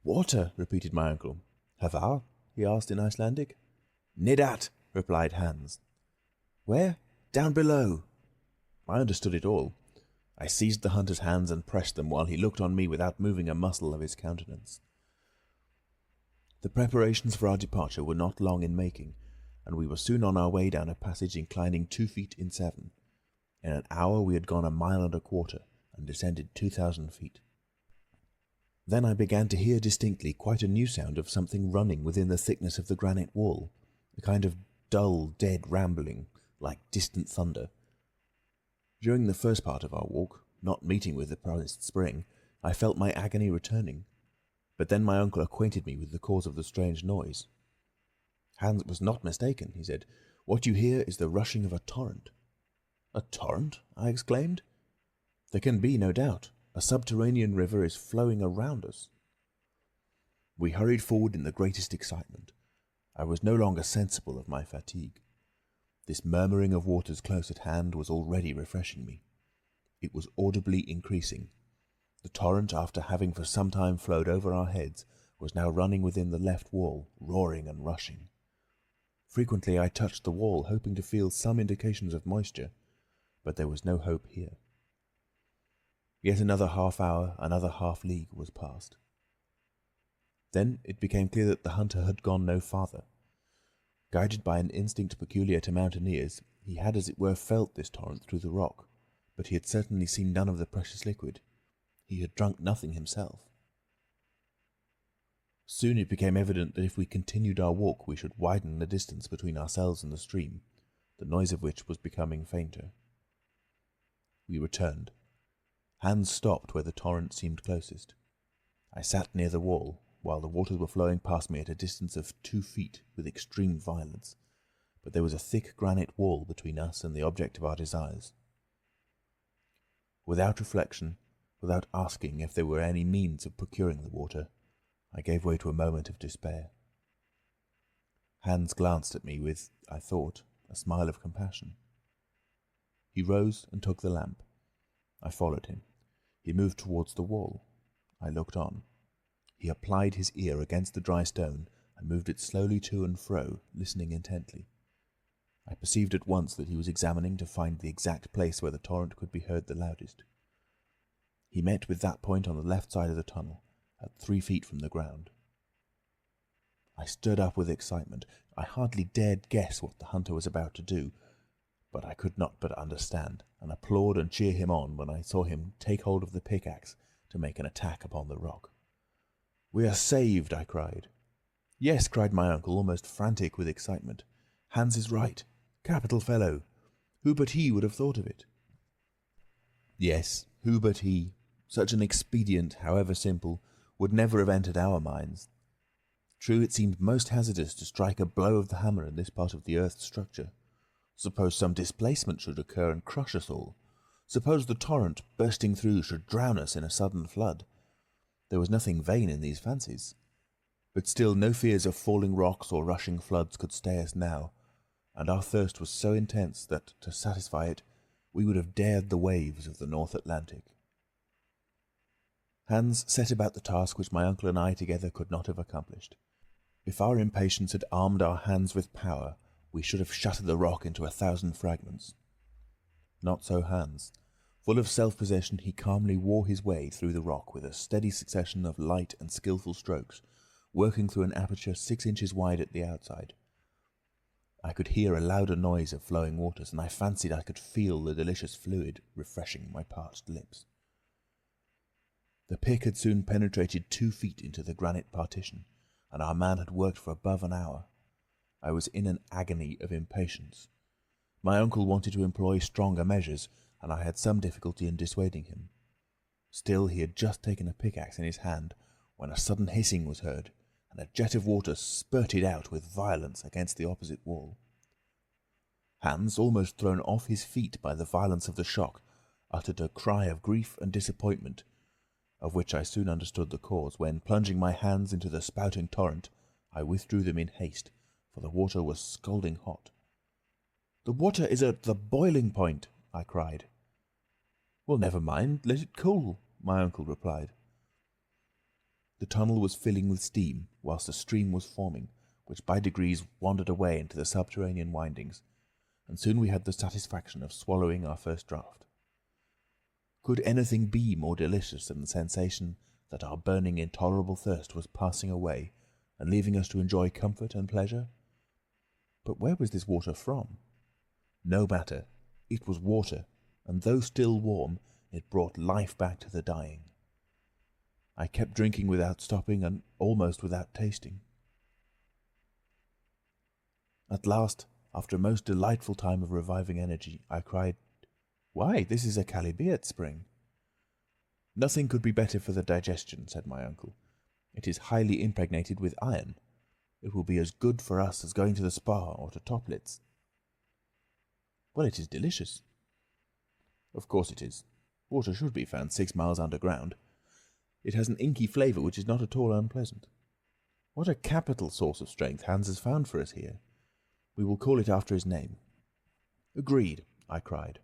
"Water!" repeated my uncle. "Havar?" he asked in Icelandic. "Nedat!" replied Hans. "Where?" "Down below." I understood it all. I seized the hunter's hands and pressed them while he looked on me without moving a muscle of his countenance. The preparations for our departure were not long in making, and we were soon on our way down a passage inclining 2 feet in 7. In an hour we had gone 1.25 miles and descended 2,000 feet. Then I began to hear distinctly quite a new sound of something running within the thickness of the granite wall, a kind of dull, dead rambling, like distant thunder. During the first part of our walk, not meeting with the promised spring, I felt my agony returning, but then my uncle acquainted me with the cause of the strange noise. Hans was not mistaken, he said. "What you hear is the rushing of a torrent." "A torrent?" I exclaimed. "There can be no doubt. A subterranean river is flowing around us. We hurried forward in the greatest excitement. I was no longer sensible of my fatigue. This murmuring of waters close at hand was already refreshing me. It was audibly increasing. The torrent, after having for some time flowed over our heads, was now running within the left wall, roaring and rushing. Frequently I touched the wall, hoping to feel some indications of moisture, but there was no hope here. Yet another half hour, another half league was passed. Then it became clear that the hunter had gone no farther. Guided by an instinct peculiar to mountaineers, he had as it were felt this torrent through the rock, but he had certainly seen none of the precious liquid. He had drunk nothing himself. Soon it became evident that if we continued our walk we should widen the distance between ourselves and the stream, the noise of which was becoming fainter. We returned. Hans stopped where the torrent seemed closest. I sat near the wall, while the waters were flowing past me at a distance of 2 feet with extreme violence, but there was a thick granite wall between us and the object of our desires. Without reflection, without asking if there were any means of procuring the water, I gave way to a moment of despair. Hans glanced at me with, I thought, a smile of compassion. He rose and took the lamp. I followed him. He moved towards the wall. I looked on. He applied his ear against the dry stone and moved it slowly to and fro, listening intently. I perceived at once that he was examining to find the exact place where the torrent could be heard the loudest. He met with that point on the left side of the tunnel, at 3 feet from the ground. I stood up with excitement. I hardly dared guess what the hunter was about to do, but I could not but understand, and applaud and cheer him on when I saw him take hold of the pickaxe to make an attack upon the rock. "We are saved!" I cried. "Yes," cried my uncle, almost frantic with excitement. "Hans is right. Capital fellow! Who but he would have thought of it?" Yes, who but he? Such an expedient, however simple, would never have entered our minds. True, it seemed most hazardous to strike a blow of the hammer in this part of the earth's structure. Suppose some displacement should occur and crush us all. Suppose the torrent, bursting through, should drown us in a sudden flood. There was nothing vain in these fancies. But still no fears of falling rocks or rushing floods could stay us now, and our thirst was so intense that, to satisfy it, we would have dared the waves of the North Atlantic. Hans set about the task which my uncle and I together could not have accomplished. If our impatience had armed our hands with power, we should have shattered the rock into 1,000 fragments. Not so Hans. Full of self-possession, he calmly wore his way through the rock with a steady succession of light and skilful strokes, working through an aperture 6 inches wide at the outside. I could hear a louder noise of flowing waters, and I fancied I could feel the delicious fluid refreshing my parched lips. The pick had soon penetrated 2 feet into the granite partition, and our man had worked for above an hour. I was in an agony of impatience. My uncle wanted to employ stronger measures, and I had some difficulty in dissuading him. Still, he had just taken a pickaxe in his hand when a sudden hissing was heard, and a jet of water spurted out with violence against the opposite wall. Hans, almost thrown off his feet by the violence of the shock, uttered a cry of grief and disappointment, of which I soon understood the cause, when, plunging my hands into the spouting torrent, I withdrew them in haste, for the water was scalding hot. "The water is at the boiling point," I cried. "Well, never mind, let it cool," my uncle replied. The tunnel was filling with steam, whilst a stream was forming, which by degrees wandered away into the subterranean windings, and soon we had the satisfaction of swallowing our first draught. Could anything be more delicious than the sensation that our burning intolerable thirst was passing away, and leaving us to enjoy comfort and pleasure? But where was this water from? No matter. It was water, and though still warm, it brought life back to the dying. I kept drinking without stopping and almost without tasting. At last, after a most delightful time of reviving energy, I cried, "Why, this is a chalybeate spring." "Nothing could be better for the digestion," said my uncle. "It is highly impregnated with iron. It will be as good for us as going to the spa or to Toplitz." "Well, it is delicious." "Of course it is. Water should be found 6 miles underground. It has an inky flavour which is not at all unpleasant. What a capital source of strength Hans has found for us here. We will call it after his name." "Agreed," I cried.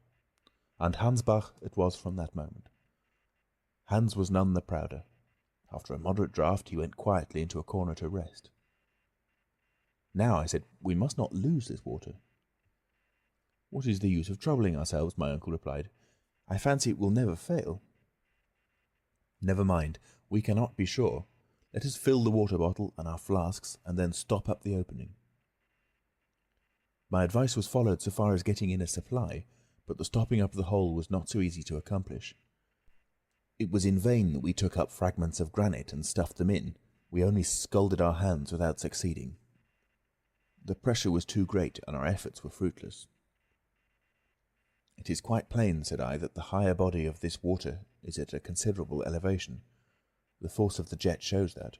And Hansbach it was from that moment. Hans was none the prouder. After a moderate draught, he went quietly into a corner to rest. "Now," I said, "we must not lose this water." "What is the use of troubling ourselves?" my uncle replied. "I fancy it will never fail." "Never mind, we cannot be sure. Let us fill the water bottle and our flasks, and then stop up the opening." My advice was followed so far as getting in a supply, but the stopping up of the hole was not so easy to accomplish. It was in vain that we took up fragments of granite and stuffed them in. We only scalded our hands without succeeding. The pressure was too great, and our efforts were fruitless. "It is quite plain," said I, "that the higher body of this water is at a considerable elevation. The force of the jet shows that."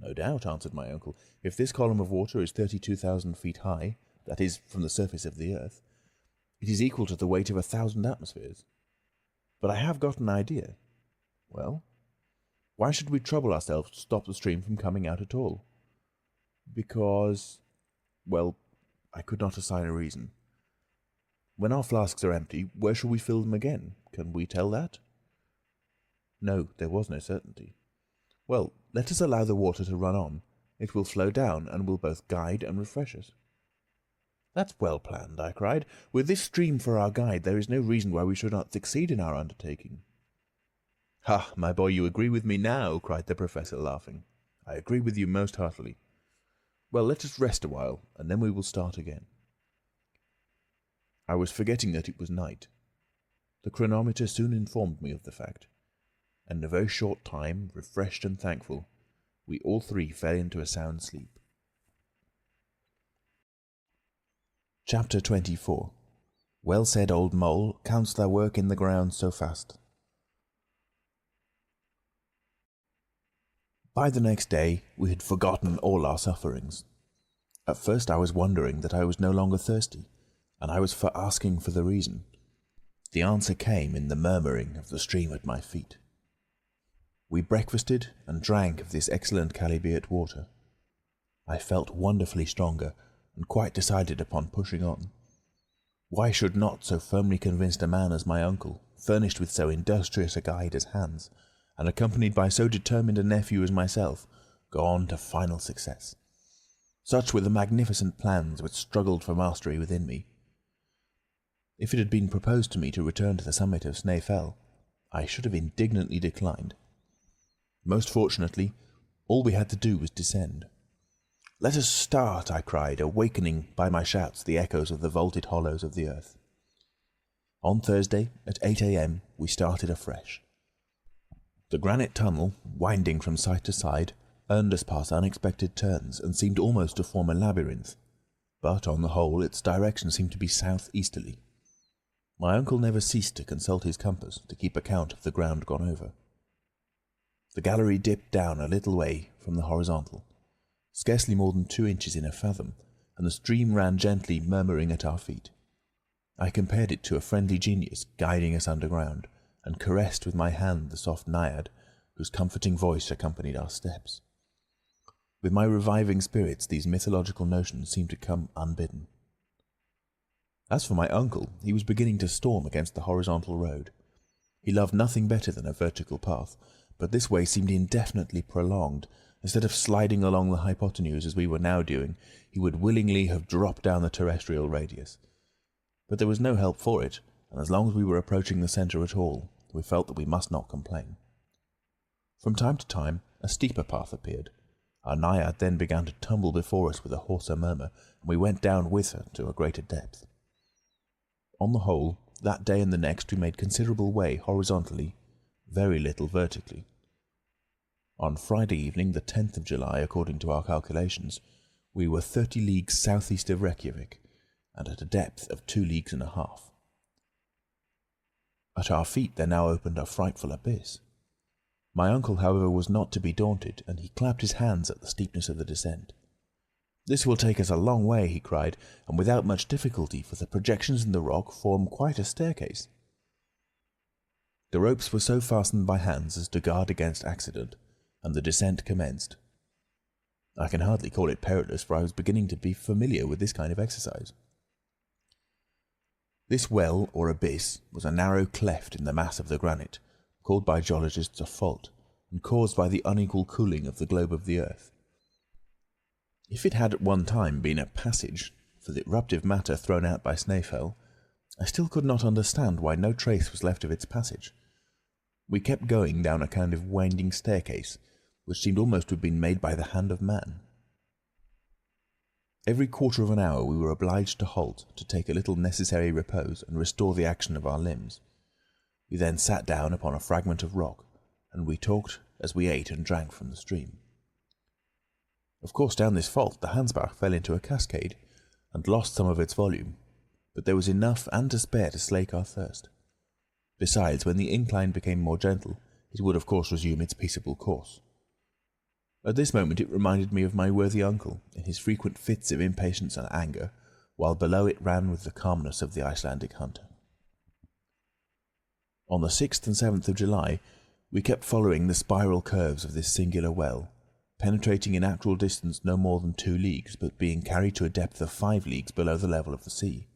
"No doubt," answered my uncle. "If this column of water is 32,000 feet high, that is, from the surface of the earth, it is equal to the weight of 1,000 atmospheres. But I have got an idea." "Well?" "Why should we trouble ourselves to stop the stream from coming out at all?" "Because—" well, I could not assign a reason. "When our flasks are empty, where shall we fill them again? Can we tell that?" No, there was no certainty. "Well, let us allow the water to run on. It will flow down, and will both guide and refresh us." "That's well planned," I cried. "With this stream for our guide, there is no reason why we should not succeed in our undertaking." "Ha, my boy, you agree with me now," cried the professor, laughing. "I agree with you most heartily. Well, let us rest a while, and then we will start again." I was forgetting that it was night. The chronometer soon informed me of the fact, and in a very short time, refreshed and thankful, we all three fell into a sound sleep. Chapter 24. Well said, old mole, canst thou work in the ground so fast? By the next day we had forgotten all our sufferings. At first I was wondering that I was no longer thirsty, and I was for asking for the reason. The answer came in the murmuring of the stream at my feet. We breakfasted and drank of this excellent chalybeate water. I felt wonderfully stronger, and quite decided upon pushing on. Why should not so firmly convinced a man as my uncle, furnished with so industrious a guide as Hans, and accompanied by so determined a nephew as myself, go on to final success? Such were the magnificent plans which struggled for mastery within me. If it had been proposed to me to return to the summit of Snaefell, I should have indignantly declined. Most fortunately, all we had to do was descend. "Let us start," I cried, awakening by my shouts the echoes of the vaulted hollows of the earth. On Thursday, at 8 a.m., we started afresh. The granite tunnel, winding from side to side, earned us past unexpected turns, and seemed almost to form a labyrinth, but on the whole its direction seemed to be south-easterly. My uncle never ceased to consult his compass to keep account of the ground gone over. The gallery dipped down a little way from the horizontal, scarcely more than 2 inches in a fathom, and the stream ran gently murmuring at our feet. I compared it to a friendly genius guiding us underground, and caressed with my hand the soft naiad, whose comforting voice accompanied our steps. With my reviving spirits, these mythological notions seemed to come unbidden. As for my uncle, he was beginning to storm against the horizontal road. He loved nothing better than a vertical path, but this way seemed indefinitely prolonged. Instead of sliding along the hypotenuse as we were now doing, he would willingly have dropped down the terrestrial radius. But there was no help for it, and as long as we were approaching the centre at all, we felt that we must not complain. From time to time, a steeper path appeared. Our naiad then began to tumble before us with a hoarser murmur, and we went down with her to a greater depth. On the whole, that day and the next we made considerable way horizontally, very little vertically. On Friday evening, the 10th of July, according to our calculations, we were 30 leagues southeast of Reykjavik, and at a depth of 2 leagues and a half. At our feet there now opened a frightful abyss. My uncle, however, was not to be daunted, and he clapped his hands at the steepness of the descent. "This will take us a long way," he cried, "and without much difficulty, for the projections in the rock form quite a staircase." The ropes were so fastened by Hans as to guard against accident, and the descent commenced. I can hardly call it perilous, for I was beginning to be familiar with this kind of exercise. This well, or abyss, was a narrow cleft in the mass of the granite, called by geologists a fault, and caused by the unequal cooling of the globe of the earth. If it had at one time been a passage for the eruptive matter thrown out by Snaefell, I still could not understand why no trace was left of its passage. We kept going down a kind of winding staircase, which seemed almost to have been made by the hand of man. Every quarter of an hour we were obliged to halt to take a little necessary repose and restore the action of our limbs. We then sat down upon a fragment of rock, and we talked as we ate and drank from the stream. Of course, down this fault the Hansbach fell into a cascade, and lost some of its volume, but there was enough and to spare to slake our thirst. Besides, when the incline became more gentle, it would of course resume its peaceable course. At this moment it reminded me of my worthy uncle, in his frequent fits of impatience and anger, while below it ran with the calmness of the Icelandic hunter. On the 6th and 7th of July, we kept following the spiral curves of this singular well, penetrating in actual distance no more than 2 leagues, but being carried to a depth of 5 leagues below the level of the sea.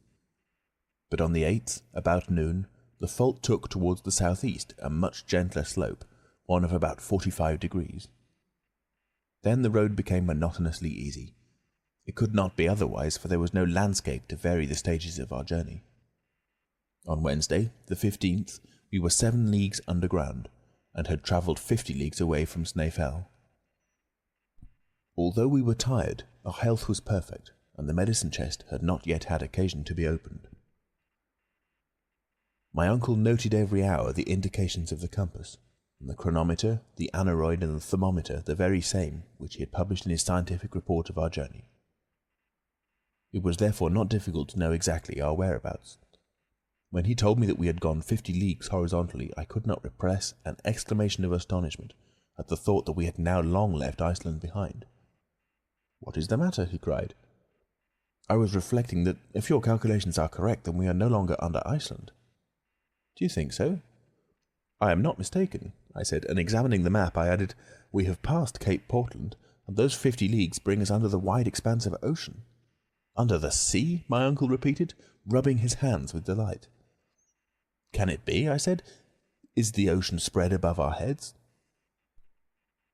But on the 8th, about noon, the fault took towards the southeast a much gentler slope, one of about 45 degrees. Then the road became monotonously easy. It could not be otherwise, for there was no landscape to vary the stages of our journey. On Wednesday, the 15th, we were 7 leagues underground, and had travelled 50 leagues away from Snaefell. Although we were tired, our health was perfect, and the medicine chest had not yet had occasion to be opened. My uncle noted every hour the indications of the compass, and the chronometer, the aneroid, and the thermometer the very same which he had published in his scientific report of our journey. It was therefore not difficult to know exactly our whereabouts. When he told me that we had gone 50 leagues horizontally, I could not repress an exclamation of astonishment at the thought that we had now long left Iceland behind. "What is the matter?" he cried. "I was reflecting that if your calculations are correct, then we are no longer under Iceland." "Do you think so?" "I am not mistaken," I said, and examining the map, I added, "We have passed Cape Portland, and those 50 leagues bring us under the wide expanse of ocean." "Under the sea?" my uncle repeated, rubbing his hands with delight. "Can it be?" I said. "Is the ocean spread above our heads?"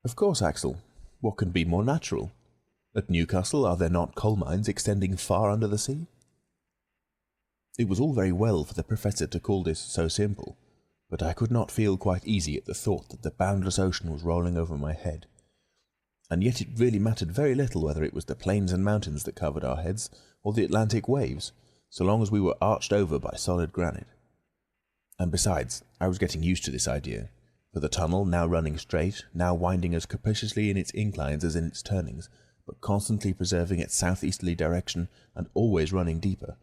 "Of course, Axel. What can be more natural? At Newcastle are there not coal mines extending far under the sea?" It was all very well for the professor to call this so simple, but I could not feel quite easy at the thought that the boundless ocean was rolling over my head. And yet it really mattered very little whether it was the plains and mountains that covered our heads, or the Atlantic waves, so long as we were arched over by solid granite. And besides, I was getting used to this idea, for the tunnel, now running straight, now winding as capriciously in its inclines as in its turnings, but constantly preserving its southeasterly direction and always running deeper,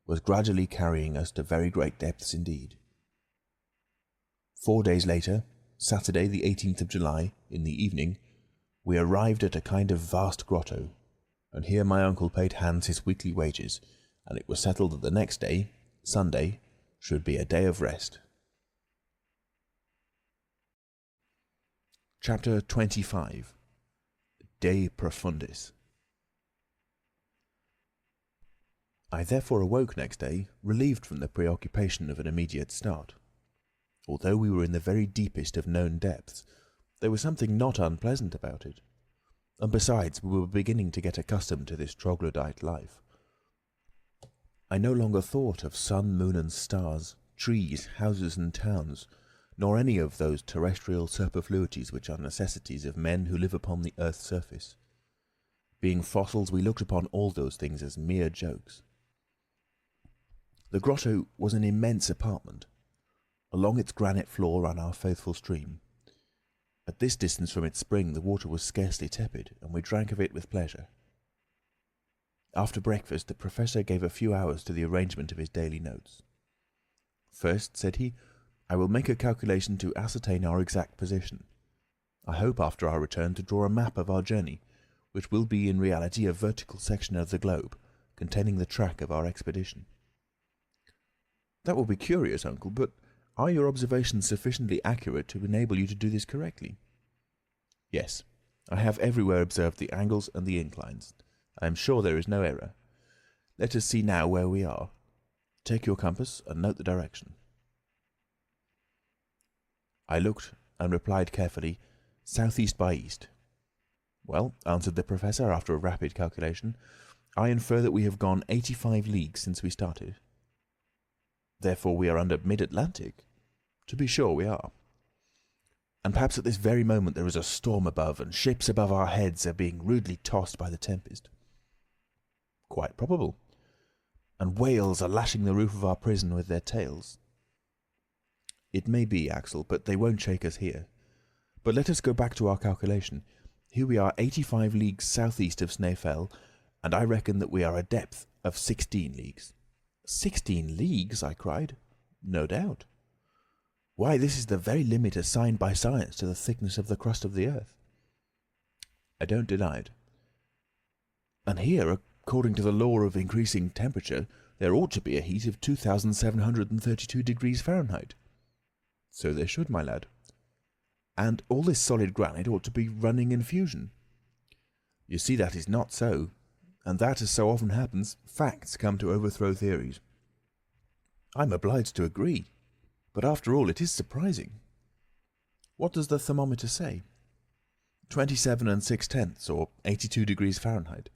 was gradually carrying us to very great depths indeed. 4 days later, Saturday the 18th of July, in the evening, we arrived at a kind of vast grotto, and here my uncle paid Hans his weekly wages, and it was settled that the next day, Sunday, should be a day of rest. Chapter 25. De Profundis. I therefore awoke next day, relieved from the preoccupation of an immediate start. Although we were in the very deepest of known depths, there was something not unpleasant about it. And besides, we were beginning to get accustomed to this troglodyte life. I no longer thought of sun, moon, and stars, trees, houses, and towns, nor any of those terrestrial superfluities which are necessities of men who live upon the earth's surface. Being fossils, we looked upon all those things as mere jokes. The grotto was an immense apartment. Along its granite floor ran our faithful stream. At this distance from its spring the water was scarcely tepid, and we drank of it with pleasure. After breakfast the professor gave a few hours to the arrangement of his daily notes. "First," said he, "I will make a calculation to ascertain our exact position. I hope after our return to draw a map of our journey, which will be in reality a vertical section of the globe, containing the track of our expedition." "That will be curious, uncle, but Are your observations sufficiently accurate to enable you to do this correctly? Yes. I have everywhere observed the angles and the inclines. I am sure there is no error. Let us see now where we are. Take your compass and note the direction. I looked and replied carefully, southeast by east. Well, answered the professor after a rapid calculation, I infer that we have gone 85 leagues since we started. Therefore we are under mid-Atlantic. To be sure we are. And perhaps at this very moment there is a storm above, and ships above our heads are being rudely tossed by the tempest. Quite probable. And whales are lashing the roof of our prison with their tails. It may be, Axel, but they won't shake us here. But let us go back to our calculation. Here we are 85 leagues southeast of Snaefell, and I reckon that we are a depth of 16 leagues. 16 leagues? I cried. No doubt. Why, this is the very limit assigned by science to the thickness of the crust of the earth. I don't deny it. And here, according to the law of increasing temperature, there ought to be a heat of 2,732 degrees Fahrenheit. So there should, my lad. And all this solid granite ought to be running in fusion. You see, that is not so, and that, as so often happens, facts come to overthrow theories. I'm obliged to agree, but after all it is surprising. What does the thermometer say? 27 6/10, or 82 degrees Fahrenheit.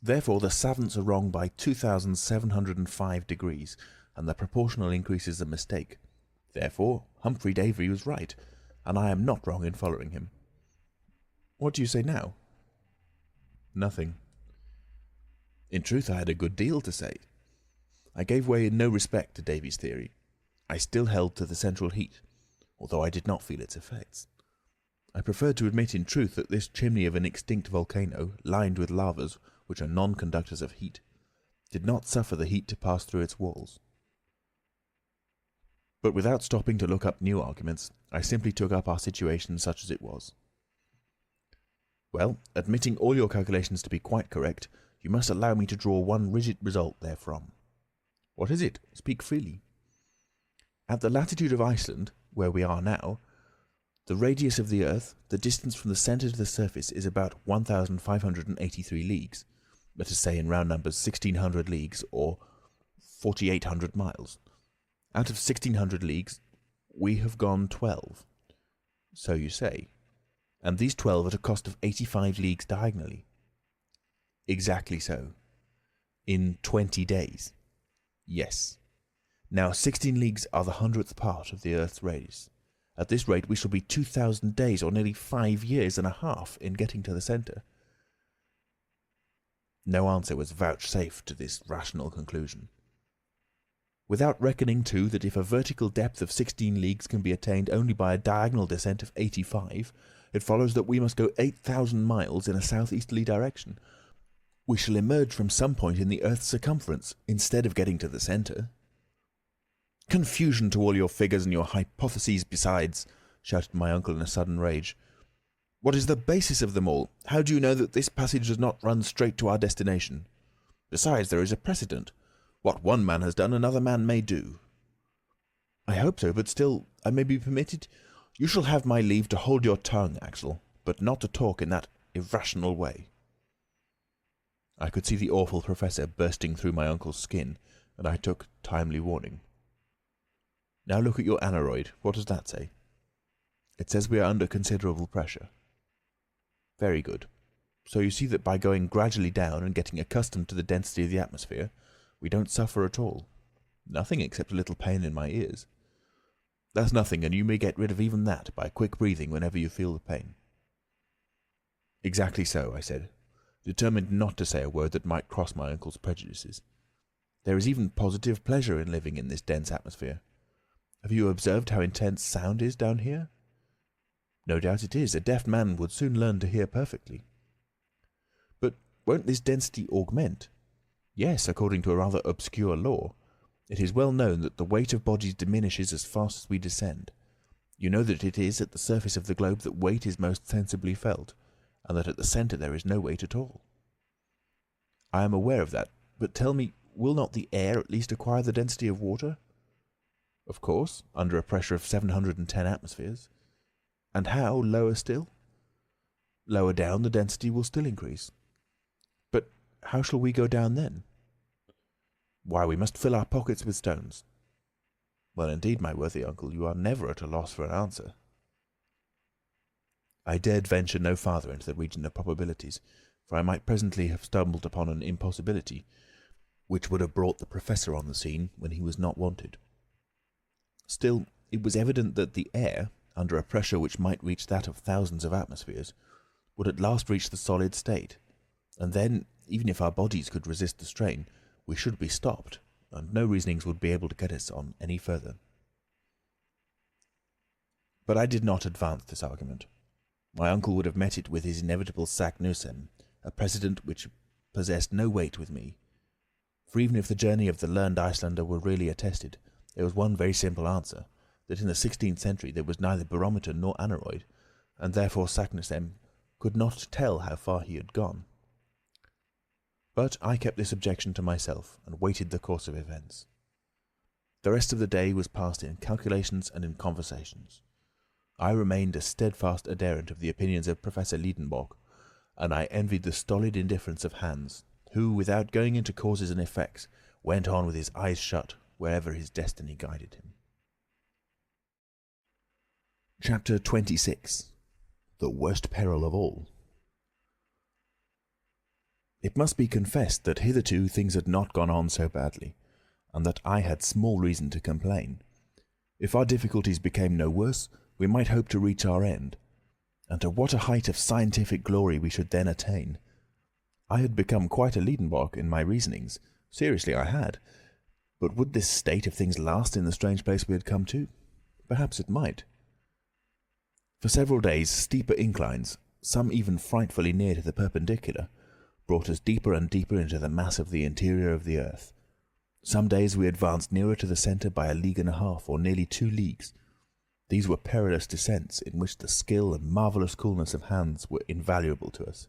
Therefore the savants are wrong by 2,705 degrees, and the proportional increase is a mistake. Therefore Humphrey Davy was right, and I am not wrong in following him. What do you say now? Nothing. In truth, I had a good deal to say. I gave way in no respect to Davy's theory. I still held to the central heat, although I did not feel its effects. I preferred to admit in truth that this chimney of an extinct volcano, lined with lavas, which are non-conductors of heat, did not suffer the heat to pass through its walls. But without stopping to look up new arguments, I simply took up our situation such as it was. Well, admitting all your calculations to be quite correct, you must allow me to draw one rigid result therefrom. What is it? Speak freely. At the latitude of Iceland, where we are now, the radius of the earth, the distance from the centre to the surface, is about 1,583 leagues, let us say in round numbers 1,600 leagues, or 4,800 miles. Out of 1,600 leagues, we have gone 12. So you say. And these 12 at a cost of 85 leagues diagonally. Exactly so. In 20 days. Yes. Now 16 leagues are the 100th part of the earth's radius. At this rate we shall be 2,000 days, or nearly 5 years and a half, in getting to the centre. No answer was vouchsafed to this rational conclusion. Without reckoning, too, that if a vertical depth of 16 leagues can be attained only by a diagonal descent of 85, it follows that we must go 8,000 miles in a southeasterly direction. We shall emerge from some point in the earth's circumference, instead of getting to the centre. Confusion to all your figures and your hypotheses besides, shouted my uncle in a sudden rage. What is the basis of them all? How do you know that this passage does not run straight to our destination? Besides, there is a precedent. What one man has done, another man may do. I hope so, but still, I may be permitted. You shall have my leave to hold your tongue, Axel, but not to talk in that irrational way. I could see the awful professor bursting through my uncle's skin, and I took timely warning. Now look at your aneroid. What does that say? It says we are under considerable pressure. Very good. So you see that by going gradually down and getting accustomed to the density of the atmosphere, we don't suffer at all. Nothing except a little pain in my ears. That's nothing, and you may get rid of even that by quick breathing whenever you feel the pain. Exactly so, I said, determined not to say a word that might cross my uncle's prejudices. There is even positive pleasure in living in this dense atmosphere. Have you observed how intense sound is down here? No doubt it is. A deaf man would soon learn to hear perfectly. But won't this density augment? Yes, according to a rather obscure law. It is well known that the weight of bodies diminishes as fast as we descend. You know that it is at the surface of the globe that weight is most sensibly felt, and that at the centre there is no weight at all. I am aware of that, but tell me, will not the air at least acquire the density of water? Of course, under a pressure of 710 atmospheres. And how lower still? Lower down, the density will still increase. But how shall we go down then? Why, we must fill our pockets with stones. Well, indeed, my worthy uncle, you are never at a loss for an answer. I dared venture no farther into the region of probabilities, for I might presently have stumbled upon an impossibility, which would have brought the professor on the scene when he was not wanted. Still, it was evident that the air, under a pressure which might reach that of thousands of atmospheres, would at last reach the solid state, and then, even if our bodies could resist the strain, we should be stopped, and no reasonings would be able to get us on any further. But I did not advance this argument. My uncle would have met it with his inevitable sac nusem, a precedent which possessed no weight with me. For even if the journey of the learned Icelander were really attested, there was one very simple answer, that in the 16th century there was neither barometer nor aneroid, and therefore Saknussemm could not tell how far he had gone. But I kept this objection to myself, and waited the course of events. The rest of the day was passed in calculations and in conversations. I remained a steadfast adherent of the opinions of Professor Lidenbrock, and I envied the stolid indifference of Hans, who, without going into causes and effects, went on with his eyes shut wherever his destiny guided him. Chapter 26. The worst peril of all. It must be confessed that hitherto things had not gone on so badly, and that I had small reason to complain. If our difficulties became no worse, we might hope to reach our end, and to what a height of scientific glory we should then attain. I had become quite a Lidenbrock in my reasonings. Seriously, I had. But would this state of things last in the strange place we had come to? Perhaps it might. For several days, steeper inclines, some even frightfully near to the perpendicular, brought us deeper and deeper into the mass of the interior of the earth. Some days we advanced nearer to the centre by 1.5 leagues, or nearly 2 leagues. These were perilous descents, in which the skill and marvellous coolness of Hans were invaluable to us.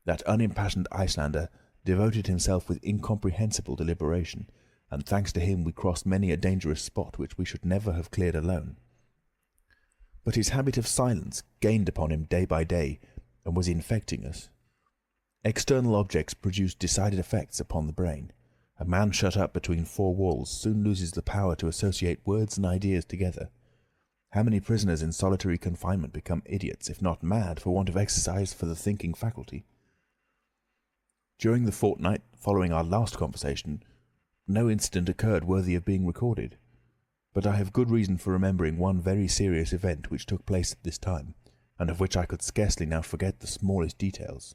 That unimpassioned Icelander devoted himself with incomprehensible deliberation, and thanks to him we crossed many a dangerous spot which we should never have cleared alone. But his habit of silence gained upon him day by day, and was infecting us. External objects produce decided effects upon the brain. A man shut up between 4 walls soon loses the power to associate words and ideas together. How many prisoners in solitary confinement become idiots, if not mad, for want of exercise for the thinking faculty? During the fortnight following our last conversation, no incident occurred worthy of being recorded, but I have good reason for remembering one very serious event which took place at this time, and of which I could scarcely now forget the smallest details.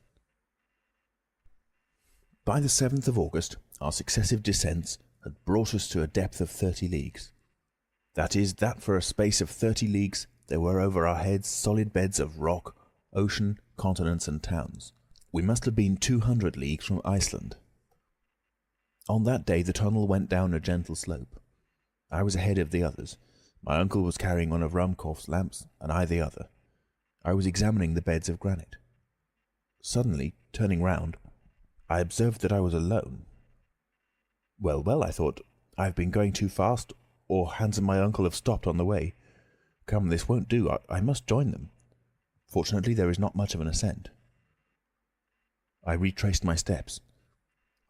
By the 7th of August, our successive descents had brought us to a depth of 30 leagues. That is, that for a space of 30 leagues there were over our heads solid beds of rock, ocean, continents, and towns. We must have been 200 leagues from Iceland. On that day the tunnel went down a gentle slope. I was ahead of the others. My uncle was carrying one of Ruhmkorff's lamps, and I the other. I was examining the beds of granite. Suddenly, turning round, I observed that I was alone. Well, well, I thought, I have been going too fast, or Hans and my uncle have stopped on the way. Come, this won't do. I must join them. Fortunately, there is not much of an ascent. I retraced my steps.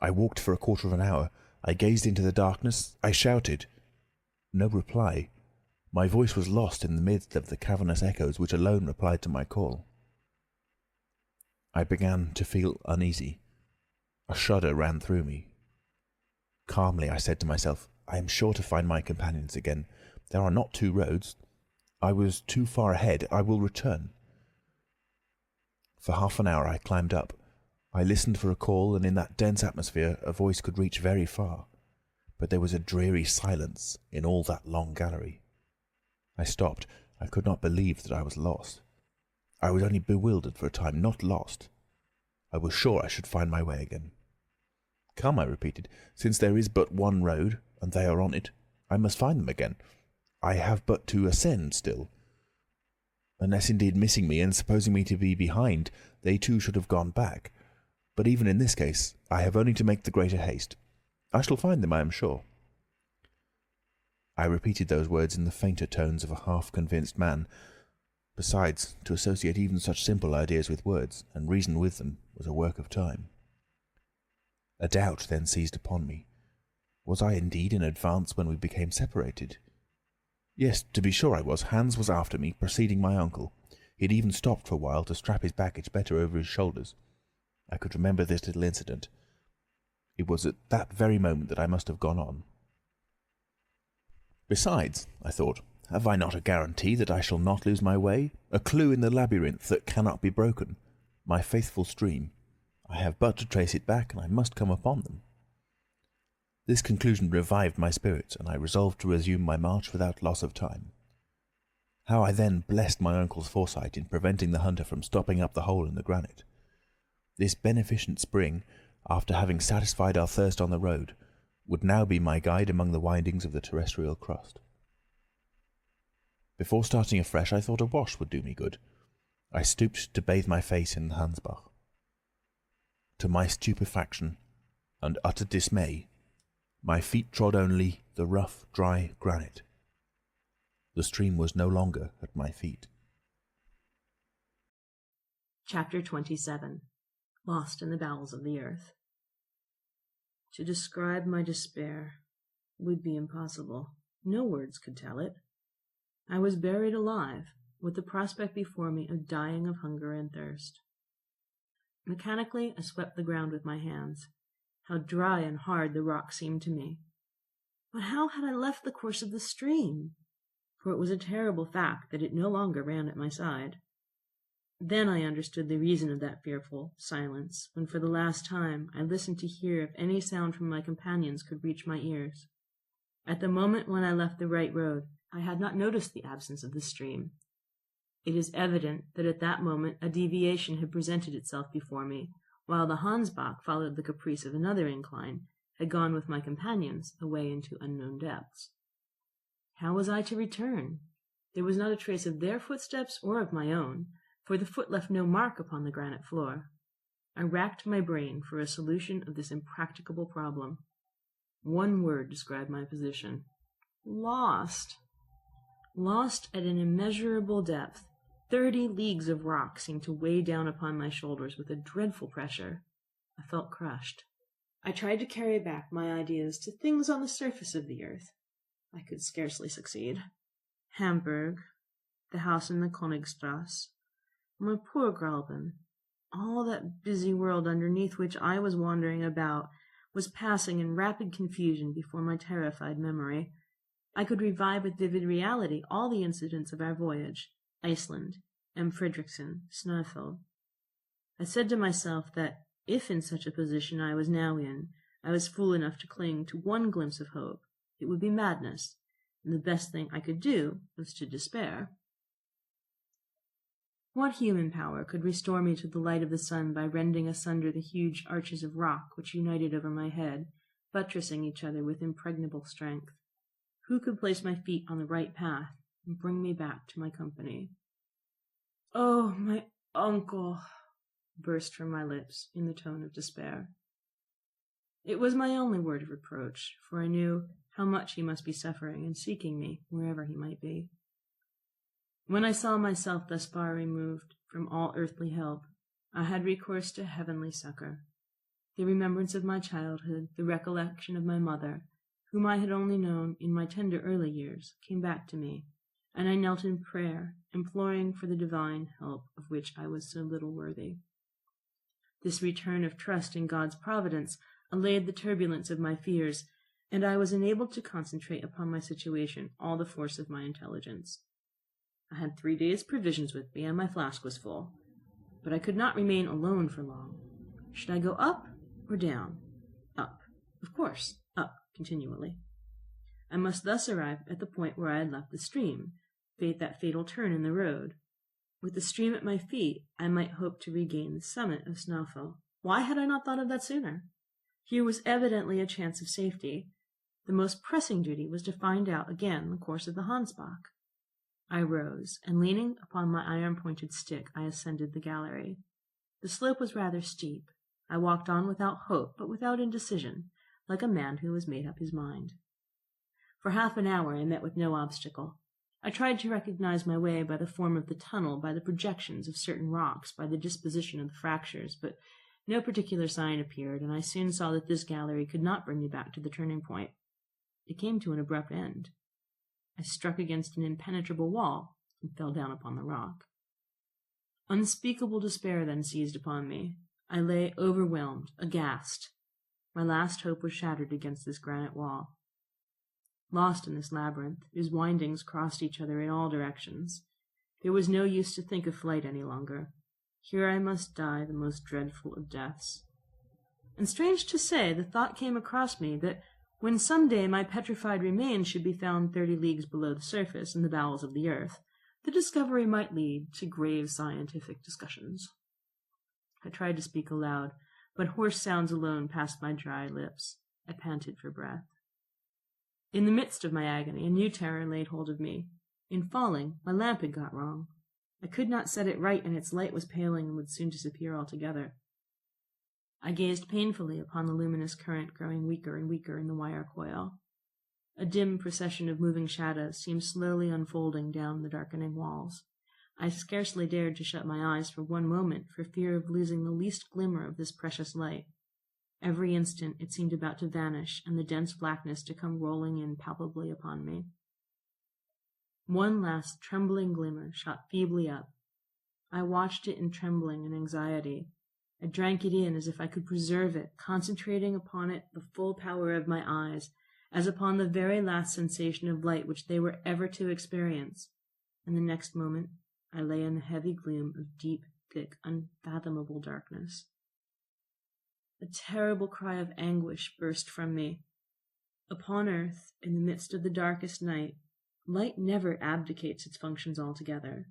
I walked for a quarter of an hour. I gazed into the darkness. I shouted. No reply. My voice was lost in the midst of the cavernous echoes which alone replied to my call. I began to feel uneasy. A shudder ran through me. Calmly, I said to myself, I am sure to find my companions again. There are not 2 roads. I was too far ahead. I will return. For half an hour I climbed up. I listened for a call, and in that dense atmosphere a voice could reach very far. But there was a dreary silence in all that long gallery. I stopped. I could not believe that I was lost. I was only bewildered for a time, not lost. I was sure I should find my way again. Come, I repeated, since there is but one road, and they are on it, I must find them again. I have but to ascend still. Unless indeed missing me, and supposing me to be behind, they too should have gone back. But even in this case, I have only to make the greater haste. I shall find them, I am sure. I repeated those words in the fainter tones of a half-convinced man. Besides, to associate even such simple ideas with words, and reason with them, was a work of time. A doubt then seized upon me. Was I indeed in advance when we became separated? Yes, to be sure I was. Hans was after me, preceding my uncle. He had even stopped for a while to strap his baggage better over his shoulders. I could remember this little incident. It was at that very moment that I must have gone on. Besides, I thought, have I not a guarantee that I shall not lose my way? A clue in the labyrinth that cannot be broken? My faithful stream. I have but to trace it back, and I must come upon them. This conclusion revived my spirits, and I resolved to resume my march without loss of time. How I then blessed my uncle's foresight in preventing the hunter from stopping up the hole in the granite. This beneficent spring, after having satisfied our thirst on the road, would now be my guide among the windings of the terrestrial crust. Before starting afresh, I thought a wash would do me good. I stooped to bathe my face in the Hansbach. To my stupefaction and utter dismay, my feet trod only the rough, dry granite. The stream was no longer at my feet. Chapter 27. Lost in the Bowels of the Earth. To describe my despair would be impossible. No words could tell it. I was buried alive, with the prospect before me of dying of hunger and thirst. Mechanically, I swept the ground with my hands. How dry and hard the rock seemed to me. But how had I left the course of the stream? For it was a terrible fact that it no longer ran at my side. Then I understood the reason of that fearful silence, when for the last time I listened to hear if any sound from my companions could reach my ears. At the moment when I left the right road, I had not noticed the absence of the stream. It is evident that at that moment a deviation had presented itself before me, while the Hansbach followed the caprice of another incline, had gone with my companions away into unknown depths. How was I to return? There was not a trace of their footsteps or of my own, for the foot left no mark upon the granite floor. I racked my brain for a solution of this impracticable problem. One word described my position. Lost. Lost at an immeasurable depth. 30 leagues of rock seemed to weigh down upon my shoulders with a dreadful pressure. I felt crushed. I tried to carry back my ideas to things on the surface of the earth. I could scarcely succeed. Hamburg, the house in the Königstrasse, my poor Graubünden, all that busy world underneath which I was wandering about was passing in rapid confusion before my terrified memory. I could revive with vivid reality all the incidents of our voyage, Iceland, M. Fredriksson, Snæfell. I said to myself that if in such a position I was now in, I was fool enough to cling to one glimpse of hope, it would be madness, and the best thing I could do was to despair. What human power could restore me to the light of the sun by rending asunder the huge arches of rock which united over my head, buttressing each other with impregnable strength? Who could place my feet on the right path and bring me back to my company? "Oh, my uncle!" burst from my lips in the tone of despair. It was my only word of reproach, for I knew how much he must be suffering and seeking me wherever he might be. When I saw myself thus far removed from all earthly help, I had recourse to heavenly succor. The remembrance of my childhood, the recollection of my mother, whom I had only known in my tender early years, came back to me, and I knelt in prayer, imploring for the divine help of which I was so little worthy. This return of trust in God's providence allayed the turbulence of my fears, and I was enabled to concentrate upon my situation all the force of my intelligence. I had 3 days' provisions with me, and my flask was full. But I could not remain alone for long. Should I go up or down? Up. Of course, up continually. I must thus arrive at the point where I had left the stream, that fatal turn in the road. With the stream at my feet, I might hope to regain the summit of Snæfell. Why had I not thought of that sooner? Here was evidently a chance of safety. The most pressing duty was to find out again the course of the Hansbach. I rose, and leaning upon my iron-pointed stick, I ascended the gallery. The slope was rather steep. I walked on without hope, but without indecision, like a man who has made up his mind. For half an hour I met with no obstacle. I tried to recognize my way by the form of the tunnel, by the projections of certain rocks, by the disposition of the fractures, but no particular sign appeared, and I soon saw that this gallery could not bring me back to the turning point. It came to an abrupt end. I struck against an impenetrable wall and fell down upon the rock. Unspeakable despair then seized upon me. I lay overwhelmed, aghast. My last hope was shattered against this granite wall. Lost in this labyrinth, whose windings crossed each other in all directions, there was no use to think of flight any longer. Here I must die the most dreadful of deaths. And strange to say, the thought came across me that when some day my petrified remains should be found 30 leagues below the surface in the bowels of the earth, the discovery might lead to grave scientific discussions. I tried to speak aloud, but hoarse sounds alone passed my dry lips. I panted for breath. In the midst of my agony, a new terror laid hold of me. In falling, my lamp had got wrong. I could not set it right, and its light was paling and would soon disappear altogether. I gazed painfully upon the luminous current growing weaker and weaker in the wire coil. A dim procession of moving shadows seemed slowly unfolding down the darkening walls. I scarcely dared to shut my eyes for one moment for fear of losing the least glimmer of this precious light. Every instant it seemed about to vanish, and the dense blackness to come rolling in palpably upon me. One last trembling glimmer shot feebly up. I watched it in trembling and anxiety. I drank it in as if I could preserve it, concentrating upon it the full power of my eyes, as upon the very last sensation of light which they were ever to experience. And the next moment I lay in the heavy gloom of deep, thick, unfathomable darkness. A terrible cry of anguish burst from me. Upon earth, in the midst of the darkest night, light never abdicates its functions altogether.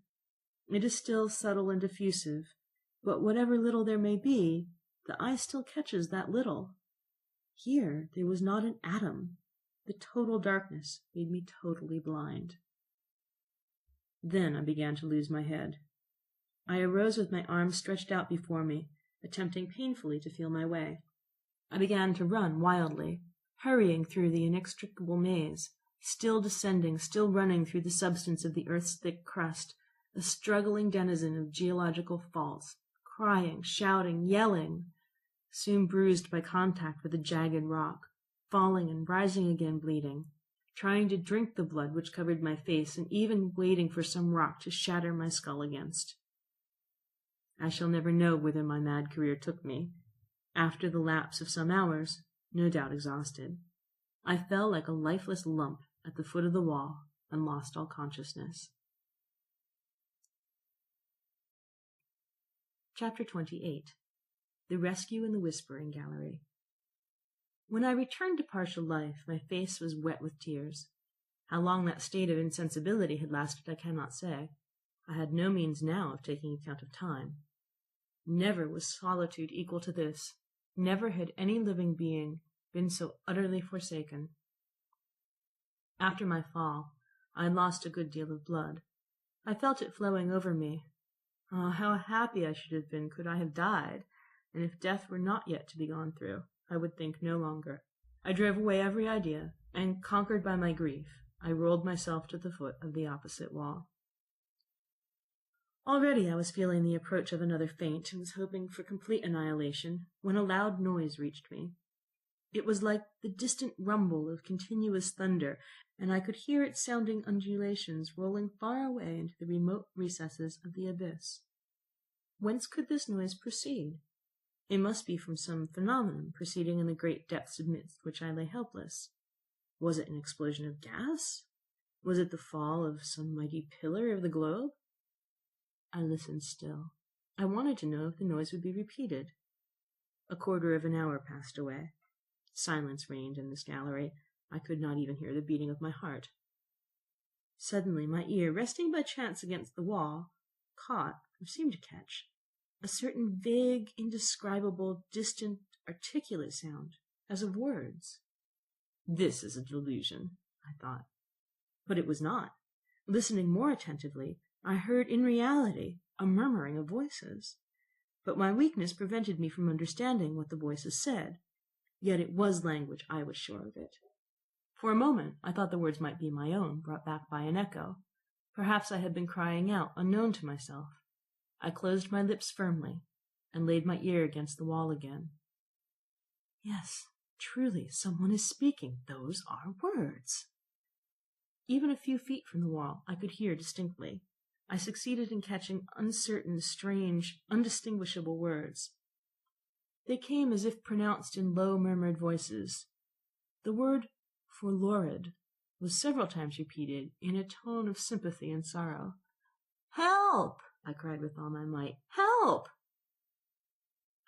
It is still subtle and diffusive, but whatever little there may be, the eye still catches that little. Here there was not an atom. The total darkness made me totally blind. Then I began to lose my head. I arose with my arms stretched out before me, attempting painfully to feel my way. I began to run wildly, hurrying through the inextricable maze, still descending, still running through the substance of the earth's thick crust, a struggling denizen of geological faults, crying, shouting, yelling, soon bruised by contact with a jagged rock, falling and rising again bleeding, trying to drink the blood which covered my face, and even waiting for some rock to shatter my skull against. I shall never know whither my mad career took me. After the lapse of some hours, no doubt exhausted, I fell like a lifeless lump at the foot of the wall and lost all consciousness. Chapter 28. The Rescue in the Whispering Gallery. When I returned to partial life, my face was wet with tears. How long that state of insensibility had lasted I cannot say. I had no means now of taking account of time. Never was solitude equal to this. Never had any living being been so utterly forsaken. After my fall, I had lost a good deal of blood. I felt it flowing over me. Oh, how happy I should have been could I have died, and if death were not yet to be gone through, I would think no longer. I drove away every idea, and, conquered by my grief, I rolled myself to the foot of the opposite wall. Already I was feeling the approach of another faint, and was hoping for complete annihilation, when a loud noise reached me. It was like the distant rumble of continuous thunder, and I could hear its sounding undulations rolling far away into the remote recesses of the abyss. Whence could this noise proceed? It must be from some phenomenon proceeding in the great depths amidst which I lay helpless. Was it an explosion of gas? Was it the fall of some mighty pillar of the globe? I listened still. I wanted to know if the noise would be repeated. A quarter of an hour passed away. Silence reigned in this gallery. I could not even hear the beating of my heart. Suddenly my ear, resting by chance against the wall, caught, or seemed to catch, a certain vague, indescribable, distant, articulate sound, as of words. This is a delusion, I thought. But it was not. Listening more attentively, I heard in reality a murmuring of voices. But my weakness prevented me from understanding what the voices said. Yet it was language, I was sure of it. For a moment I thought the words might be my own, brought back by an echo. Perhaps I had been crying out, unknown to myself. I closed my lips firmly and laid my ear against the wall again. Yes, truly, someone is speaking. Those are words. Even a few feet from the wall I could hear distinctly. I succeeded in catching uncertain, strange, undistinguishable words. They came as if pronounced in low, murmured voices. The word for lurid was several times repeated in a tone of sympathy and sorrow. "Help!" I cried with all my might. "Help!"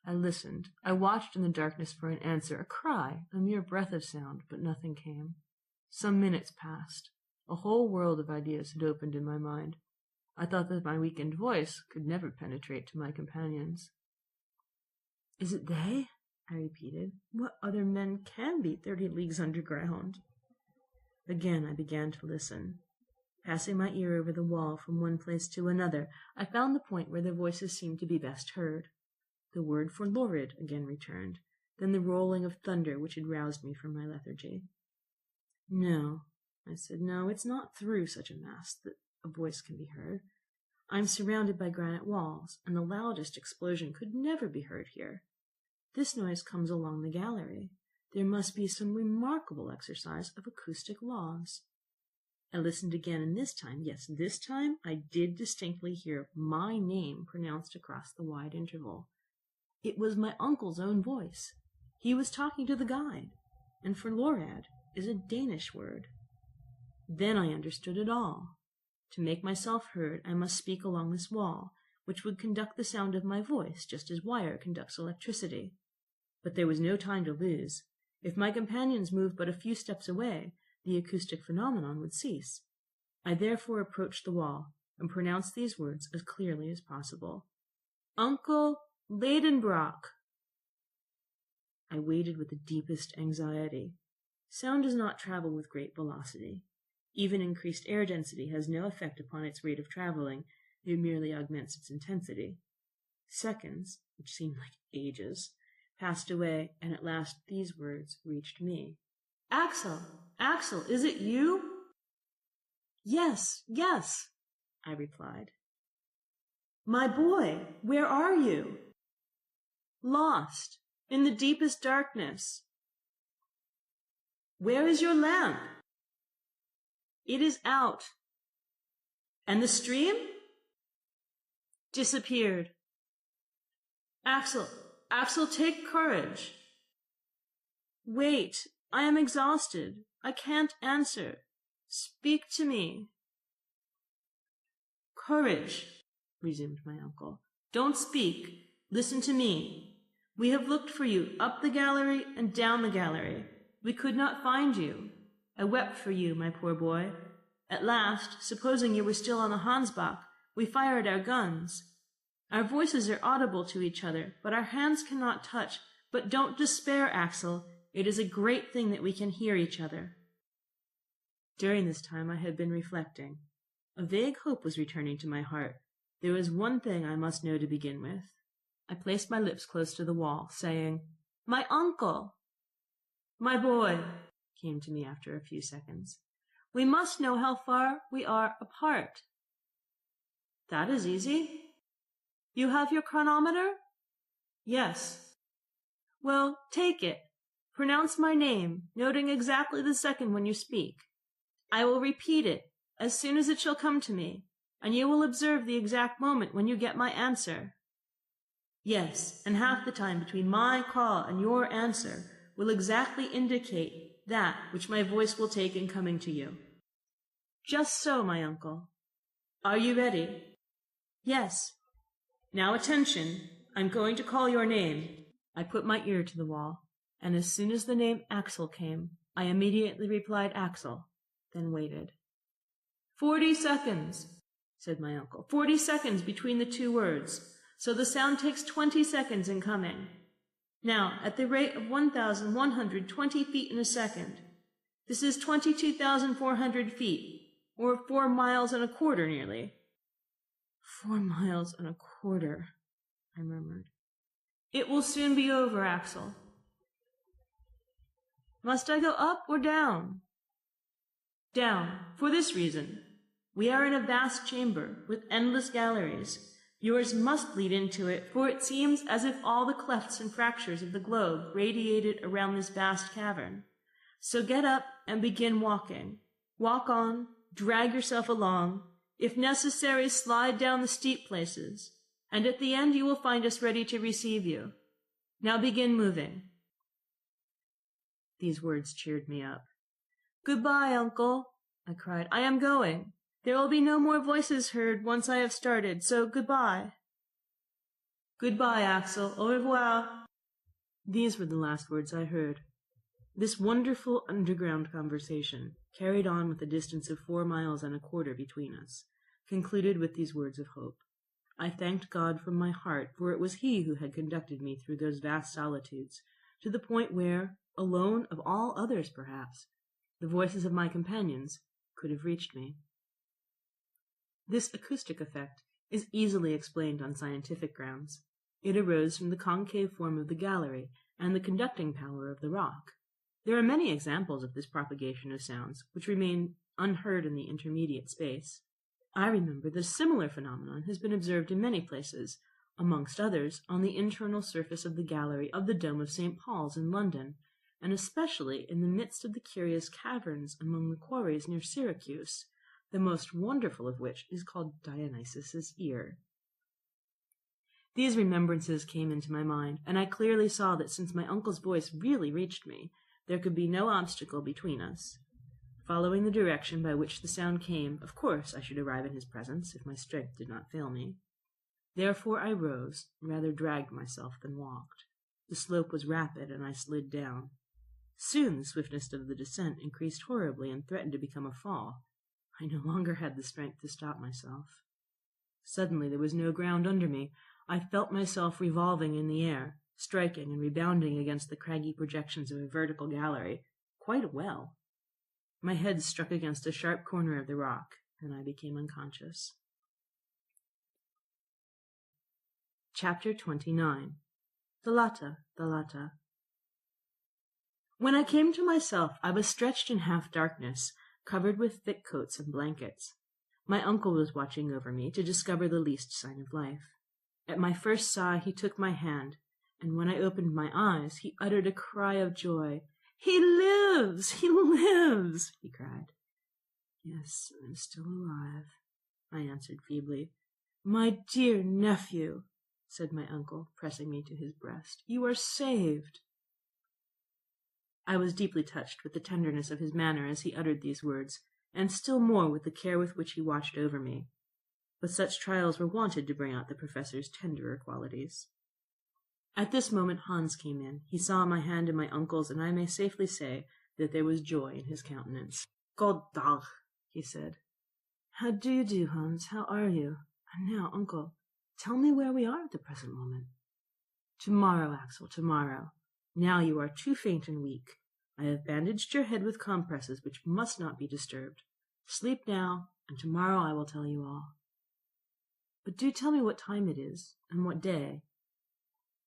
I listened. I watched in the darkness for an answer, a cry, a mere breath of sound, but nothing came. Some minutes passed. A whole world of ideas had opened in my mind. I thought that my weakened voice could never penetrate to my companions. "Is it they?" I repeated. "What other men can be 30 leagues underground?" Again I began to listen. Passing my ear over the wall from one place to another, I found the point where the voices seemed to be best heard. The word for lurid again returned, then the rolling of thunder which had roused me from my lethargy. "No," I said, "no, it's not through such a mass that a voice can be heard. I'm surrounded by granite walls, and the loudest explosion could never be heard here. This noise comes along the gallery. There must be some remarkable exercise of acoustic laws." I listened again, and this time I did distinctly hear my name pronounced across the wide interval. It was my uncle's own voice. He was talking to the guide, and for Lorad is a Danish word. Then I understood it all. To make myself heard, I must speak along this wall, which would conduct the sound of my voice just as wire conducts electricity. But there was no time to lose. If my companions moved but a few steps away, the acoustic phenomenon would cease. I therefore approached the wall and pronounced these words as clearly as possible. "Uncle Lidenbrock." I waited with the deepest anxiety. Sound does not travel with great velocity. Even increased air density has no effect upon its rate of traveling. It merely augments its intensity. Seconds, which seemed like ages, passed away, and at last these words reached me. "Axel! Axel, is it you?" Yes, I replied. "My boy, where are you?" "Lost, in the deepest darkness." "Where is your lamp?" "It is out." "And the stream?" "Disappeared." Axel, take courage." "Wait, I am exhausted. I can't answer. Speak to me." "Courage," resumed my uncle. "Don't speak. Listen to me. We have looked for you up the gallery and down the gallery. We could not find you. I wept for you, my poor boy. At last, supposing you were still on the Hansbach, we fired our guns. Our voices are audible to each other, but our hands cannot touch. But don't despair, Axel. It is a great thing that we can hear each other." During this time I had been reflecting. A vague hope was returning to my heart. There was one thing I must know to begin with. I placed my lips close to the wall, saying, "My uncle!" "My boy," came to me after a few seconds. "We must know how far we are apart." "That is easy." "You have your chronometer?" "Yes." "Well, take it. Pronounce my name, noting exactly the second when you speak. I will repeat it as soon as it shall come to me, and you will observe the exact moment when you get my answer. Yes, and half the time between my call and your answer will exactly indicate that which my voice will take in coming to you." "Just so, my uncle." "Are you ready?" "Yes." "Now attention. I'm going to call your name." I put my ear to the wall, and as soon as the name Axel came, I immediately replied Axel, then waited. 40 seconds, said my uncle. 40 seconds between the two words. So the sound takes 20 seconds in coming. Now, at the rate of 1,120 feet in a second, this is 22,400 feet, or 4 miles and a quarter nearly. 4 miles and a quarter, I murmured. It will soon be over, Axel. Must I go up or down? Down, for this reason. We are in a vast chamber, with endless galleries. Yours must lead into it, for it seems as if all the clefts and fractures of the globe radiated around this vast cavern. So get up and begin walking. Walk on, drag yourself along. If necessary, slide down the steep places, and at the end you will find us ready to receive you. Now begin moving. These words cheered me up. Goodbye, uncle, I cried. I am going. There will be no more voices heard once I have started, so goodbye. Goodbye, Axel. Au revoir. These were the last words I heard. This wonderful underground conversation, carried on with a distance of 4 miles and a quarter between us, concluded with these words of hope. I thanked God from my heart, for it was He who had conducted me through those vast solitudes, to the point where, alone of all others perhaps, the voices of my companions could have reached me. This acoustic effect is easily explained on scientific grounds. It arose from the concave form of the gallery and the conducting power of the rock. There are many examples of this propagation of sounds which remain unheard in the intermediate space. I remember that a similar phenomenon has been observed in many places, amongst others on the internal surface of the gallery of the Dome of St. Paul's in London, and especially in the midst of the curious caverns among the quarries near Syracuse, the most wonderful of which is called Dionysus's Ear. These remembrances came into my mind, and I clearly saw that since my uncle's voice really reached me, there could be no obstacle between us. Following the direction by which the sound came, of course I should arrive in his presence if my strength did not fail me. Therefore I rose, rather dragged myself than walked. The slope was rapid, and I slid down. Soon the swiftness of the descent increased horribly and threatened to become a fall. I no longer had the strength to stop myself. Suddenly there was no ground under me. I felt myself revolving in the air, striking and rebounding against the craggy projections of a vertical gallery, quite a well. My head struck against a sharp corner of the rock, and I became unconscious. Chapter 29. Thalata. When I came to myself, I was stretched in half darkness, covered with thick coats and blankets. My uncle was watching over me to discover the least sign of life. At my first sigh he took my hand, and when I opened my eyes he uttered a cry of joy. "He lives! He lives!" he cried. "Yes, I'm still alive," I answered feebly. "My dear nephew," said my uncle, pressing me to his breast, "you are saved." I was deeply touched with the tenderness of his manner as he uttered these words, and still more with the care with which he watched over me. But such trials were wanted to bring out the professor's tenderer qualities. At this moment Hans came in. He saw my hand in my uncle's, and I may safely say that there was joy in his countenance. "Goddag," he said. "How do you do, Hans? How are you? And now, uncle, tell me where we are at the present moment." "Tomorrow, Axel, tomorrow. Now you are too faint and weak. I have bandaged your head with compresses which must not be disturbed. Sleep now, and tomorrow I will tell you all. But do tell me what time it is, and what day."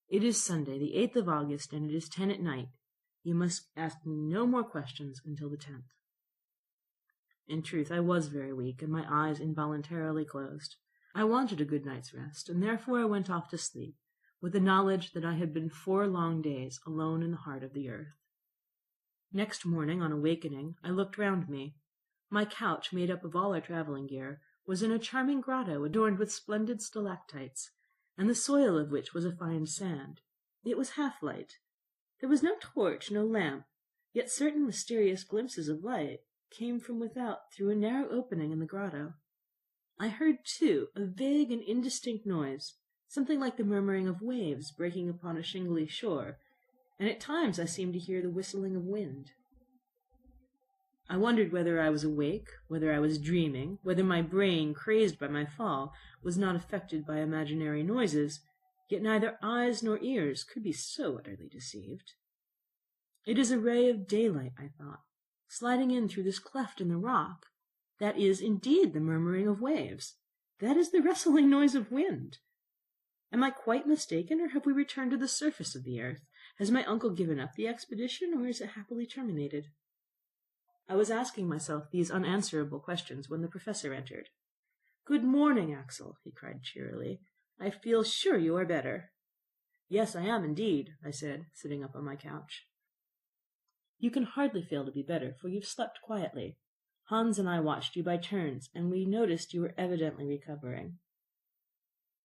"It is Sunday, the 8th of August, and it is 10 at night. You must ask me no more questions until the 10th. In truth, I was very weak, and my eyes involuntarily closed. I wanted a good night's rest, and therefore I went off to sleep, with the knowledge that I had been 4 long days alone in the heart of the earth. Next morning, on awakening, I looked round me. My couch, made up of all our travelling gear, was in a charming grotto adorned with splendid stalactites, and the soil of which was a fine sand. It was half light. There was no torch, no lamp, yet certain mysterious glimpses of light came from without through a narrow opening in the grotto. I heard, too, a vague and indistinct noise, something like the murmuring of waves breaking upon a shingly shore, and at times I seemed to hear the whistling of wind. I wondered whether I was awake, whether I was dreaming, whether my brain, crazed by my fall, was not affected by imaginary noises, yet neither eyes nor ears could be so utterly deceived. It is a ray of daylight, I thought, sliding in through this cleft in the rock. That is indeed the murmuring of waves. That is the rustling noise of wind. Am I quite mistaken, or have we returned to the surface of the earth? Has my uncle given up the expedition, or is it happily terminated? I was asking myself these unanswerable questions when the professor entered. "Good morning, Axel," he cried cheerily. "I feel sure you are better." "Yes, I am indeed," I said, sitting up on my couch. "You can hardly fail to be better, for you've slept quietly. Hans and I watched you by turns, and we noticed you were evidently recovering."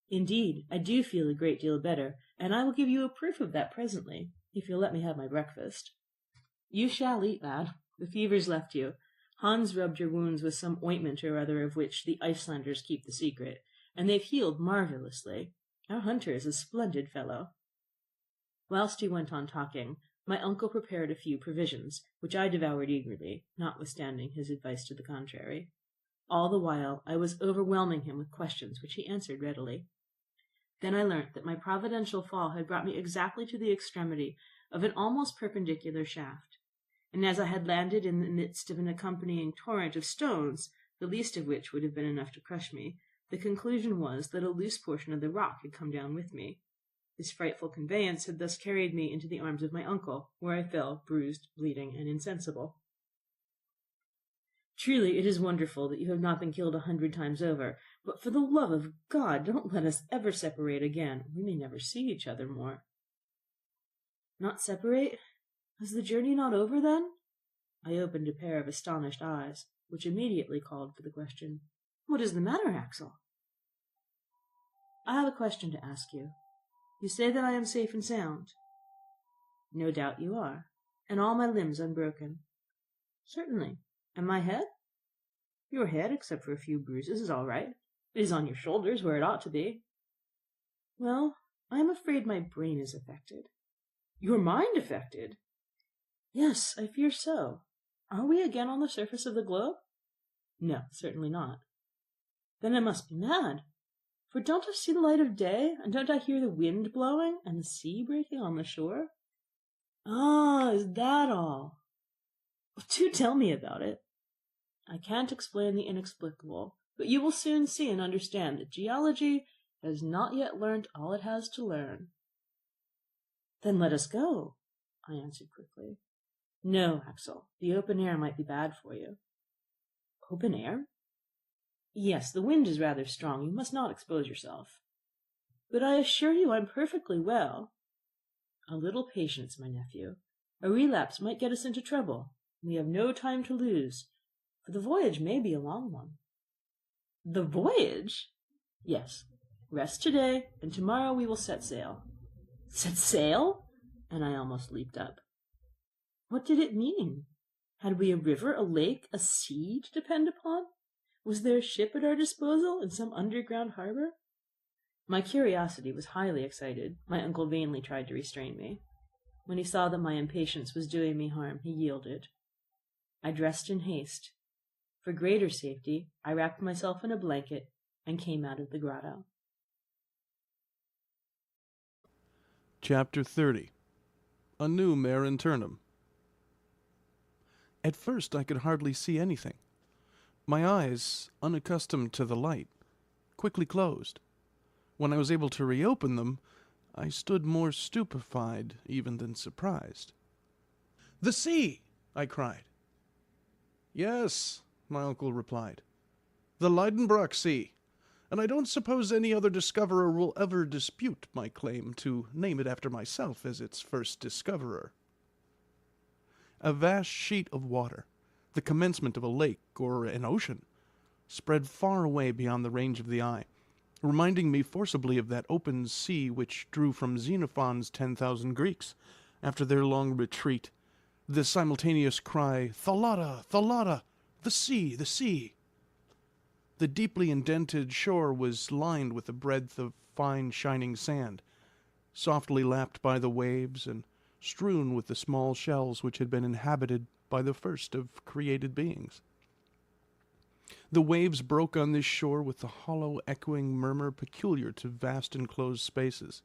"Indeed, I do feel a great deal better, and I will give you a proof of that presently, if you'll let me have my breakfast." "You shall eat, lad. The fever's left you. Hans rubbed your wounds with some ointment or other of which the Icelanders keep the secret, and they've healed marvellously. Our hunter is a splendid fellow." Whilst he went on talking, my uncle prepared a few provisions, which I devoured eagerly, notwithstanding his advice to the contrary. All the while I was overwhelming him with questions which he answered readily. Then I learnt that my providential fall had brought me exactly to the extremity of an almost perpendicular shaft, and as I had landed in the midst of an accompanying torrent of stones, the least of which would have been enough to crush me, the conclusion was that a loose portion of the rock had come down with me. This frightful conveyance had thus carried me into the arms of my uncle, where I fell, bruised, bleeding, and insensible. "Truly it is wonderful that you have not been killed 100 times over, but for the love of God, don't let us ever separate again. We may never see each other more." "Not separate? Is the journey not over, then?" I opened a pair of astonished eyes, which immediately called for the question, "What is the matter, Axel?" "I have a question to ask you. You say that I am safe and sound?" "No doubt you are. And all my limbs unbroken?" "Certainly. And my head?" "Your head, except for a few bruises, is all right. It is on your shoulders, where it ought to be." "Well, I am afraid my brain is affected." "Your mind affected?" "Yes, I fear so. Are we again on the surface of the globe?" "No, certainly not." "Then I must be mad. For don't I see the light of day, and don't I hear the wind blowing, and the sea breaking on the shore?" "Ah, is that all? Do tell me about it." "I can't explain the inexplicable, but you will soon see and understand that geology has not yet learnt all it has to learn." "Then let us go," I answered quickly. "No, Axel, the open air might be bad for you." "Open air?" "Yes, the wind is rather strong. You must not expose yourself." "But I assure you I'm perfectly well." "A little patience, my nephew. A relapse might get us into trouble. We have no time to lose, for the voyage may be a long one." "The voyage?" "Yes. Rest today, and tomorrow we will set sail." "Set sail?" And I almost leaped up. What did it mean? Had we a river, a lake, a sea to depend upon? Was there a ship at our disposal in some underground harbor? My curiosity was highly excited. My uncle vainly tried to restrain me. When he saw that my impatience was doing me harm, he yielded. I dressed in haste. For greater safety, I wrapped myself in a blanket and came out of the grotto. Chapter 30. A New Mare Internum. At first I could hardly see anything. My eyes, unaccustomed to the light, quickly closed. When I was able to reopen them, I stood more stupefied even than surprised. "The sea!" I cried. "Yes," my uncle replied. "The Lidenbrock Sea, and I don't suppose any other discoverer will ever dispute my claim to name it after myself as its first discoverer." A vast sheet of water, the commencement of a lake or an ocean, spread far away beyond the range of the eye, reminding me forcibly of that open sea which drew from Xenophon's 10,000 Greeks, after their long retreat, the simultaneous cry, "Thalata! Thalata! The sea! The sea!" The deeply indented shore was lined with a breadth of fine shining sand, softly lapped by the waves and strewn with the small shells which had been inhabited by the first of created beings. The waves broke on this shore with the hollow echoing murmur peculiar to vast enclosed spaces.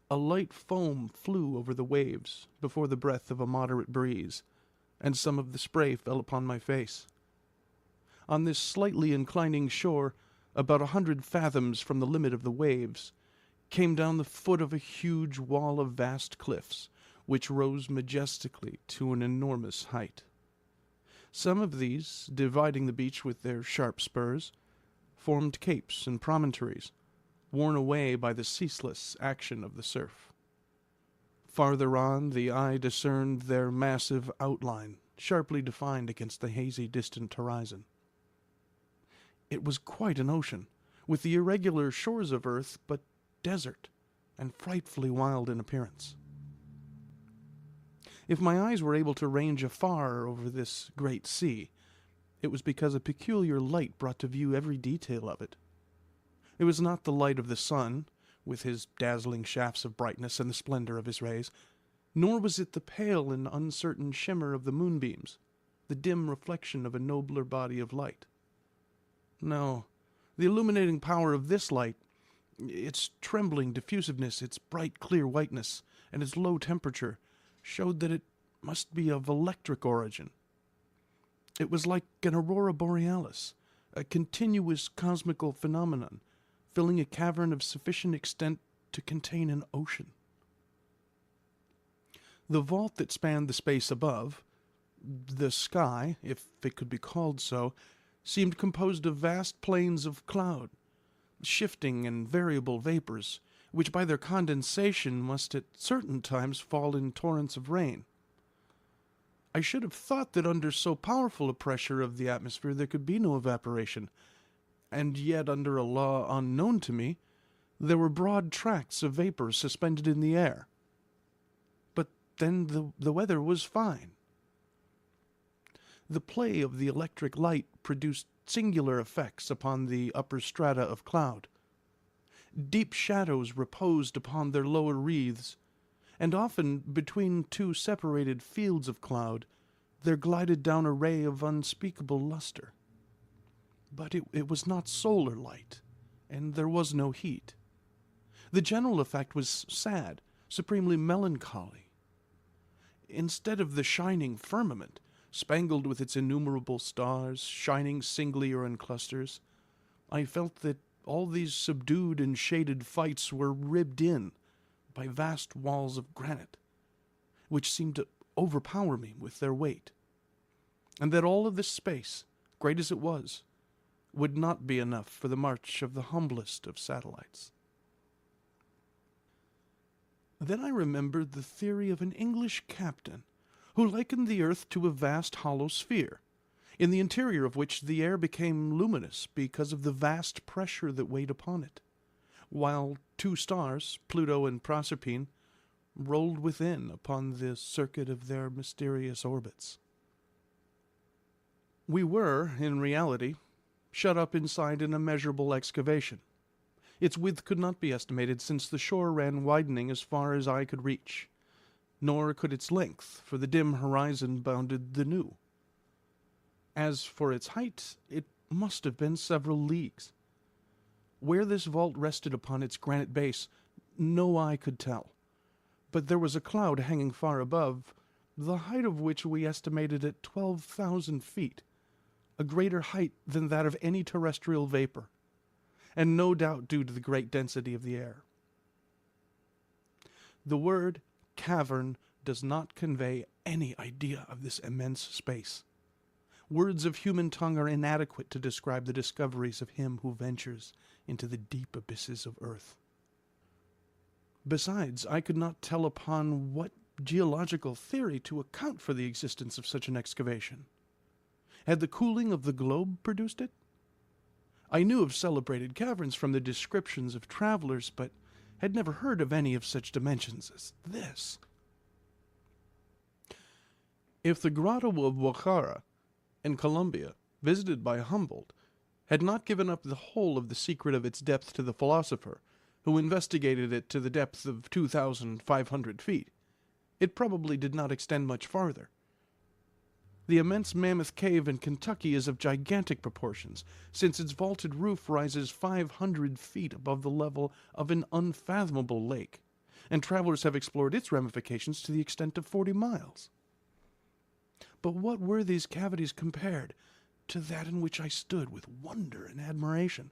A light foam flew over the waves before the breath of a moderate breeze, and some of the spray fell upon my face. On this slightly inclining shore, about 100 fathoms from the limit of the waves, came down the foot of a huge wall of vast cliffs, which rose majestically to an enormous height. Some of these, dividing the beach with their sharp spurs, formed capes and promontories, worn away by the ceaseless action of the surf. Farther on, the eye discerned their massive outline, sharply defined against the hazy, distant horizon. It was quite an ocean, with the irregular shores of earth, but desert, and frightfully wild in appearance. If my eyes were able to range afar over this great sea, it was because a peculiar light brought to view every detail of it. It was not the light of the sun, with his dazzling shafts of brightness and the splendor of his rays, nor was it the pale and uncertain shimmer of the moonbeams, the dim reflection of a nobler body of light. No, the illuminating power of this light, its trembling diffusiveness, its bright clear whiteness, and its low temperature, showed that it must be of electric origin. It was like an aurora borealis, a continuous cosmical phenomenon, filling a cavern of sufficient extent to contain an ocean. The vault that spanned the space above, the sky, if it could be called so, seemed composed of vast plains of cloud, shifting and variable vapors, which by their condensation must at certain times fall in torrents of rain. I should have thought that under so powerful a pressure of the atmosphere there could be no evaporation, and yet under a law unknown to me, there were broad tracts of vapor suspended in the air. But then the weather was fine. The play of the electric light produced singular effects upon the upper strata of cloud. Deep shadows reposed upon their lower wreaths, and often between two separated fields of cloud there glided down a ray of unspeakable luster. But it was not solar light, and there was no heat. The general effect was sad, supremely melancholy. Instead of the shining firmament, spangled with its innumerable stars, shining singly or in clusters, I felt that all these subdued and shaded fights were ribbed in by vast walls of granite, which seemed to overpower me with their weight, and that all of this space, great as it was, would not be enough for the march of the humblest of satellites. Then I remembered the theory of an English captain who likened the earth to a vast hollow sphere, in the interior of which the air became luminous because of the vast pressure that weighed upon it, while two stars, Pluto and Proserpine, rolled within upon the circuit of their mysterious orbits. We were, in reality, shut up inside an immeasurable excavation. Its width could not be estimated, since the shore ran widening as far as eye could reach, nor could its length, for the dim horizon bounded the new. As for its height, it must have been several leagues. Where this vault rested upon its granite base, no eye could tell, but there was a cloud hanging far above, the height of which we estimated at 12,000 feet, a greater height than that of any terrestrial vapor, and no doubt due to the great density of the air. The word cavern does not convey any idea of this immense space. Words of human tongue are inadequate to describe the discoveries of him who ventures into the deep abysses of earth. Besides, I could not tell upon what geological theory to account for the existence of such an excavation. Had the cooling of the globe produced it? I knew of celebrated caverns from the descriptions of travelers, but had never heard of any of such dimensions as this. If the grotto of Bukhara in Colombia, visited by Humboldt, had not given up the whole of the secret of its depth to the philosopher, who investigated it to the depth of 2,500 feet, it probably did not extend much farther. The immense Mammoth Cave in Kentucky is of gigantic proportions, since its vaulted roof rises 500 feet above the level of an unfathomable lake, and travelers have explored its ramifications to the extent of 40 miles. But what were these cavities compared to that in which I stood with wonder and admiration,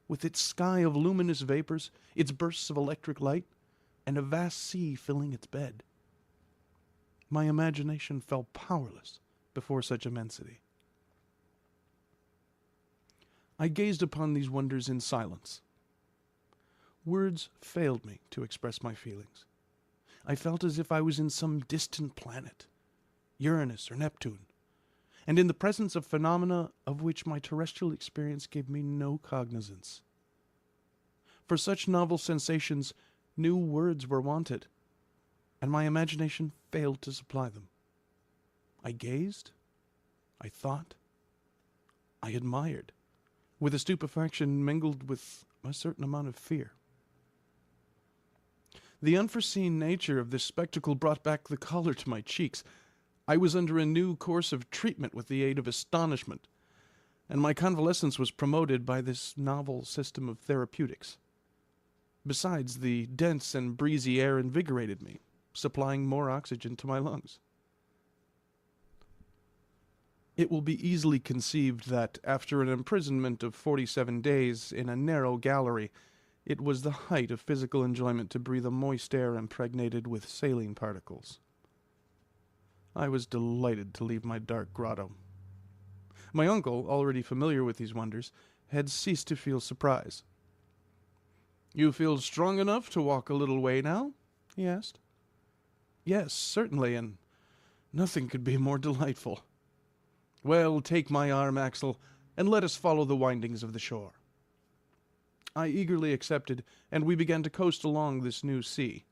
with its sky of luminous vapors, its bursts of electric light, and a vast sea filling its bed? My imagination fell powerless before such immensity. I gazed upon these wonders in silence. Words failed me to express my feelings. I felt as if I was in some distant planet, Uranus or Neptune, and in the presence of phenomena of which my terrestrial experience gave me no cognizance. For such novel sensations, new words were wanted, and my imagination failed to supply them. I gazed, I thought, I admired, with a stupefaction mingled with a certain amount of fear. The unforeseen nature of this spectacle brought back the color to my cheeks. I was under a new course of treatment with the aid of astonishment, and my convalescence was promoted by this novel system of therapeutics. Besides, the dense and breezy air invigorated me, supplying more oxygen to my lungs. It will be easily conceived that, after an imprisonment of 47 days in a narrow gallery, it was the height of physical enjoyment to breathe a moist air impregnated with saline particles. I was delighted to leave my dark grotto. My uncle, already familiar with these wonders, had ceased to feel surprise. "You feel strong enough to walk a little way now?" he asked. "Yes, certainly, and nothing could be more delightful." "Well, take my arm, Axel, and let us follow the windings of the shore." I eagerly accepted, and we began to coast along this new sea.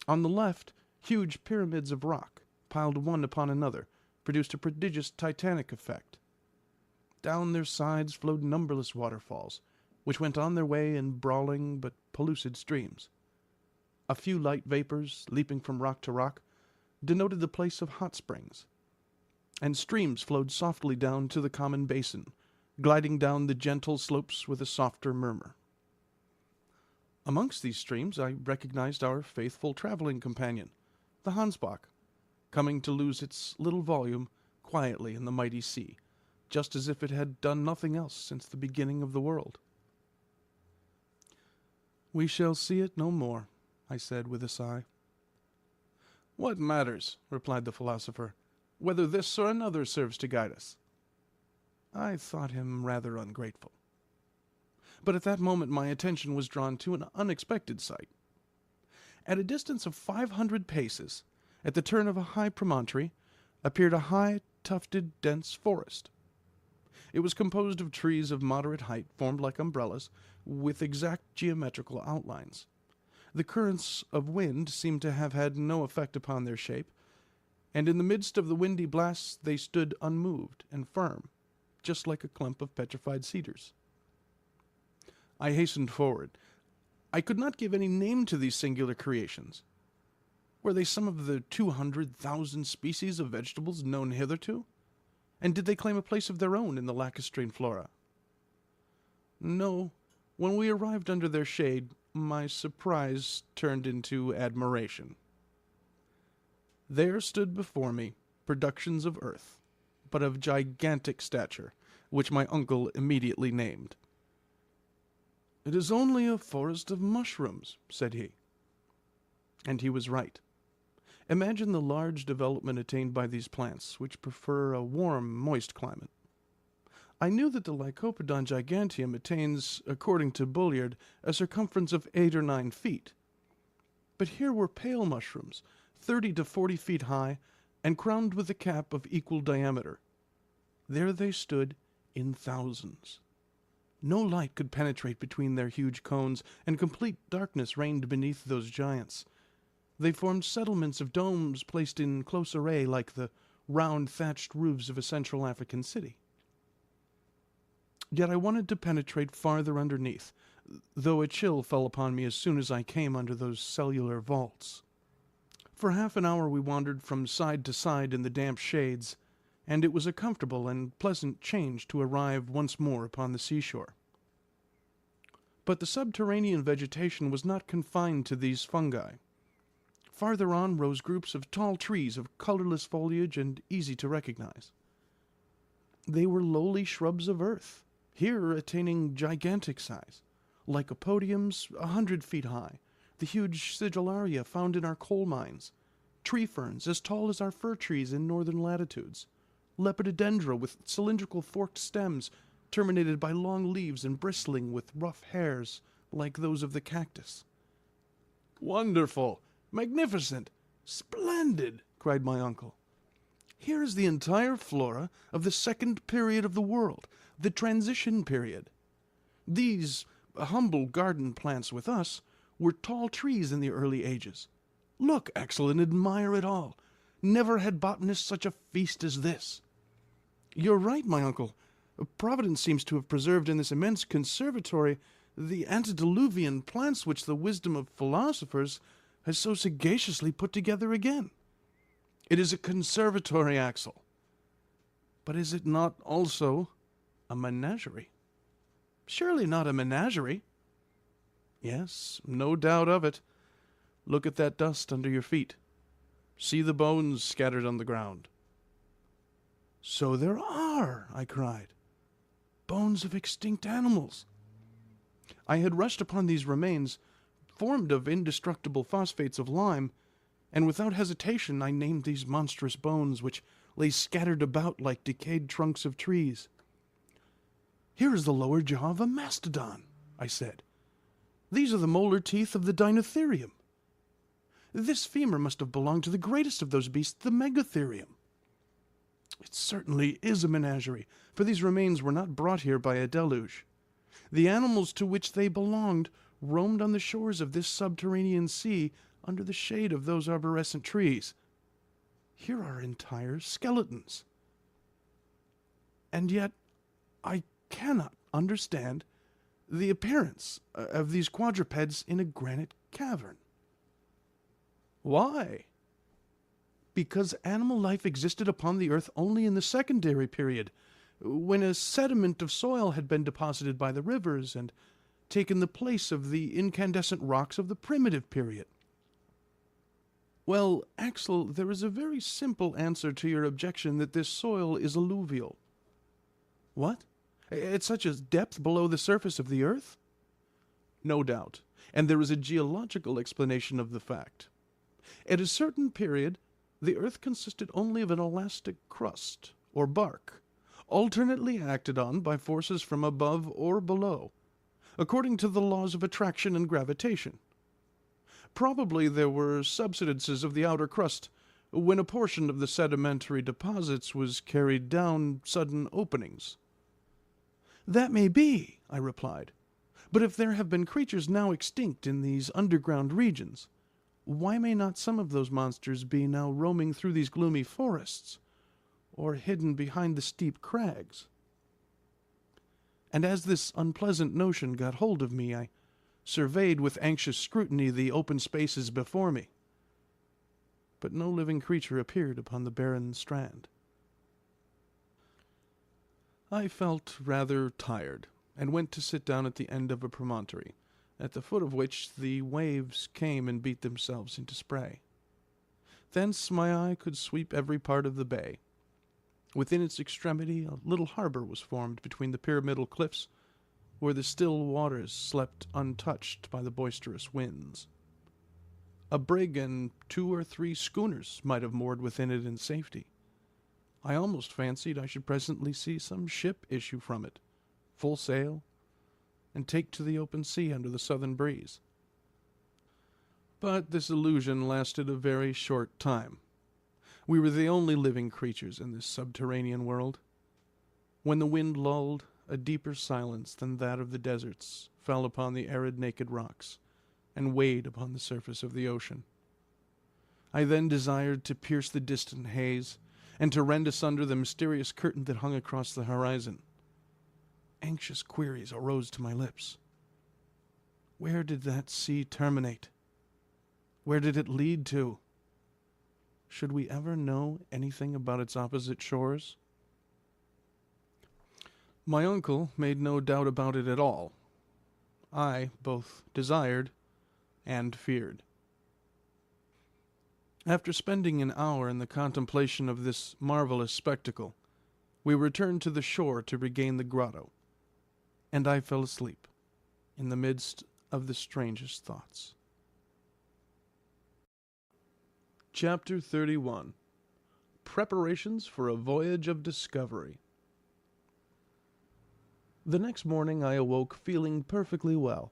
On the left, huge pyramids of rock, piled one upon another, produced a prodigious titanic effect. Down their sides flowed numberless waterfalls, which went on their way in brawling but pellucid streams. A few light vapors, leaping from rock to rock, denoted the place of hot springs, and streams flowed softly down to the common basin, gliding down the gentle slopes with a softer murmur. Amongst these streams I recognized our faithful traveling companion, the Hansbach, coming to lose its little volume quietly in the mighty sea, just as if it had done nothing else since the beginning of the world. "We shall see it no more," I said with a sigh. "What matters," replied the philosopher, "whether this or another serves to guide us?" I thought him rather ungrateful. But at that moment my attention was drawn to an unexpected sight. At a distance of 500 paces, at the turn of a high promontory, appeared a high, tufted, dense forest. It was composed of trees of moderate height, formed like umbrellas, with exact geometrical outlines. The currents of wind seemed to have had no effect upon their shape, and in the midst of the windy blasts they stood unmoved and firm, just like a clump of petrified cedars. I hastened forward. I could not give any name to these singular creations. Were they some of the 200,000 species of vegetables known hitherto? And did they claim a place of their own in the lacustrine flora? No. When we arrived under their shade, my surprise turned into admiration. There stood before me productions of earth, but of gigantic stature, which my uncle immediately named. "It is only a forest of mushrooms," said he. And he was right. Imagine the large development attained by these plants, which prefer a warm, moist climate. I knew that the Lycopodon giganteum attains, according to Bulliard, a circumference of 8 or 9 feet. But here were pale mushrooms, 30 to 40 feet high, and crowned with a cap of equal diameter. There they stood in thousands. No light could penetrate between their huge cones, and complete darkness reigned beneath those giants. They formed settlements of domes placed in close array like the round thatched roofs of a Central African city. Yet I wanted to penetrate farther underneath, though a chill fell upon me as soon as I came under those cellular vaults. For half an hour we wandered from side to side in the damp shades, and it was a comfortable and pleasant change to arrive once more upon the seashore. But the subterranean vegetation was not confined to these fungi. Farther on rose groups of tall trees of colorless foliage and easy to recognize. They were lowly shrubs of earth, here attaining gigantic size, lycopodiums 100 feet high, the huge sigillaria found in our coal mines, tree ferns as tall as our fir trees in northern latitudes, lepidodendra with cylindrical forked stems terminated by long leaves and bristling with rough hairs like those of the cactus. "Wonderful! Magnificent! Splendid!" cried my uncle. "Here is the entire flora of the second period of the world, the transition period. These humble garden plants with us were tall trees in the early ages. Look, Axel, and admire it all. Never had botanists such a feast as this." "You're right, my uncle. Providence seems to have preserved in this immense conservatory the antediluvian plants which the wisdom of philosophers has so sagaciously put together again." "It is a conservatory, Axel. But is it not also a menagerie?" "Surely not a menagerie." "Yes, no doubt of it. Look at that dust under your feet. See the bones scattered on the ground." "So there are," I cried. "Bones of extinct animals." I had rushed upon these remains, formed of indestructible phosphates of lime, and without hesitation I named these monstrous bones, which lay scattered about like decayed trunks of trees. "Here is the lower jaw of a mastodon," I said. "These are the molar teeth of the Dinotherium. This femur must have belonged to the greatest of those beasts, the Megatherium. It certainly is a menagerie, for these remains were not brought here by a deluge. The animals to which they belonged roamed on the shores of this subterranean sea under the shade of those arborescent trees. Here are entire skeletons. And yet I cannot understand the appearance of these quadrupeds in a granite cavern." "Why?" "Because animal life existed upon the earth only in the secondary period, when a sediment of soil had been deposited by the rivers and taken the place of the incandescent rocks of the primitive period." "Well, Axel, there is a very simple answer to your objection that this soil is alluvial." "What? At such a depth below the surface of the earth?" "No doubt, and there is a geological explanation of the fact. At a certain period, the earth consisted only of an elastic crust, or bark, alternately acted on by forces from above or below, according to the laws of attraction and gravitation. Probably there were subsidences of the outer crust, when a portion of the sedimentary deposits was carried down sudden openings." "That may be," I replied, "but if there have been creatures now extinct in these underground regions, why may not some of those monsters be now roaming through these gloomy forests, or hidden behind the steep crags?" And as this unpleasant notion got hold of me, I surveyed with anxious scrutiny the open spaces before me. But no living creature appeared upon the barren strand. I felt rather tired, and went to sit down at the end of a promontory, at the foot of which the waves came and beat themselves into spray. Thence my eye could sweep every part of the bay. Within its extremity a little harbor was formed between the pyramidal cliffs, where the still waters slept untouched by the boisterous winds. A brig and 2 or 3 schooners might have moored within it in safety. I almost fancied I should presently see some ship issue from it, full sail, and take to the open sea under the southern breeze. But this illusion lasted a very short time. We were the only living creatures in this subterranean world. When the wind lulled, a deeper silence than that of the deserts fell upon the arid naked rocks, and weighed upon the surface of the ocean. I then desired to pierce the distant haze, and to rend asunder the mysterious curtain that hung across the horizon. Anxious queries arose to my lips. Where did that sea terminate? Where did it lead to? Should we ever know anything about its opposite shores? My uncle made no doubt about it at all. I both desired and feared. After spending an hour in the contemplation of this marvelous spectacle, we returned to the shore to regain the grotto, and I fell asleep in the midst of the strangest thoughts. Chapter 31. Preparations for a Voyage of Discovery. The next morning I awoke feeling perfectly well.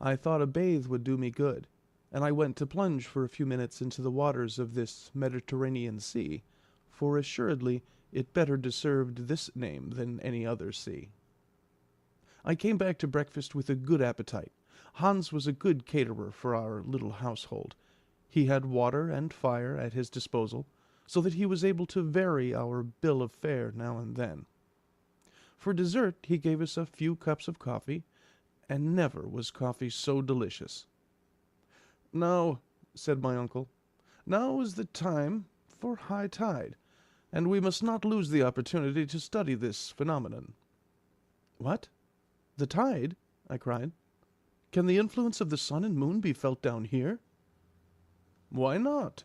I thought a bathe would do me good, and I went to plunge for a few minutes into the waters of this Mediterranean Sea, for assuredly it better deserved this name than any other sea. I came back to breakfast with a good appetite. Hans was a good caterer for our little household. He had water and fire at his disposal, so that he was able to vary our bill of fare now and then. For dessert he gave us a few cups of coffee, and never was coffee so delicious. "Now," said my uncle, "now is the time for high tide, and we must not lose the opportunity to study this phenomenon." "What? The tide?" I cried. "Can the influence of the sun and moon be felt down here?" "Why not?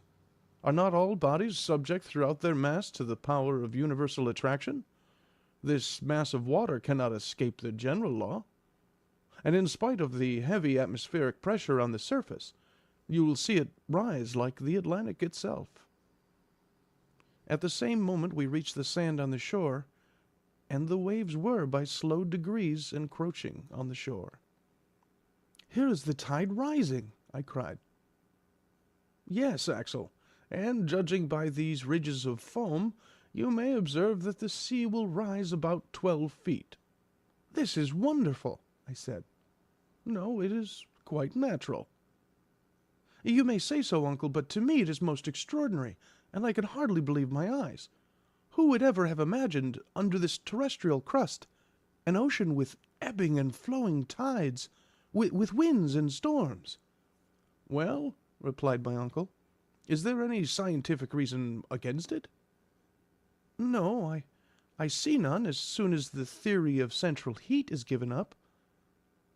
Are not all bodies subject throughout their mass to the power of universal attraction? This mass of water cannot escape the general law. And in spite of the heavy atmospheric pressure on the surface, you will see it rise like the Atlantic itself." At the same moment we reached the sand on the shore, and the waves were by slow degrees encroaching on the shore. "Here is the tide rising," I cried. "Yes, Axel, and judging by these ridges of foam, you may observe that the sea will rise about 12 feet. "This is wonderful," I said. "No, it is quite natural." "You may say so, uncle, but to me it is most extraordinary, and I can hardly believe my eyes. Who would ever have imagined, under this terrestrial crust, an ocean with ebbing and flowing tides, with winds and storms?" "Well," replied my uncle, "is there any scientific reason against it?" "No, I see none as soon as the theory of central heat is given up."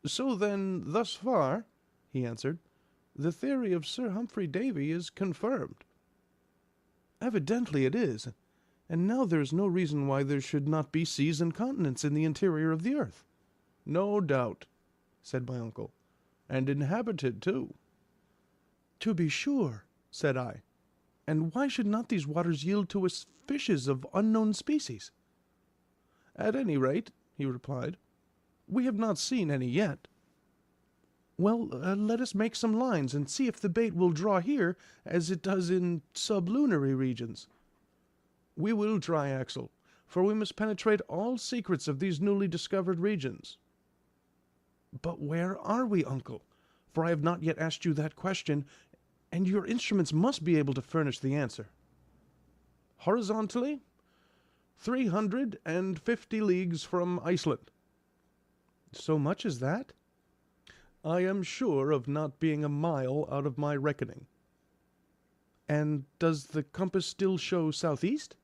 "So then, thus far," he answered, "the theory of Sir Humphrey Davy is confirmed." "Evidently it is, and now there is no reason why there should not be seas and continents in the interior of the earth." "No doubt," said my uncle, "and inhabited too." "To be sure," said I. "And why should not these waters yield to us fishes of unknown species?" "At any rate," he replied, "we have not seen any yet." "Well, let us make some lines and see if the bait will draw here as it does in sublunary regions." "We will try, Axel, for we must penetrate all secrets of these newly discovered regions." "But where are we, uncle? For I have not yet asked you that question, and your instruments must be able to furnish the answer." "Horizontally, 350 leagues from Iceland." "So much as that?" "I am sure of not being a mile out of my reckoning." "And does the compass still show southeast?"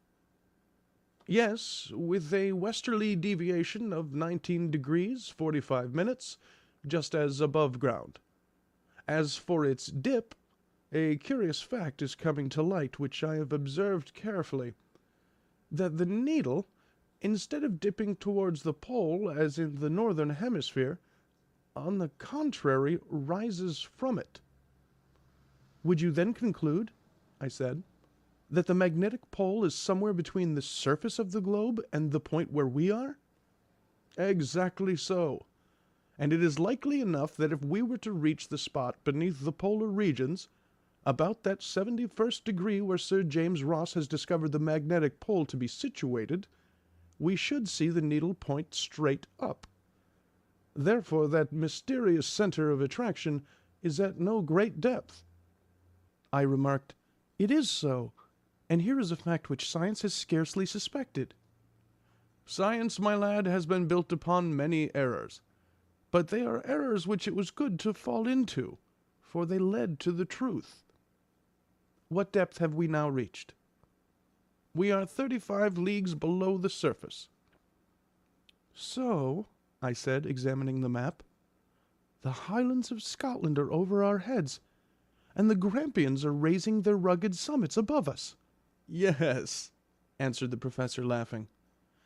"Yes, with a westerly deviation of 19 degrees 45 minutes, just as above ground. As for its dip, a curious fact is coming to light which I have observed carefully, that the needle, instead of dipping towards the pole as in the northern hemisphere, on the contrary rises from it." "Would you then conclude," I said, "that the magnetic pole is somewhere between the surface of the globe and the point where we are?" "Exactly so. And it is likely enough that if we were to reach the spot beneath the polar regions, about that 71st degree where Sir James Ross has discovered the magnetic pole to be situated, we should see the needle point straight up. Therefore that mysterious center of attraction is at no great depth." I remarked, "It is so, and here is a fact which science has scarcely suspected." "Science, my lad, has been built upon many errors, but they are errors which it was good to fall into, for they led to the truth." "What depth have we now reached?" "We are 35 leagues below the surface." "So," I said, examining the map, "the Highlands of Scotland are over our heads, and the Grampians are raising their rugged summits above us." "Yes," answered the professor, laughing.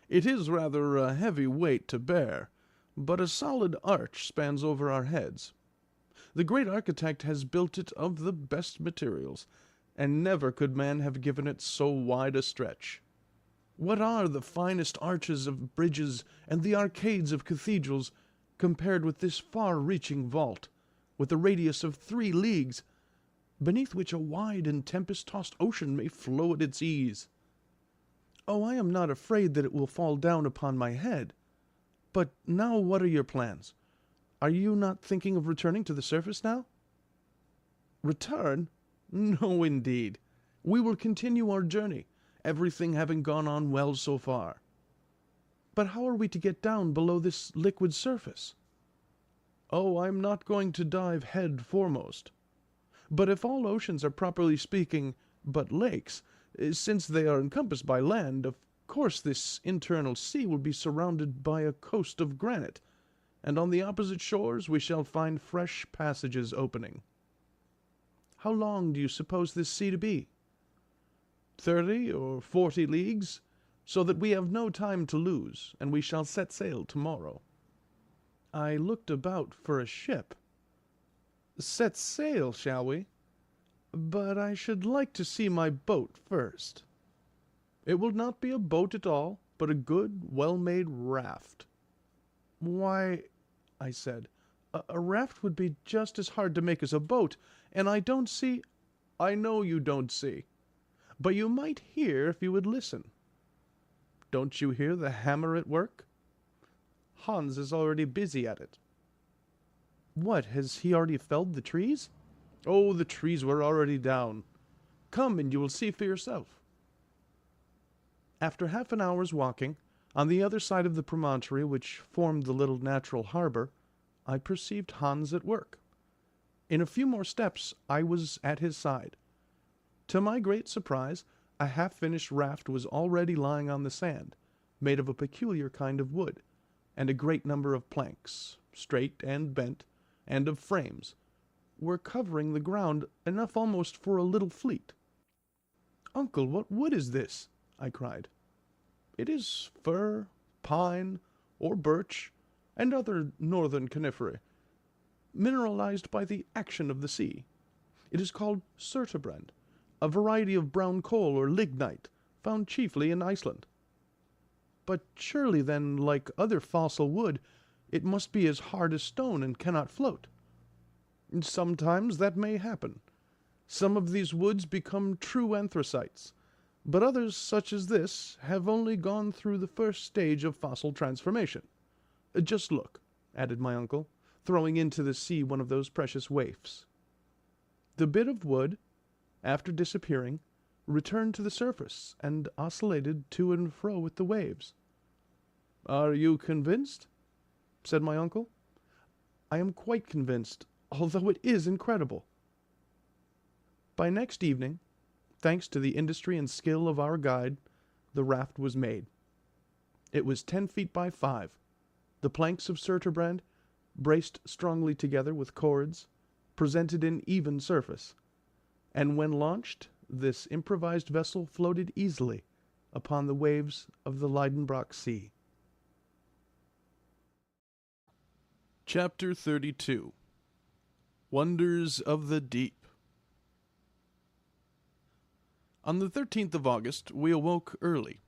"It is rather a heavy weight to bear, but a solid arch spans over our heads. The great architect has built it of the best materials, and never could man have given it so wide a stretch. What are the finest arches of bridges and the arcades of cathedrals compared with this far-reaching vault, with a radius of 3 leagues, beneath which a wide and tempest-tossed ocean may flow at its ease? Oh, I am not afraid that it will fall down upon my head. But now what are your plans? Are you not thinking of returning to the surface now? Return? No, indeed. We will continue our journey, everything having gone on well so far. But how are we to get down below this liquid surface? Oh, I'm not going to dive head foremost. But if all oceans are properly speaking but lakes, since they are encompassed by land, of course this internal sea will be surrounded by a coast of granite, and on the opposite shores we shall find fresh passages opening. How long do you suppose this sea to be? 30 or 40 leagues, so that we have no time to lose, and we shall set sail tomorrow. I looked about for a ship. Set sail, shall we? But I should like to see my boat first. It will not be a boat at all, but a good, well-made raft. Why, I said, a raft would be just as hard to make as a boat, and I don't see— I know you don't see, but you might hear if you would listen. Don't you hear the hammer at work? Hans is already busy at it. What, has he already felled the trees? Oh, the trees were already down. Come and you will see for yourself. After half an hour's walking, on the other side of the promontory which formed the little natural harbor, I perceived Hans at work. In a few more steps I was at his side. To my great surprise, a half-finished raft was already lying on the sand, made of a peculiar kind of wood, and a great number of planks, straight and bent, and of frames, were covering the ground enough almost for a little fleet. "Uncle, what wood is this?" I cried. "It is fir, pine, or birch, and other northern coniferae, mineralized by the action of the sea. It is called surturbrand, a variety of brown coal or lignite, found chiefly in Iceland." "But surely then, like other fossil wood, it must be as hard as stone and cannot float." "Sometimes that may happen. Some of these woods become true anthracites, but others, such as this, have only gone through the first stage of fossil transformation. Just look," added my uncle, throwing into the sea one of those precious waifs. The bit of wood, after disappearing, returned to the surface and oscillated to and fro with the waves. "Are you convinced?" said my uncle. "I am quite convinced, although it is incredible." By next evening, thanks to the industry and skill of our guide, the raft was made. It was 10 feet by 5, the planks of surturbrand, braced strongly together with cords, presented an even surface, and when launched, this improvised vessel floated easily upon the waves of the Lidenbrock Sea. Chapter 32. Wonders of the Deep. On the 13th of August we awoke early.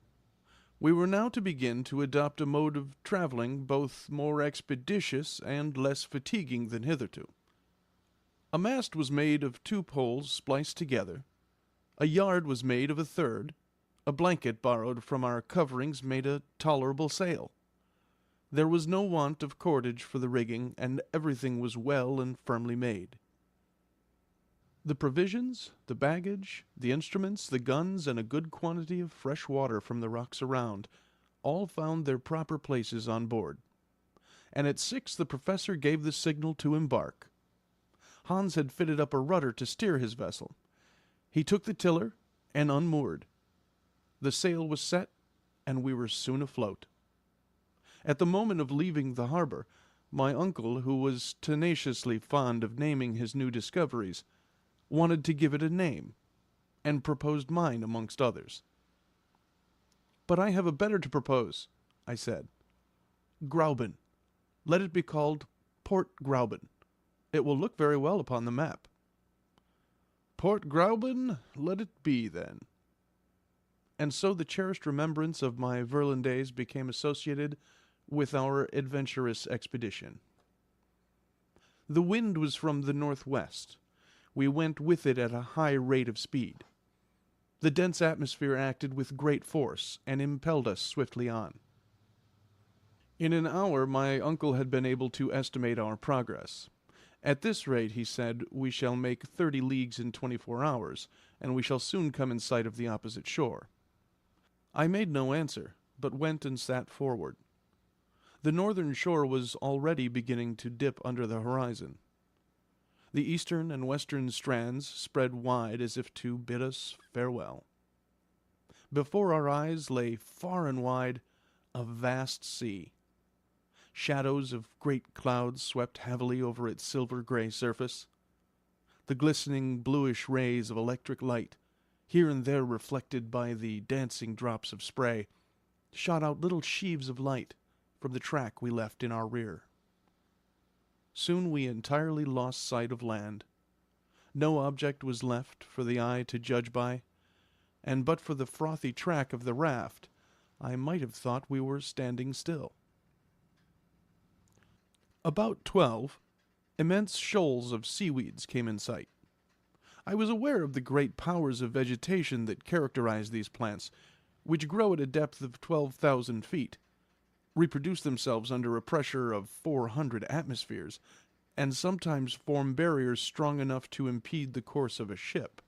We were now to begin to adopt a mode of travelling both more expeditious and less fatiguing than hitherto. A mast was made of 2 poles spliced together, a yard was made of a third, a blanket borrowed from our coverings made a tolerable sail. There was no want of cordage for the rigging, and everything was well and firmly made. The provisions, the baggage, the instruments, the guns, and a good quantity of fresh water from the rocks around, all found their proper places on board. And at 6 the professor gave the signal to embark. Hans had fitted up a rudder to steer his vessel. He took the tiller and unmoored. The sail was set, and we were soon afloat. At the moment of leaving the harbor, my uncle, who was tenaciously fond of naming his new discoveries, wanted to give it a name, and proposed mine amongst others. "But I have a better to propose," I said. "Grauben. Let it be called Port Grauben. It will look very well upon the map." Port Gräuben, let it be then. And so the cherished remembrance of my Verlin days became associated with our adventurous expedition. The wind was from the northwest. We went with it at a high rate of speed. The dense atmosphere acted with great force and impelled us swiftly on. In an hour my uncle had been able to estimate our progress. At this rate, he said, we shall make 30 leagues in 24 hours, and we shall soon come in sight of the opposite shore. I made no answer, but went and sat forward. The northern shore was already beginning to dip under the horizon. The eastern and western strands spread wide as if to bid us farewell. Before our eyes lay far and wide a vast sea. Shadows of great clouds swept heavily over its silver-gray surface. The glistening bluish rays of electric light, here and there reflected by the dancing drops of spray, shot out little sheaves of light from the track we left in our rear. Soon we entirely lost sight of land. No object was left for the eye to judge by, and but for the frothy track of the raft, I might have thought we were standing still. About 12, immense shoals of seaweeds came in sight. I was aware of the great powers of vegetation that characterize these plants, which grow at a depth of 12,000 feet, reproduce themselves under a pressure of 400 atmospheres, and sometimes form barriers strong enough to impede the course of a ship.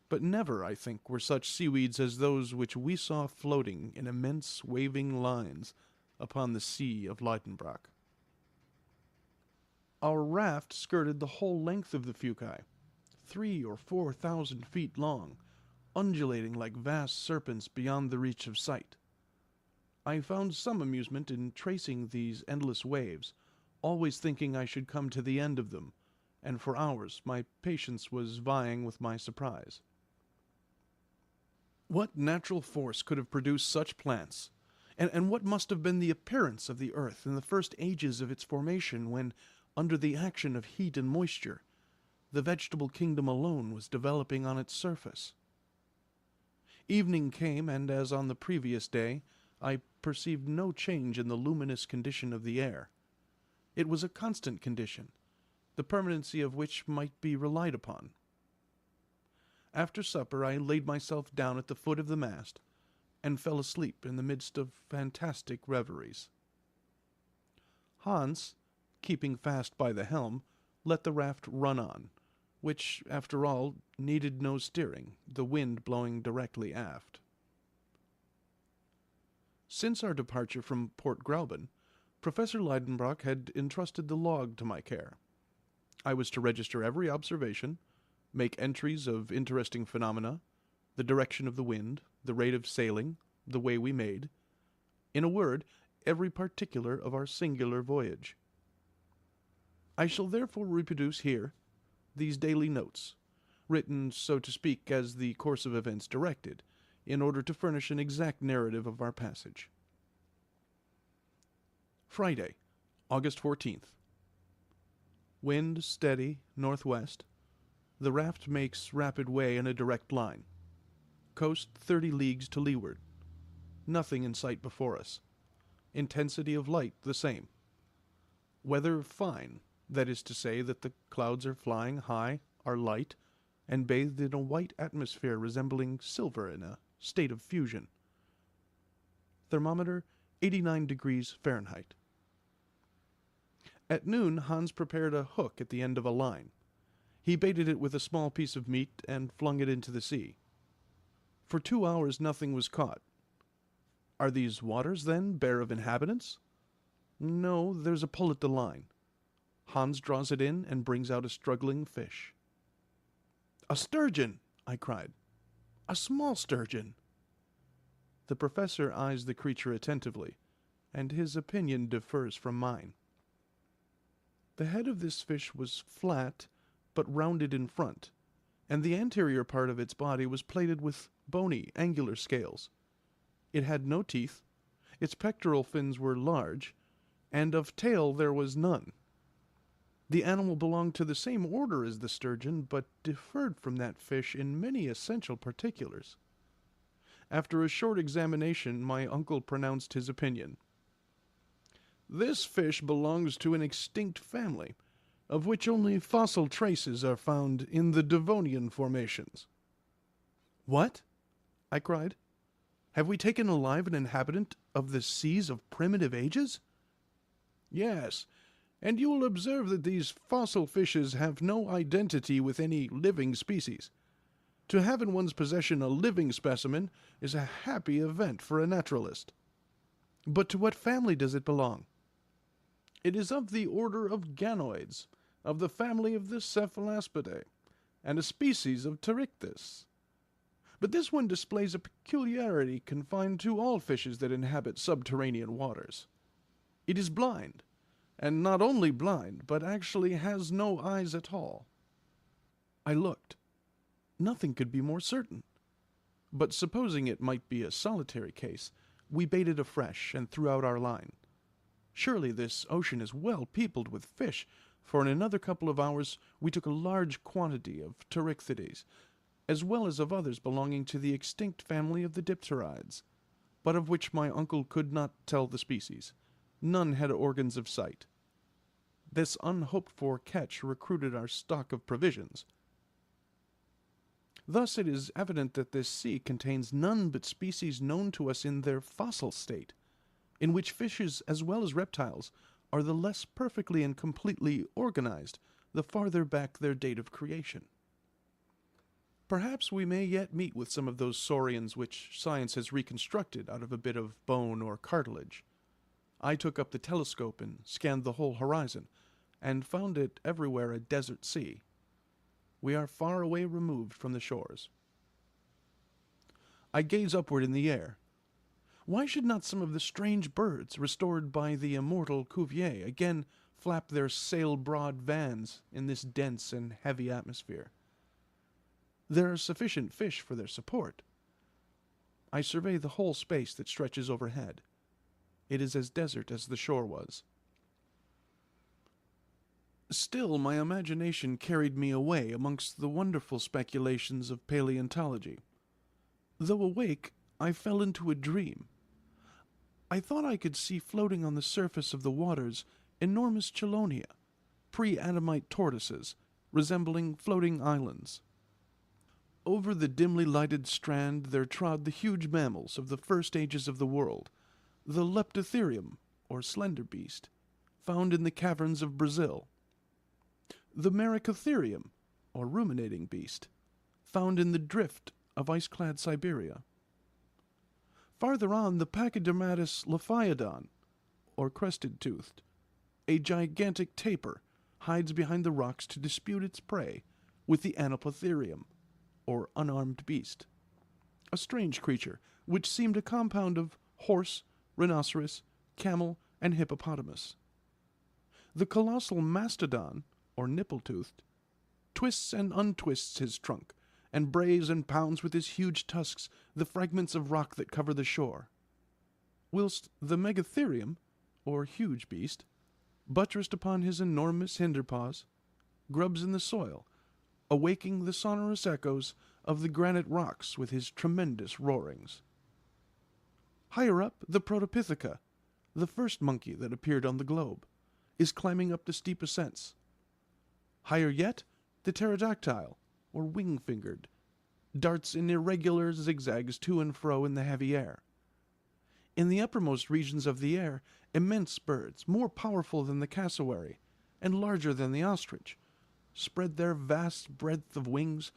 But never, I think, were such seaweeds as those which we saw floating in immense waving lines upon the sea of Lidenbrock. Our raft skirted the whole length of the Fuci, 3,000 or 4,000 feet long, undulating like vast serpents beyond the reach of sight. I found some amusement in tracing these endless waves, always thinking I should come to the end of them, and for hours my patience was vying with my surprise. What natural force could have produced such plants, and what must have been the appearance of the earth in the first ages of its formation when, under the action of heat and moisture, the vegetable kingdom alone was developing on its surface? Evening came, and as on the previous day, I perceived no change in the luminous condition of the air. It was a constant condition, the permanency of which might be relied upon. After supper I laid myself down at the foot of the mast, and fell asleep in the midst of fantastic reveries. Hans, keeping fast by the helm, let the raft run on, which, after all, needed no steering, the wind blowing directly aft. Since our departure from Port Gräuben, Professor Lidenbrock had entrusted the log to my care. I was to register every observation, make entries of interesting phenomena, the direction of the wind, the rate of sailing, the way we made, in a word, every particular of our singular voyage. I shall therefore reproduce here these daily notes, written, so to speak, as the course of events directed, in order to furnish an exact narrative of our passage. Friday, August 14th. Wind steady, northwest. The raft makes rapid way in a direct line. Coast 30 leagues to leeward. Nothing in sight before us. Intensity of light the same. Weather fine, that is to say that the clouds are flying high, are light, and bathed in a white atmosphere resembling silver in a state of fusion. Thermometer 89 degrees Fahrenheit. At noon Hans prepared a hook at the end of a line. He baited it with a small piece of meat and flung it into the sea. For 2 hours nothing was caught. Are these waters, then, bare of inhabitants? No, there's a pull at the line. Hans draws it in and brings out a struggling fish. "A sturgeon!" I cried. "A small sturgeon!" The professor eyes the creature attentively, and his opinion differs from mine. The head of this fish was flat, but rounded in front, and the anterior part of its body was plated with bony, angular scales. It had no teeth, its pectoral fins were large, and of tail there was none. The animal belonged to the same order as the sturgeon, but differed from that fish in many essential particulars. After a short examination, my uncle pronounced his opinion. "This fish belongs to an extinct family, of which only fossil traces are found in the Devonian formations." "What?" I cried. "Have we taken alive an inhabitant of the seas of primitive ages?" "Yes, and you will observe that these fossil fishes have no identity with any living species. To have in one's possession a living specimen is a happy event for a naturalist." "But to what family does it belong?" "It is of the order of ganoids, of the family of the Cephalaspidae, and a species of Pterichthys. But this one displays a peculiarity confined to all fishes that inhabit subterranean waters. It is blind, and not only blind, but actually has no eyes at all." I looked. Nothing could be more certain. But supposing it might be a solitary case, we baited afresh and threw out our line. Surely this ocean is well peopled with fish, for in another couple of hours we took a large quantity of Pterichthides, as well as of others belonging to the extinct family of the dipterides, but of which my uncle could not tell the species. None had organs of sight. This unhoped-for catch recruited our stock of provisions. Thus it is evident that this sea contains none but species known to us in their fossil state, in which fishes as well as reptiles are the less perfectly and completely organized the farther back their date of creation. Perhaps we may yet meet with some of those saurians which science has reconstructed out of a bit of bone or cartilage. I took up the telescope and scanned the whole horizon, and found it everywhere a desert sea. We are far away removed from the shores. I gaze upward in the air. Why should not some of the strange birds, restored by the immortal Cuvier, again flap their sail-broad vans in this dense and heavy atmosphere? There are sufficient fish for their support. I survey the whole space that stretches overhead. It is as desert as the shore was. Still, my imagination carried me away amongst the wonderful speculations of paleontology. Though awake, I fell into a dream. I thought I could see floating on the surface of the waters enormous chelonia, pre-Adamite tortoises, resembling floating islands. Over the dimly lighted strand there trod the huge mammals of the first ages of the world, the leptotherium, or slender beast, found in the caverns of Brazil, the Maricotherium, or ruminating beast, found in the drift of ice-clad Siberia. Farther on, the Pachydermatous Lophiodon, or crested-toothed, a gigantic tapir, hides behind the rocks to dispute its prey with the Anoplotherium, or unarmed beast, a strange creature which seemed a compound of horse, rhinoceros, camel, and hippopotamus. The colossal Mastodon, or nipple-toothed, twists and untwists his trunk, and brays and pounds with his huge tusks the fragments of rock that cover the shore, whilst the Megatherium, or huge beast, buttressed upon his enormous hinder paws, grubs in the soil, awaking the sonorous echoes of the granite rocks with his tremendous roarings. Higher up, the Protopithica, the first monkey that appeared on the globe, is climbing up the steep ascents. Higher yet, the pterodactyl, or wing-fingered, darts in irregular zigzags to and fro in the heavy air. In the uppermost regions of the air, immense birds, more powerful than the cassowary, and larger than the ostrich, spread their vast breadth of wings,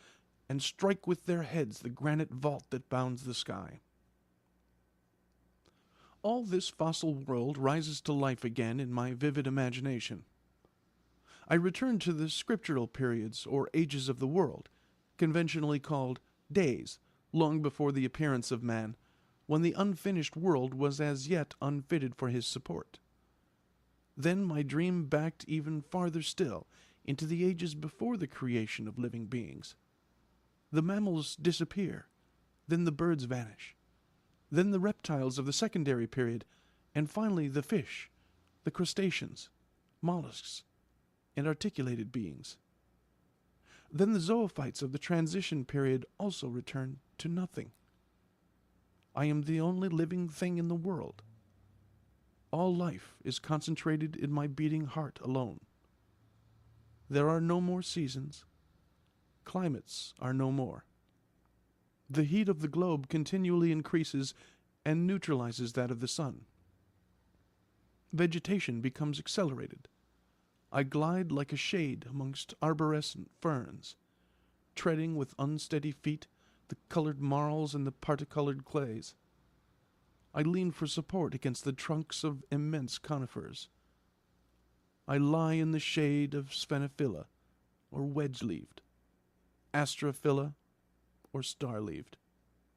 and strike with their heads the granite vault that bounds the sky. All this fossil world rises to life again in my vivid imagination. I return to the scriptural periods, or ages of the world, conventionally called days, long before the appearance of man, when the unfinished world was as yet unfitted for his support. Then my dream backed even farther still, into the ages before the creation of living beings. The mammals disappear, then the birds vanish, then the reptiles of the secondary period, and finally the fish, the crustaceans, mollusks, and articulated beings. Then the zoophytes of the transition period also return to nothing. I am the only living thing in the world. All life is concentrated in my beating heart alone. There are no more seasons. Climates are no more. The heat of the globe continually increases and neutralizes that of the sun. Vegetation becomes accelerated. I glide like a shade amongst arborescent ferns, treading with unsteady feet the colored marls and the particolored clays. I lean for support against the trunks of immense conifers. I lie in the shade of sphenophylla, or wedge-leaved, astrophylla, or star-leaved,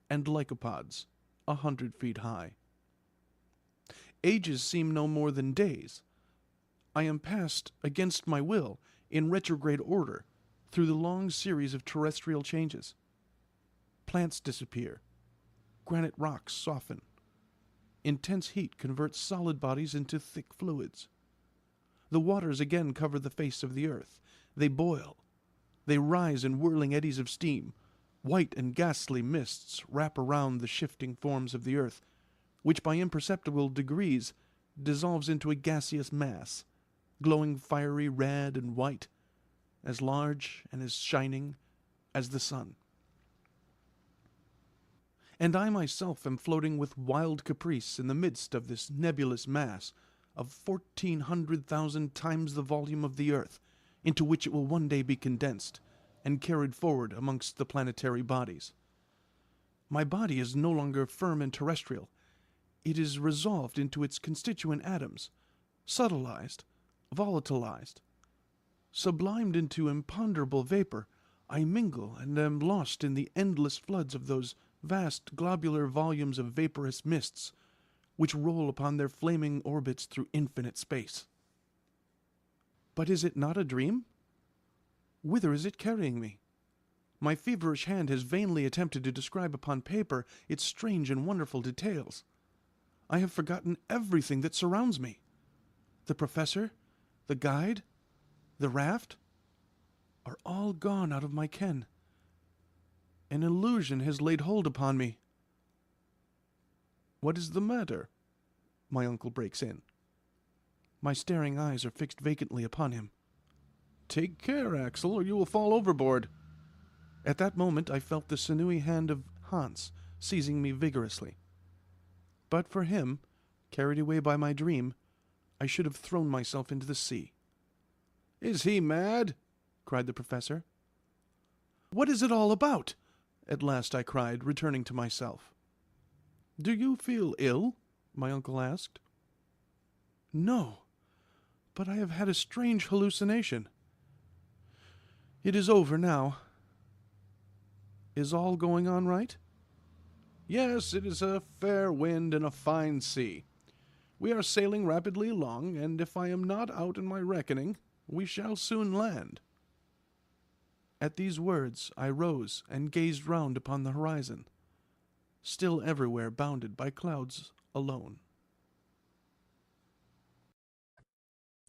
and lycopods, 100 feet high. Ages seem no more than days. I am passed, against my will, in retrograde order, through the long series of terrestrial changes. Plants disappear. Granite rocks soften. Intense heat converts solid bodies into thick fluids. The waters again cover the face of the earth. They boil. They rise in whirling eddies of steam. White and ghastly mists wrap around the shifting forms of the earth, which by imperceptible degrees dissolves into a gaseous mass, glowing fiery red and white, as large and as shining as the sun. And I myself am floating with wild caprice in the midst of this nebulous mass of 1,400,000 times the volume of the earth, into which it will one day be condensed and carried forward amongst the planetary bodies. My body is no longer firm and terrestrial. It is resolved into its constituent atoms, subtilized, volatilized. Sublimed into imponderable vapor, I mingle and am lost in the endless floods of those vast globular volumes of vaporous mists which roll upon their flaming orbits through infinite space. But is it not a dream? Whither is it carrying me? My feverish hand has vainly attempted to describe upon paper its strange and wonderful details. I have forgotten everything that surrounds me. The professor, the guide, the raft, are all gone out of my ken. An illusion has laid hold upon me. What is the matter? My uncle breaks in. My staring eyes are fixed vacantly upon him. Take care, Axel, or you will fall overboard. At that moment I felt the sinewy hand of Hans seizing me vigorously. But for him, carried away by my dream, I should have thrown myself into the sea. Is he mad? Cried the professor. What is it all about? At last I cried, returning to myself. Do you feel ill? My uncle asked. No, but I have had a strange hallucination. It is over now. Is all going on right? Yes, it is a fair wind and a fine sea. We are sailing rapidly along, and if I am not out in my reckoning, we shall soon land. At these words I rose and gazed round upon the horizon, still everywhere bounded by clouds alone.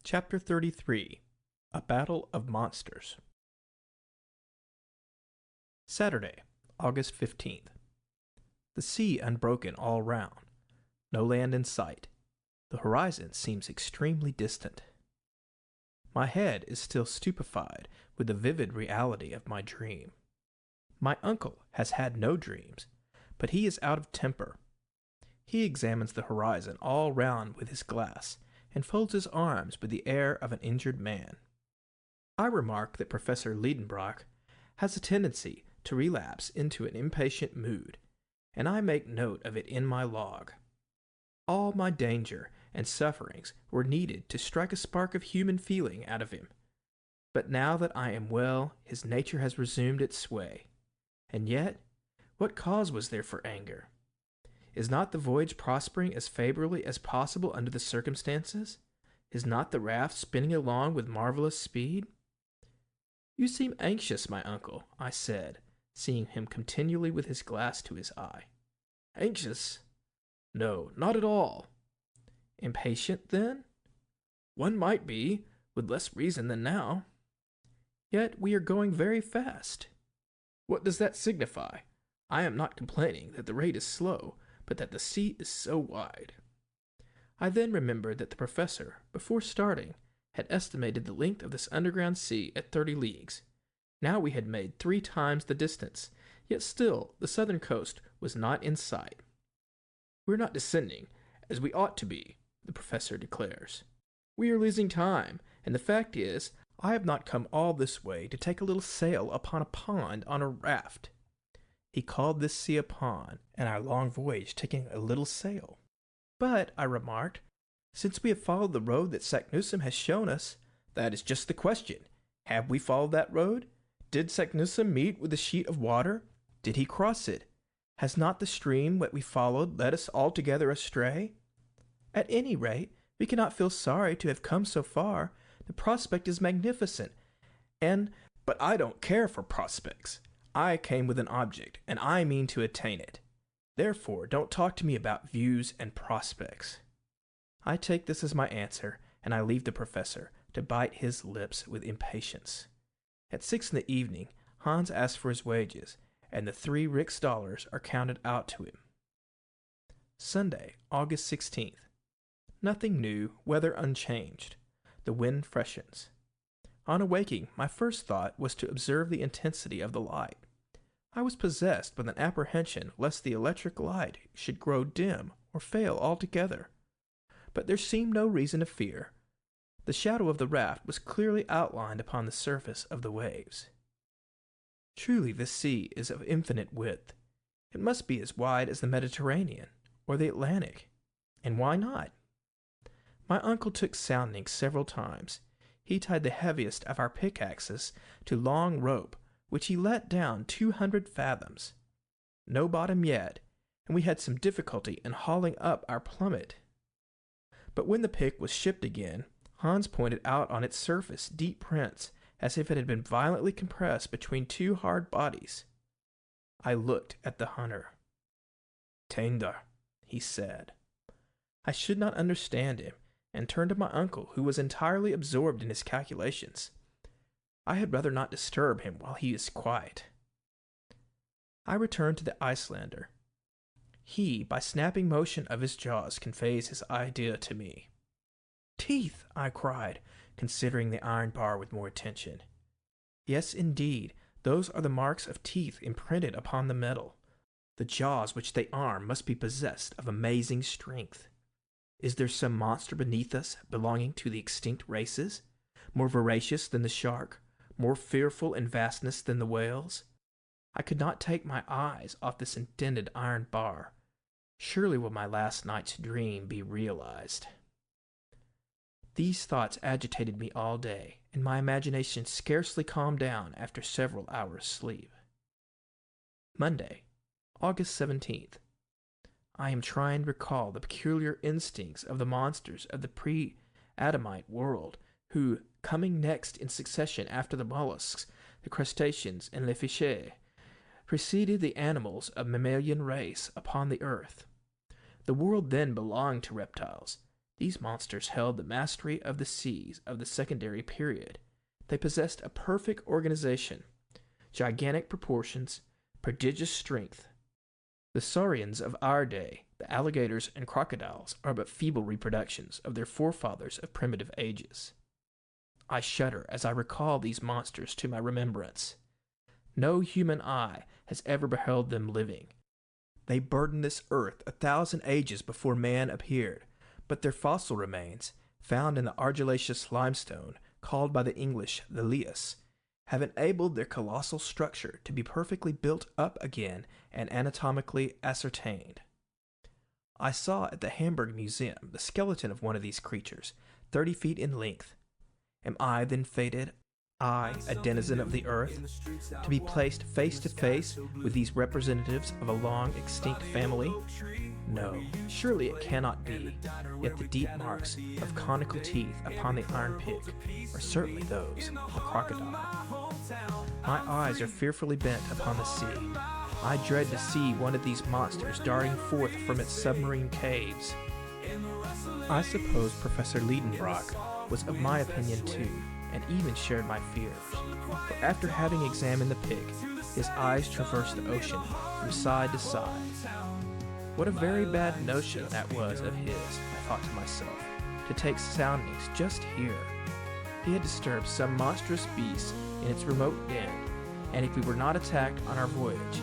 Chapter 33. A Battle of Monsters. Saturday, August 15th. The sea unbroken all round. No land in sight. The horizon seems extremely distant. My head is still stupefied with the vivid reality of my dream. My uncle has had no dreams, but he is out of temper. He examines the horizon all round with his glass, and folds his arms with the air of an injured man. I remark that Professor Lidenbrock has a tendency to relapse into an impatient mood, and I make note of it in my log. All my danger and sufferings were needed to strike a spark of human feeling out of him. But now that I am well, his nature has resumed its sway. And yet, what cause was there for anger? Is not the voyage prospering as favorably as possible under the circumstances? Is not the raft spinning along with marvelous speed? You seem anxious, my uncle, I said, seeing him continually with his glass to his eye. Anxious? No, not at all. Impatient, then? One might be, with less reason than now. Yet we are going very fast. What does that signify? I am not complaining that the rate is slow, but that the sea is so wide. I then remembered that the professor, before starting, had estimated the length of this underground sea at 30 leagues. Now we had made 3 times the distance, yet still the southern coast was not in sight. "We're not descending, as we ought to be," the professor declares. "We are losing time, and the fact is, I have not come all this way to take a little sail upon a pond on a raft." He called this sea a pond, and our long voyage taking a little sail. "But," I remarked, "since we have followed the road that Saknussemm has shown us—" "That is just the question. Have we followed that road? Did Saknussemm meet with a sheet of water? Did he cross it? Has not the stream that we followed led us altogether astray? At any rate, we cannot feel sorry to have come so far. The prospect is magnificent, but I don't care for prospects. I came with an object, and I mean to attain it. Therefore, don't talk to me about views and prospects." I take this as my answer, and I leave the professor to bite his lips with impatience. At 6 in the evening, Hans asks for his wages, and the 3 rix dollars are counted out to him. Sunday, August 16th. Nothing new, weather unchanged. The wind freshens. On awaking, my first thought was to observe the intensity of the light. I was possessed with an apprehension lest the electric light should grow dim or fail altogether. But there seemed no reason to fear. The shadow of the raft was clearly outlined upon the surface of the waves. Truly this sea is of infinite width. It must be as wide as the Mediterranean or the Atlantic. And why not? My uncle took soundings several times. He tied the heaviest of our pickaxes to long rope, which he let down 200 fathoms. No bottom yet, and we had some difficulty in hauling up our plummet. But when the pick was shipped again, Hans pointed out on its surface deep prints, as if it had been violently compressed between 2 hard bodies. I looked at the hunter. "Tender," he said. I should not understand him, and turned to my uncle, who was entirely absorbed in his calculations. I had rather not disturb him while he is quiet. I returned to the Icelander. He, by snapping motion of his jaws, conveys his idea to me. "Teeth!" I cried, considering the iron bar with more attention. Yes, indeed, those are the marks of teeth imprinted upon the metal. The jaws which they arm must be possessed of amazing strength. Is there some monster beneath us belonging to the extinct races, more voracious than the shark, more fearful in vastness than the whales? I could not take my eyes off this indented iron bar. Surely will my last night's dream be realized? These thoughts agitated me all day, and my imagination scarcely calmed down after several hours' sleep. Monday, August 17th. I am trying to recall the peculiar instincts of the monsters of the pre-Adamite world, who, coming next in succession after the mollusks, the crustaceans, and les fichés, preceded the animals of mammalian race upon the earth. The world then belonged to reptiles. These monsters held the mastery of the seas of the secondary period. They possessed a perfect organization, gigantic proportions, prodigious strength. The saurians of our day, the alligators and crocodiles, are but feeble reproductions of their forefathers of primitive ages. I shudder as I recall these monsters to my remembrance. No human eye has ever beheld them living. They burdened this earth 1,000 ages before man appeared, but their fossil remains, found in the argillaceous limestone, called by the English the lias, have enabled their colossal structure to be perfectly built up again and anatomically ascertained. I saw at the Hamburg Museum the skeleton of one of these creatures, 30 feet in length. Am I then fated, I, a denizen of the earth, to be placed face to face with these representatives of a long-extinct family? No, surely it cannot be, yet the deep marks of conical teeth upon the iron pick are certainly those of a crocodile. My eyes are fearfully bent upon the sea. I dread to see one of these monsters darting forth from its submarine caves. I suppose Professor Lidenbrock was of my opinion too, and even shared my fears. For after having examined the pig, his eyes traversed the ocean from side to side. What a very bad notion that was of his, I thought to myself, to take soundings just here. He had disturbed some monstrous beast in its remote den, and if we were not attacked on our voyage,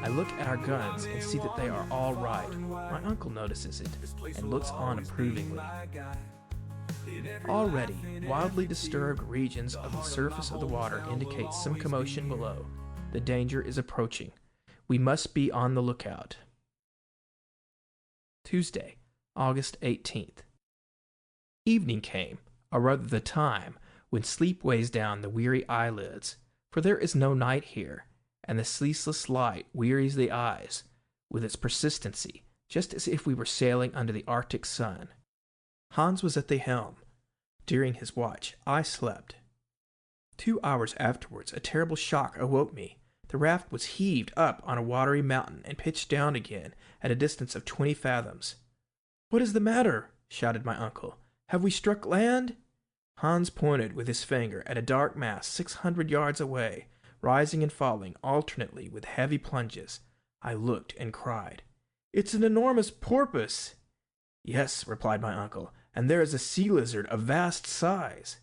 I look at our guns and see that they are all right. My uncle notices it and looks on approvingly. Already, wildly disturbed regions of the surface of the water indicate some commotion below. The danger is approaching. We must be on the lookout. Tuesday, August 18th. Evening came, or rather the time when sleep weighs down the weary eyelids, for there is no night here, and the ceaseless light wearies the eyes with its persistency, just as if we were sailing under the Arctic sun. Hans was at the helm. During his watch, I slept. 2 hours afterwards, a terrible shock awoke me. The raft was heaved up on a watery mountain and pitched down again at a distance of 20 fathoms. "What is the matter?" shouted my uncle. "Have we struck land?" Hans pointed with his finger at a dark mass 600 yards away, rising and falling alternately with heavy plunges. I looked and cried, "It's an enormous porpoise!" "Yes," replied my uncle, "and there is a sea lizard of vast size."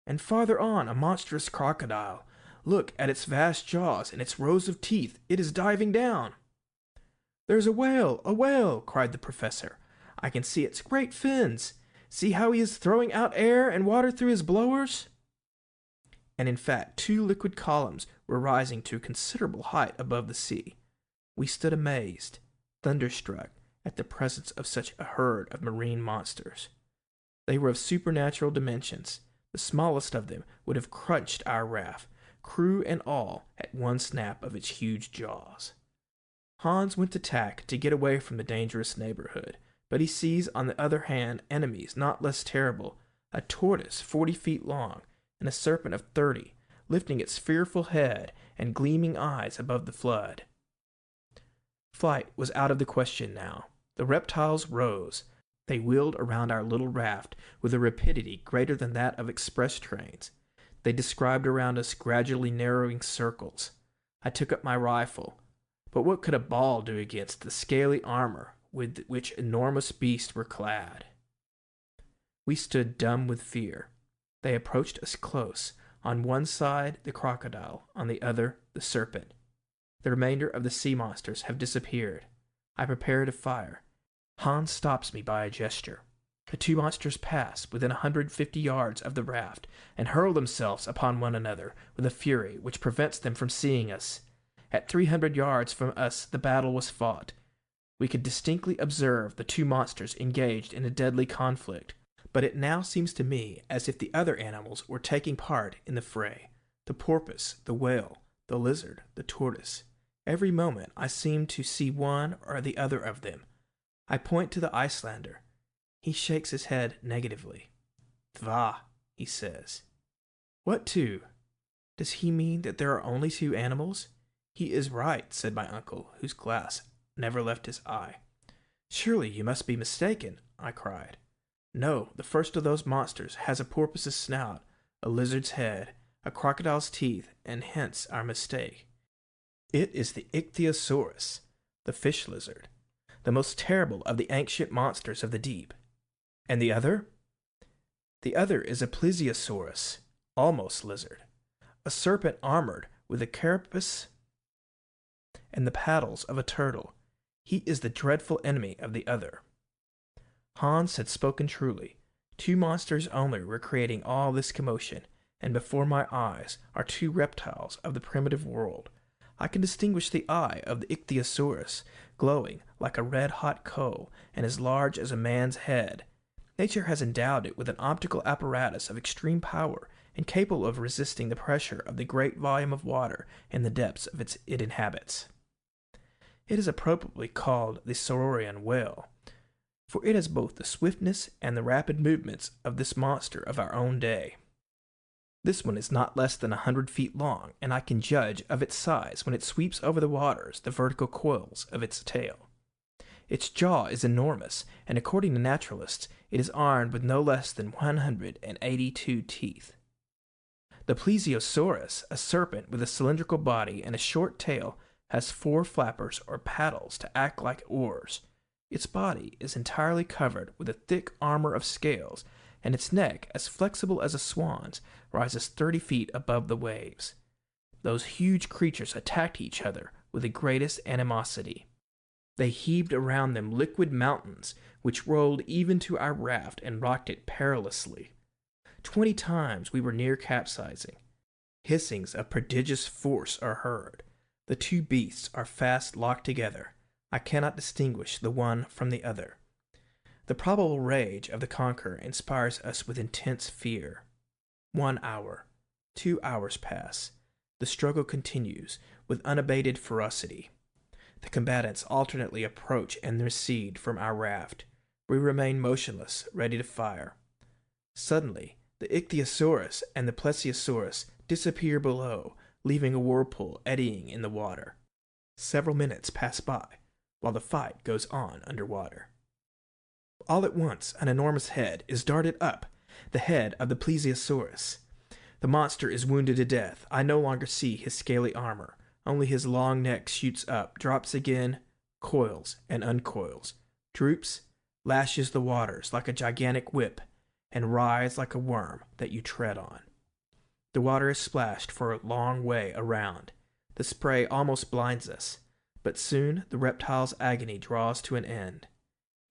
"And farther on, a monstrous crocodile. Look at its vast jaws and its rows of teeth. It is diving down." "There's a whale!" cried the professor. "I can see its great fins. See how he is throwing out air and water through his blowers." And in fact, 2 liquid columns were rising to a considerable height above the sea. We stood amazed, thunderstruck, at the presence of such a herd of marine monsters. They were of supernatural dimensions. The smallest of them would have crunched our raft, crew and all, at one snap of its huge jaws. Hans went to tack to get away from the dangerous neighborhood, but he sees on the other hand enemies not less terrible, a tortoise 40 feet long, and a serpent of 30, lifting its fearful head and gleaming eyes above the flood. Flight was out of the question now. The reptiles rose. They wheeled around our little raft with a rapidity greater than that of express trains. They described around us gradually narrowing circles. I took up my rifle, but what could a ball do against the scaly armor with which enormous beasts were clad? We stood dumb with fear. They approached us close, on one side the crocodile, on the other the serpent. The remainder of the sea monsters have disappeared. I prepare to fire. Hans stops me by a gesture. The 2 monsters pass within 150 yards of the raft and hurl themselves upon one another with a fury which prevents them from seeing us. At 300 yards from us the battle was fought. We could distinctly observe the 2 monsters engaged in a deadly conflict, but it now seems to me as if the other animals were taking part in the fray. The porpoise, the whale, the lizard, the tortoise. Every moment I seem to see one or the other of them. I point to the Icelander. He shakes his head negatively. "Va," he says. "What 2? Does he mean that there are only 2 animals?" "He is right," said my uncle, whose glass never left his eye. "Surely you must be mistaken," I cried. "No, the first of those monsters has a porpoise's snout, a lizard's head, a crocodile's teeth, and hence our mistake. It is the ichthyosaurus, the fish lizard, the most terrible of the ancient monsters of the deep." "And the other?" "The other is a plesiosaurus, almost lizard, a serpent armored with a carapace and the paddles of a turtle. He is the dreadful enemy of the other." Hans had spoken truly. 2 monsters only were creating all this commotion, and before my eyes are 2 reptiles of the primitive world. I can distinguish the eye of the ichthyosaurus, glowing like a red-hot coal and as large as a man's head. Nature has endowed it with an optical apparatus of extreme power and capable of resisting the pressure of the great volume of water in the depths of it inhabits. It is appropriately called the saurian whale, for it has both the swiftness and the rapid movements of this monster of our own day. This one is not less than 100 feet long, and I can judge of its size when it sweeps over the waters the vertical coils of its tail. Its jaw is enormous, and according to naturalists, it is armed with no less than 182 teeth. The plesiosaurus, a serpent with a cylindrical body and a short tail, has 4 flappers or paddles to act like oars. Its body is entirely covered with a thick armor of scales, and its neck, as flexible as a swan's, rises 30 feet above the waves. Those huge creatures attacked each other with the greatest animosity. They heaved around them liquid mountains, which rolled even to our raft and rocked it perilously. 20 times we were near capsizing. Hissings of prodigious force are heard. The 2 beasts are fast locked together. I cannot distinguish the one from the other. The probable rage of the conqueror inspires us with intense fear. 1 hour, 2 hours pass. The struggle continues with unabated ferocity. The combatants alternately approach and recede from our raft. We remain motionless, ready to fire. Suddenly, the ichthyosaurus and the plesiosaurus disappear below, leaving a whirlpool eddying in the water. Several minutes pass by, while the fight goes on underwater. All at once, an enormous head is darted up, the head of the plesiosaurus. The monster is wounded to death. I no longer see his scaly armor. Only his long neck shoots up, drops again, coils and uncoils, droops, lashes the waters like a gigantic whip, and writhes like a worm that you tread on. The water is splashed for a long way around. The spray almost blinds us, but soon the reptile's agony draws to an end.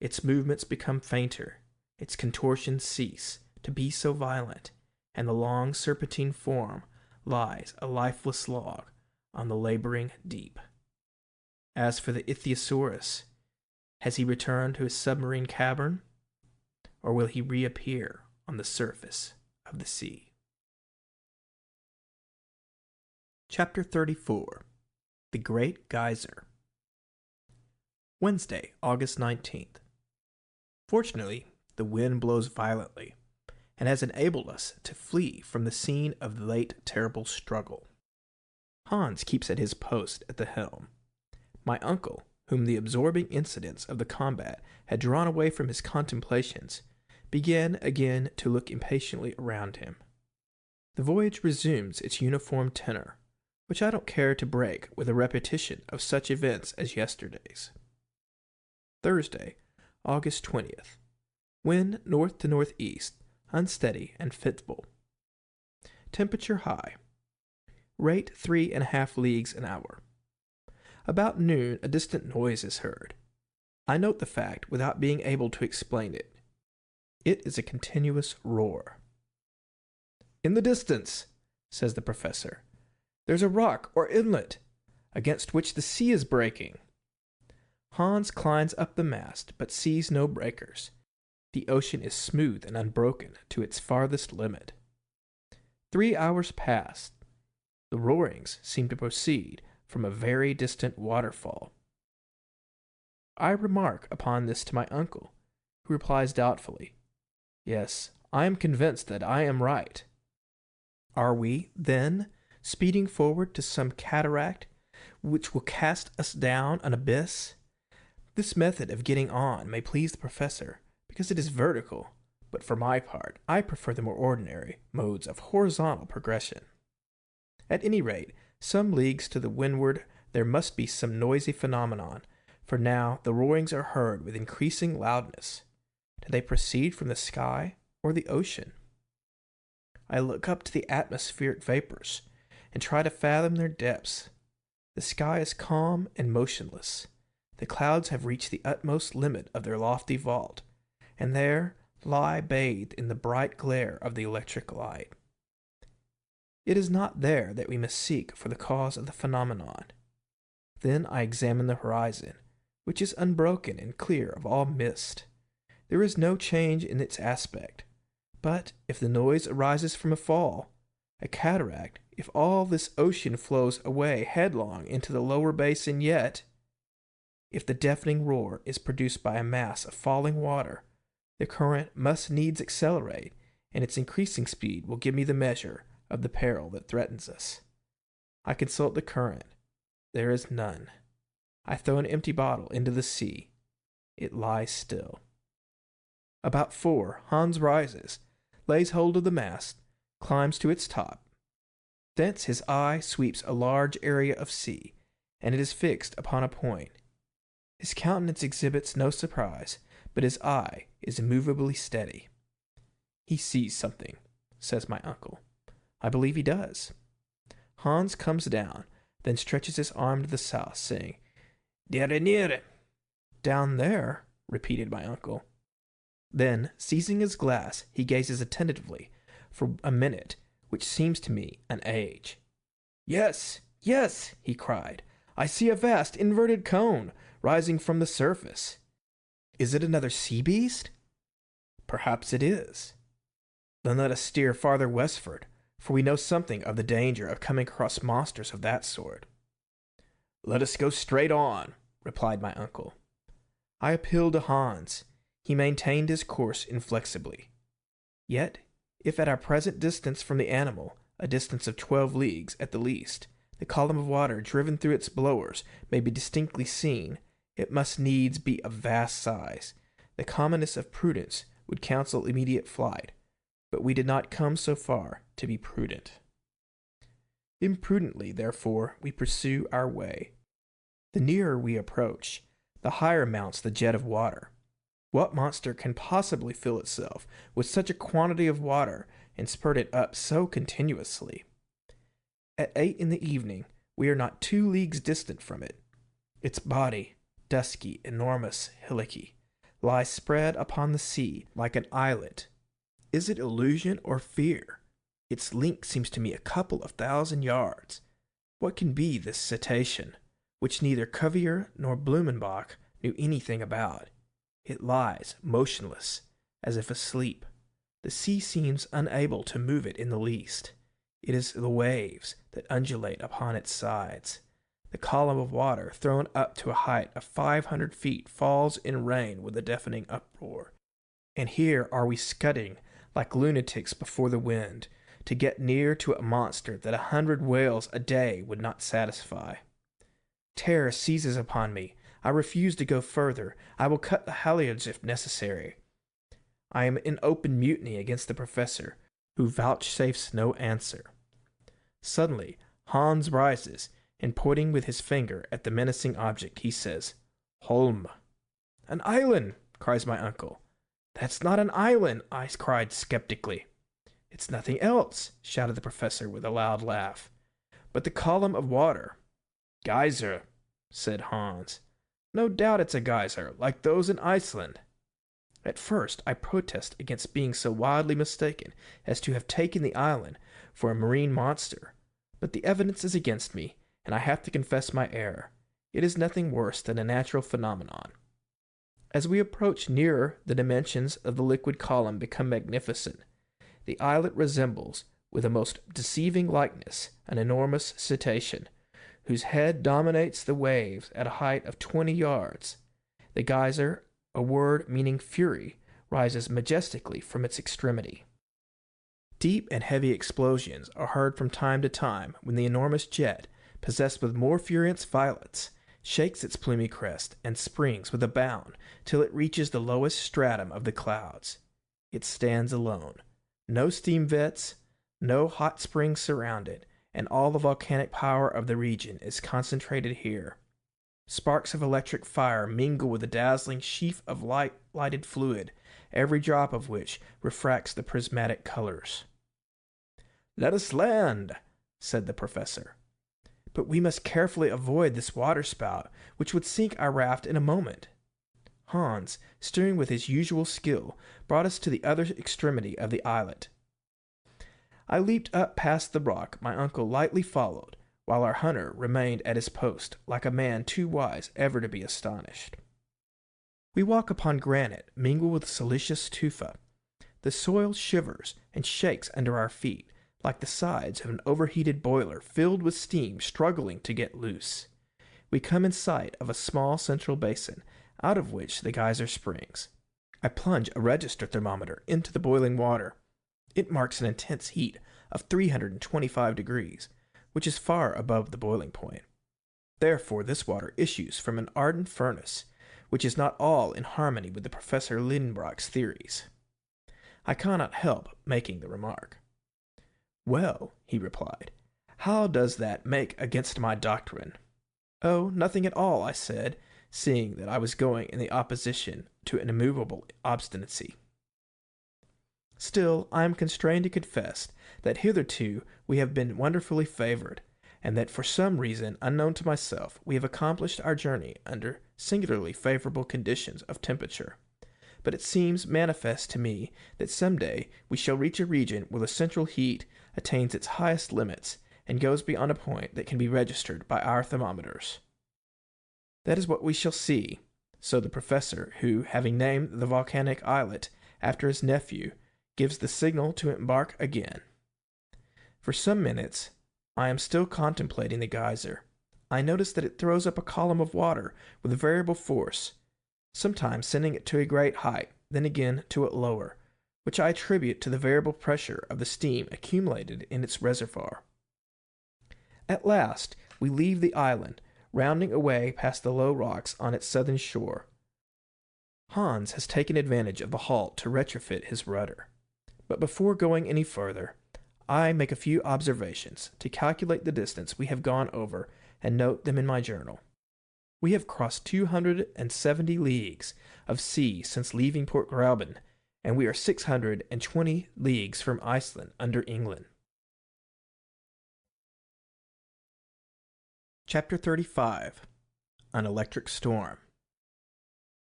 Its movements become fainter, its contortions cease to be so violent, and the long serpentine form lies a lifeless log on the laboring deep. As for the ichthyosaurus, has he returned to his submarine cavern, or will he reappear on the surface of the sea? Chapter 34. The Great Geyser. Wednesday, August 19th. Fortunately, the wind blows violently, and has enabled us to flee from the scene of the late terrible struggle. Hans keeps at his post at the helm. My uncle, whom the absorbing incidents of the combat had drawn away from his contemplations, began again to look impatiently around him. The voyage resumes its uniform tenor, which I don't care to break with a repetition of such events as yesterday's. Thursday, August 20th. Wind north to northeast, unsteady and fitful. Temperature high. Rate 3.5 leagues an hour. About noon, a distant noise is heard. I note the fact without being able to explain it. It is a continuous roar. "In the distance," says the professor, "there's a rock or inlet, against which the sea is breaking." Hans climbs up the mast, but sees no breakers. The ocean is smooth and unbroken to its farthest limit. 3 hours pass. The roarings seem to proceed from a very distant waterfall. I remark upon this to my uncle, who replies doubtfully, "Yes, I am convinced that I am right." Are we, then, speeding forward to some cataract which will cast us down an abyss? This method of getting on may please the professor, because it is vertical, but for my part, I prefer the more ordinary modes of horizontal progression. At any rate, some leagues to the windward there must be some noisy phenomenon, for now the roarings are heard with increasing loudness. Do they proceed from the sky or the ocean? I look up to the atmospheric vapors, and try to fathom their depths. The sky is calm and motionless. The clouds have reached the utmost limit of their lofty vault, and there lie bathed in the bright glare of the electric light. It is not there that we must seek for the cause of the phenomenon. Then I examine the horizon, which is unbroken and clear of all mist. There is no change in its aspect. But if the noise arises from a fall, a cataract, if all this ocean flows away headlong into the lower basin yet, if the deafening roar is produced by a mass of falling water, the current must needs accelerate, and its increasing speed will give me the measure of the peril that threatens us. I consult the current. There is none. I throw an empty bottle into the sea. It lies still. About 4, Hans rises, lays hold of the mast, climbs to its top. Thence his eye sweeps a large area of sea, and it is fixed upon a point. His countenance exhibits no surprise, but his eye is immovably steady. "He sees something," says my uncle. I believe he does. Hans comes down, then stretches his arm to the south, saying, "Der near." "Down there," repeated my uncle. Then, seizing his glass, he gazes attentively for a minute, which seems to me an age. "Yes, yes," he cried, "I see a vast inverted cone rising from the surface. Is it another sea beast?" "Perhaps it is." "Then let us steer farther westward, for we know something of the danger of coming across monsters of that sort." "Let us go straight on," replied my uncle. I appealed to Hans. He maintained his course inflexibly. Yet, if at our present distance from the animal, a distance of 12 leagues at the least, the column of water driven through its blowers may be distinctly seen, it must needs be of vast size. The commonness of prudence would counsel immediate flight, but we did not come so far to be prudent. Imprudently, therefore, we pursue our way. The nearer we approach, the higher mounts the jet of water. What monster can possibly fill itself with such a quantity of water and spurt it up so continuously? At 8 in the evening, we are not 2 leagues distant from it. Its body, dusky, enormous, hillocky, lies spread upon the sea like an islet. Is it illusion or fear? Its length seems to me a couple of 1,000 yards. What can be this cetacean, which neither Cuvier nor Blumenbach knew anything about? It lies motionless, as if asleep. The sea seems unable to move it in the least. It is the waves that undulate upon its sides. The column of water, thrown up to a height of 500 feet, falls in rain with a deafening uproar. And here are we scudding like lunatics before the wind, to get near to a monster that 100 whales a day would not satisfy. Terror seizes upon me. I refuse to go further. I will cut the halyards if necessary. I am in open mutiny against the professor, who vouchsafes no answer. Suddenly, Hans rises, and pointing with his finger at the menacing object, he says, "Holm." "An island!" cries my uncle. "That's not an island," I cried skeptically. "It's nothing else," shouted the professor with a loud laugh, "but the column of water." "Geyser," said Hans. "No doubt it's a geyser, like those in Iceland." At first I protest against being so wildly mistaken as to have taken the island for a marine monster, but the evidence is against me, and I have to confess my error. It is nothing worse than a natural phenomenon. As we approach nearer, the dimensions of the liquid column become magnificent. The islet resembles, with a most deceiving likeness, an enormous cetacean, whose head dominates the waves at a height of 20 yards. The geyser, a word meaning fury, rises majestically from its extremity. Deep and heavy explosions are heard from time to time when the enormous jet, possessed with more furious violence, shakes its plumy crest and springs with a bound till it reaches the lowest stratum of the clouds. It stands alone. No steam vents, no hot springs surround it, and all the volcanic power of the region is concentrated here. Sparks of electric fire mingle with the dazzling sheaf of lighted fluid, every drop of which refracts the prismatic colors. "Let us land," said the professor. "But we must carefully avoid this waterspout, which would sink our raft in a moment." Hans, steering with his usual skill, brought us to the other extremity of the islet. I leaped up past the rock, my uncle lightly followed, while our hunter remained at his post, like a man too wise ever to be astonished. We walk upon granite mingled with silicious tufa. The soil shivers and shakes under our feet, like the sides of an overheated boiler filled with steam struggling to get loose. We come in sight of a small central basin, out of which the geyser springs. I plunge a register thermometer into the boiling water. It marks an intense heat of 325 degrees, which is far above the boiling point. Therefore this water issues from an ardent furnace, which is not all in harmony with the Professor Lidenbrock's theories. I cannot help making the remark. "Well," he replied, "how does that make against my doctrine?" "Oh, nothing at all," I said, seeing that I was going in the opposition to an immovable obstinacy. "Still, I am constrained to confess that hitherto we have been wonderfully favored, and that for some reason unknown to myself we have accomplished our journey under singularly favorable conditions of temperature. But it seems manifest to me that some day we shall reach a region where the central heat attains its highest limits and goes beyond a point that can be registered by our thermometers. That is what we shall see," so the professor, who, having named the volcanic islet after his nephew, gives the signal to embark again. For some minutes I am still contemplating the geyser. I notice that it throws up a column of water with a variable force, sometimes sending it to a great height, then again to it lower, which I attribute to the variable pressure of the steam accumulated in its reservoir. At last we leave the island, rounding away past the low rocks on its southern shore. Hans has taken advantage of the halt to retrofit his rudder. But before going any further, I make a few observations to calculate the distance we have gone over and note them in my journal. We have crossed 270 leagues of sea since leaving Port Gräuben, and we are 620 leagues from Iceland under England. Chapter 35. An Electric Storm.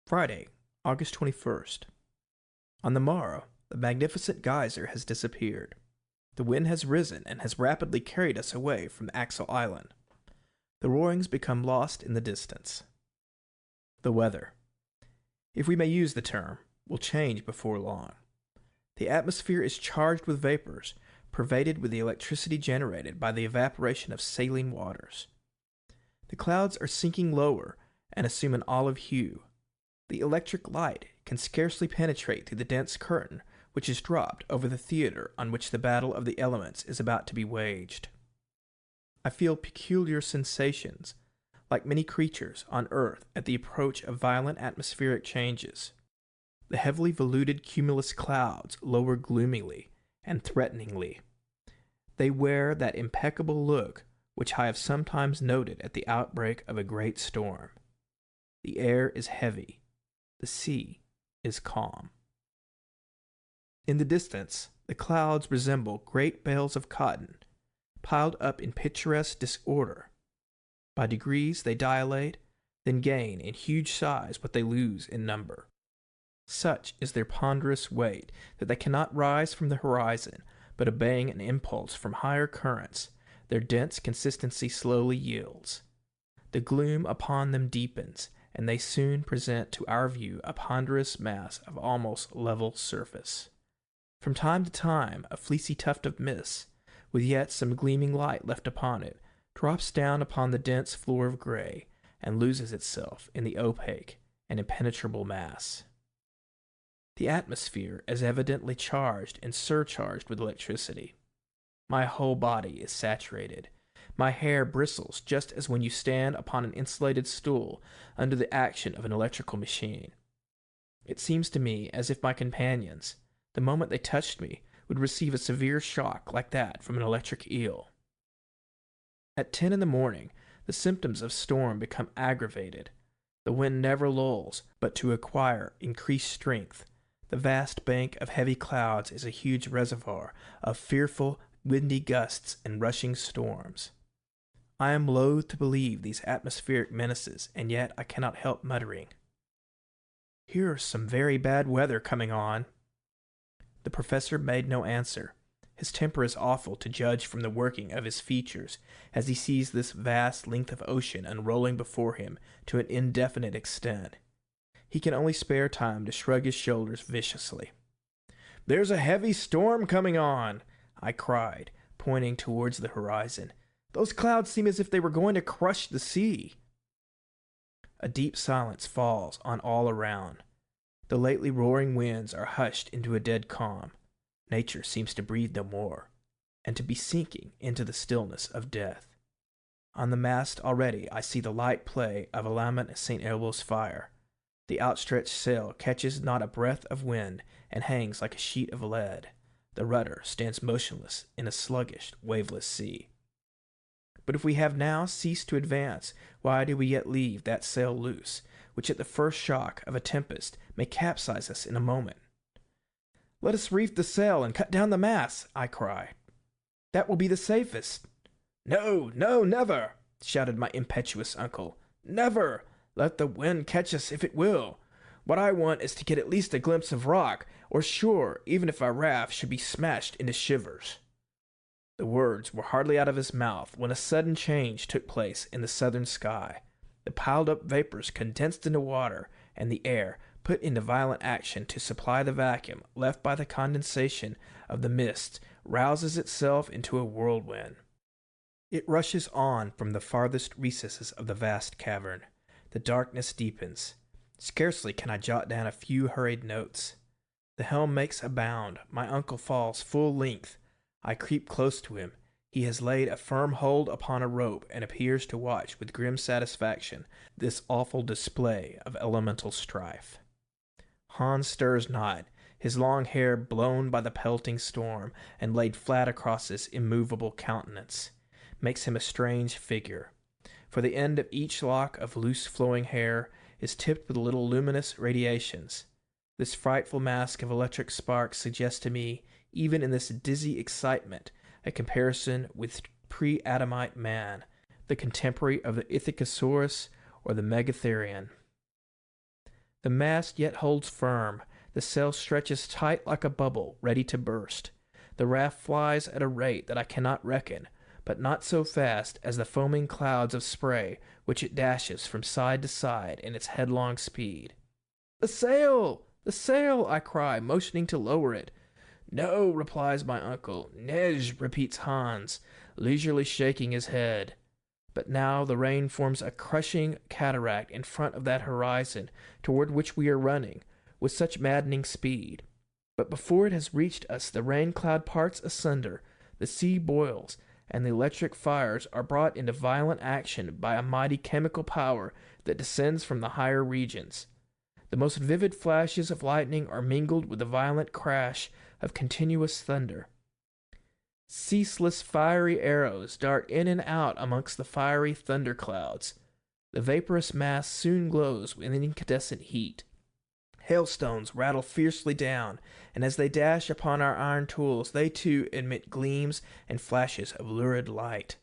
Friday, August 21st. On the morrow, the magnificent geyser has disappeared. The wind has risen and has rapidly carried us away from Axel Island. The roarings become lost in the distance. The weather, if we may use the term, will change before long. The atmosphere is charged with vapors, pervaded with the electricity generated by the evaporation of saline waters. The clouds are sinking lower and assume an olive hue. The electric light can scarcely penetrate through the dense curtain which is dropped over the theater on which the battle of the elements is about to be waged. I feel peculiar sensations, like many creatures on earth at the approach of violent atmospheric changes. The heavily voluted cumulus clouds lower gloomingly and threateningly. They wear that impeccable look which I have sometimes noted at the outbreak of a great storm. The air is heavy. The sea is calm. In the distance, the clouds resemble great bales of cotton, piled up in picturesque disorder. By degrees they dilate, then gain in huge size what they lose in number. Such is their ponderous weight that they cannot rise from the horizon, but obeying an impulse from higher currents, their dense consistency slowly yields. The gloom upon them deepens, and they soon present to our view a ponderous mass of almost level surface. From time to time, a fleecy tuft of mist, with yet some gleaming light left upon it, drops down upon the dense floor of gray, and loses itself in the opaque and impenetrable mass. The atmosphere is evidently charged and surcharged with electricity. My whole body is saturated. My hair bristles just as when you stand upon an insulated stool under the action of an electrical machine. It seems to me as if my companions, the moment they touched me, would receive a severe shock like that from an electric eel. At 10 in the morning, the symptoms of storm become aggravated. The wind never lulls, but to acquire increased strength. The vast bank of heavy clouds is a huge reservoir of fearful, windy gusts and rushing storms. I am loath to believe these atmospheric menaces, and yet I cannot help muttering, "Here's some very bad weather coming on." The professor made no answer. His temper is awful to judge from the working of his features as he sees this vast length of ocean unrolling before him to an indefinite extent. He can only spare time to shrug his shoulders viciously. "There's a heavy storm coming on," I cried, pointing towards the horizon. "Those clouds seem as if they were going to crush the sea." A deep silence falls on all around. The lately roaring winds are hushed into a dead calm. Nature seems to breathe no more, and to be sinking into the stillness of death. On the mast already I see the light play of a lament at St. Elmo's fire. The outstretched sail catches not a breath of wind and hangs like a sheet of lead. The rudder stands motionless in a sluggish, waveless sea. But if we have now ceased to advance, why do we yet leave that sail loose, which at the first shock of a tempest may capsize us in a moment? "Let us reef the sail and cut down the masts," I cried. "That will be the safest." "No, no, never!" shouted my impetuous uncle. "Never! Let the wind catch us if it will. What I want is to get at least a glimpse of rock or shore, even if our raft should be smashed into shivers." The words were hardly out of his mouth when a sudden change took place in the southern sky. The piled-up vapors condensed into water, and the air, put into violent action to supply the vacuum left by the condensation of the mists, rouses itself into a whirlwind. It rushes on from the farthest recesses of the vast cavern. The darkness deepens. Scarcely can I jot down a few hurried notes. The helm makes a bound. My uncle falls full length. I creep close to him. He has laid a firm hold upon a rope and appears to watch with grim satisfaction this awful display of elemental strife. Hans stirs not, his long hair blown by the pelting storm and laid flat across his immovable countenance, makes him a strange figure. For the end of each lock of loose flowing hair is tipped with little luminous radiations. This frightful mask of electric sparks suggests to me, even in this dizzy excitement, a comparison with pre-Adamite man, the contemporary of the Ichthyosaurus or the Megatherium. The mast yet holds firm. The sail stretches tight like a bubble, ready to burst. The raft flies at a rate that I cannot reckon, but not so fast as the foaming clouds of spray which it dashes from side to side in its headlong speed. "The sail! The sail!" I cry, motioning to lower it. "No," replies my uncle. "Nej," repeats Hans, leisurely shaking his head. But now the rain forms a crushing cataract in front of that horizon toward which we are running with such maddening speed. But before it has reached us, the rain cloud parts asunder, the sea boils, and the electric fires are brought into violent action by a mighty chemical power that descends from the higher regions. The most vivid flashes of lightning are mingled with the violent crash of continuous thunder. Ceaseless fiery arrows dart in and out amongst the fiery thunder clouds. The vaporous mass soon glows with incandescent heat. Hailstones rattle fiercely down, and as they dash upon our iron tools, they too emit gleams and flashes of lurid light.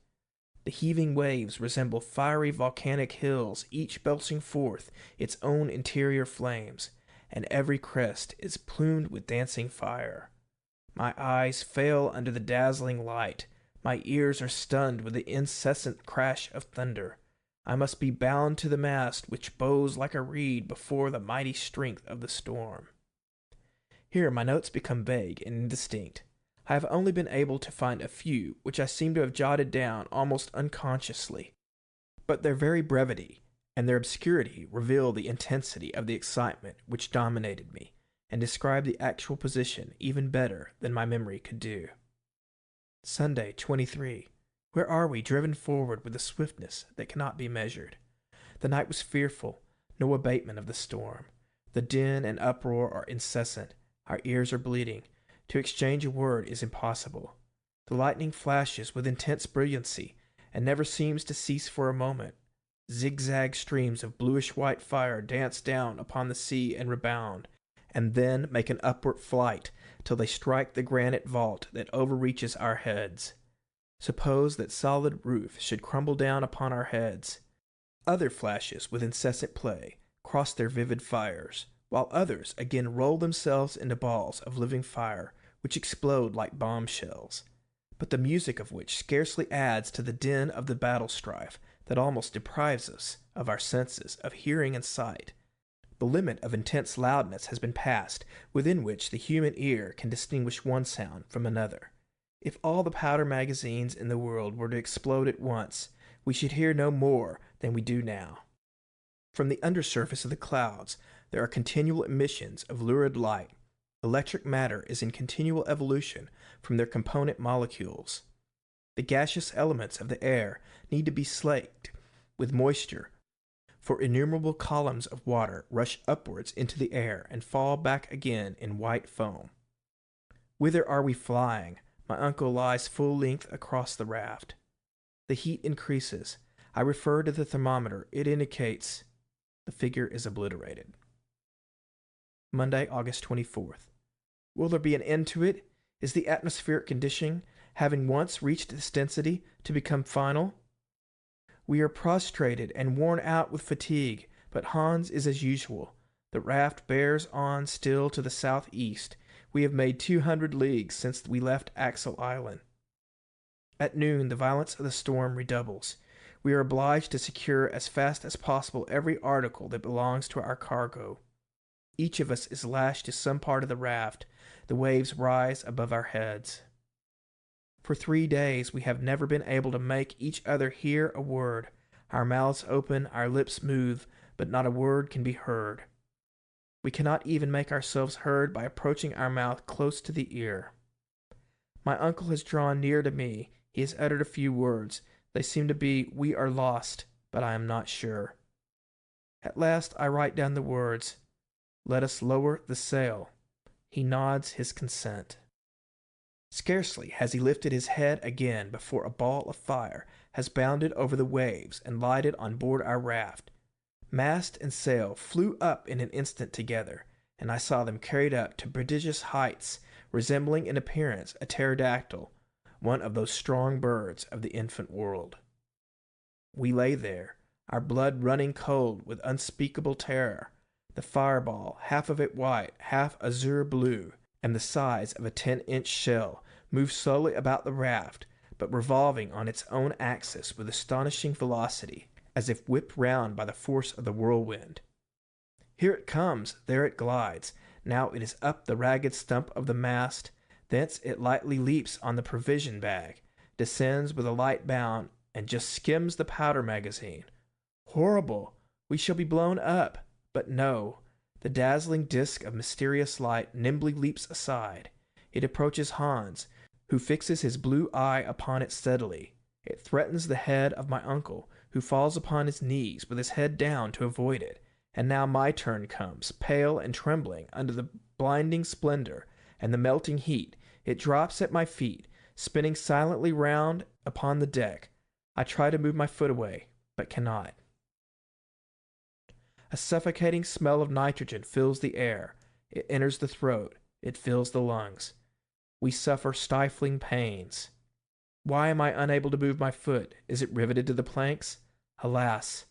The heaving waves resemble fiery volcanic hills, each belching forth its own interior flames, and every crest is plumed with dancing fire. My eyes fail under the dazzling light. My ears are stunned with the incessant crash of thunder. I must be bound to the mast, which bows like a reed before the mighty strength of the storm. Here my notes become vague and indistinct. I have only been able to find a few, which I seem to have jotted down almost unconsciously. But their very brevity and their obscurity reveal the intensity of the excitement which dominated me, and describe the actual position even better than my memory could do. Sunday, 23. Where are we, driven forward with a swiftness that cannot be measured? The night was fearful, no abatement of the storm. The din and uproar are incessant. Our ears are bleeding. To exchange a word is impossible. The lightning flashes with intense brilliancy, and never seems to cease for a moment. Zigzag streams of bluish-white fire dance down upon the sea and rebound, and then make an upward flight till they strike the granite vault that overreaches our heads. Suppose that solid roof should crumble down upon our heads. Other flashes with incessant play cross their vivid fires, while others again roll themselves into balls of living fire which explode like bombshells, but the music of which scarcely adds to the din of the battle strife that almost deprives us of our senses of hearing and sight. The limit of intense loudness has been passed, within which the human ear can distinguish one sound from another. If all the powder magazines in the world were to explode at once, we should hear no more than we do now. From the undersurface of the clouds there are continual emissions of lurid light. Electric matter is in continual evolution from their component molecules. The gaseous elements of the air need to be slaked with moisture, for innumerable columns of water rush upwards into the air and fall back again in white foam. Whither are we flying? My uncle lies full length across the raft. The heat increases. I refer to the thermometer. It indicates the figure is obliterated. Monday, August 24th. Will there be an end to it? Is the atmospheric condition, having once reached its density, to become final? We are prostrated and worn out with fatigue, but Hans is as usual. The raft bears on still to the southeast. We have made 200 leagues since we left Axel Island. At noon the violence of the storm redoubles. We are obliged to secure as fast as possible every article that belongs to our cargo. Each of us is lashed to some part of the raft. The waves rise above our heads. For 3 days we have never been able to make each other hear a word. Our mouths open, our lips move, but not a word can be heard. We cannot even make ourselves heard by approaching our mouth close to the ear. My uncle has drawn near to me. He has uttered a few words. They seem to be, "We are lost," but I am not sure. At last I write down the words, "Let us lower the sail." He nods his consent. Scarcely has he lifted his head again before a ball of fire has bounded over the waves and lighted on board our raft. Mast and sail flew up in an instant together, and I saw them carried up to prodigious heights, resembling in appearance a pterodactyl, one of those strong birds of the infant world. We lay there, our blood running cold with unspeakable terror. The fireball, half of it white, half azure blue, and the size of a 10-inch shell, moved slowly about the raft, but revolving on its own axis with astonishing velocity, as if whipped round by the force of the whirlwind. Here it comes, there it glides. Now it is up the ragged stump of the mast. Thence it lightly leaps on the provision bag, descends with a light bound, and just skims the powder magazine. Horrible! We shall be blown up. But no, the dazzling disk of mysterious light nimbly leaps aside. It approaches Hans, who fixes his blue eye upon it steadily. It threatens the head of my uncle, who falls upon his knees with his head down to avoid it. And now my turn comes, pale and trembling under the blinding splendor and the melting heat. It drops at my feet, spinning silently round upon the deck. I try to move my foot away, but cannot. A suffocating smell of nitrogen fills the air. It enters the throat. It fills the lungs. We suffer stifling pains. Why am I unable to move my foot? Is it riveted to the planks? Alas!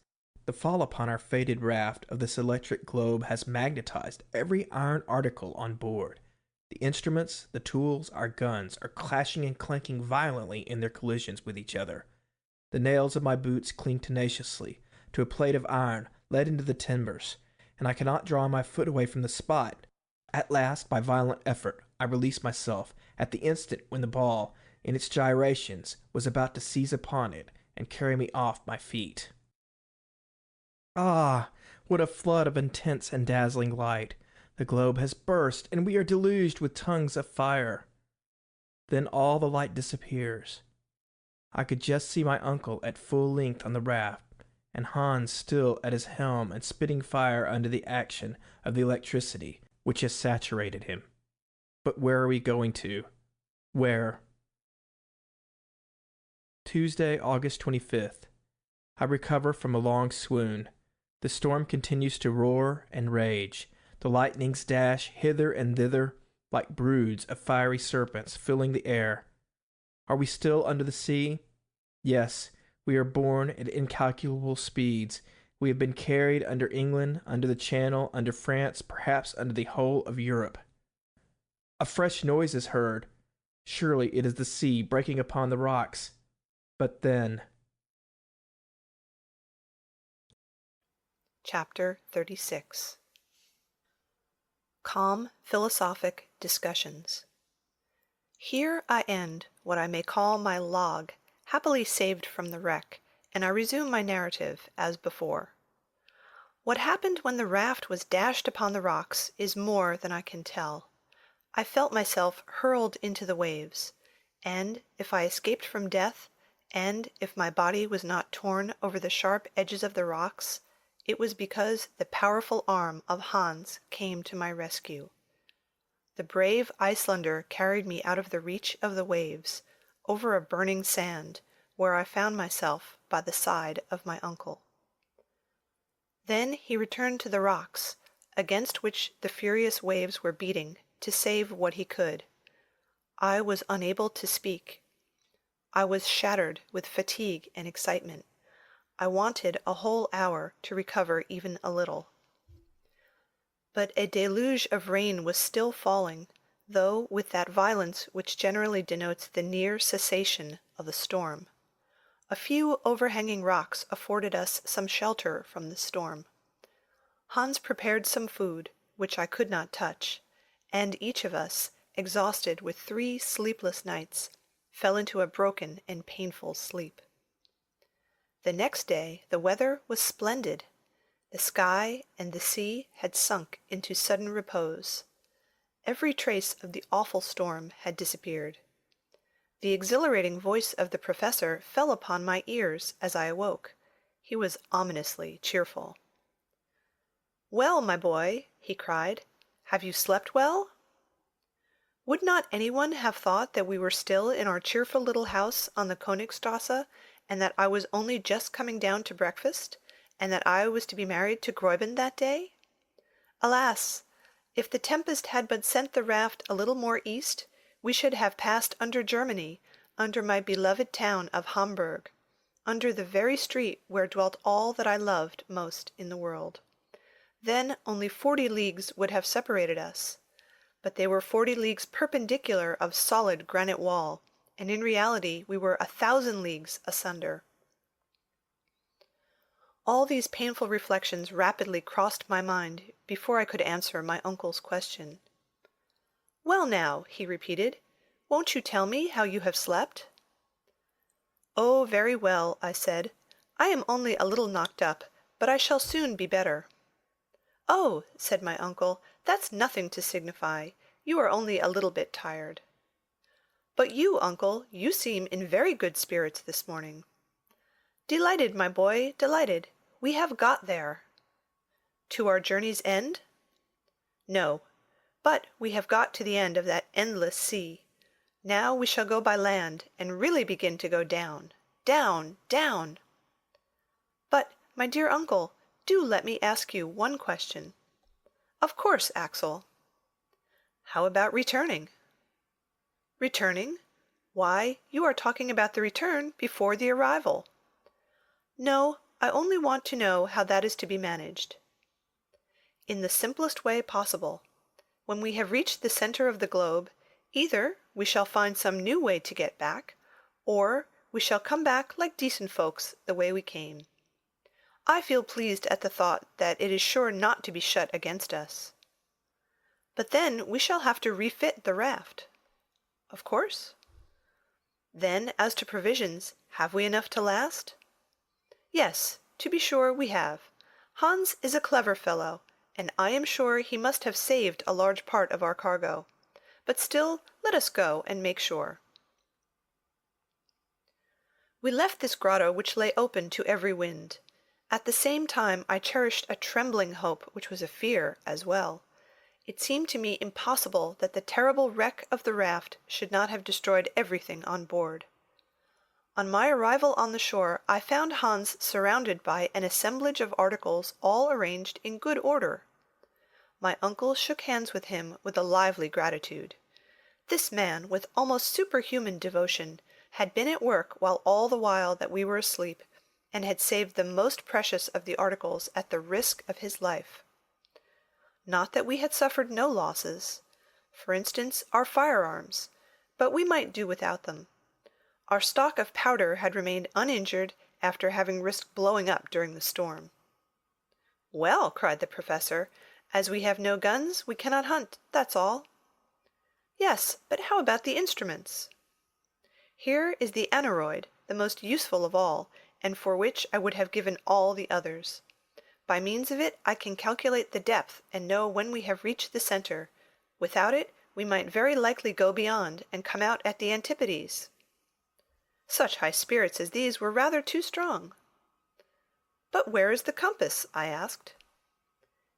The fall upon our fated raft of this electric globe has magnetized every iron article on board. The instruments, the tools, our guns are clashing and clanking violently in their collisions with each other. The nails of my boots cling tenaciously to a plate of iron let into the timbers, and I cannot draw my foot away from the spot. At last, by violent effort, I release myself at the instant when the ball, in its gyrations, was about to seize upon it and carry me off my feet. Ah, what a flood of intense and dazzling light! The globe has burst, and we are deluged with tongues of fire. Then all the light disappears. I could just see my uncle at full length on the raft, and Hans still at his helm and spitting fire under the action of the electricity which has saturated him. But where are we going to? Where? Tuesday, August 25th. I recover from a long swoon. The storm continues to roar and rage. The lightnings dash hither and thither like broods of fiery serpents filling the air. Are we still under the sea? Yes, we are borne at incalculable speeds. We have been carried under England, under the Channel, under France, perhaps under the whole of Europe. A fresh noise is heard. Surely it is the sea breaking upon the rocks. But then... Chapter 36. Calm Philosophic Discussions. Here I end what I may call my log, happily saved from the wreck, and I resume my narrative as before. What happened when the raft was dashed upon the rocks is more than I can tell. I felt myself hurled into the waves, and if I escaped from death, and if my body was not torn over the sharp edges of the rocks, It was because the powerful arm of Hans came to my rescue. The brave Icelander carried me out of the reach of the waves, over a burning sand, where I found myself by the side of my uncle. Then he returned to the rocks, against which the furious waves were beating, to save what he could. I was unable to speak. I was shattered with fatigue and excitement. I wanted a whole hour to recover even a little. But a deluge of rain was still falling, though with that violence which generally denotes the near cessation of a storm. A few overhanging rocks afforded us some shelter from the storm. Hans prepared some food, which I could not touch, and each of us, exhausted with 3 sleepless nights, fell into a broken and painful sleep. The next day the weather was splendid. The sky and the sea had sunk into sudden repose. Every trace of the awful storm had disappeared. The exhilarating voice of the professor fell upon my ears as I awoke. He was ominously cheerful. "Well, my boy," he cried, "have you slept well?" Would not anyone have thought that we were still in our cheerful little house on the Königstrasse, and that I was only just coming down to breakfast, and that I was to be married to Gräuben that day? Alas! If the tempest had but sent the raft a little more east, we should have passed under Germany, under my beloved town of Hamburg, under the very street where dwelt all that I loved most in the world. Then only 40 leagues would have separated us, but they were 40 leagues perpendicular of solid granite wall, and in reality we were 1,000 leagues asunder. All these painful reflections rapidly crossed my mind before I could answer my uncle's question. "Well now," he repeated, "won't you tell me how you have slept?" "Oh, very well," I said. "I am only a little knocked up, but I shall soon be better." "Oh," said my uncle, "that's nothing to signify. You are only a little bit tired." "But you, uncle, you seem in very good spirits this morning." "Delighted, my boy, delighted. We have got there." "To our journey's end?" "No, but we have got to the end of that endless sea. Now we shall go by land, and really begin to go down, down, down." "But, my dear uncle, do let me ask you one question." "Of course, Axel." "How about returning?" "Returning? Why, you are talking about the return before the arrival." "No, I only want to know how that is to be managed." "In the simplest way possible. When we have reached the center of the globe, either we shall find some new way to get back, or we shall come back like decent folks the way we came. I feel pleased at the thought that it is sure not to be shut against us." "But then we shall have to refit the raft." "Of course." "Then as to provisions, have we enough to last?" "Yes, to be sure we have. Hans is a clever fellow, and I am sure he must have saved a large part of our cargo. But still, let us go and make sure." We left this grotto which lay open to every wind. At the same time I cherished a trembling hope which was a fear as well. It seemed to me impossible that the terrible wreck of the raft should not have destroyed everything on board. On my arrival on the shore I found Hans surrounded by an assemblage of articles all arranged in good order. My uncle shook hands with him with a lively gratitude. This man, with almost superhuman devotion, had been at work while all the while that we were asleep, and had saved the most precious of the articles at the risk of his life. Not that we had suffered no losses. For instance, our firearms, but we might do without them. Our stock of powder had remained uninjured after having risked blowing up during the storm. "Well," cried the professor, "as we have no guns, we cannot hunt, that's all." "Yes, but how about the instruments?" "Here is the aneroid, the most useful of all, and for which I would have given all the others. By means of it I can calculate the depth and know when we have reached the center. Without it, we might very likely go beyond and come out at the antipodes." Such high spirits as these were rather too strong. "But where is the compass?" I asked.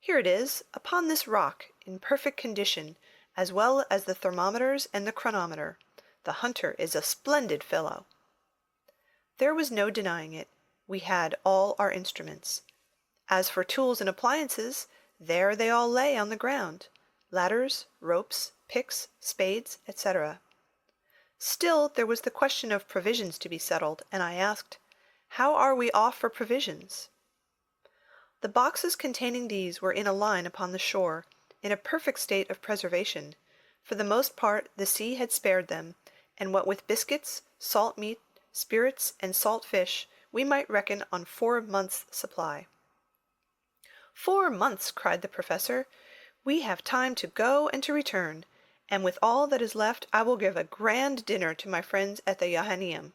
"Here it is, upon this rock, in perfect condition, as well as the thermometers and the chronometer. The hunter is a splendid fellow." There was no denying it. We had all our instruments. As for tools and appliances, there they all lay on the ground: ladders, ropes, picks, spades, etc. Still there was the question of provisions to be settled, and I asked, "How are we off for provisions?" The boxes containing these were in a line upon the shore, in a perfect state of preservation. For the most part the sea had spared them, and what with biscuits, salt meat, spirits, and salt fish, we might reckon on 4 months' supply. 4 months! cried the Professor. "We have time to go and to return, and with all that is left I will give a grand dinner to my friends at the Johanneum."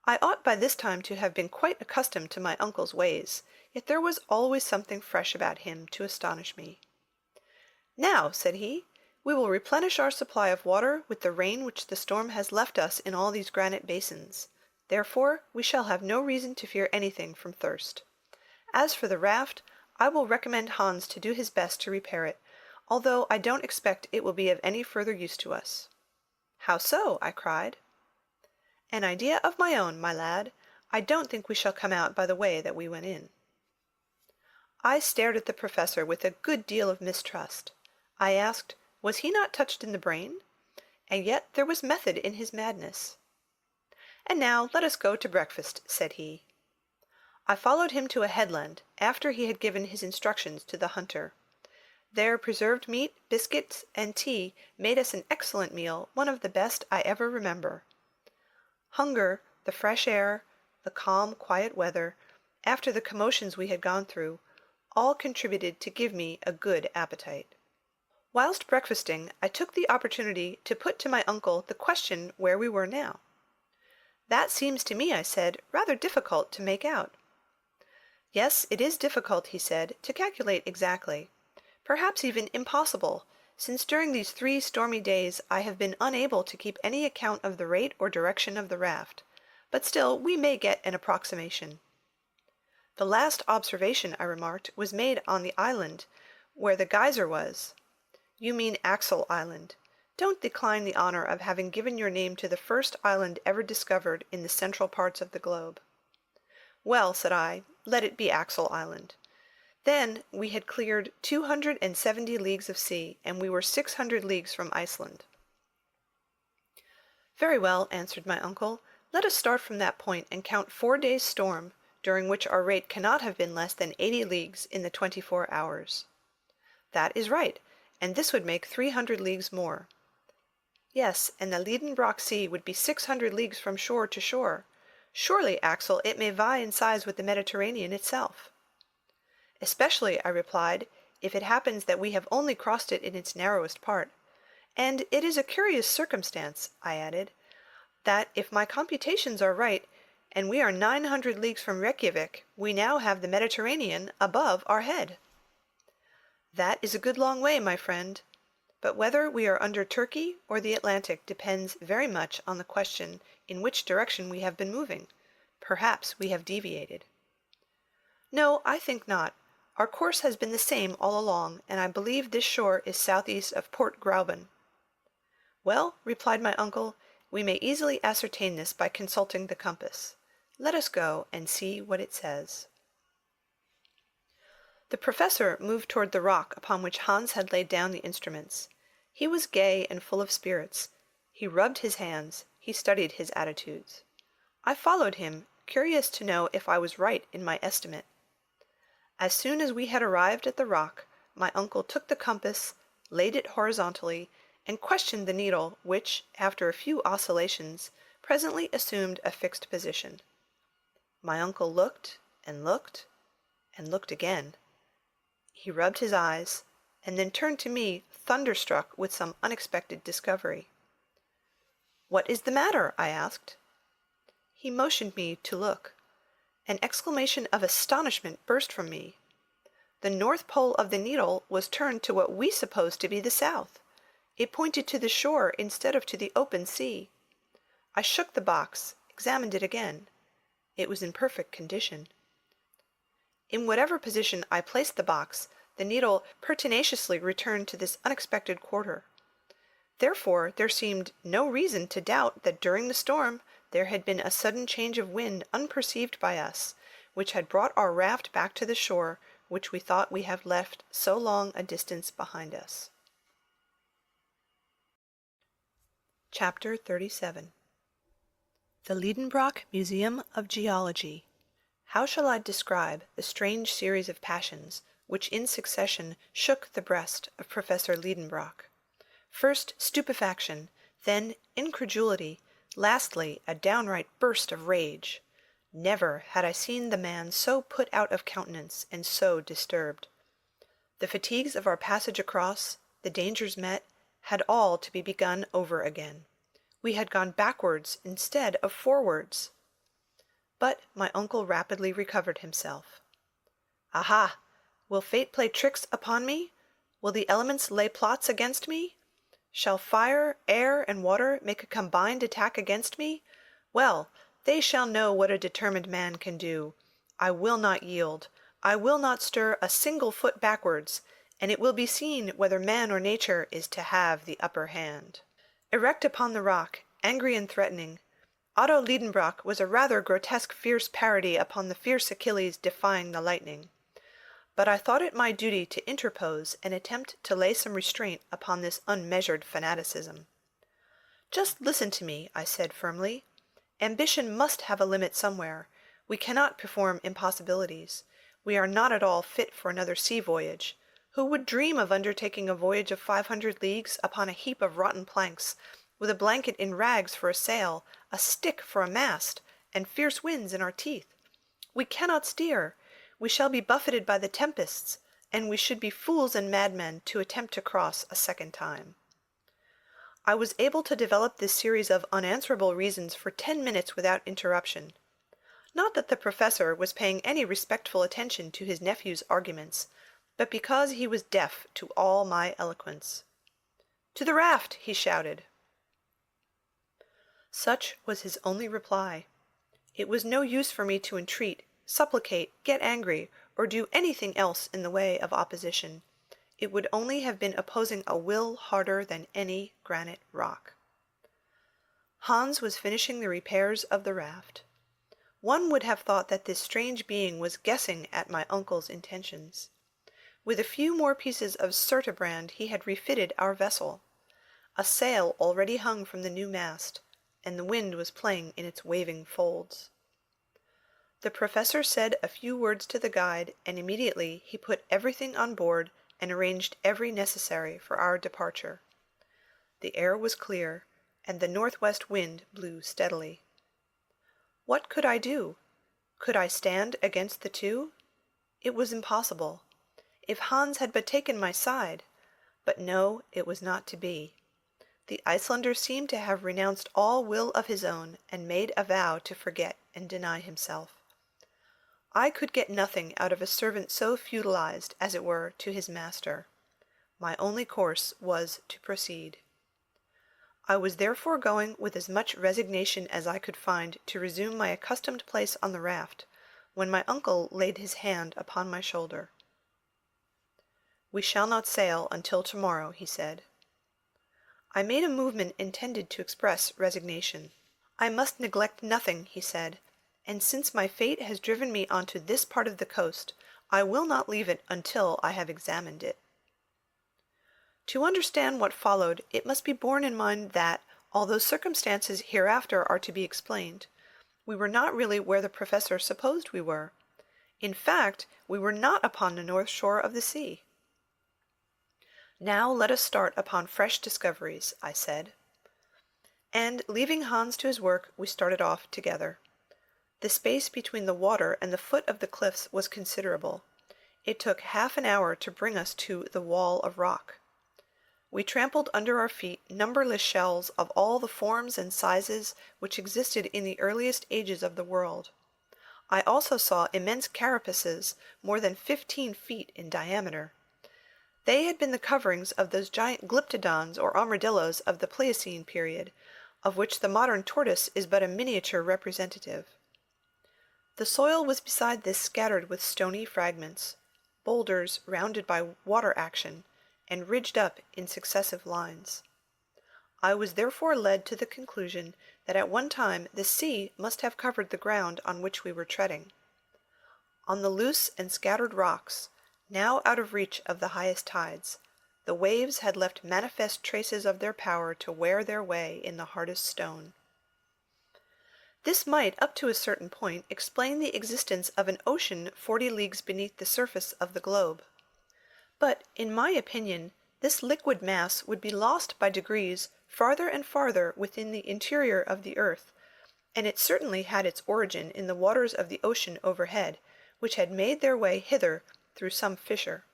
I ought by this time to have been quite accustomed to my uncle's ways, yet there was always something fresh about him to astonish me. "Now," said he, "we will replenish our supply of water with the rain which the storm has left us in all these granite basins. Therefore we shall have no reason to fear anything from thirst. As for the raft, I will recommend Hans to do his best to repair it, although I don't expect it will be of any further use to us." "How so?" I cried. "An idea of my own, my lad. I don't think we shall come out by the way that we went in." I stared at the Professor with a good deal of mistrust. I asked, was he not touched in the brain? And yet there was method in his madness. "And now let us go to breakfast," said he. I followed him to a headland, after he had given his instructions to the hunter. There preserved meat, biscuits, and tea made us an excellent meal, one of the best I ever remember. Hunger, the fresh air, the calm, quiet weather, after the commotions we had gone through, all contributed to give me a good appetite. Whilst breakfasting, I took the opportunity to put to my uncle the question where we were now. "That seems to me," I said, "rather difficult to make out." "Yes, it is difficult," he said, "to calculate exactly. Perhaps even impossible, since during these 3 stormy days I have been unable to keep any account of the rate or direction of the raft, but still we may get an approximation." "The last observation," I remarked, "was made on the island where the geyser was." "You mean Axel Island. Don't decline the honor of having given your name to the first island ever discovered in the central parts of the globe." "Well," said I, "let it be Axel Island." Then we had cleared 270 leagues of sea, and we were 600 leagues from Iceland. "Very well," answered my uncle, "let us start from that point and count 4 days' storm, during which our rate cannot have been less than 80 leagues in the 24 hours. "That is right, and this would make 300 leagues more." "Yes, and the Lidenbrock Sea would be 600 leagues from shore to shore. Surely, Axel, it may vie in size with the Mediterranean itself." "Especially," I replied, "if it happens that we have only crossed it in its narrowest part. And it is a curious circumstance," I added, "that if my computations are right, and we are 900 leagues from Reykjavik, we now have the Mediterranean above our head." "That is a good long way, my friend. But whether we are under Turkey or the Atlantic depends very much on the question in which direction we have been moving. Perhaps we have deviated." "No, I think not. Our course has been the same all along, and I believe this shore is southeast of Port Gräuben." "Well," replied my uncle, "we may easily ascertain this by consulting the compass. Let us go and see what it says." The Professor moved toward the rock upon which Hans had laid down the instruments. He was gay and full of spirits. He rubbed his hands. He studied his attitudes. I followed him, curious to know if I was right in my estimate. As soon as we had arrived at the rock, my uncle took the compass, laid it horizontally, and questioned the needle, which, after a few oscillations, presently assumed a fixed position. My uncle looked, and looked, and looked again. He rubbed his eyes, and then turned to me, thunderstruck with some unexpected discovery. "What is the matter?" I asked. He motioned me to look. An exclamation of astonishment burst from me. The north pole of the needle was turned to what we supposed to be the south. It pointed to the shore instead of to the open sea. I shook the box, examined it again. It was in perfect condition. In whatever position I placed the box, the needle pertinaciously returned to this unexpected quarter. Therefore there seemed no reason to doubt that during the storm there had been a sudden change of wind unperceived by us, which had brought our raft back to the shore which we thought we had left so long a distance behind us. Chapter 37. The Lidenbrock Museum of Geology. How shall I describe the strange series of passions which in succession shook the breast of Professor Lidenbrock? First stupefaction, then incredulity, lastly a downright burst of rage. Never had I seen the man so put out of countenance and so disturbed. The fatigues of our passage across, the dangers met, had all to be begun over again. We had gone backwards instead of forwards. But my uncle rapidly recovered himself. Aha! Will fate play tricks upon me? Will the elements lay plots against me? Shall fire, air, and water make a combined attack against me? Well, they shall know what a determined man can do. I will not yield. I will not stir a single foot backwards, and it will be seen whether man or nature is to have the upper hand. Erect upon the rock, angry and threatening, Otto Lidenbrock was a rather grotesque fierce parody upon the fierce Achilles defying the lightning. But I thought it my duty to interpose and attempt to lay some restraint upon this unmeasured fanaticism. Just listen to me, I said firmly. Ambition must have a limit somewhere. We cannot perform impossibilities. We are not at all fit for another sea voyage. Who would dream of undertaking a voyage of 500 leagues upon a heap of rotten planks, with a blanket in rags for a sail, a stick for a mast, and fierce winds in our teeth? We cannot steer. We shall be buffeted by the tempests, and we should be fools and madmen to attempt to cross a second time. I was able to develop this series of unanswerable reasons for 10 minutes without interruption. Not that the professor was paying any respectful attention to his nephew's arguments, but because he was deaf to all my eloquence. "To the raft!" he shouted. Such was his only reply. It was no use for me to entreat, supplicate, get angry, or do anything else in the way of opposition. It would only have been opposing a will harder than any granite rock. Hans was finishing the repairs of the raft. One would have thought that this strange being was guessing at my uncle's intentions. With a few more pieces of surturbrand he had refitted our vessel. A sail already hung from the new mast, and the wind was playing in its waving folds. The professor said a few words to the guide, and immediately he put everything on board and arranged every necessary for our departure. The air was clear, and the northwest wind blew steadily. What could I do? Could I stand against the two? It was impossible. If Hans had but taken my side! But no, it was not to be. The Icelander seemed to have renounced all will of his own, and made a vow to forget and deny himself. I could get nothing out of a servant so feudalized, as it were, to his master. My only course was to proceed. I was therefore going with as much resignation as I could find to resume my accustomed place on the raft, when my uncle laid his hand upon my shoulder. "We shall not sail until tomorrow," he said. I made a movement intended to express resignation. "I must neglect nothing," he said, "and since my fate has driven me onto this part of the coast, I will not leave it until I have examined it." To understand what followed, it must be borne in mind that, although circumstances hereafter are to be explained, we were not really where the professor supposed we were. In fact, we were not upon the north shore of the sea. "Now let us start upon fresh discoveries," I said. And, leaving Hans to his work, we started off together. The space between the water and the foot of the cliffs was considerable. It took half an hour to bring us to the wall of rock. We trampled under our feet numberless shells of all the forms and sizes which existed in the earliest ages of the world. I also saw immense carapaces, more than 15 feet in diameter. They had been the coverings of those giant glyptodons or armadillos of the Pliocene period, of which the modern tortoise is but a miniature representative. The soil was beside this scattered with stony fragments, boulders rounded by water action, and ridged up in successive lines. I was therefore led to the conclusion that at one time the sea must have covered the ground on which we were treading. On the loose and scattered rocks, now out of reach of the highest tides, the waves had left manifest traces of their power to wear their way in the hardest stone. This might, up to a certain point, explain the existence of an ocean 40 leagues beneath the surface of the globe. But, in my opinion, this liquid mass would be lost by degrees farther and farther within the interior of the earth, and it certainly had its origin in the waters of the ocean overhead, which had made their way hither through some fissure.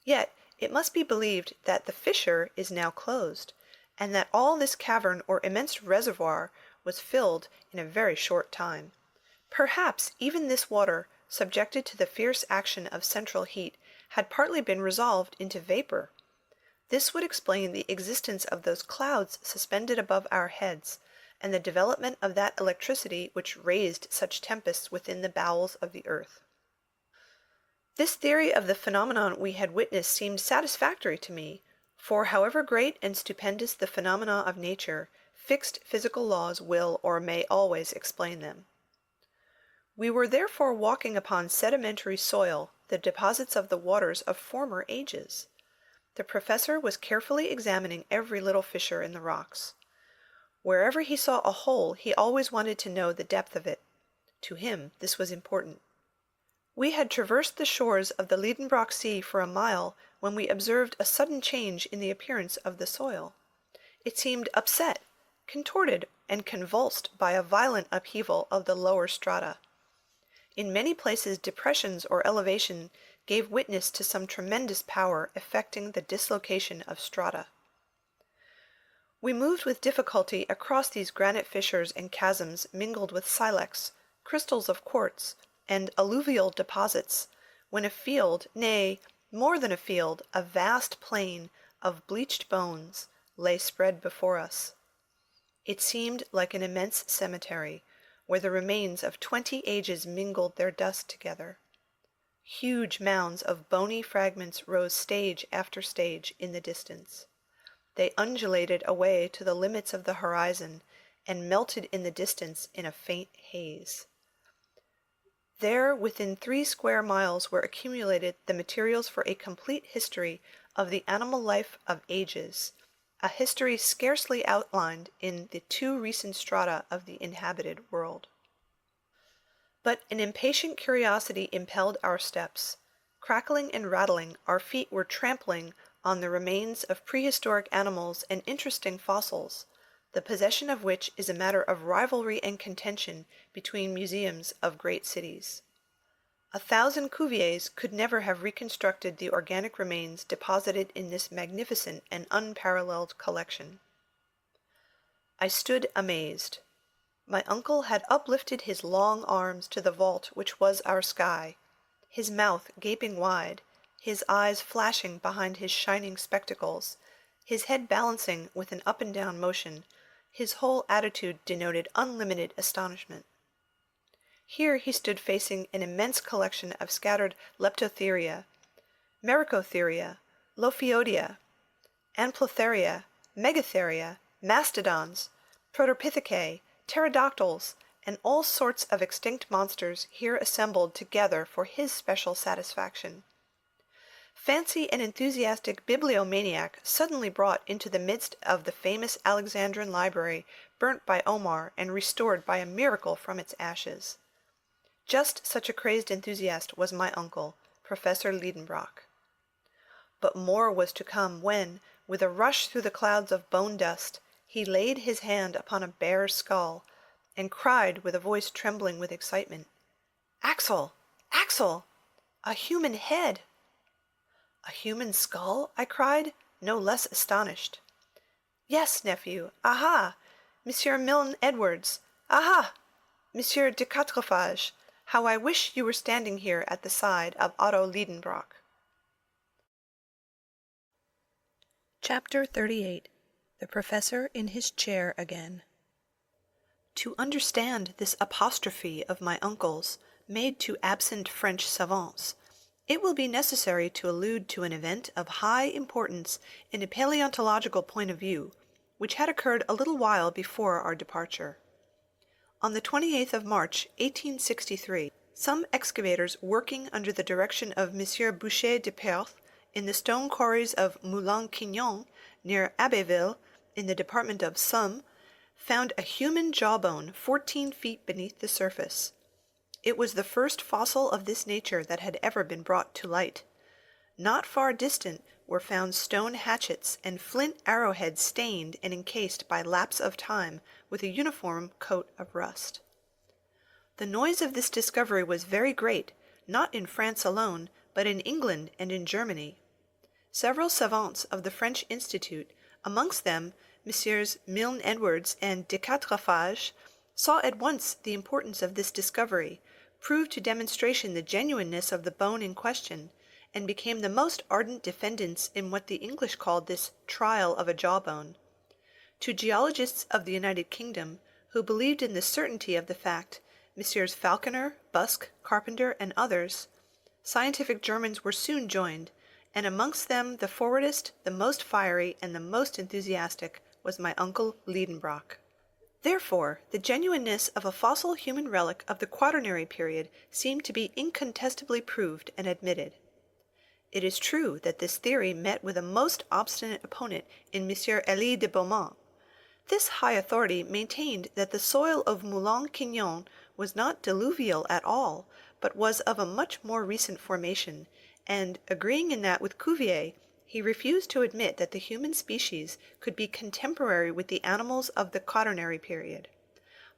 Yet it must be believed that the fissure is now closed, and that all this cavern or immense reservoir was filled in a very short time. Perhaps even this water, subjected to the fierce action of central heat, had partly been resolved into vapor. This would explain the existence of those clouds suspended above our heads, and the development of that electricity which raised such tempests within the bowels of the earth. This theory of the phenomenon we had witnessed seemed satisfactory to me, for however great and stupendous the phenomena of nature, fixed physical laws will or may always explain them. We were therefore walking upon sedimentary soil, the deposits of the waters of former ages. The professor was carefully examining every little fissure in the rocks. Wherever he saw a hole, he always wanted to know the depth of it. To him, this was important. We had traversed the shores of the Lidenbrock Sea for a mile when we observed a sudden change in the appearance of the soil. It seemed upset, contorted, and convulsed by a violent upheaval of the lower strata. In many places depressions or elevation gave witness to some tremendous power effecting the dislocation of strata. We moved with difficulty across these granite fissures and chasms mingled with silex, crystals of quartz, and alluvial deposits, when a field, nay, more than a field, a vast plain of bleached bones, lay spread before us. It seemed like an immense cemetery, where the remains of 20 ages mingled their dust together. Huge mounds of bony fragments rose stage after stage in the distance. They undulated away to the limits of the horizon, and melted in the distance in a faint haze. There, within 3 square miles, were accumulated the materials for a complete history of the animal life of ages, a history scarcely outlined in the 2 recent strata of the inhabited world. But an impatient curiosity impelled our steps. Crackling and rattling, our feet were trampling on the remains of prehistoric animals and interesting fossils, the possession of which is a matter of rivalry and contention between museums of great cities. 1,000 Cuviers could never have reconstructed the organic remains deposited in this magnificent and unparalleled collection. I stood amazed. My uncle had uplifted his long arms to the vault which was our sky, his mouth gaping wide, his eyes flashing behind his shining spectacles, his head balancing with an up and down motion. His whole attitude denoted unlimited astonishment. Here he stood facing an immense collection of scattered Leptotheria, Mericotheria, Lophiodia, Amplotheria, Megatheria, Mastodons, Protopithecae, Pterodactyls, and all sorts of extinct monsters here assembled together for his special satisfaction. Fancy an enthusiastic bibliomaniac suddenly brought into the midst of the famous Alexandrian library burnt by Omar and restored by a miracle from its ashes. Just such a crazed enthusiast was my uncle, Professor Lidenbrock. But more was to come when, with a rush through the clouds of bone dust, he laid his hand upon a bear's skull, and cried with a voice trembling with excitement, "Axel! Axel! A human head!" "A human skull?" I cried, no less astonished. "Yes, nephew. Aha! Monsieur Milne Edwards. Aha! Monsieur de Quatrefages. How I wish you were standing here at the side of Otto Lidenbrock." Chapter 38. The Professor in his Chair Again. To understand this apostrophe of my uncle's, made to absent French savants, it will be necessary to allude to an event of high importance in a paleontological point of view, which had occurred a little while before our departure. On the 28th of March, 1863, some excavators working under the direction of M. Boucher de Perth in the stone quarries of Moulin-Quignon, near Abbeville, in the department of Somme, found a human jawbone 14 feet beneath the surface. It was the first fossil of this nature that had ever been brought to light. Not far distant were found stone hatchets and flint arrowheads stained and encased by lapse of time with a uniform coat of rust. The noise of this discovery was very great, not in France alone, but in England and in Germany. Several savants of the French Institute, amongst them Messrs. Milne Edwards and de Quatrefages, saw at once the importance of this discovery, proved to demonstration the genuineness of the bone in question, and became the most ardent defendants in what the English called this trial of a jawbone. To geologists of the United Kingdom, who believed in the certainty of the fact, Messrs. Falconer, Busk, Carpenter, and others, scientific Germans were soon joined, and amongst them the forwardest, the most fiery, and the most enthusiastic was my uncle Lidenbrock. Therefore, the genuineness of a fossil human relic of the Quaternary period seemed to be incontestably proved and admitted. It is true that this theory met with a most obstinate opponent in M. Elie de Beaumont. This high authority maintained that the soil of Moulin-Quignon was not diluvial at all, but was of a much more recent formation, and, agreeing in that with Cuvier, he refused to admit that the human species could be contemporary with the animals of the Quaternary period.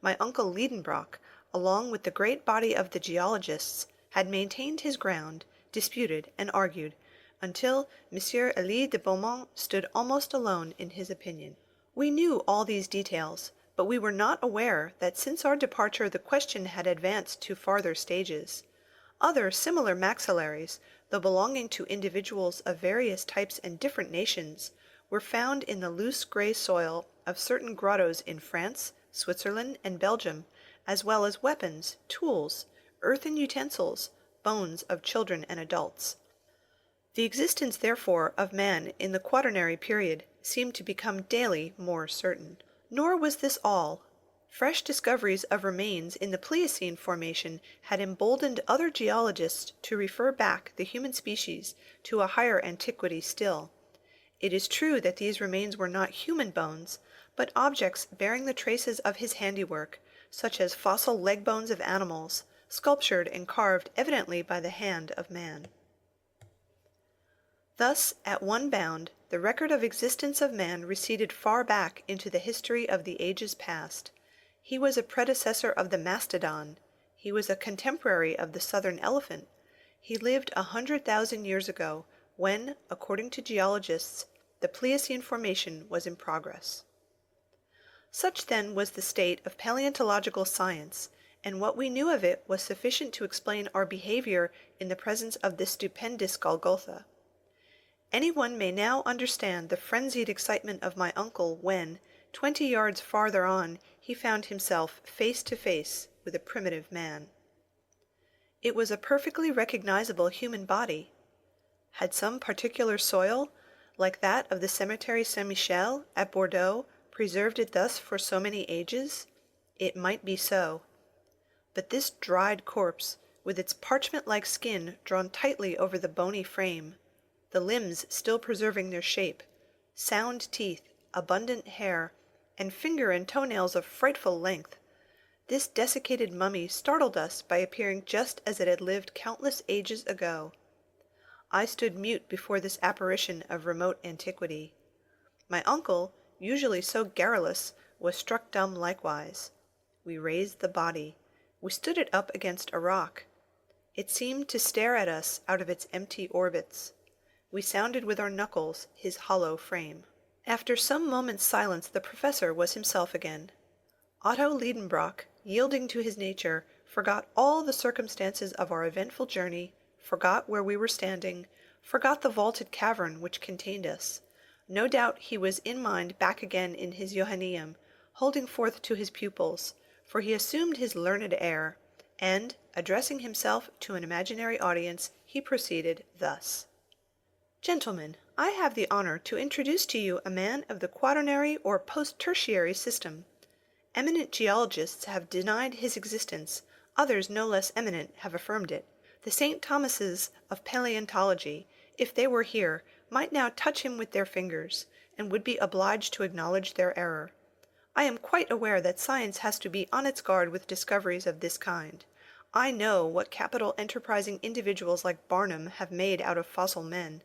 My uncle Lidenbrock, along with the great body of the geologists, had maintained his ground, disputed and argued, until M. Elie de Beaumont stood almost alone in his opinion. We knew all these details, but we were not aware that since our departure the question had advanced to farther stages. Other similar maxillaries, though belonging to individuals of various types and different nations, were found in the loose grey soil of certain grottos in France, Switzerland, and Belgium, as well as weapons, tools, earthen utensils, bones of children and adults. The existence, therefore, of man in the Quaternary period seemed to become daily more certain. Nor was this all. Fresh discoveries of remains in the Pliocene formation had emboldened other geologists to refer back the human species to a higher antiquity still. It is true that these remains were not human bones, but objects bearing the traces of his handiwork, such as fossil leg bones of animals, sculptured and carved evidently by the hand of man. Thus, at one bound, the record of existence of man receded far back into the history of the ages past. He was a predecessor of the mastodon. He was a contemporary of the southern elephant. He lived 100,000 years ago, when, according to geologists, the Pliocene formation was in progress. Such then was the state of paleontological science, and what we knew of it was sufficient to explain our behavior in the presence of this stupendous Golgotha. Anyone may now understand the frenzied excitement of my uncle when, 20 yards farther on, he found himself face to face with a primitive man. It was a perfectly recognizable human body. Had some particular soil, like that of the Cemetery Saint-Michel at Bordeaux, preserved it thus for so many ages? It might be so. But this dried corpse, with its parchment-like skin drawn tightly over the bony frame, the limbs still preserving their shape, sound teeth, abundant hair, and finger and toenails of frightful length, this desiccated mummy startled us by appearing just as it had lived countless ages ago. I stood mute before this apparition of remote antiquity. My uncle, usually so garrulous, was struck dumb likewise. We raised the body. We stood it up against a rock. It seemed to stare at us out of its empty orbits. We sounded with our knuckles his hollow frame. After some moments' silence the professor was himself again. Otto Lidenbrock, yielding to his nature, forgot all the circumstances of our eventful journey, forgot where we were standing, forgot the vaulted cavern which contained us. No doubt he was in mind back again in his Johanneum, holding forth to his pupils, for he assumed his learned air, and, addressing himself to an imaginary audience, he proceeded thus. Gentlemen, I have the honor to introduce to you a man of the quaternary or post-tertiary system. Eminent geologists have denied his existence, others no less eminent have affirmed it. The St. Thomases of paleontology, if they were here, might now touch him with their fingers, and would be obliged to acknowledge their error. I am quite aware that science has to be on its guard with discoveries of this kind. I know what capital enterprising individuals like Barnum have made out of fossil men.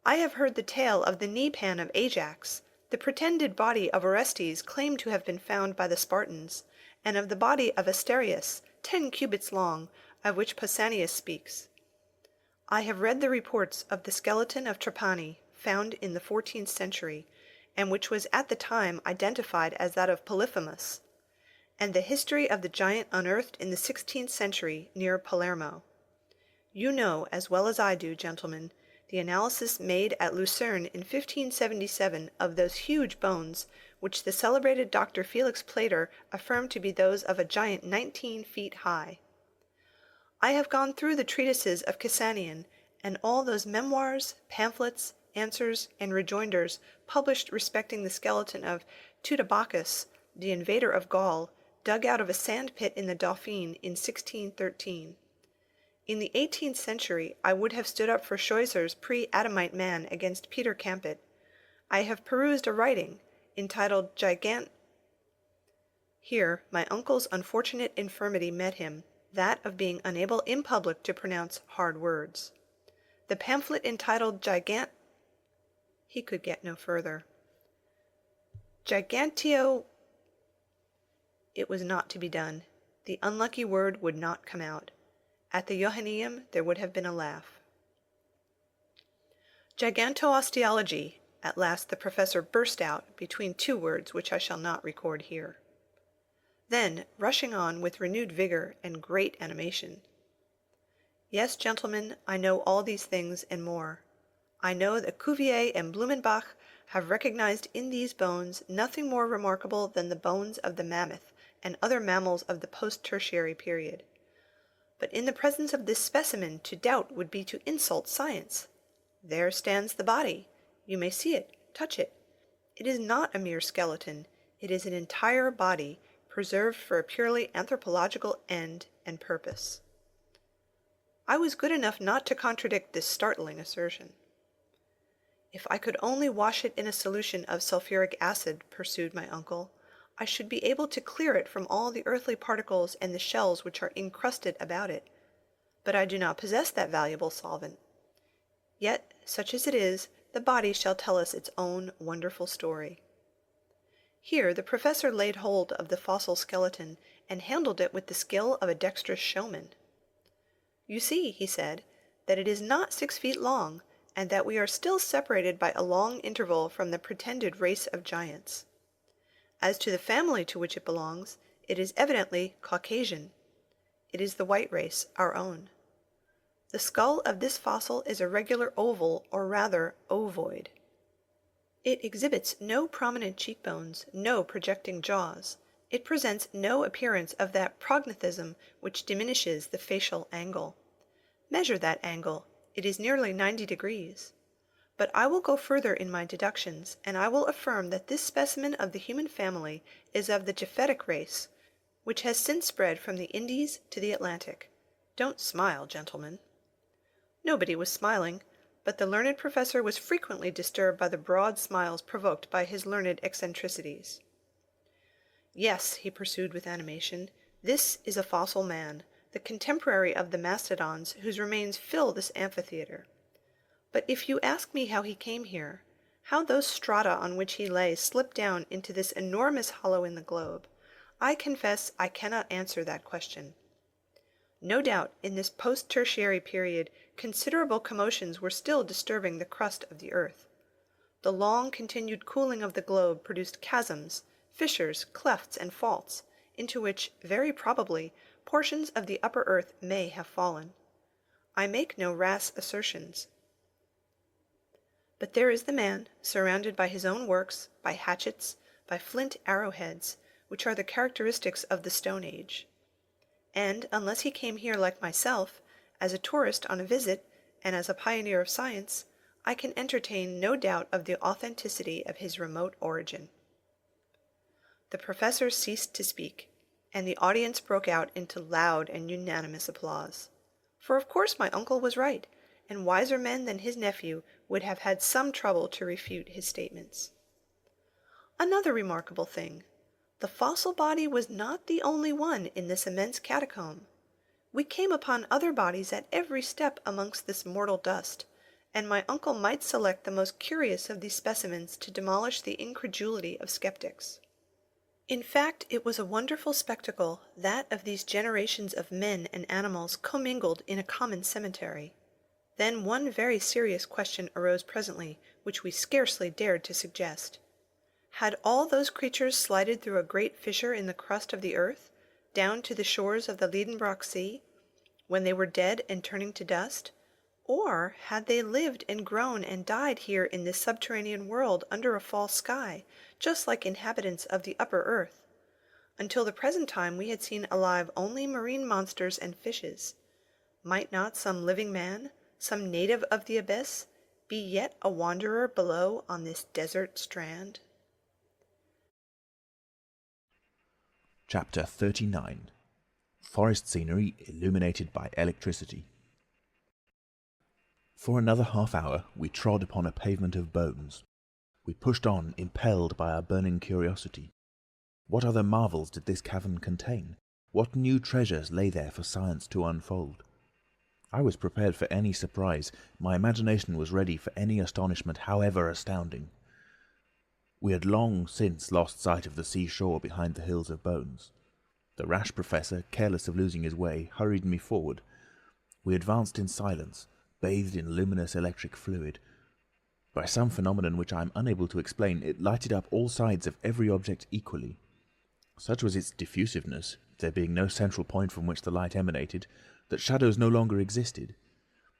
I have heard the tale of the knee-pan of Ajax, the pretended body of Orestes claimed to have been found by the Spartans, and of the body of Asterius, 10 cubits long, of which Pausanias speaks. I have read the reports of the skeleton of Trapani, found in the 14th century, and which was at the time identified as that of Polyphemus, and the history of the giant unearthed in the 16th century near Palermo. You know, as well as I do, gentlemen, the analysis made at Lucerne in 1577 of those huge bones, which the celebrated Dr. Felix Plater affirmed to be those of a giant 19 feet high. I have gone through the treatises of Cassanian, and all those memoirs, pamphlets, answers, and rejoinders published respecting the skeleton of Teutobochus, the invader of Gaul, dug out of a sand pit in the Dauphiné in 1613. In the 18th century I would have stood up for Scheuer's pre-Adamite man against Peter Campet. I have perused a writing, entitled Here my uncle's unfortunate infirmity met him, that of being unable in public to pronounce hard words. The pamphlet entitled He could get no further. Gigantio... It was not to be done. The unlucky word would not come out. At the Johanneum there would have been a laugh. Gigantosteology, at last the professor burst out, between two words which I shall not record here. Then, rushing on with renewed vigor and great animation. Yes, gentlemen, I know all these things and more. I know that Cuvier and Blumenbach have recognized in these bones nothing more remarkable than the bones of the mammoth and other mammals of the post-tertiary period. But in the presence of this specimen to doubt would be to insult science. There stands the body. You may see it, touch it. It is not a mere skeleton. It is an entire body, preserved for a purely anthropological end and purpose. I was good enough not to contradict this startling assertion. If I could only wash it in a solution of sulphuric acid, pursued my uncle, I should be able to clear it from all the earthly particles and the shells which are encrusted about it. But I do not possess that valuable solvent. Yet, such as it is, the body shall tell us its own wonderful story. Here the professor laid hold of the fossil skeleton and handled it with the skill of a dexterous showman. You see, he said, that it is not 6 feet long, and that we are still separated by a long interval from the pretended race of giants. As to the family to which it belongs, it is evidently Caucasian. It is the white race, our own. The skull of this fossil is a regular oval, or rather ovoid. It exhibits no prominent cheekbones, no projecting jaws. It presents no appearance of that prognathism which diminishes the facial angle. Measure that angle. It is nearly 90 degrees. But I will go further in my deductions, and I will affirm that this specimen of the human family is of the Japhetic race, which has since spread from the Indies to the Atlantic. Don't smile, gentlemen. Nobody was smiling, but the learned professor was frequently disturbed by the broad smiles provoked by his learned eccentricities. Yes, he pursued with animation, this is a fossil man, the contemporary of the mastodons whose remains fill this amphitheatre. But if you ask me how he came here, how those strata on which he lay slipped down into this enormous hollow in the globe, I confess I cannot answer that question. No doubt, in this post-tertiary period, considerable commotions were still disturbing the crust of the earth. The long-continued cooling of the globe produced chasms, fissures, clefts, and faults, into which, very probably, portions of the upper earth may have fallen. I make no rash assertions. But there is the man, surrounded by his own works, by hatchets, by flint arrowheads, which are the characteristics of the Stone Age. And, unless he came here like myself, as a tourist on a visit, and as a pioneer of science, I can entertain no doubt of the authenticity of his remote origin. The professor ceased to speak, and the audience broke out into loud and unanimous applause. For of course my uncle was right, and wiser men than his nephew would have had some trouble to refute his statements. Another remarkable thing. The fossil body was not the only one in this immense catacomb. We came upon other bodies at every step amongst this mortal dust, and my uncle might select the most curious of these specimens to demolish the incredulity of skeptics. In fact, it was a wonderful spectacle, that of these generations of men and animals commingled in a common cemetery. Then one very serious question arose presently, which we scarcely dared to suggest. Had all those creatures slided through a great fissure in the crust of the earth, down to the shores of the Lidenbrock Sea, when they were dead and turning to dust? Or had they lived and grown and died here in this subterranean world under a false sky, just like inhabitants of the upper earth? Until the present time we had seen alive only marine monsters and fishes. Might not some living man, some native of the abyss, be yet a wanderer below on this desert strand? Chapter 39. Forest scenery illuminated by electricity. For another half hour we trod upon a pavement of bones. We pushed on, impelled by our burning curiosity. What other marvels did this cavern contain? What new treasures lay there for science to unfold? I was prepared for any surprise. My imagination was ready for any astonishment, however astounding. We had long since lost sight of the seashore behind the hills of bones. The rash professor, careless of losing his way, hurried me forward. We advanced in silence, bathed in luminous electric fluid. By some phenomenon which I am unable to explain, it lighted up all sides of every object equally. Such was its diffusiveness, there being no central point from which the light emanated, that shadows no longer existed.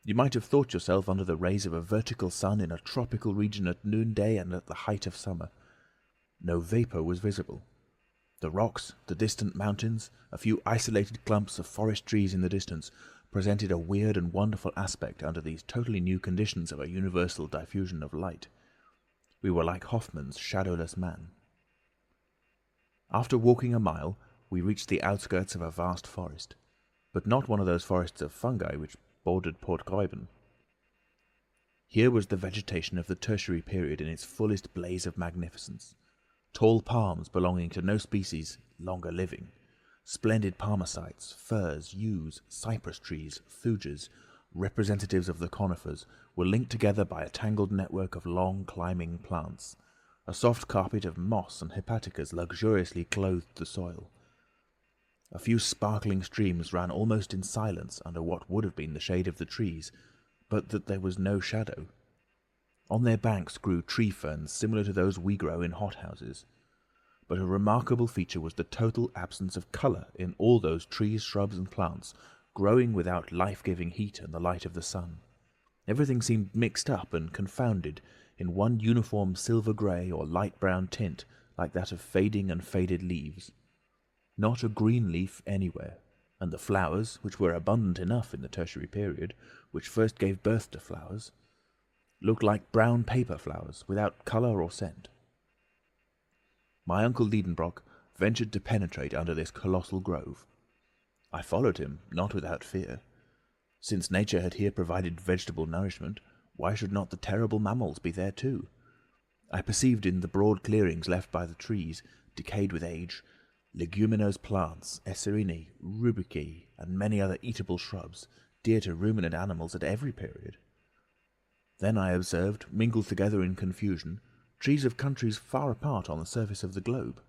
You might have thought yourself under the rays of a vertical sun in a tropical region at noonday and at the height of summer. No vapour was visible. The rocks, the distant mountains, a few isolated clumps of forest trees in the distance, presented a weird and wonderful aspect under these totally new conditions of a universal diffusion of light. We were like Hoffmann's shadowless man. After walking a mile, we reached the outskirts of a vast forest, but not one of those forests of fungi which bordered Port Gräuben. Here was the vegetation of the Tertiary period in its fullest blaze of magnificence. Tall palms belonging to no species longer living, splendid palmacites, firs, yews, cypress trees, thujas, representatives of the conifers, were linked together by a tangled network of long climbing plants. A soft carpet of moss and hepaticas luxuriously clothed the soil. A few sparkling streams ran almost in silence under what would have been the shade of the trees, but that there was no shadow. On their banks grew tree ferns similar to those we grow in hothouses. But a remarkable feature was the total absence of colour in all those trees, shrubs, and plants, growing without life-giving heat and the light of the sun. Everything seemed mixed up and confounded in one uniform silver-grey or light-brown tint, like that of fading and faded leaves. Not a green leaf anywhere, and the flowers, which were abundant enough in the Tertiary period, which first gave birth to flowers, looked like brown paper flowers, without colour or scent. My uncle Lidenbrock ventured to penetrate under this colossal grove. I followed him, not without fear. Since nature had here provided vegetable nourishment, why should not the terrible mammals be there too? I perceived in the broad clearings left by the trees, decayed with age, leguminose plants, esserini, rubicae, and many other eatable shrubs, dear to ruminant animals at every period. Then I observed, mingled together in confusion, trees of countries far apart on the surface of the globe.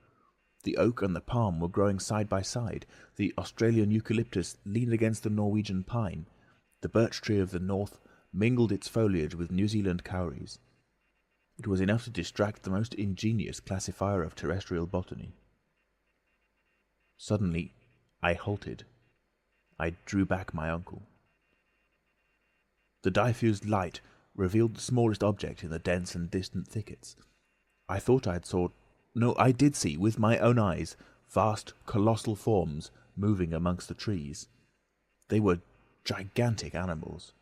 The oak and the palm were growing side by side, the Australian eucalyptus leaned against the Norwegian pine, the birch tree of the north mingled its foliage with New Zealand kauris. It was enough to distract the most ingenious classifier of terrestrial botany. Suddenly, I halted. I drew back my uncle. The diffused light revealed the smallest object in the dense and distant thickets. I thought I did see, with my own eyes, vast, colossal forms moving amongst the trees. They were gigantic animals.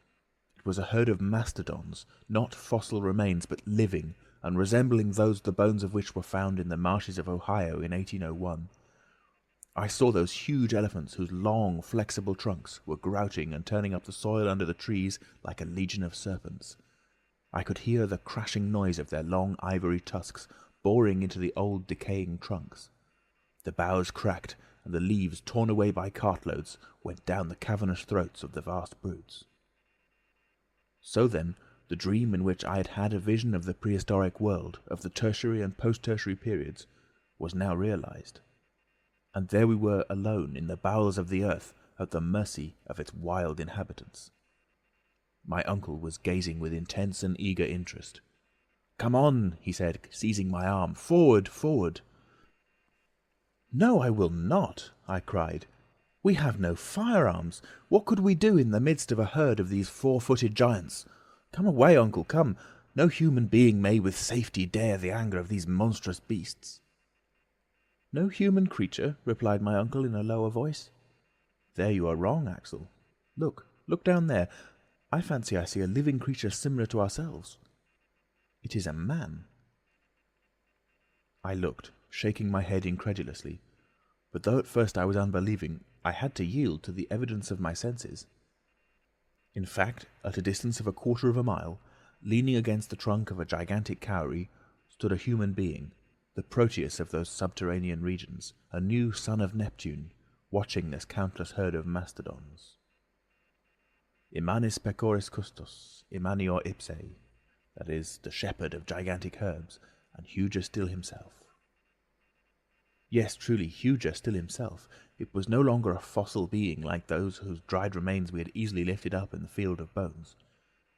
It was a herd of mastodons, not fossil remains, but living, and resembling those the bones of which were found in the marshes of Ohio in 1801. I saw those huge elephants whose long, flexible trunks were grouting and turning up the soil under the trees like a legion of serpents. I could hear the crashing noise of their long ivory tusks boring into the old decaying trunks. The boughs cracked, and the leaves, torn away by cartloads, went down the cavernous throats of the vast brutes. So then, the dream in which I had had a vision of the prehistoric world, of the tertiary and post-tertiary periods, was now realized. And there we were alone in the bowels of the earth, at the mercy of its wild inhabitants. My uncle was gazing with intense and eager interest. "Come on," he said, seizing my arm. "Forward, forward!" "No, I will not," I cried. "We have no firearms. What could we do in the midst of a herd of these 4-footed giants? Come away, uncle, come. No human being may with safety dare the anger of these monstrous beasts." "No human creature?" replied my uncle in a lower voice. "There you are wrong, Axel. Look down there. I fancy I see a living creature similar to ourselves. It is a man." I looked, shaking my head incredulously, but though at first I was unbelieving, I had to yield to the evidence of my senses. In fact, at a distance of 1/4 of a mile, leaning against the trunk of a gigantic kauri, stood a human being, the Proteus of those subterranean regions, a new son of Neptune, watching this countless herd of mastodons. Immanis pecoris custos, immanior ipse, that is, the shepherd of gigantic herds, and huger still himself. Yes, truly, huger still himself. It was no longer a fossil being like those whose dried remains we had easily lifted up in the field of bones.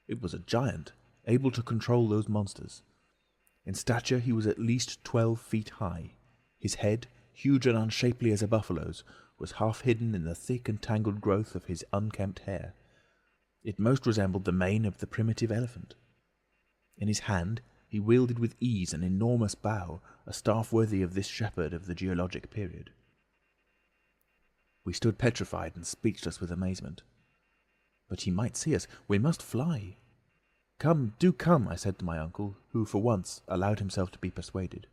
It was a giant, able to control those monsters. In stature he was at least 12 feet high. His head, huge and unshapely as a buffalo's, was half hidden in the thick and tangled growth of his unkempt hair. It most resembled the mane of the primitive elephant. In his hand he wielded with ease an enormous bow, a staff worthy of this shepherd of the geologic period. We stood petrified and speechless with amazement. But he might see us. We must fly. "Come, do come," I said to my uncle, who for once allowed himself to be persuaded.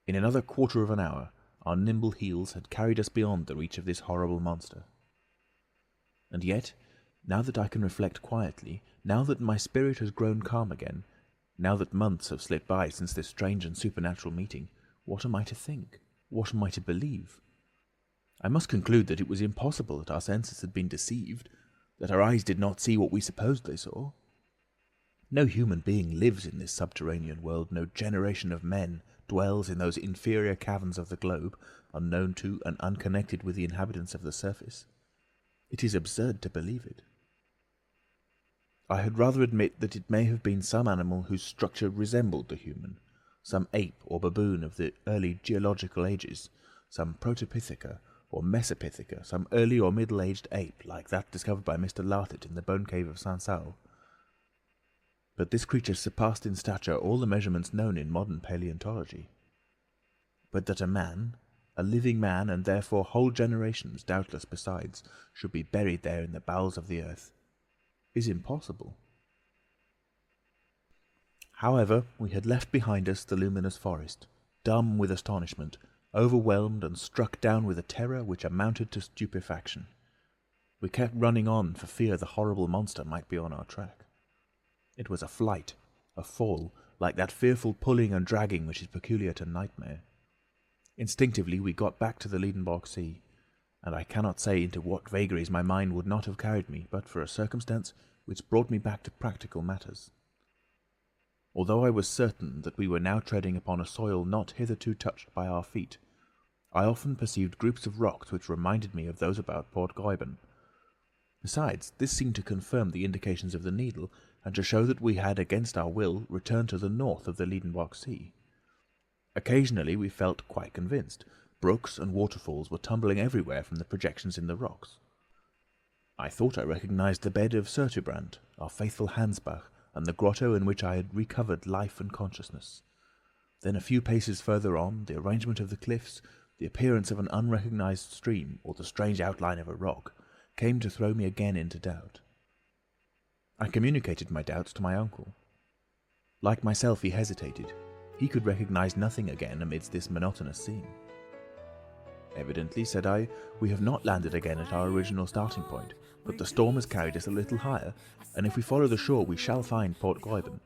In another 1/4 of an hour, our nimble heels had carried us beyond the reach of this horrible monster. And yet, now that I can reflect quietly, now that my spirit has grown calm again, now that months have slipped by since this strange and supernatural meeting, what am I to think? What am I to believe? I must conclude that it was impossible that our senses had been deceived, that our eyes did not see what we supposed they saw. No human being lives in this subterranean world, no generation of men dwells in those inferior caverns of the globe, unknown to and unconnected with the inhabitants of the surface. It is absurd to believe it. I had rather admit that it may have been some animal whose structure resembled the human, some ape or baboon of the early geological ages, some Protopitheca or Mesopitheca, some early or middle-aged ape like that discovered by Mr. Lartet in the bone cave of Sansao. But this creature surpassed in stature all the measurements known in modern paleontology. But that a man, a living man, and therefore whole generations, doubtless besides, should be buried there in the bowels of the earth, is impossible. However, we had left behind us the luminous forest, dumb with astonishment, overwhelmed and struck down with a terror which amounted to stupefaction. We kept running on for fear the horrible monster might be on our track. It was a flight, a fall, like that fearful pulling and dragging which is peculiar to nightmare. Instinctively we got back to the Lidenbrock Sea, and I cannot say into what vagaries my mind would not have carried me but for a circumstance which brought me back to practical matters. Although I was certain that we were now treading upon a soil not hitherto touched by our feet, I often perceived groups of rocks which reminded me of those about Port Gräuben. Besides, this seemed to confirm the indications of the needle, and to show that we had, against our will, returned to the north of the Lidenbrock Sea. Occasionally we felt quite convinced. Brooks and waterfalls were tumbling everywhere from the projections in the rocks. I thought I recognized the bed of Surtubrand, our faithful Hansbach, and the grotto in which I had recovered life and consciousness. Then a few paces further on, the arrangement of the cliffs, the appearance of an unrecognized stream, or the strange outline of a rock, came to throw me again into doubt. I communicated my doubts to my uncle. Like myself, he hesitated. He could recognize nothing again amidst this monotonous scene. Evidently, said I, we have not landed again at our original starting point, but the storm has carried us a little higher, and if we follow the shore we shall find Port Gräuben.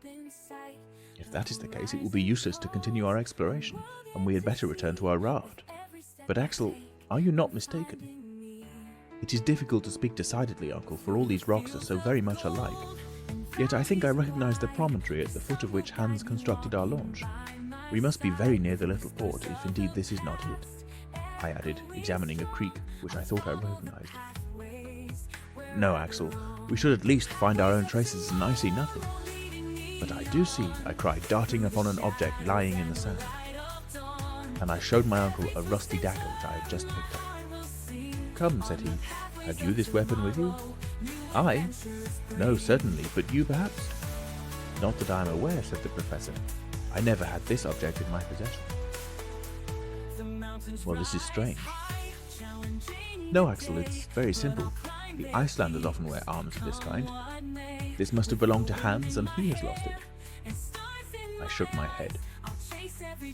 If that is the case, it will be useless to continue our exploration, and we had better return to our raft. But Axel, are you not mistaken? It is difficult to speak decidedly, uncle, for all these rocks are so very much alike. Yet I think I recognize the promontory at the foot of which Hans constructed our launch. We must be very near the little port, if indeed this is not it, I added, examining a creek which I thought I recognized. No, Axel, we should at least find our own traces, and I see nothing. But I do see, I cried, darting upon an object lying in the sand. And I showed my uncle a rusty dagger which I had just picked up. Come, said he, had you this weapon with you? I? No, certainly, but you perhaps? Not that I am aware, said the professor. I never had this object in my possession. Well, this is strange. No, Axel, it's very simple. The Icelanders often wear arms of this kind. This must have belonged to Hans, and he has lost it. I shook my head.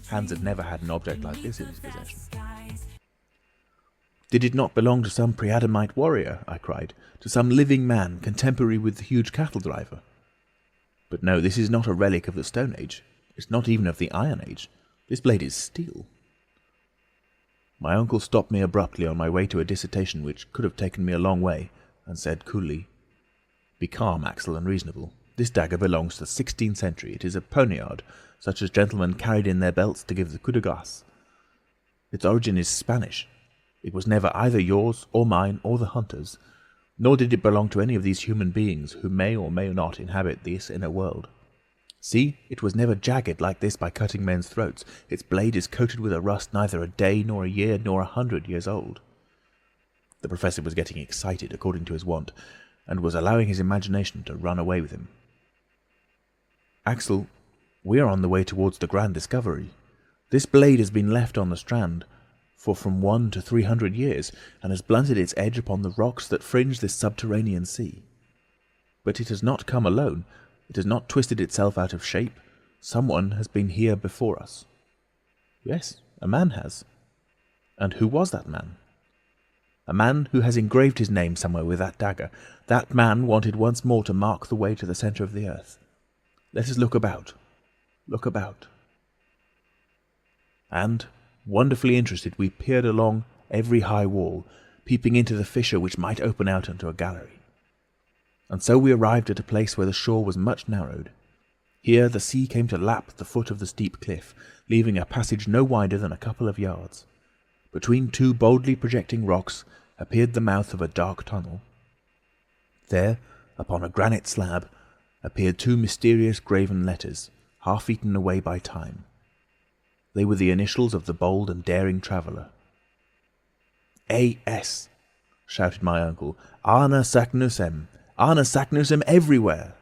Hans had never had an object like this in his possession. Did it not belong to some pre-Adamite warrior, I cried, to some living man contemporary with the huge cattle driver? But no, this is not a relic of the Stone Age. It's not even of the Iron Age. This blade is steel. My uncle stopped me abruptly on my way to a dissertation which could have taken me a long way, and said coolly, Be calm, Axel, and reasonable. This dagger belongs to the 16th century. It is a poniard, such as gentlemen carried in their belts to give the coup de grace. Its origin is Spanish. It was never either yours, or mine, or the hunter's, nor did it belong to any of these human beings who may or may not inhabit this inner world. See, it was never jagged like this by cutting men's throats. Its blade is coated with a rust neither a day, nor a year, nor 100 years old. The professor was getting excited, according to his wont, and was allowing his imagination to run away with him. Axel, we are on the way towards the grand discovery. This blade has been left on the strand for from 100 to 300 years, and has blunted its edge upon the rocks that fringe this subterranean sea. But it has not come alone. It has not twisted itself out of shape. Someone has been here before us. Yes, a man has. And who was that man? A man who has engraved his name somewhere with that dagger. That man wanted once more to mark the way to the centre of the earth. Let us look about. Look about. And, wonderfully interested, we peered along every high wall, peeping into the fissure which might open out into a gallery. And so we arrived at a place where the shore was much narrowed. Here the sea came to lap the foot of the steep cliff, leaving a passage no wider than a couple of yards. Between two boldly projecting rocks appeared the mouth of a dark tunnel. There, upon a granite slab, appeared two mysterious graven letters, half eaten away by time. They were the initials of the bold and daring traveller. A.S., shouted my uncle. Arne Saknussemm! Arne Saknussemm everywhere!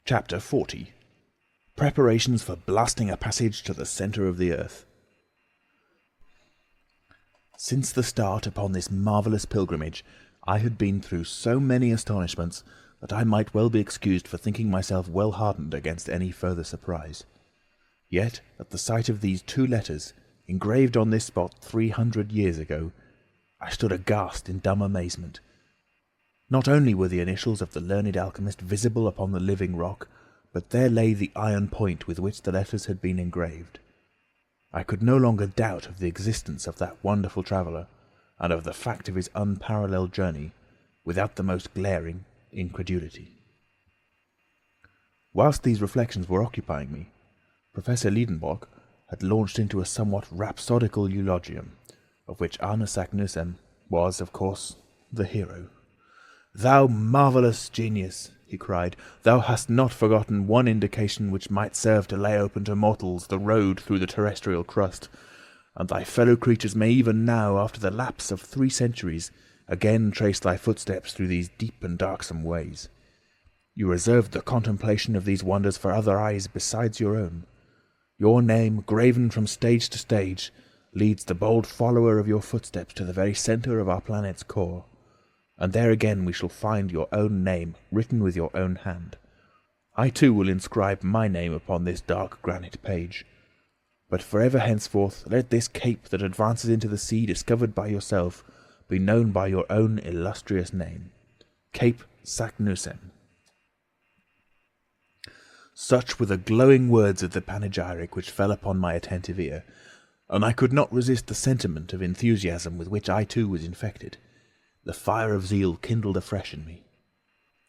Chapter 40. Preparations for blasting a passage to the centre of the earth. Since the start upon this marvellous pilgrimage, I had been through so many astonishments that I might well be excused for thinking myself well hardened against any further surprise. Yet, at the sight of these two letters, engraved on this spot 300 years ago, I stood aghast in dumb amazement. Not only were the initials of the learned alchemist visible upon the living rock, but there lay the iron point with which the letters had been engraved. I could no longer doubt of the existence of that wonderful traveller, and of the fact of his unparalleled journey, without the most glaring incredulity. Whilst these reflections were occupying me, Professor Lidenbrock had launched into a somewhat rhapsodical eulogium, of which Arne Saknussemm was, of course, the hero. "Thou marvellous genius," he cried, "thou hast not forgotten one indication which might serve to lay open to mortals the road through the terrestrial crust, and thy fellow creatures may even now, after the lapse of 3 centuries, again trace thy footsteps through these deep and darksome ways. You reserved the contemplation of these wonders for other eyes besides your own. Your name, graven from stage to stage, leads the bold follower of your footsteps to the very centre of our planet's core, and there again we shall find your own name written with your own hand. I too will inscribe my name upon this dark granite page. But forever henceforth let this cape that advances into the sea discovered by yourself be known by your own illustrious name, Cape Saknussemm. Such were the glowing words of the panegyric which fell upon my attentive ear, and I could not resist the sentiment of enthusiasm with which I too was infected. The fire of zeal kindled afresh in me.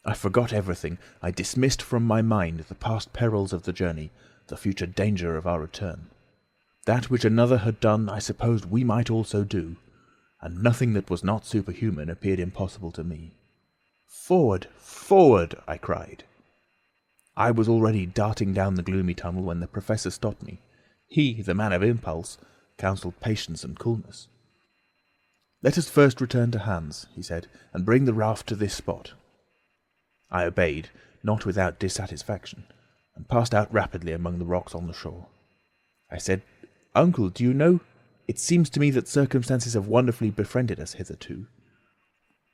I forgot everything. I dismissed from my mind the past perils of the journey, the future danger of our return. That which another had done, I supposed we might also do, and nothing that was not superhuman appeared impossible to me. "Forward! Forward!" I cried. I was already darting down the gloomy tunnel when the professor stopped me. He, the man of impulse, counselled patience and coolness. "Let us first return to Hans," he said, "and bring the raft to this spot." I obeyed, not without dissatisfaction, and passed out rapidly among the rocks on the shore. I said, "Uncle, do you know, it seems to me that circumstances have wonderfully befriended us hitherto."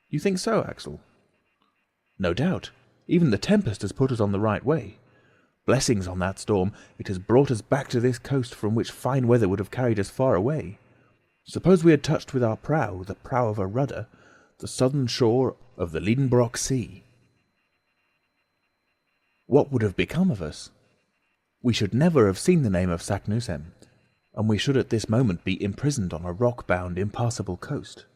"You think so, Axel?" "No doubt. Even the tempest has put us on the right way. Blessings on that storm, it has brought us back to this coast from which fine weather would have carried us far away. Suppose we had touched with our prow, the prow of a rudder, the southern shore of the Lidenbrock Sea. What would have become of us? We should never have seen the name of Saknussemm, and we should at this moment be imprisoned on a rock-bound, impassable coast."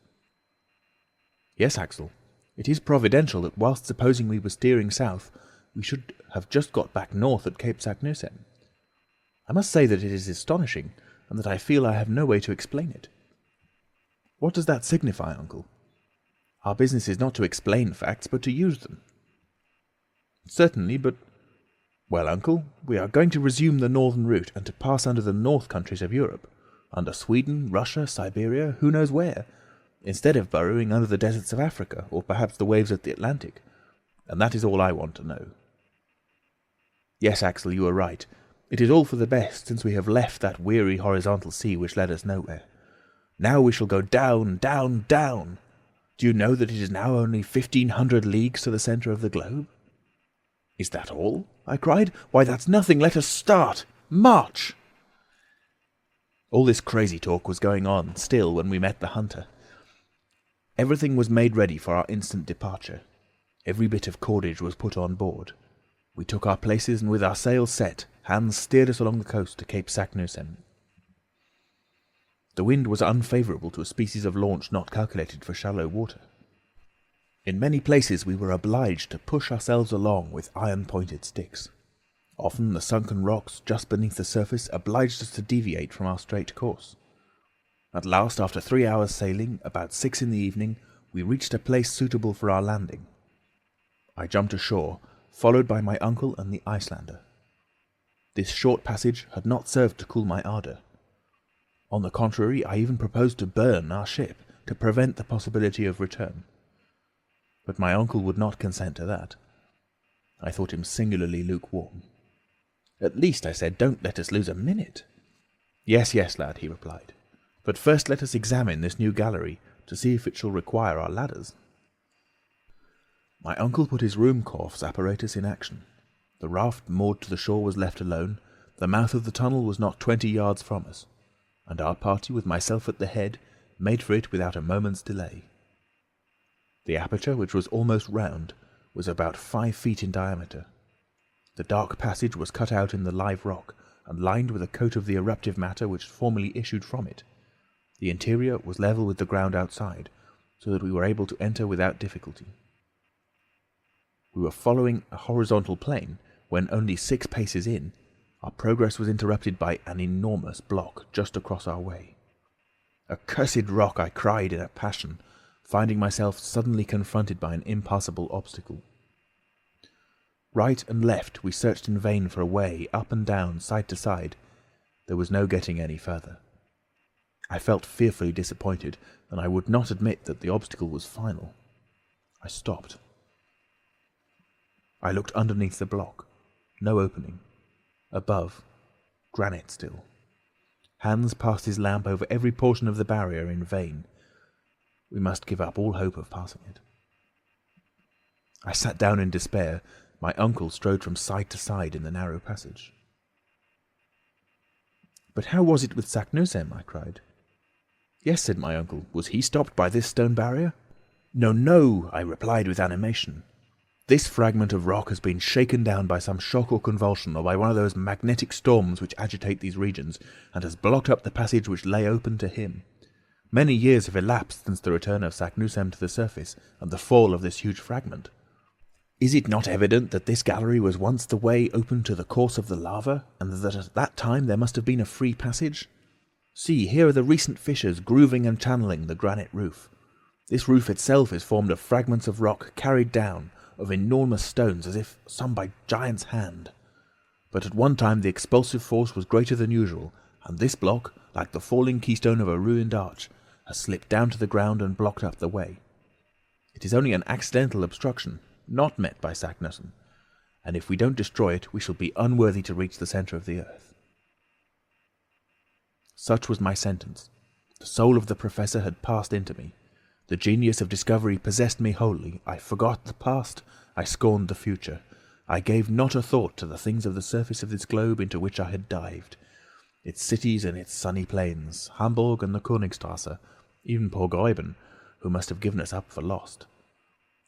"Yes, Axel. It is providential that whilst supposing we were steering south, we should have just got back north at Cape Saknussemm. I must say that it is astonishing, and that I feel I have no way to explain it." "What does that signify, uncle?" "Our business is not to explain facts, but to use them." "Certainly, but—" "Well, uncle, we are going to resume the northern route, and to pass under the north countries of Europe, under Sweden, Russia, Siberia, who knows where, instead of burrowing under the deserts of Africa, or perhaps the waves of the Atlantic, and that is all I want to know." "Yes, Axel, you are right. It is all for the best, since we have left that weary horizontal sea which led us nowhere. Now we shall go down, down, down. Do you know that it is now only 1,500 leagues to the centre of the globe?" "Is that all?" I cried. "Why, that's nothing. Let us start. March!" All this crazy talk was going on still when we met the hunter. Everything was made ready for our instant departure. Every bit of cordage was put on board. We took our places, and with our sails set, Hans steered us along the coast to Cape Saknussemm. The wind was unfavourable to a species of launch not calculated for shallow water. In many places we were obliged to push ourselves along with iron-pointed sticks. Often the sunken rocks just beneath the surface obliged us to deviate from our straight course. At last, after 3 hours' sailing, about 6 in the evening, we reached a place suitable for our landing. I jumped ashore, followed by my uncle and the Icelander. This short passage had not served to cool my ardour. On the contrary, I even proposed to burn our ship, to prevent the possibility of return. But my uncle would not consent to that. I thought him singularly lukewarm. "At least," I said, "don't let us lose a minute." "Yes, yes, lad," he replied. "But first let us examine this new gallery, to see if it shall require our ladders." My uncle put his Ruhmkorff's apparatus in action. The raft moored to the shore was left alone, the mouth of the tunnel was not 20 yards from us, and our party, with myself at the head, made for it without a moment's delay. The aperture, which was almost round, was about 5 feet in diameter. The dark passage was cut out in the live rock, and lined with a coat of the eruptive matter which formerly issued from it. The interior was level with the ground outside, so that we were able to enter without difficulty. We were following a horizontal plane, when only 6 paces in, our progress was interrupted by an enormous block just across our way. "Accursed rock!" I cried in a passion, finding myself suddenly confronted by an impassable obstacle. Right and left we searched in vain for a way, up and down, side to side. There was no getting any further. I felt fearfully disappointed, and I would not admit that the obstacle was final. I stopped. I looked underneath the block. No opening. Above, granite still. Hans passed his lamp over every portion of the barrier in vain. We must give up all hope of passing it. I sat down in despair. My uncle strode from side to side in the narrow passage. "But how was it with Saknussemm?" I cried. "Yes," said my uncle. "Was he stopped by this stone barrier?" "No, no," I replied with animation. "This fragment of rock has been shaken down by some shock or convulsion, or by one of those magnetic storms which agitate these regions, and has blocked up the passage which lay open to him. Many years have elapsed since the return of Saknussemm to the surface, and the fall of this huge fragment. Is it not evident that this gallery was once the way open to the course of the lava, and that at that time there must have been a free passage? See, here are the recent fissures grooving and channeling the granite roof. This roof itself is formed of fragments of rock carried down, of enormous stones, as if some by giant's hand. But at one time the expulsive force was greater than usual, and this block, like the falling keystone of a ruined arch, has slipped down to the ground and blocked up the way. It is only an accidental obstruction, not met by Saknussemm, and if we don't destroy it, we shall be unworthy to reach the centre of the earth." Such was my sentence. The soul of the professor had passed into me. The genius of discovery possessed me wholly. I forgot the past. I scorned the future. I gave not a thought to the things of the surface of this globe into which I had dived. Its cities and its sunny plains, Hamburg and the Königstrasse, even poor Gräuben, who must have given us up for lost.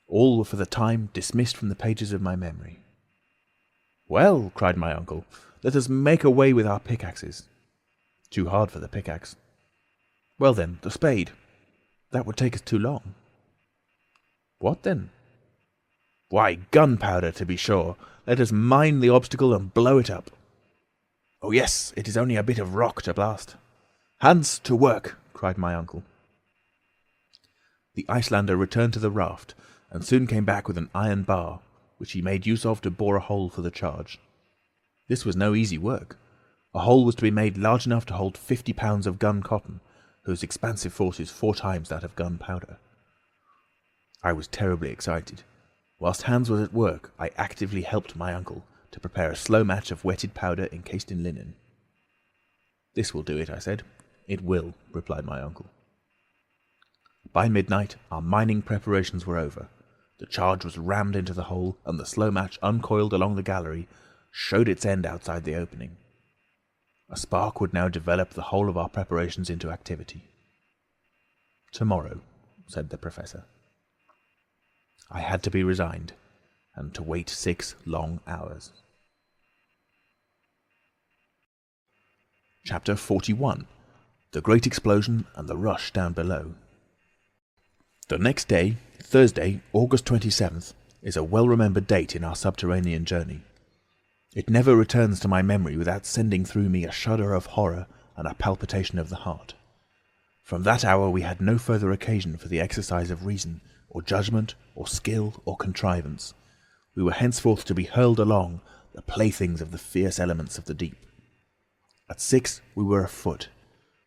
All were for the time dismissed from the pages of my memory. "Well," cried my uncle, "let us make away with our pickaxes." "Too hard for the pickaxe." "Well then, the spade." "That would take us too long." "What then?" "Why, gunpowder, to be sure. Let us mine the obstacle and blow it up." "Oh yes, it is only a bit of rock to blast." "Hans, to work!" cried my uncle. The Icelander returned to the raft, and soon came back with an iron bar, which he made use of to bore a hole for the charge. This was no easy work. A hole was to be made large enough to hold 50 pounds of gun cotton, whose expansive force is 4 times that of gunpowder. I was terribly excited. Whilst Hans was at work, I actively helped my uncle to prepare a slow match of wetted powder encased in linen. "This will do it," I said. "It will," replied my uncle. By midnight, our mining preparations were over. The charge was rammed into the hole, and the slow match, uncoiled along the gallery, showed its end outside the opening. A spark would now develop the whole of our preparations into activity. "Tomorrow," said the professor. I had to be resigned, and to wait 6 long hours. Chapter 41. The Great Explosion and the Rush Down Below. The next day, Thursday, August 27th, is a well-remembered date in our subterranean journey. It never returns to my memory without sending through me a shudder of horror and a palpitation of the heart. From that hour we had no further occasion for the exercise of reason, or judgment, or skill, or contrivance. We were henceforth to be hurled along, the playthings of the fierce elements of the deep. At 6 we were afoot.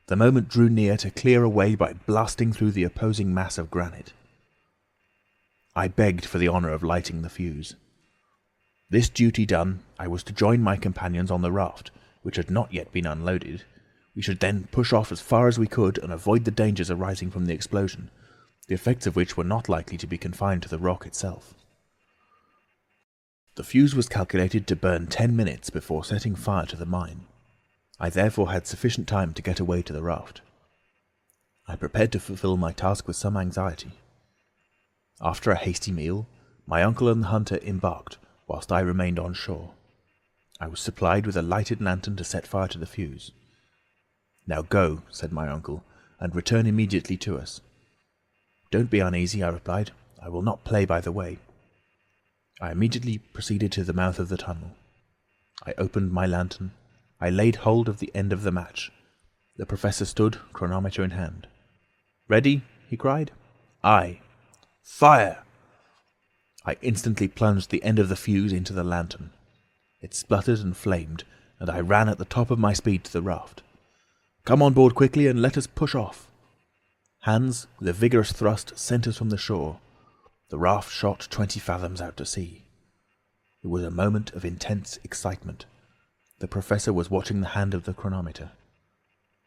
The moment drew near to clear a way by blasting through the opposing mass of granite. I begged for the honour of lighting the fuse. This duty done, I was to join my companions on the raft, which had not yet been unloaded. We should then push off as far as we could and avoid the dangers arising from the explosion, the effects of which were not likely to be confined to the rock itself. The fuse was calculated to burn 10 minutes before setting fire to the mine. I therefore had sufficient time to get away to the raft. I prepared to fulfill my task with some anxiety. After a hasty meal, my uncle and the hunter embarked, whilst I remained on shore. I was supplied with a lighted lantern to set fire to the fuse. "Now go," said my uncle, "and return immediately to us." "Don't be uneasy," I replied. "I will not play by the way." I immediately proceeded to the mouth of the tunnel. I opened my lantern. I laid hold of the end of the match. The professor stood, chronometer in hand. "Ready?" he cried. "Aye." "Fire!" I instantly plunged the end of the fuse into the lantern. It spluttered and flamed, and I ran at the top of my speed to the raft. "Come on board quickly and let us push off." Hans, with a vigorous thrust, sent us from the shore. The raft shot 20 fathoms out to sea. It was a moment of intense excitement. The professor was watching the hand of the chronometer.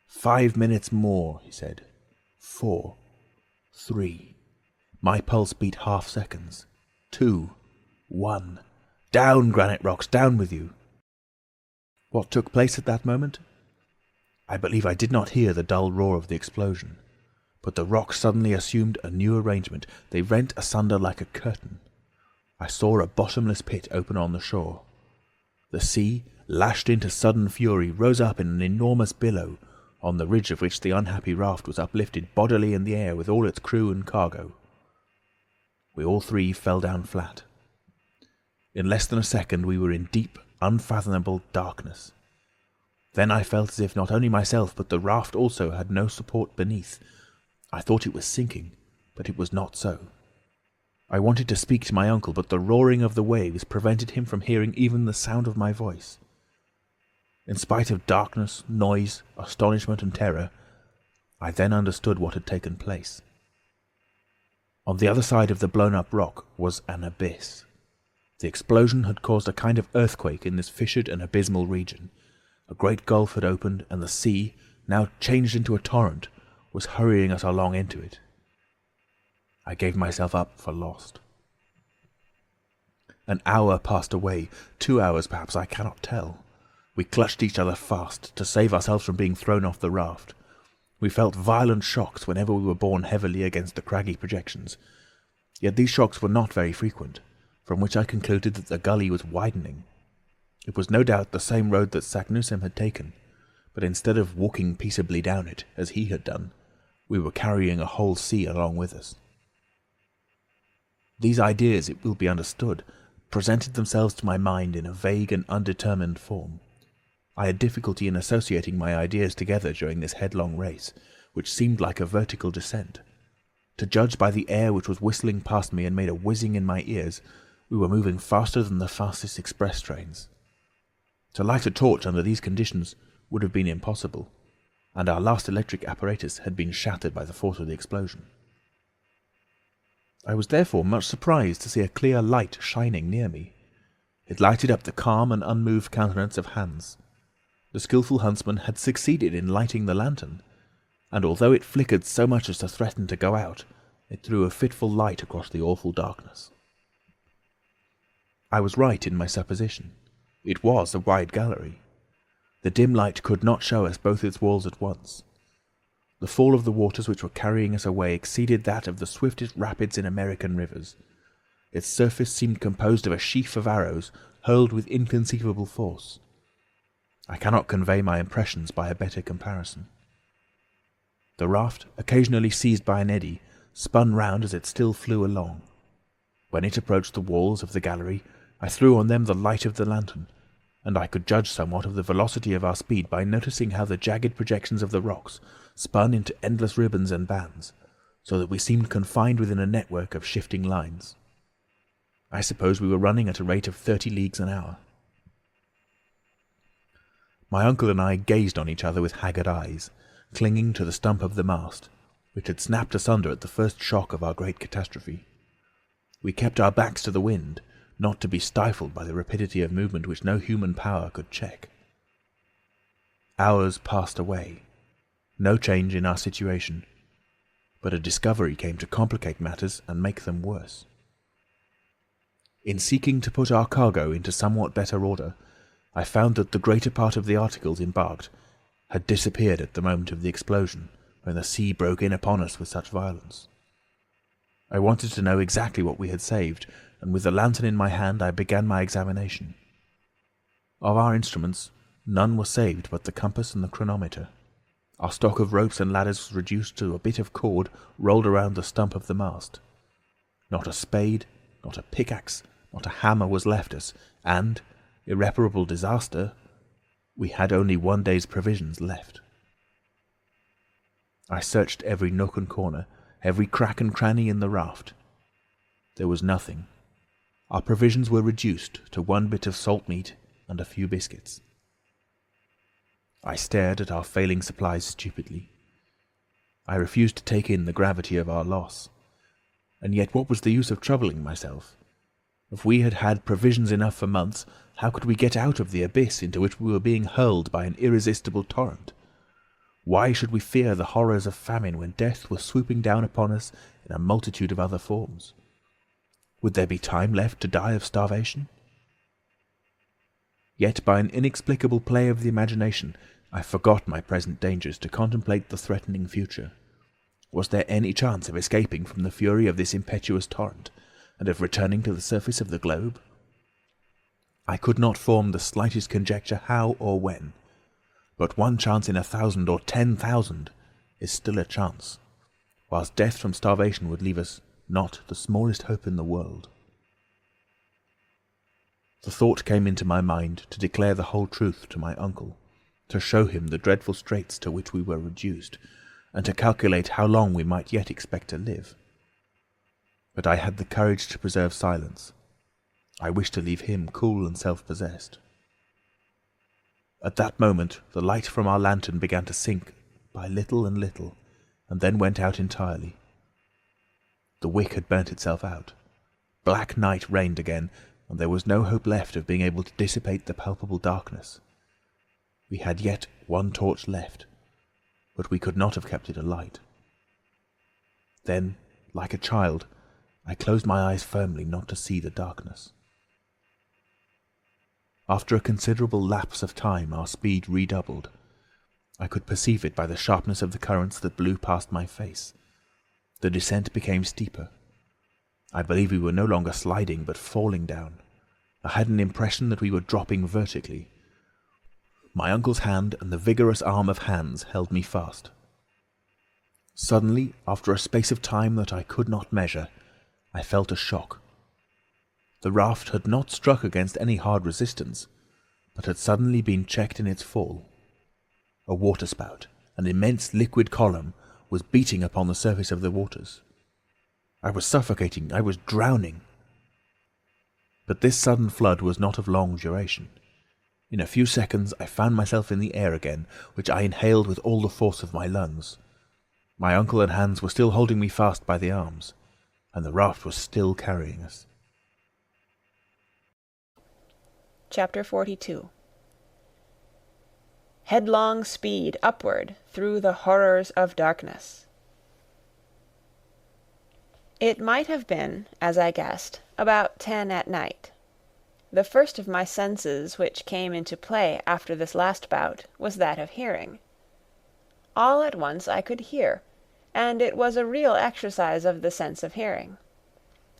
5 minutes more, he said. 4, 3. My pulse beat half seconds. 2, 1. Down, granite rocks, down with you. What took place at that moment? I believe I did not hear the dull roar of the explosion, but the rocks suddenly assumed a new arrangement. They rent asunder like a curtain. I saw a bottomless pit open on the shore. The sea, lashed into sudden fury, rose up in an enormous billow, on the ridge of which the unhappy raft was uplifted bodily in the air with all its crew and cargo. We all three fell down flat. In less than a second we were in deep, unfathomable darkness. Then I felt as if not only myself but the raft also had no support beneath. I thought it was sinking, but it was not so. I wanted to speak to my uncle, but the roaring of the waves prevented him from hearing even the sound of my voice. In spite of darkness, noise, astonishment and terror, I then understood what had taken place. On the other side of the blown-up rock was an abyss. The explosion had caused a kind of earthquake in this fissured and abysmal region. A great gulf had opened, and the sea, now changed into a torrent, was hurrying us along into it. I gave myself up for lost. An hour passed away, 2 hours perhaps, I cannot tell. We clutched each other fast to save ourselves from being thrown off the raft. We felt violent shocks whenever we were borne heavily against the craggy projections. Yet these shocks were not very frequent, from which I concluded that the gully was widening. It was no doubt the same road that Saknussemm had taken, but instead of walking peaceably down it, as he had done, we were carrying a whole sea along with us. These ideas, it will be understood, presented themselves to my mind in a vague and undetermined form. I had difficulty in associating my ideas together during this headlong race, which seemed like a vertical descent. To judge by the air which was whistling past me and made a whizzing in my ears, we were moving faster than the fastest express trains. To light a torch under these conditions would have been impossible, and our last electric apparatus had been shattered by the force of the explosion. I was therefore much surprised to see a clear light shining near me. It lighted up the calm and unmoved countenance of Hans. The skilful huntsman had succeeded in lighting the lantern, and although it flickered so much as to threaten to go out, it threw a fitful light across the awful darkness. I was right in my supposition. It was a wide gallery. The dim light could not show us both its walls at once. The fall of the waters which were carrying us away exceeded that of the swiftest rapids in American rivers. Its surface seemed composed of a sheaf of arrows hurled with inconceivable force. I cannot convey my impressions by a better comparison. The raft, occasionally seized by an eddy, spun round as it still flew along. When it approached the walls of the gallery, I threw on them the light of the lantern, and I could judge somewhat of the velocity of our speed by noticing how the jagged projections of the rocks spun into endless ribbons and bands, so that we seemed confined within a network of shifting lines. I suppose we were running at a rate of 30 leagues an hour. My uncle and I gazed on each other with haggard eyes, clinging to the stump of the mast, which had snapped asunder at the first shock of our great catastrophe. We kept our backs to the wind, not to be stifled by the rapidity of movement which no human power could check. Hours passed away. No change in our situation, but a discovery came to complicate matters and make them worse. In seeking to put our cargo into somewhat better order, I found that the greater part of the articles embarked had disappeared at the moment of the explosion, when the sea broke in upon us with such violence. I wanted to know exactly what we had saved, and with the lantern in my hand I began my examination. Of our instruments, none were saved but the compass and the chronometer. Our stock of ropes and ladders was reduced to a bit of cord rolled around the stump of the mast. Not a spade, not a pickaxe, not a hammer was left us, and, irreparable disaster, we had only 1 day's provisions left. I searched every nook and corner, every crack and cranny in the raft. There was nothing. Our provisions were reduced to 1 bit of salt meat and a few biscuits. I stared at our failing supplies stupidly. I refused to take in the gravity of our loss. And yet what was the use of troubling myself? If we had had provisions enough for months, how could we get out of the abyss into which we were being hurled by an irresistible torrent? Why should we fear the horrors of famine when death was swooping down upon us in a multitude of other forms? Would there be time left to die of starvation? Yet by an inexplicable play of the imagination, I forgot my present dangers to contemplate the threatening future. Was there any chance of escaping from the fury of this impetuous torrent, and of returning to the surface of the globe? I could not form the slightest conjecture how or when, but one chance in 1,000 or 10,000 is still a chance, whilst death from starvation would leave us not the smallest hope in the world. The thought came into my mind to declare the whole truth to my uncle, to show him the dreadful straits to which we were reduced, and to calculate how long we might yet expect to live. But I had the courage to preserve silence. I wished to leave him cool and self-possessed. At that moment the light from our lantern began to sink by little and little, and then went out entirely. The wick had burnt itself out. Black night reigned again, and there was no hope left of being able to dissipate the palpable darkness. We had yet one torch left, but we could not have kept it alight. Then, like a child, I closed my eyes firmly not to see the darkness. After a considerable lapse of time, our speed redoubled. I could perceive it by the sharpness of the currents that blew past my face. The descent became steeper. I believe we were no longer sliding, but falling down. I had an impression that we were dropping vertically. My uncle's hand and the vigorous arm of Hans held me fast. Suddenly, after a space of time that I could not measure, I felt a shock. The raft had not struck against any hard resistance, but had suddenly been checked in its fall. A waterspout, an immense liquid column, was beating upon the surface of the waters. I was suffocating, I was drowning. But this sudden flood was not of long duration. In a few seconds I found myself in the air again, which I inhaled with all the force of my lungs. My uncle and Hans were still holding me fast by the arms, and the raft was still carrying us. Chapter 42. Headlong speed upward through the horrors of darkness. It might have been, as I guessed, about 10 at night. The first of my senses which came into play after this last bout was that of hearing. All at once I could hear, and it was a real exercise of the sense of hearing.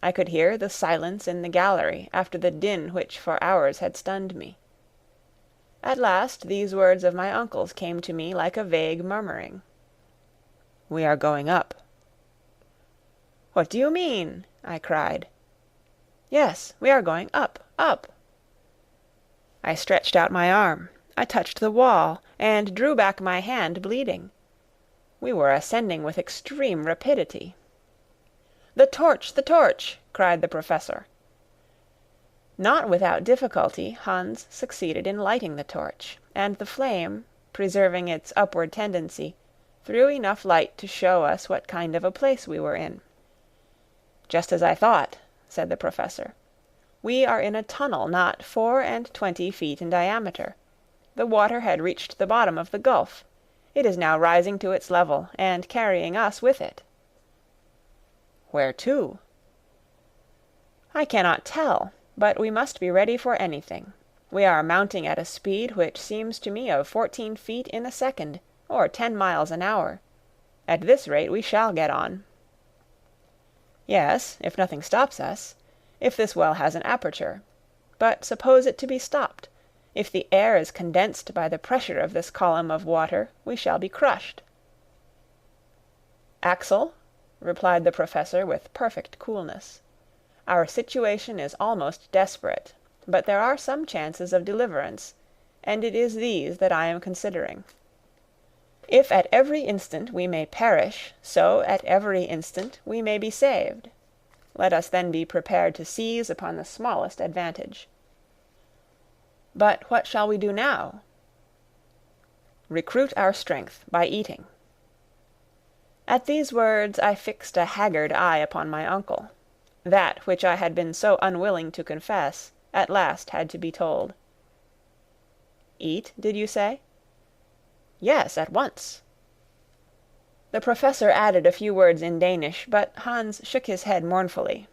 I could hear the silence in the gallery after the din which for hours had stunned me. At last these words of my uncle's came to me like a vague murmuring. "We are going up." "What do you mean?" I cried. "Yes, we are going up, up." I stretched out my arm. I touched the wall, and drew back my hand, bleeding. We were ascending with extreme rapidity. "The torch, the torch!" cried the Professor. Not without difficulty Hans succeeded in lighting the torch, and the flame, preserving its upward tendency, threw enough light to show us what kind of a place we were in. "Just as I thought," said the Professor. "We are in a tunnel not 24 feet in diameter. The water had reached the bottom of the gulf. It is now rising to its level, and carrying us with it." "Where to?" "I cannot tell, but we must be ready for anything. We are mounting at a speed which seems to me of 14 feet in a second, or 10 miles an hour. At this rate we shall get on." "Yes, if nothing stops us. If this well has an aperture. But suppose it to be stopped. If the air is condensed by the pressure of this column of water, we shall be crushed." "Axel," replied the Professor with perfect coolness, "our situation is almost desperate, but there are some chances of deliverance, and it is these that I am considering. If at every instant we may perish, so at every instant we may be saved. Let us then be prepared to seize upon the smallest advantage." "But what shall we do now?" "Recruit our strength by eating." At these words I fixed a haggard eye upon my uncle. That which I had been so unwilling to confess at last had to be told. Eat, did you say? Yes, at once. The Professor added a few words in Danish, but Hans shook his head mournfully.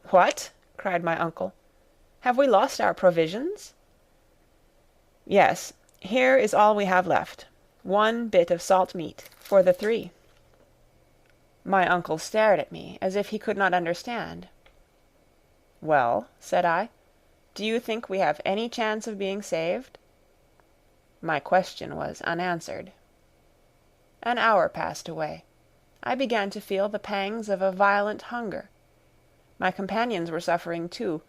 What? Cried my uncle. Have we lost our provisions? Yes, here is all we have left. 1 bit of salt meat, for the 3. My uncle stared at me, as if he could not understand. Well, said I, do you think we have any chance of being saved? My question was unanswered. An hour passed away. I began to feel the pangs of a violent hunger. My companions were suffering too,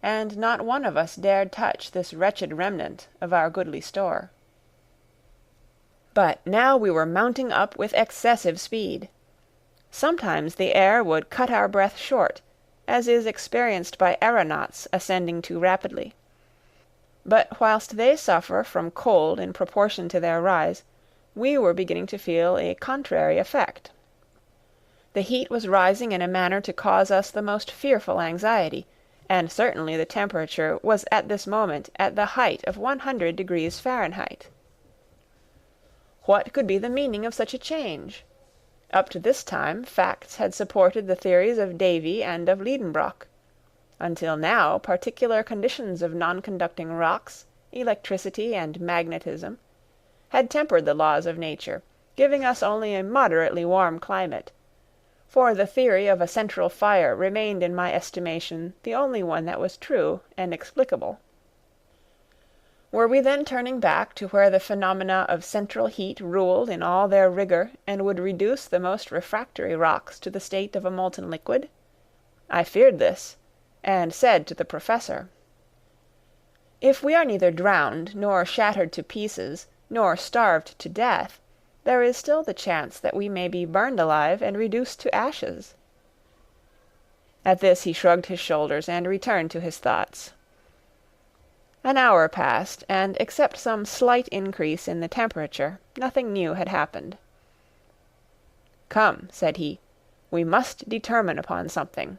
and not one of us dared touch this wretched remnant of our goodly store. But now we were mounting up with excessive speed. Sometimes the air would cut our breath short, as is experienced by aeronauts ascending too rapidly. But whilst they suffer from cold in proportion to their rise, we were beginning to feel a contrary effect. The heat was rising in a manner to cause us the most fearful anxiety, and certainly the temperature was at this moment at the height of 100 degrees Fahrenheit. What could be the meaning of such a change? Up to this time facts had supported the theories of Davy and of Lidenbrock. Until now particular conditions of non-conducting rocks, electricity, and magnetism had tempered the laws of nature, giving us only a moderately warm climate, for the theory of a central fire remained in my estimation the only one that was true and explicable. Were we then turning back to where the phenomena of central heat ruled in all their rigour and would reduce the most refractory rocks to the state of a molten liquid? I feared this, and said to the Professor, If we are neither drowned, nor shattered to pieces, nor starved to death, there is still the chance that we may be burned alive and reduced to ashes. At this he shrugged his shoulders and returned to his thoughts. An hour passed, and except some slight increase in the temperature, nothing new had happened. Come, said he, we must determine upon something.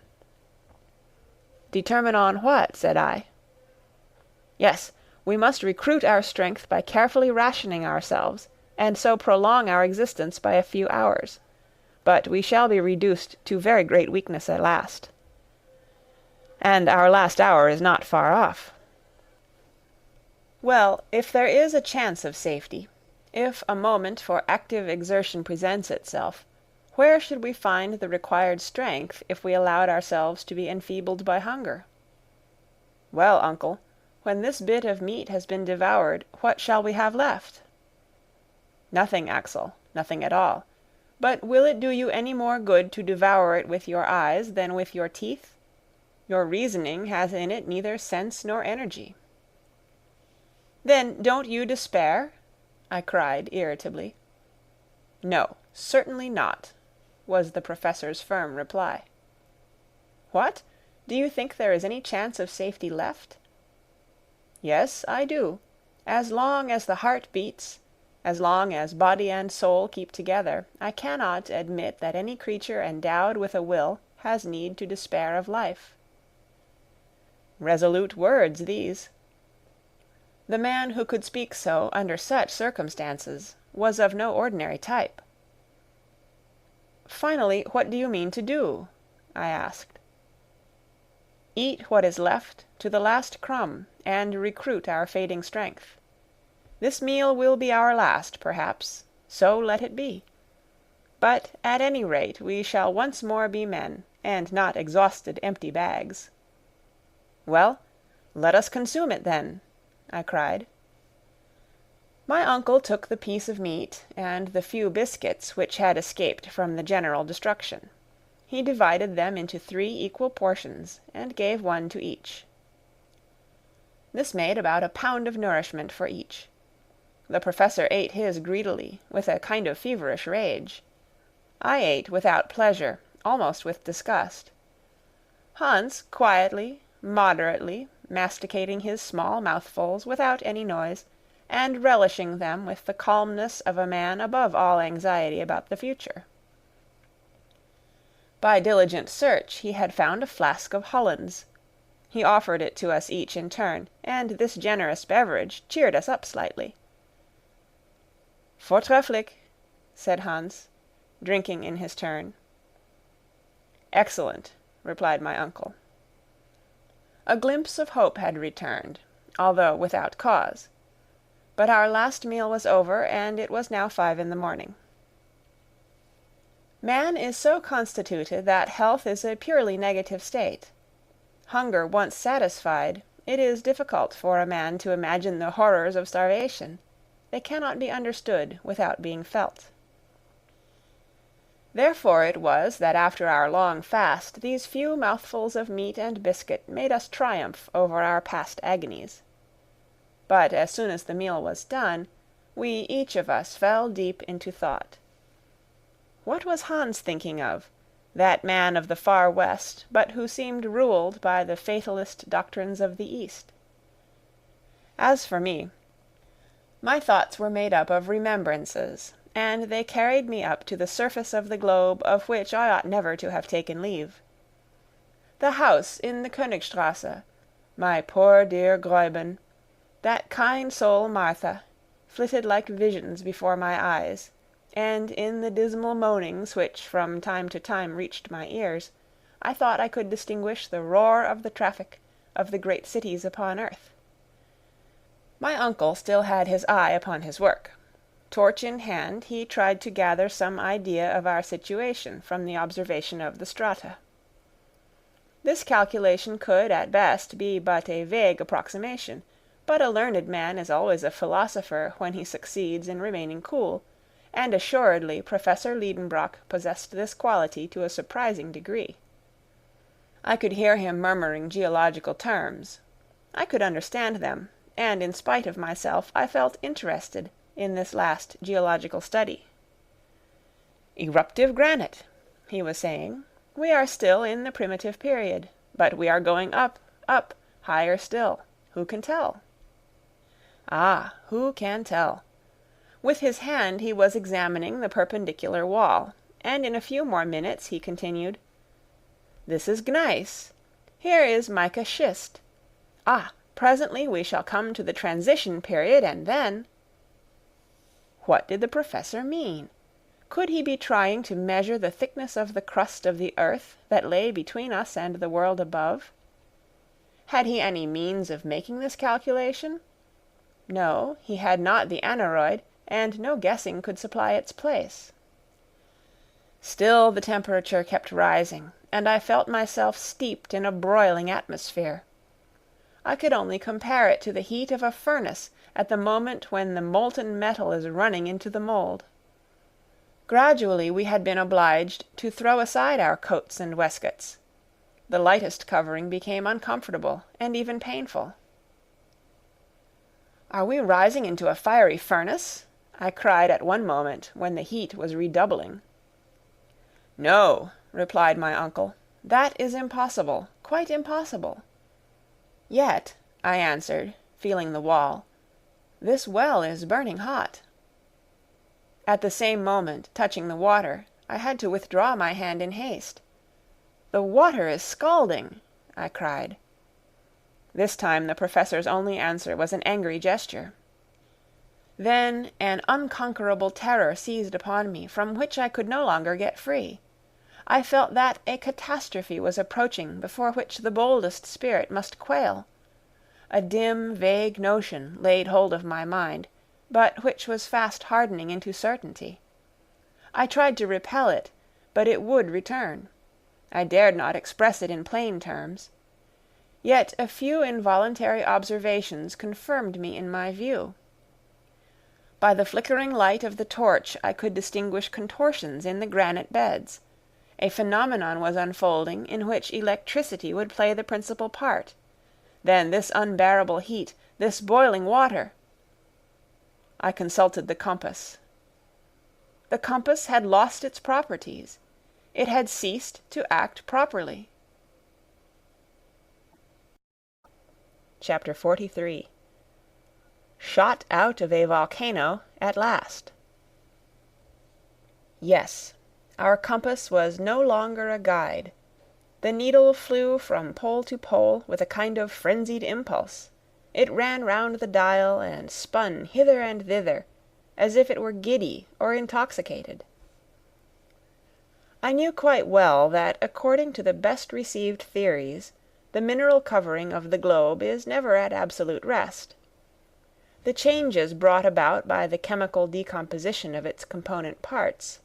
Determine on what? Said I. Yes, we must recruit our strength by carefully rationing ourselves, and so prolong our existence by a few hours. But we shall be reduced to very great weakness at last. And our last hour is not far off. Well, if there is a chance of safety, if a moment for active exertion presents itself, where should we find the required strength if we allowed ourselves to be enfeebled by hunger? Well, uncle, when this bit of meat has been devoured, what shall we have left? Nothing, Axel, nothing at all. But will it do you any more good to devour it with your eyes than with your teeth? Your reasoning has in it neither sense nor energy. Then don't you despair? I cried irritably. No, certainly not, was the Professor's firm reply. What? Do you think there is any chance of safety left? Yes, I do. As long as the heart beats, as long as body and soul keep together, I cannot admit that any creature endowed with a will has need to despair of life. Resolute words, these. The man who could speak so under such circumstances was of no ordinary type. Finally, what do you mean to do? I asked. Eat what is left to the last crumb, and recruit our fading strength. This meal will be our last, perhaps, so let it be. But at any rate we shall once more be men, and not exhausted empty bags. Well, let us consume it then, I cried. My uncle took the piece of meat and the few biscuits which had escaped from the general destruction. He divided them into 3 equal portions, and gave one to each. This made about a pound of nourishment for each. The Professor ate his greedily, with a kind of feverish rage. I ate without pleasure, almost with disgust. Hans quietly, moderately, masticating his small mouthfuls without any noise, and relishing them with the calmness of a man above all anxiety about the future. By diligent search he had found a flask of Hollands. He offered it to us each in turn, and this generous beverage cheered us up slightly. "Voortreffelijk," said Hans, drinking in his turn. "Excellent," replied my uncle. A glimpse of hope had returned, although without cause. But our last meal was over, and it was now 5 in the morning. Man is so constituted that health is a purely negative state. Hunger once satisfied, it is difficult for a man to imagine the horrors of starvation. They cannot be understood without being felt. Therefore it was that after our long fast these few mouthfuls of meat and biscuit made us triumph over our past agonies. But as soon as the meal was done, we each of us fell deep into thought. What was Hans thinking of, that man of the far West, but who seemed ruled by the fatalist doctrines of the East? As for me, my thoughts were made up of remembrances, and they carried me up to the surface of the globe of which I ought never to have taken leave. The house in the Königstrasse, my poor dear Gräuben, that kind soul Martha, flitted like visions before my eyes, and in the dismal moanings which from time to time reached my ears, I thought I could distinguish the roar of the traffic of the great cities upon earth. My uncle still had his eye upon his work. Torch in hand, he tried to gather some idea of our situation from the observation of the strata. This calculation could, at best, be but a vague approximation, but a learned man is always a philosopher when he succeeds in remaining cool, and assuredly Professor Lidenbrock possessed this quality to a surprising degree. I could hear him murmuring geological terms. I could understand them, and in spite of myself I felt interested in this last geological study. "Eruptive granite," he was saying. "We are still in the primitive period, but we are going up, up, higher still. Who can tell?" Ah, who can tell? With his hand he was examining the perpendicular wall, and in a few more minutes he continued, "This is gneiss. Here is mica schist. Ah, presently we shall come to the transition period, and then—" What did the Professor mean? Could he be trying to measure the thickness of the crust of the earth that lay between us and the world above? Had he any means of making this calculation? No, he had not the aneroid, and no guessing could supply its place. Still the temperature kept rising, and I felt myself steeped in a broiling atmosphere. I could only compare it to the heat of a furnace at the moment when the molten metal is running into the mould. Gradually we had been obliged to throw aside our coats and waistcoats. The lightest covering became uncomfortable and even painful. "Are we rising into a fiery furnace?" I cried at one moment when the heat was redoubling. "No," replied my uncle, "that is impossible, quite impossible." "Yet," I answered, feeling the wall, "this well is burning hot." At the same moment, touching the water, I had to withdraw my hand in haste. "The water is scalding!" I cried. This time the Professor's only answer was an angry gesture. Then an unconquerable terror seized upon me, from which I could no longer get free. I felt that a catastrophe was approaching before which the boldest spirit must quail. A dim, vague notion laid hold of my mind, but which was fast hardening into certainty. I tried to repel it, but it would return. I dared not express it in plain terms. Yet a few involuntary observations confirmed me in my view. By the flickering light of the torch I could distinguish contortions in the granite beds. A phenomenon was unfolding in which electricity would play the principal part. Then this unbearable heat, this boiling water! I consulted the compass. The compass had lost its properties. It had ceased to act properly. Chapter 43. Shot out of a volcano at last. Yes, Our compass was no longer a guide. The needle flew from pole to pole with a kind of frenzied impulse. It ran round the dial and spun hither and thither, as if it were giddy or intoxicated. I knew quite well that, according to the best received theories, the mineral covering of the globe is never at absolute rest. The changes brought about by the chemical decomposition of its component parts,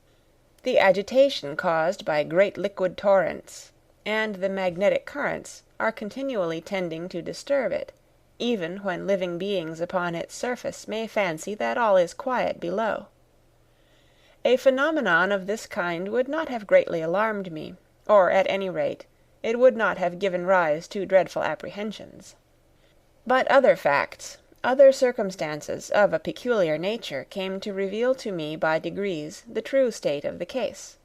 the agitation caused by great liquid torrents, and the magnetic currents, are continually tending to disturb it, even when living beings upon its surface may fancy that all is quiet below. A phenomenon of this kind would not have greatly alarmed me, or, at any rate, it would not have given rise to dreadful apprehensions. But other facts, other circumstances of a peculiar nature came to reveal to me by degrees the true state of the case.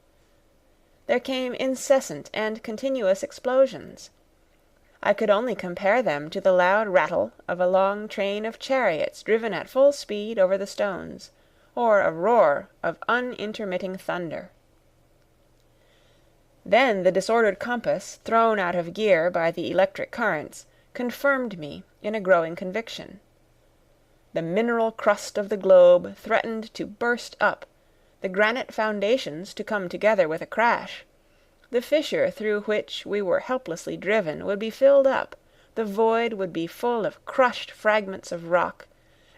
There came incessant and continuous explosions. I could only compare them to the loud rattle of a long train of chariots driven at full speed over the stones, or a roar of unintermitting thunder. Then the disordered compass, thrown out of gear by the electric currents, confirmed me in a growing conviction. The mineral crust of the globe threatened to burst up, the granite foundations to come together with a crash. The fissure through which we were helplessly driven would be filled up, the void would be full of crushed fragments of rock,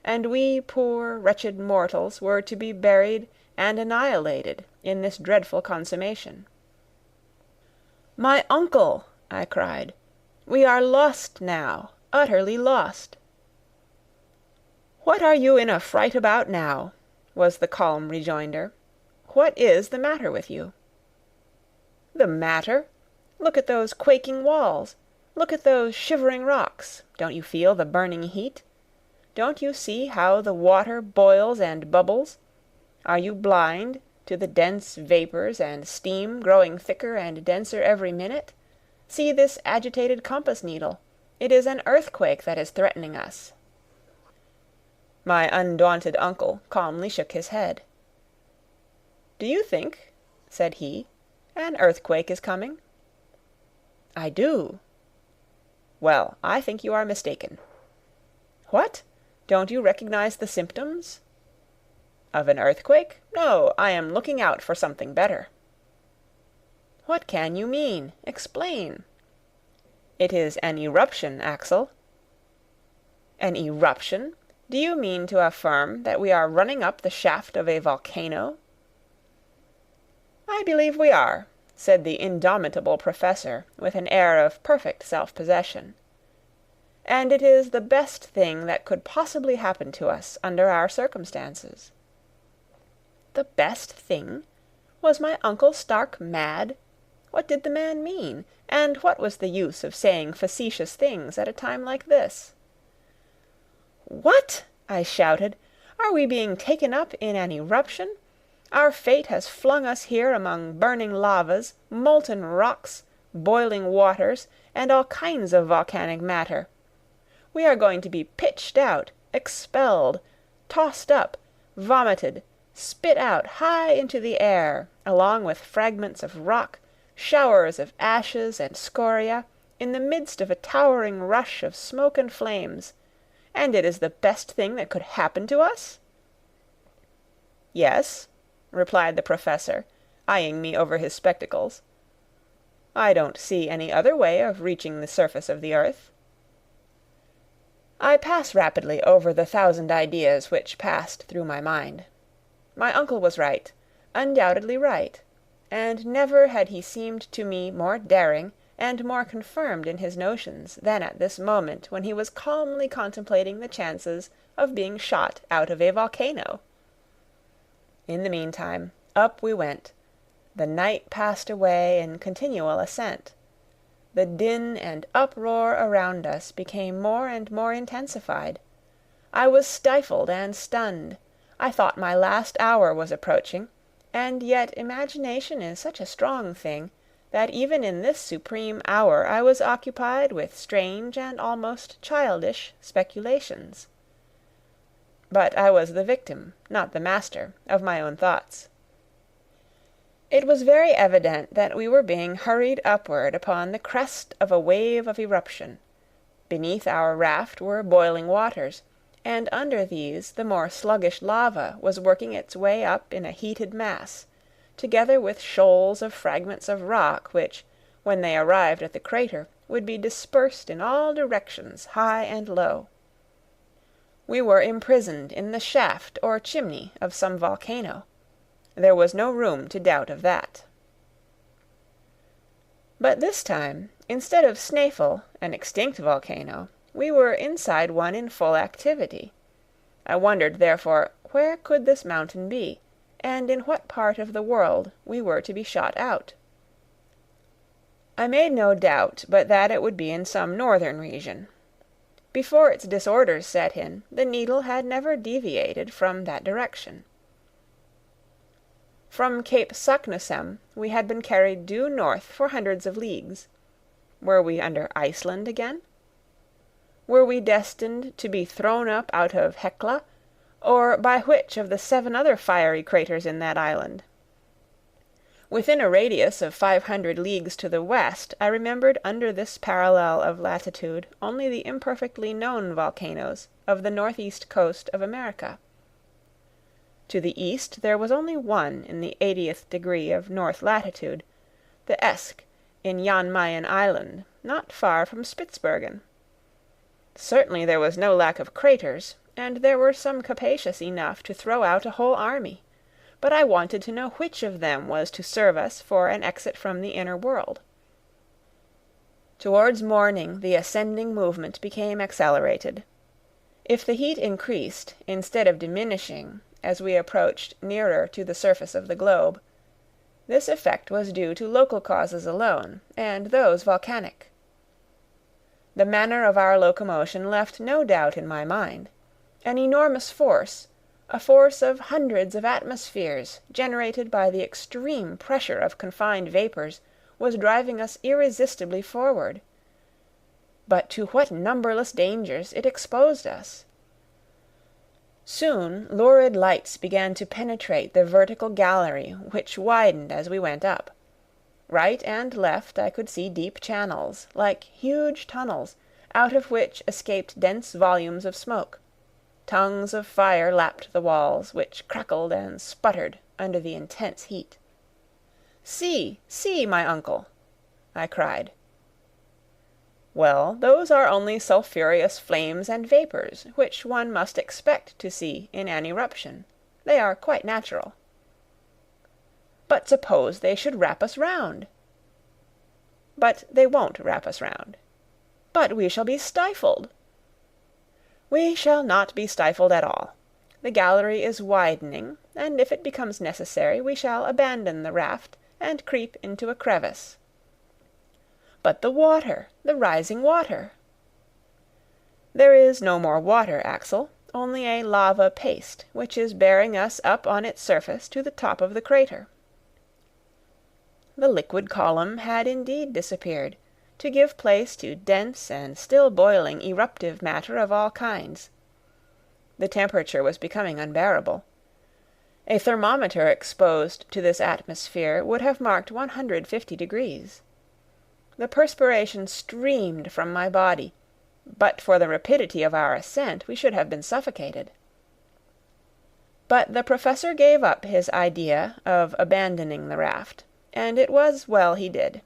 and we poor wretched mortals were to be buried and annihilated in this dreadful consummation. "My uncle!" I cried. "We are lost now, utterly lost!" "What are you in a fright about now?" was the calm rejoinder. "What is the matter with you?" "The matter? Look at those quaking walls. Look at those shivering rocks. Don't you feel the burning heat? Don't you see how the water boils and bubbles? Are you blind to the dense vapours and steam growing thicker and denser every minute? See this agitated compass needle. It is an earthquake that is threatening us." My undaunted uncle calmly shook his head. "Do you think," said he, "an earthquake is coming?" "I do." "Well, I think you are mistaken." "What? Don't you recognize the symptoms?" "Of an earthquake? No, I am looking out for something better." "What can you mean? Explain." "It is an eruption, Axel." "An eruption? Do you mean to affirm that we are running up the shaft of a volcano?" "I believe we are," said the indomitable Professor with an air of perfect self-possession. "And it is the best thing that could possibly happen to us under our circumstances." The best thing? Was my uncle stark mad? What did the man mean? And what was the use of saying facetious things at a time like this? "What?" I shouted. "Are we being taken up in an eruption? Our fate has flung us here among burning lavas, molten rocks, boiling waters, and all kinds of volcanic matter. We are going to be pitched out, expelled, tossed up, vomited, spit out high into the air, along with fragments of rock, showers of ashes and scoria, in the midst of a towering rush of smoke and flames. And it is the best thing that could happen to us?" "Yes," replied the Professor, eyeing me over his spectacles. "I don't see any other way of reaching the surface of the earth." I pass rapidly over the thousand ideas which passed through my mind. My uncle was right, undoubtedly right, and never had he seemed to me more daring and more confirmed in his notions than at this moment when he was calmly contemplating the chances of being shot out of a volcano. In the meantime, up we went. The night passed away in continual ascent. The din and uproar around us became more and more intensified. I was stifled and stunned. I thought my last hour was approaching, and yet imagination is such a strong thing that even in this supreme hour I was occupied with strange and almost childish speculations. But I was the victim, not the master, of my own thoughts. It was very evident that we were being hurried upward upon the crest of a wave of eruption. Beneath our raft were boiling waters, and under these the more sluggish lava was working its way up in a heated mass, together with shoals of fragments of rock which, when they arrived at the crater, would be dispersed in all directions, high and low. We were imprisoned in the shaft or chimney of some volcano. There was no room to doubt of that. But this time, instead of Snæfell, an extinct volcano, we were inside one in full activity. I wondered, therefore, where could this mountain be, and in what part of the world we were to be shot out. I made no doubt but that it would be in some northern region. Before its disorders set in, the needle had never deviated from that direction. From Cape Saknussemm we had been carried due north for hundreds of leagues. Were we under Iceland again? Were we destined to be thrown up out of Hecla, or by which of the 7 other fiery craters in that island? Within a radius of 500 leagues to the west I remembered under this parallel of latitude only the imperfectly known volcanoes of the northeast coast of America. To the east there was only one in the 80th degree of north latitude, the Esk in Jan Mayen Island, not far from Spitzbergen. Certainly there was no lack of craters, and there were some capacious enough to throw out a whole army, but I wanted to know which of them was to serve us for an exit from the inner world. Towards morning the ascending movement became accelerated. If the heat increased, instead of diminishing, as we approached nearer to the surface of the globe, this effect was due to local causes alone, and those volcanic. The manner of our locomotion left no doubt in my mind. An enormous force, a force of hundreds of atmospheres generated by the extreme pressure of confined vapours, was driving us irresistibly forward. But to what numberless dangers it exposed us! Soon lurid lights began to penetrate the vertical gallery, which widened as we went up. Right and left I could see deep channels, like huge tunnels, out of which escaped dense volumes of smoke. Tongues of fire lapped the walls, which crackled and sputtered under the intense heat. "See, see, my uncle!" I cried. "Well, those are only sulphureous flames and vapours, which one must expect to see in an eruption. They are quite natural." "But suppose they should wrap us round?" "But they won't wrap us round." "But we shall be stifled." "We shall not be stifled at all. The gallery is widening, and if it becomes necessary we shall abandon the raft and creep into a crevice." "But the water, the rising water!" "There is no more water, Axel, only a lava paste, which is bearing us up on its surface to the top of the crater." The liquid column had indeed disappeared, to give place to dense and still boiling eruptive matter of all kinds. The temperature was becoming unbearable. A thermometer exposed to this atmosphere would have marked 150 degrees. The perspiration streamed from my body. But for the rapidity of our ascent we should have been suffocated. But the Professor gave up his idea of abandoning the raft, and it was well he did.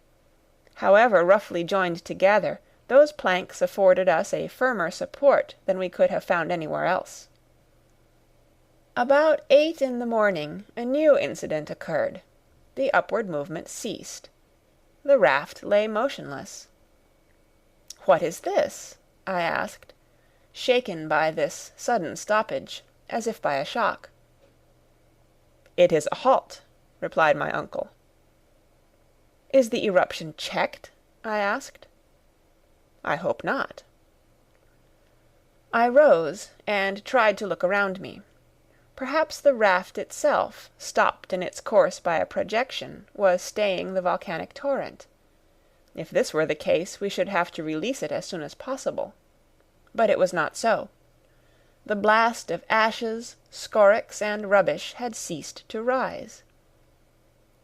However roughly joined together, those planks afforded us a firmer support than we could have found anywhere else. About 8 in the morning a new incident occurred. The upward movement ceased. The raft lay motionless. "What is this?" I asked, shaken by this sudden stoppage, as if by a shock. "It is a halt," replied my uncle. "Is the eruption checked?" I asked. "I hope not." I rose and tried to look around me. Perhaps the raft itself, stopped in its course by a projection, was staying the volcanic torrent. If this were the case, we should have to release it as soon as possible. But it was not so. The blast of ashes, scoryx, and rubbish had ceased to rise.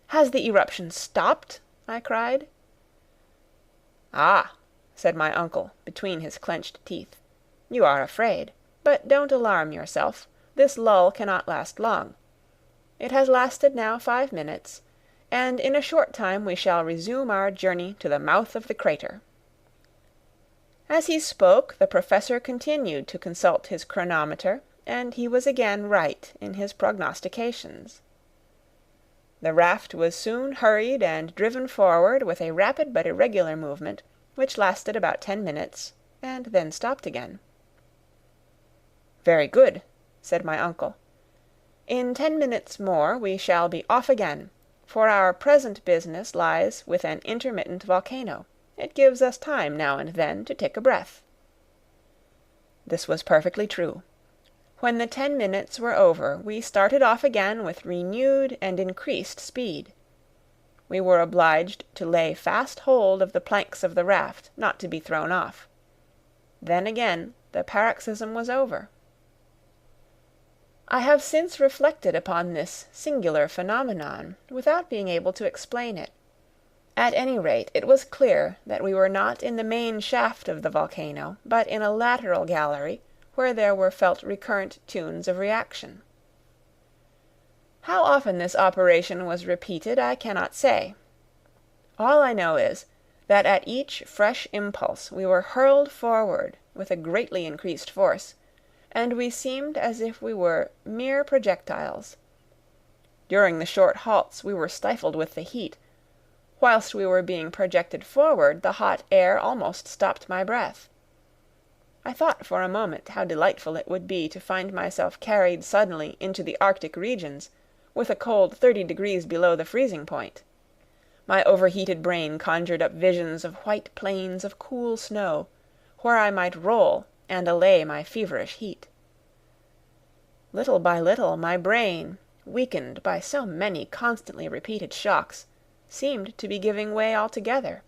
"Has the eruption stopped?" I cried. "Ah," said my uncle, between his clenched teeth, "you are afraid. But don't alarm yourself. This lull cannot last long. It has lasted now 5 minutes, and in a short time we shall resume our journey to the mouth of the crater." As he spoke, the Professor continued to consult his chronometer, and he was again right in his prognostications. The raft was soon hurried and driven forward with a rapid but irregular movement, which lasted about 10 minutes, and then stopped again. "Very good," said my uncle. "In 10 minutes more we shall be off again, for our present business lies with an intermittent volcano. It gives us time now and then to take a breath." This was perfectly true. When the 10 minutes were over, we started off again with renewed and increased speed. We were obliged to lay fast hold of the planks of the raft, not to be thrown off. Then again the paroxysm was over. I have since reflected upon this singular phenomenon, without being able to explain it. At any rate, it was clear that we were not in the main shaft of the volcano, but in a lateral gallery, where there were felt recurrent tunes of reaction. How often this operation was repeated I cannot say. All I know is, that at each fresh impulse we were hurled forward with a greatly increased force, and we seemed as if we were mere projectiles. During the short halts we were stifled with the heat. Whilst we were being projected forward, the hot air almost stopped my breath. I thought for a moment how delightful it would be to find myself carried suddenly into the Arctic regions, with a cold 30 degrees below the freezing point. My overheated brain conjured up visions of white plains of cool snow, where I might roll and allay my feverish heat. Little by little my brain, weakened by so many constantly repeated shocks, seemed to be giving way altogether.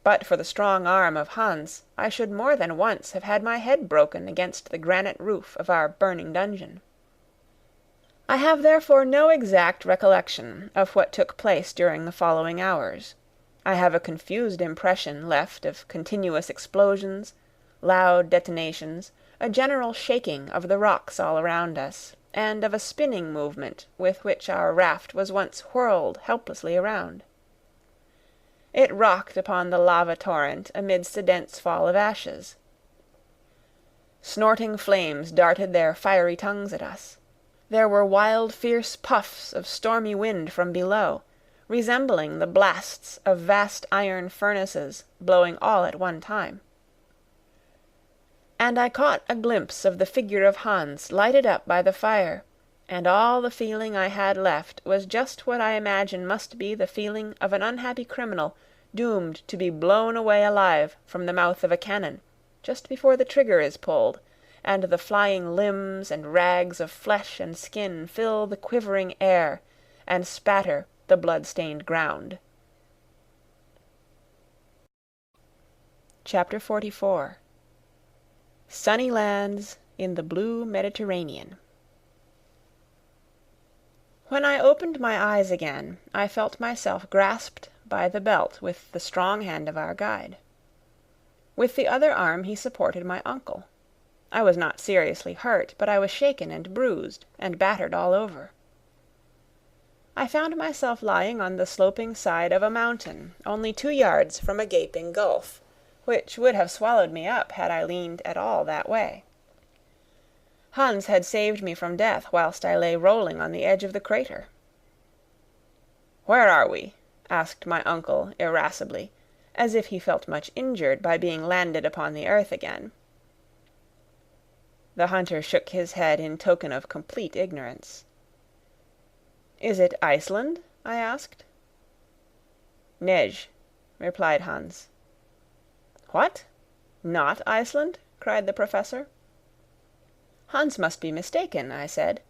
But for the strong arm of Hans, I should more than once have had my head broken against the granite roof of our burning dungeon. I have therefore no exact recollection of what took place during the following hours. I have a confused impression left of continuous explosions, loud detonations, a general shaking of the rocks all around us, and of a spinning movement with which our raft was once whirled helplessly around. It rocked upon the lava torrent amidst a dense fall of ashes. Snorting flames darted their fiery tongues at us. There were wild fierce puffs of stormy wind from below, resembling the blasts of vast iron furnaces blowing all at one time. And I caught a glimpse of the figure of Hans lighted up by the fire, and all the feeling I had left was just what I imagine must be the feeling of an unhappy criminal doomed to be blown away alive from the mouth of a cannon, just before the trigger is pulled, and the flying limbs and rags of flesh and skin fill the quivering air and spatter the blood-stained ground. Chapter 44. Sunny Lands in the Blue Mediterranean. When I opened my eyes again, I felt myself grasped by the belt with the strong hand of our guide. With the other arm he supported my uncle. I was not seriously hurt, but I was shaken and bruised and battered all over. I found myself lying on the sloping side of a mountain, only 2 yards from a gaping gulf, which would have swallowed me up had I leaned at all that way. Hans had saved me from death whilst I lay rolling on the edge of the crater. "Where are we?" asked my uncle irascibly, as if he felt much injured by being landed upon the earth again. The hunter shook his head in token of complete ignorance. "Is it Iceland?" I asked. "Nej," replied Hans. "What? Not Iceland?" cried the Professor. "Hans must be mistaken," I said,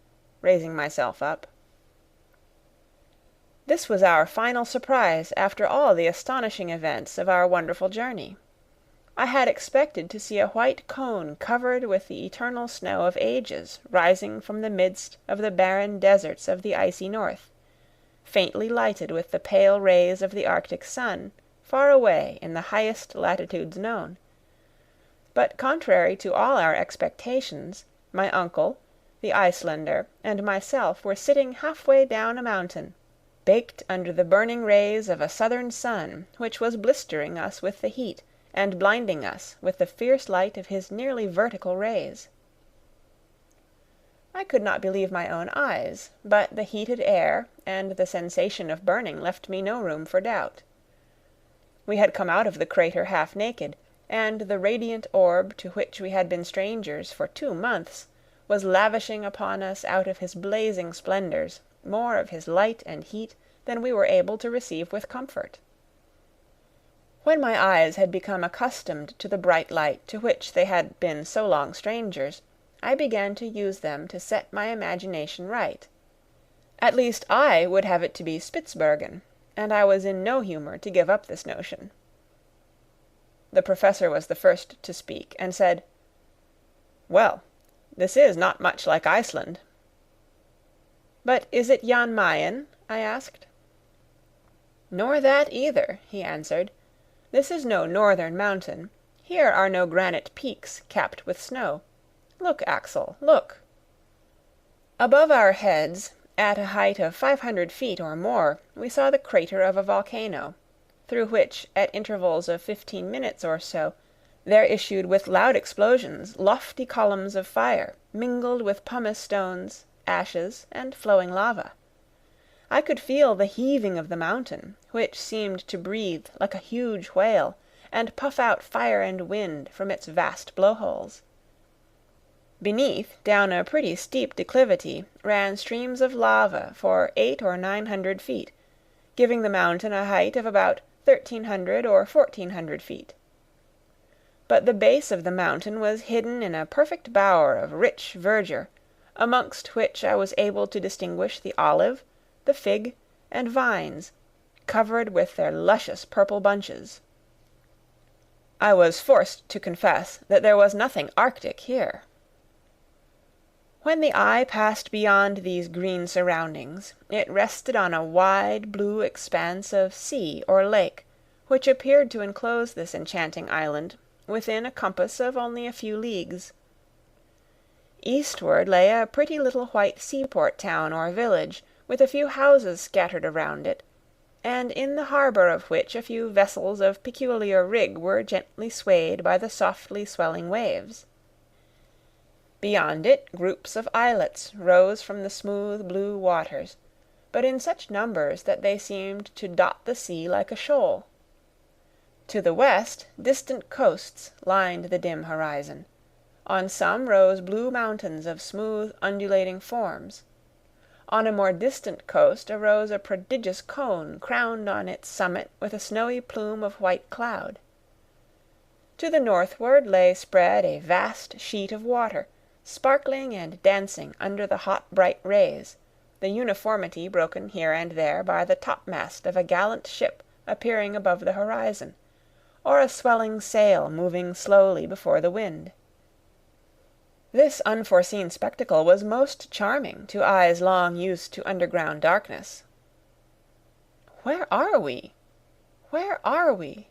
raising myself up. This was our final surprise after all the astonishing events of our wonderful journey. I had expected to see a white cone covered with the eternal snow of ages rising from the midst of the barren deserts of the icy north, faintly lighted with the pale rays of the Arctic sun, far away in the highest latitudes known. But contrary to all our expectations, my uncle, the Icelander, and myself were sitting halfway down a mountain, baked under the burning rays of a southern sun which was blistering us with the heat and blinding us with the fierce light of his nearly vertical rays. I could not believe my own eyes, but the heated air and the sensation of burning left me no room for doubt. We had come out of the crater half naked, and the radiant orb to which we had been strangers for 2 months was lavishing upon us out of his blazing splendours more of his light and heat than we were able to receive with comfort. When my eyes had become accustomed to the bright light to which they had been so long strangers, I began to use them to set my imagination right. At least I would have it to be Spitzbergen, and I was in no humour to give up this notion. The Professor was the first to speak, and said, "Well, this is not much like Iceland." "But is it Jan Mayen?" I asked. "Nor that either," he answered. "This is no northern mountain. Here are no granite peaks capped with snow. Look, Axel, look." Above our heads, at a height of 500 feet or more, we saw the crater of a volcano, through which, at intervals of 15 minutes or so, there issued with loud explosions lofty columns of fire, mingled with pumice stones, ashes, and flowing lava. I could feel the heaving of the mountain, which seemed to breathe like a huge whale, and puff out fire and wind from its vast blowholes. Beneath, down a pretty steep declivity, ran streams of lava for 800 or 900 feet, giving the mountain a height of about 1,300 or 1,400 feet. But the base of the mountain was hidden in a perfect bower of rich verdure, amongst which I was able to distinguish the olive, the fig, and vines, covered with their luscious purple bunches. I was forced to confess that there was nothing Arctic here. When the eye passed beyond these green surroundings, it rested on a wide blue expanse of sea or lake, which appeared to enclose this enchanting island within a compass of only a few leagues. Eastward lay a pretty little white seaport town or village, with a few houses scattered around it, and in the harbour of which a few vessels of peculiar rig were gently swayed by the softly swelling waves. Beyond it groups of islets rose from the smooth blue waters, but in such numbers that they seemed to dot the sea like a shoal. To the west, distant coasts lined the dim horizon. On some rose blue mountains of smooth, undulating forms. On a more distant coast arose a prodigious cone crowned on its summit with a snowy plume of white cloud. To the northward lay spread a vast sheet of water, sparkling and dancing under the hot bright rays, the uniformity broken here and there by the topmast of a gallant ship appearing above the horizon, or a swelling sail moving slowly before the wind. This unforeseen spectacle was most charming to eyes long used to underground darkness. "Where are we? Where are we?"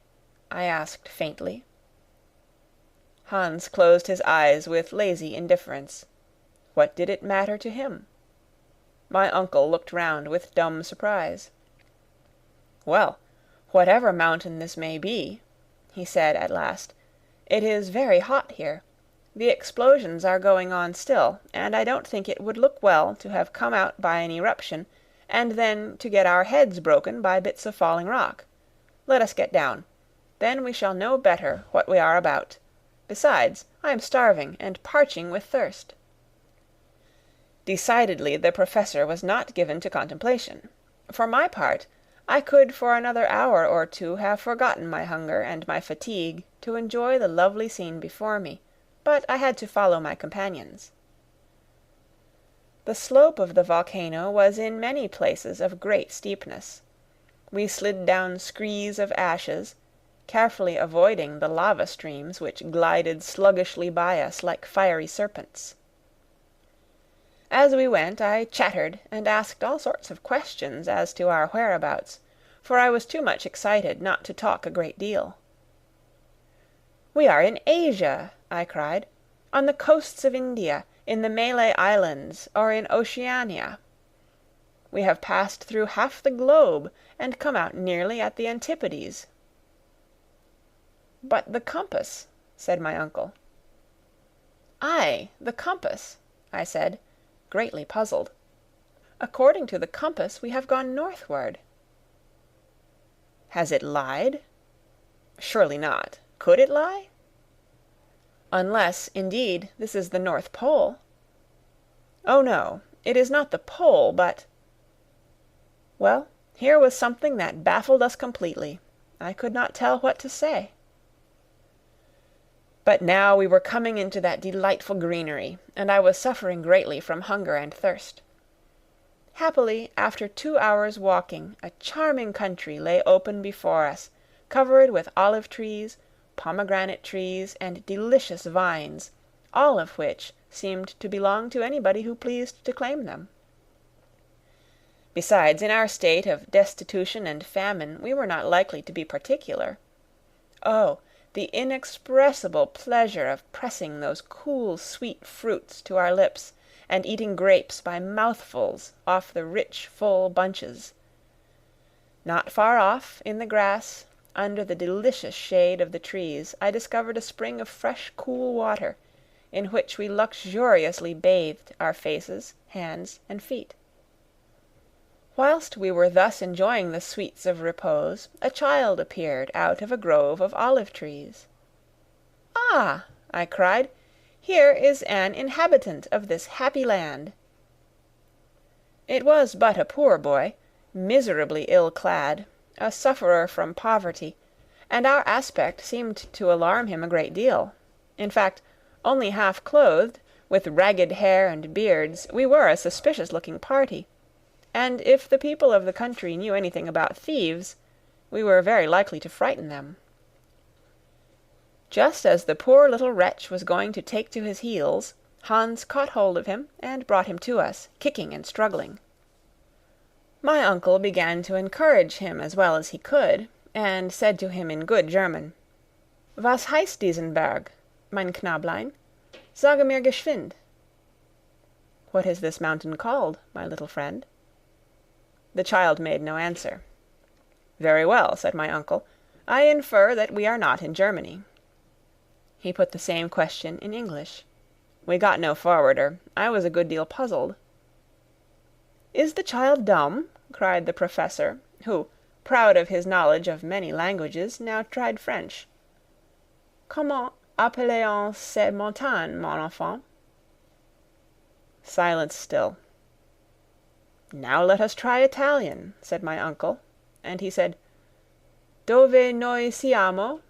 I asked faintly. Hans closed his eyes with lazy indifference. What did it matter to him? My uncle looked round with dumb surprise. "Well, whatever mountain this may be," he said at last, "it is very hot here. The explosions are going on still, and I don't think it would look well to have come out by an eruption, and then to get our heads broken by bits of falling rock. Let us get down. Then we shall know better what we are about. Besides, I am starving and parching with thirst." Decidedly the Professor was not given to contemplation. For my part, I could for another hour or two have forgotten my hunger and my fatigue to enjoy the lovely scene before me, but I had to follow my companions. The slope of the volcano was in many places of great steepness. We slid down screes of ashes, carefully avoiding the lava streams which glided sluggishly by us like fiery serpents. As we went, I chattered and asked all sorts of questions as to our whereabouts, for I was too much excited not to talk a great deal. "We are in Asia," I cried, "on the coasts of India, in the Malay Islands, or in Oceania. We have passed through half the globe, and come out nearly at the antipodes." "But the compass," said my uncle. "Aye, the compass," I said, greatly puzzled. "According to the compass we have gone northward." "Has it lied?" "Surely not. Could it lie?" "Unless, indeed, this is the North Pole." "Oh no, it is not the pole, but—" Well, here was something that baffled us completely. I could not tell what to say. But now we were coming into that delightful greenery, and I was suffering greatly from hunger and thirst. Happily, after 2 hours' walking, a charming country lay open before us, covered with olive trees, pomegranate trees, and delicious vines, all of which seemed to belong to anybody who pleased to claim them. Besides, in our state of destitution and famine, we were not likely to be particular. Oh, the inexpressible pleasure of pressing those cool, sweet fruits to our lips, and eating grapes by mouthfuls off the rich, full bunches! Not far off, in the grass, under the delicious shade of the trees, I discovered a spring of fresh, cool water, in which we luxuriously bathed our faces, hands, and feet. Whilst we were thus enjoying the sweets of repose, a child appeared out of a grove of olive trees. "Ah!" I cried, "here is an inhabitant of this happy land." It was but a poor boy, miserably ill-clad, a sufferer from poverty, and our aspect seemed to alarm him a great deal. In fact, only half-clothed, with ragged hair and beards, we were a suspicious-looking party, and if the people of the country knew anything about thieves, we were very likely to frighten them. Just as the poor little wretch was going to take to his heels, Hans caught hold of him and brought him to us, kicking and struggling. My uncle began to encourage him as well as he could, and said to him in good German, "Was heißt diesen Berg, mein Knablein? Sage mir geschwind." "What is this mountain called, my little friend?" The child made no answer. "Very well," said my uncle, "I infer that we are not in Germany." He put the same question in English. We got no forwarder. I was a good deal puzzled. "Is the child dumb?" cried the Professor, who, proud of his knowledge of many languages, now tried French. "Comment appelle-on ces montagnes, mon enfant?" Silence still. "Now let us try Italian," said my uncle, and he said, "Dove noi siamo?"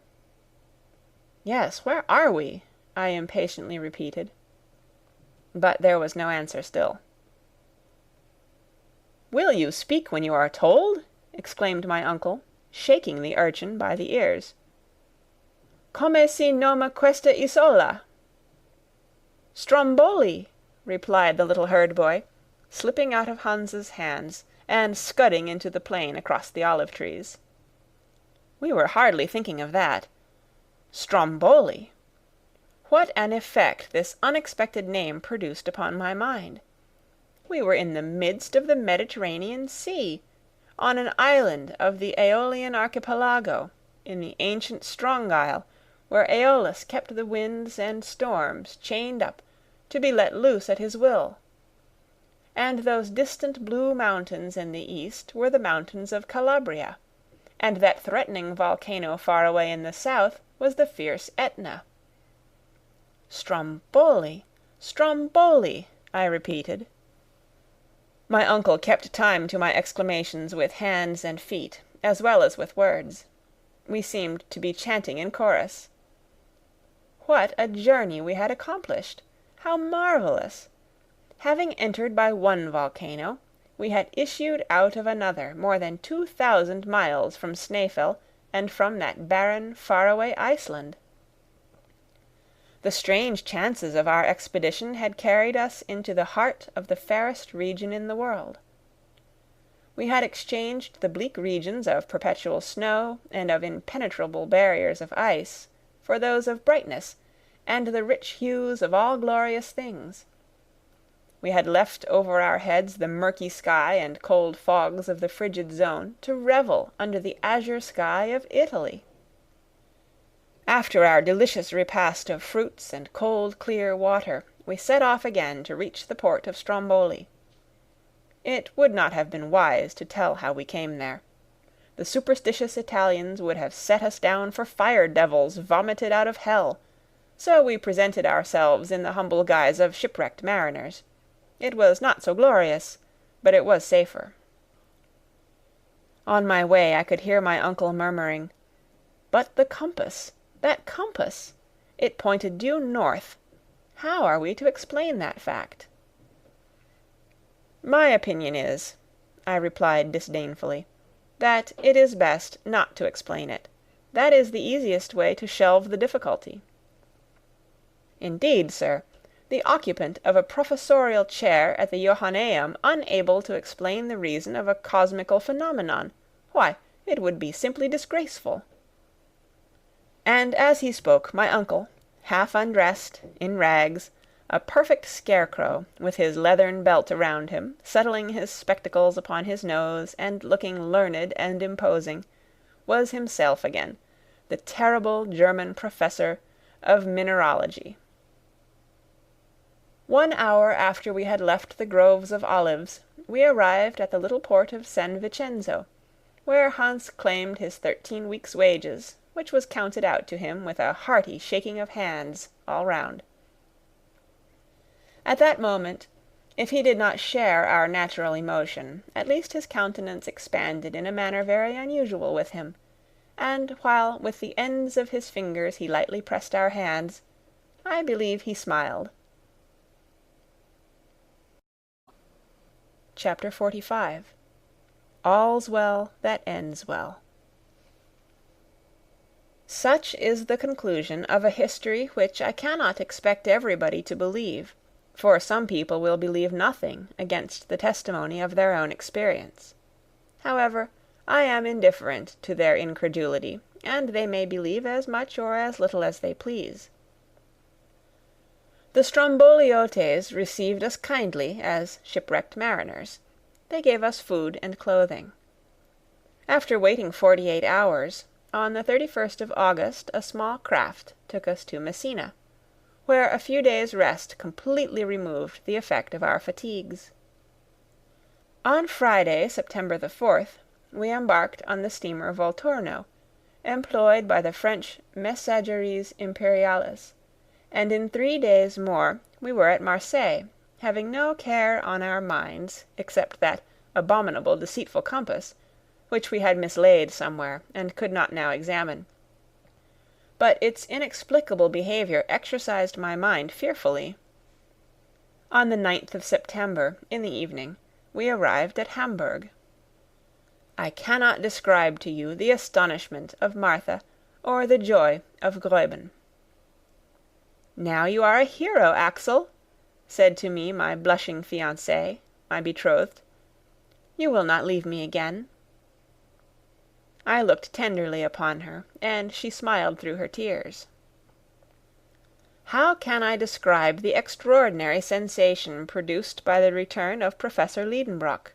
"Yes, where are we?" I impatiently repeated. But there was no answer still. "Will you speak when you are told?" exclaimed my uncle, shaking the urchin by the ears. "Come si noma questa isola?" "Stromboli," replied the little herd-boy, slipping out of Hans's hands and scudding into the plain across the olive trees. We were hardly thinking of that. Stromboli! What an effect this unexpected name produced upon my mind! We were in the midst of the Mediterranean Sea, on an island of the Aeolian archipelago, in the ancient Strong-Isle, where Aeolus kept the winds and storms chained up, to be let loose at his will. And those distant blue mountains in the east were the mountains of Calabria, and that threatening volcano far away in the south was the fierce Etna. "Stromboli! Stromboli!" I repeated. My uncle kept time to my exclamations with hands and feet, as well as with words. We seemed to be chanting in chorus. What a journey we had accomplished! How marvellous! Having entered by one volcano, we had issued out of another more than 2,000 miles from Snæfell and from that barren, far-away Iceland. The strange chances of our expedition had carried us into the heart of the fairest region in the world. We had exchanged the bleak regions of perpetual snow and of impenetrable barriers of ice for those of brightness and the rich hues of all glorious things. We had left over our heads the murky sky and cold fogs of the frigid zone to revel under the azure sky of Italy. After our delicious repast of fruits and cold clear water, we set off again to reach the port of Stromboli. It would not have been wise to tell how we came there. The superstitious Italians would have set us down for fire devils vomited out of hell, so we presented ourselves in the humble guise of shipwrecked mariners. It was not so glorious, but it was safer. On my way I could hear my uncle murmuring, "But the compass, that compass! It pointed due north. How are we to explain that fact?" "My opinion is," I replied disdainfully, "that it is best not to explain it. That is the easiest way to shelve the difficulty." "Indeed, sir! The occupant of a professorial chair at the Johanneum unable to explain the reason of a cosmical phenomenon! Why, it would be simply disgraceful." And as he spoke, my uncle, half undressed, in rags, a perfect scarecrow, with his leathern belt around him, settling his spectacles upon his nose and looking learned and imposing, was himself again, the terrible German professor of mineralogy. 1 hour after we had left the groves of olives, we arrived at the little port of San Vincenzo, where Hans claimed his 13 weeks' wages, which was counted out to him with a hearty shaking of hands all round. At that moment, if he did not share our natural emotion, at least his countenance expanded in a manner very unusual with him, and while with the ends of his fingers he lightly pressed our hands, I believe he smiled. Chapter 45. All's Well That Ends Well. Such is the conclusion of a history which I cannot expect everybody to believe, for some people will believe nothing against the testimony of their own experience. However, I am indifferent to their incredulity, and they may believe as much or as little as they please. The Stromboliotes received us kindly as shipwrecked mariners. They gave us food and clothing. After waiting 48 hours, on the 31st of August a small craft took us to Messina, where a few days' rest completely removed the effect of our fatigues. On Friday, September the 4th, we embarked on the steamer Volturno, employed by the French Messageries Impériales, and in 3 days more we were at Marseilles, having no care on our minds except that abominable deceitful compass, which we had mislaid somewhere and could not now examine. But its inexplicable behaviour exercised my mind fearfully. On the 9th of September, in the evening, we arrived at Hamburg. I cannot describe to you the astonishment of Martha or the joy of Gräuben. "Now you are a hero, Axel," said to me my blushing fiancée, my betrothed. "You will not leave me again." I looked tenderly upon her, and she smiled through her tears. How can I describe the extraordinary sensation produced by the return of Professor Lidenbrock?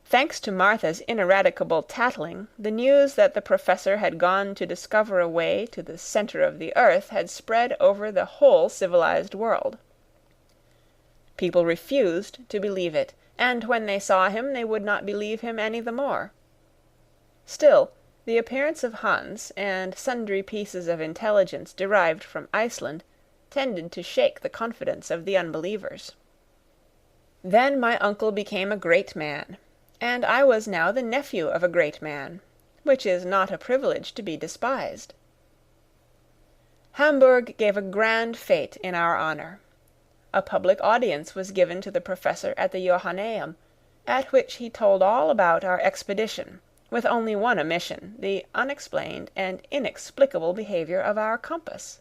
Thanks to Martha's ineradicable tattling, the news that the Professor had gone to discover a way to the centre of the earth had spread over the whole civilized world. People refused to believe it, and when they saw him they would not believe him any the more. Still, the appearance of Hans, and sundry pieces of intelligence derived from Iceland, tended to shake the confidence of the unbelievers. Then my uncle became a great man, and I was now the nephew of a great man, which is not a privilege to be despised. Hamburg gave a grand fête in our honour. A public audience was given to the Professor at the Johanneum, at which he told all about our expedition, with only one omission, the unexplained and inexplicable behaviour of our compass.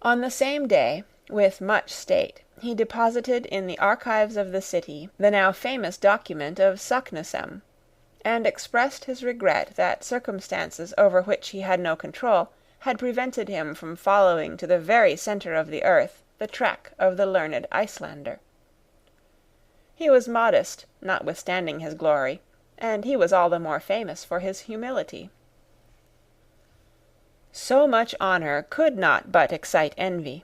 On the same day, with much state, he deposited in the archives of the city the now famous document of Saknussemm, and expressed his regret that circumstances over which he had no control had prevented him from following to the very centre of the earth the track of the learned Icelander. He was modest, notwithstanding his glory, and he was all the more famous for his humility. So much honour could not but excite envy.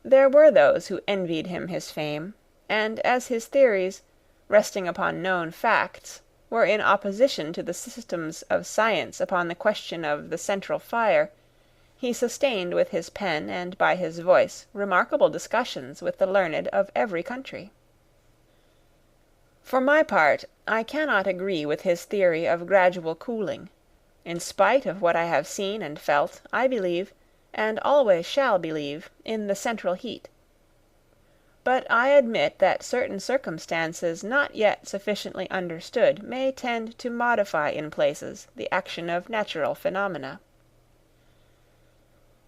There were those who envied him his fame, and as his theories, resting upon known facts, were in opposition to the systems of science upon the question of the central fire, he sustained with his pen and by his voice remarkable discussions with the learned of every country. For my part, I cannot agree with his theory of gradual cooling. In spite of what I have seen and felt, I believe, and always shall believe, in the central heat. But I admit that certain circumstances not yet sufficiently understood may tend to modify in places the action of natural phenomena.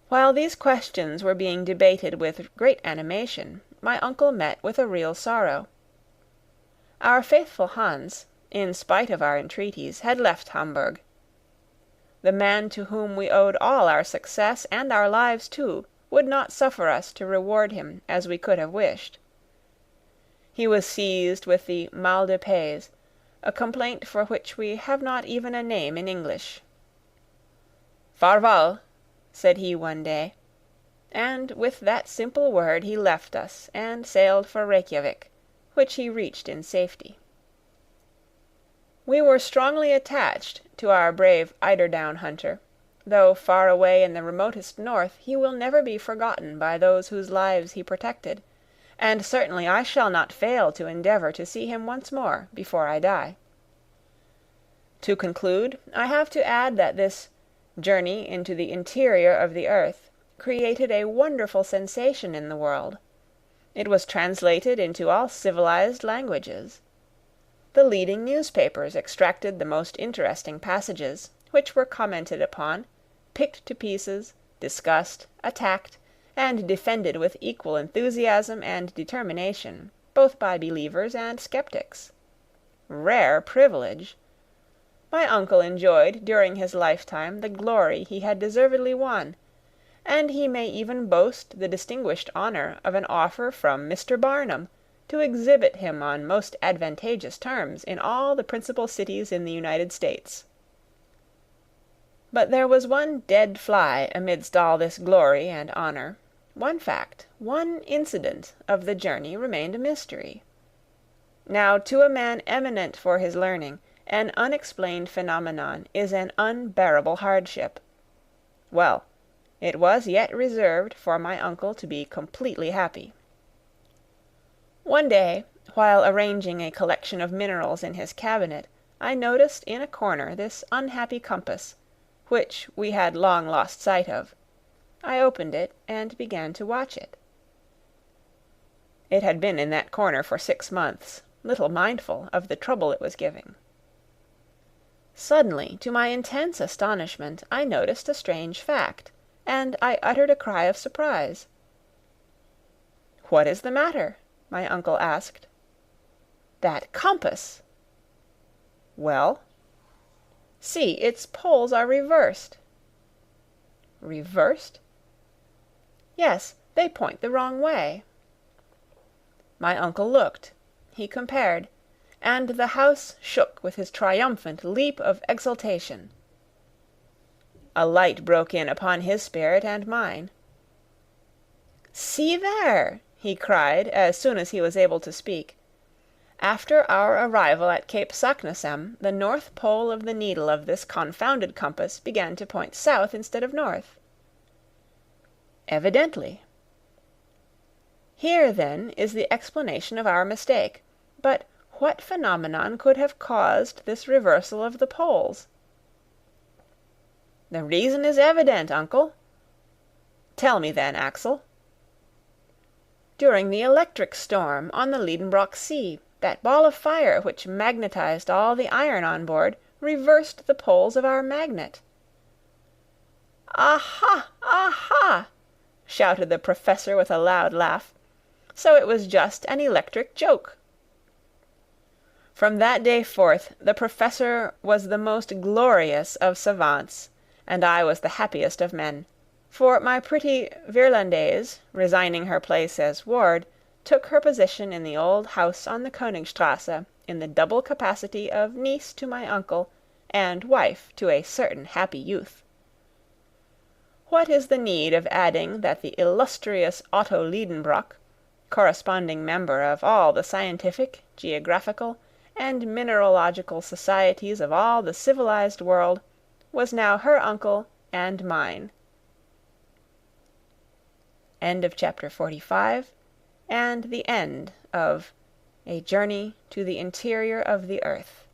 While these questions were being debated with great animation, my uncle met with a real sorrow. Our faithful Hans, in spite of our entreaties, had left Hamburg. The man to whom we owed all our success and our lives too, would not suffer us to reward him as we could have wished. He was seized with the mal de pays, a complaint for which we have not even a name in English. "Farval," said he one day, and with that simple word he left us and sailed for Reykjavik, which he reached in safety. We were strongly attached to our brave eiderdown hunter, though far away in the remotest north he will never be forgotten by those whose lives he protected, and certainly I shall not fail to endeavour to see him once more before I die. To conclude, I have to add that this journey into the interior of the earth created a wonderful sensation in the world. It was translated into all civilized languages. The leading newspapers extracted the most interesting passages, which were commented upon, picked to pieces, discussed, attacked, and defended with equal enthusiasm and determination, both by believers and skeptics. Rare privilege! My uncle enjoyed during his lifetime the glory he had deservedly won, and he may even boast the distinguished honour of an offer from Mr. Barnum to exhibit him on most advantageous terms in all the principal cities in the United States. But there was one dead fly amidst all this glory and honour. One fact, one incident of the journey remained a mystery. Now, to a man eminent for his learning, an unexplained phenomenon is an unbearable hardship. Well, it was yet reserved for my uncle to be completely happy. One day, while arranging a collection of minerals in his cabinet, I noticed in a corner this unhappy compass, which we had long lost sight of. I opened it and began to watch it. It had been in that corner for 6 months, little mindful of the trouble it was giving. Suddenly, to my intense astonishment, I noticed a strange fact, and I uttered a cry of surprise. "What is the matter?" my uncle asked. "That compass!" "Well?" "See, its poles are reversed." "Reversed?" "Yes, they point the wrong way." My uncle looked, he compared, and the house shook with his triumphant leap of exultation. A light broke in upon his spirit and mine. "See there!" he cried as soon as he was able to speak. "After our arrival at Cape Saknussemm, the north pole of the needle of this confounded compass began to point south instead of north." "Evidently." "Here, then, is the explanation of our mistake. But what phenomenon could have caused this reversal of the poles?" "The reason is evident, uncle." "Tell me then, Axel." "During the electric storm on the Lidenbrock Sea, that ball of fire which magnetized all the iron on board reversed the poles of our magnet." "Aha! aha!" shouted the Professor with a loud laugh. "So it was just an electric joke." From that day forth the Professor was the most glorious of savants, and I was the happiest of men, for my pretty Virlandaise, resigning her place as ward, took her position in the old house on the Königstrasse in the double capacity of niece to my uncle and wife to a certain happy youth. What is the need of adding that the illustrious Otto Lidenbrock, corresponding member of all the scientific, geographical, and mineralogical societies of all the civilized world, was now her uncle and mine. End of chapter 45, and the end of A Journey to the Interior of the Earth.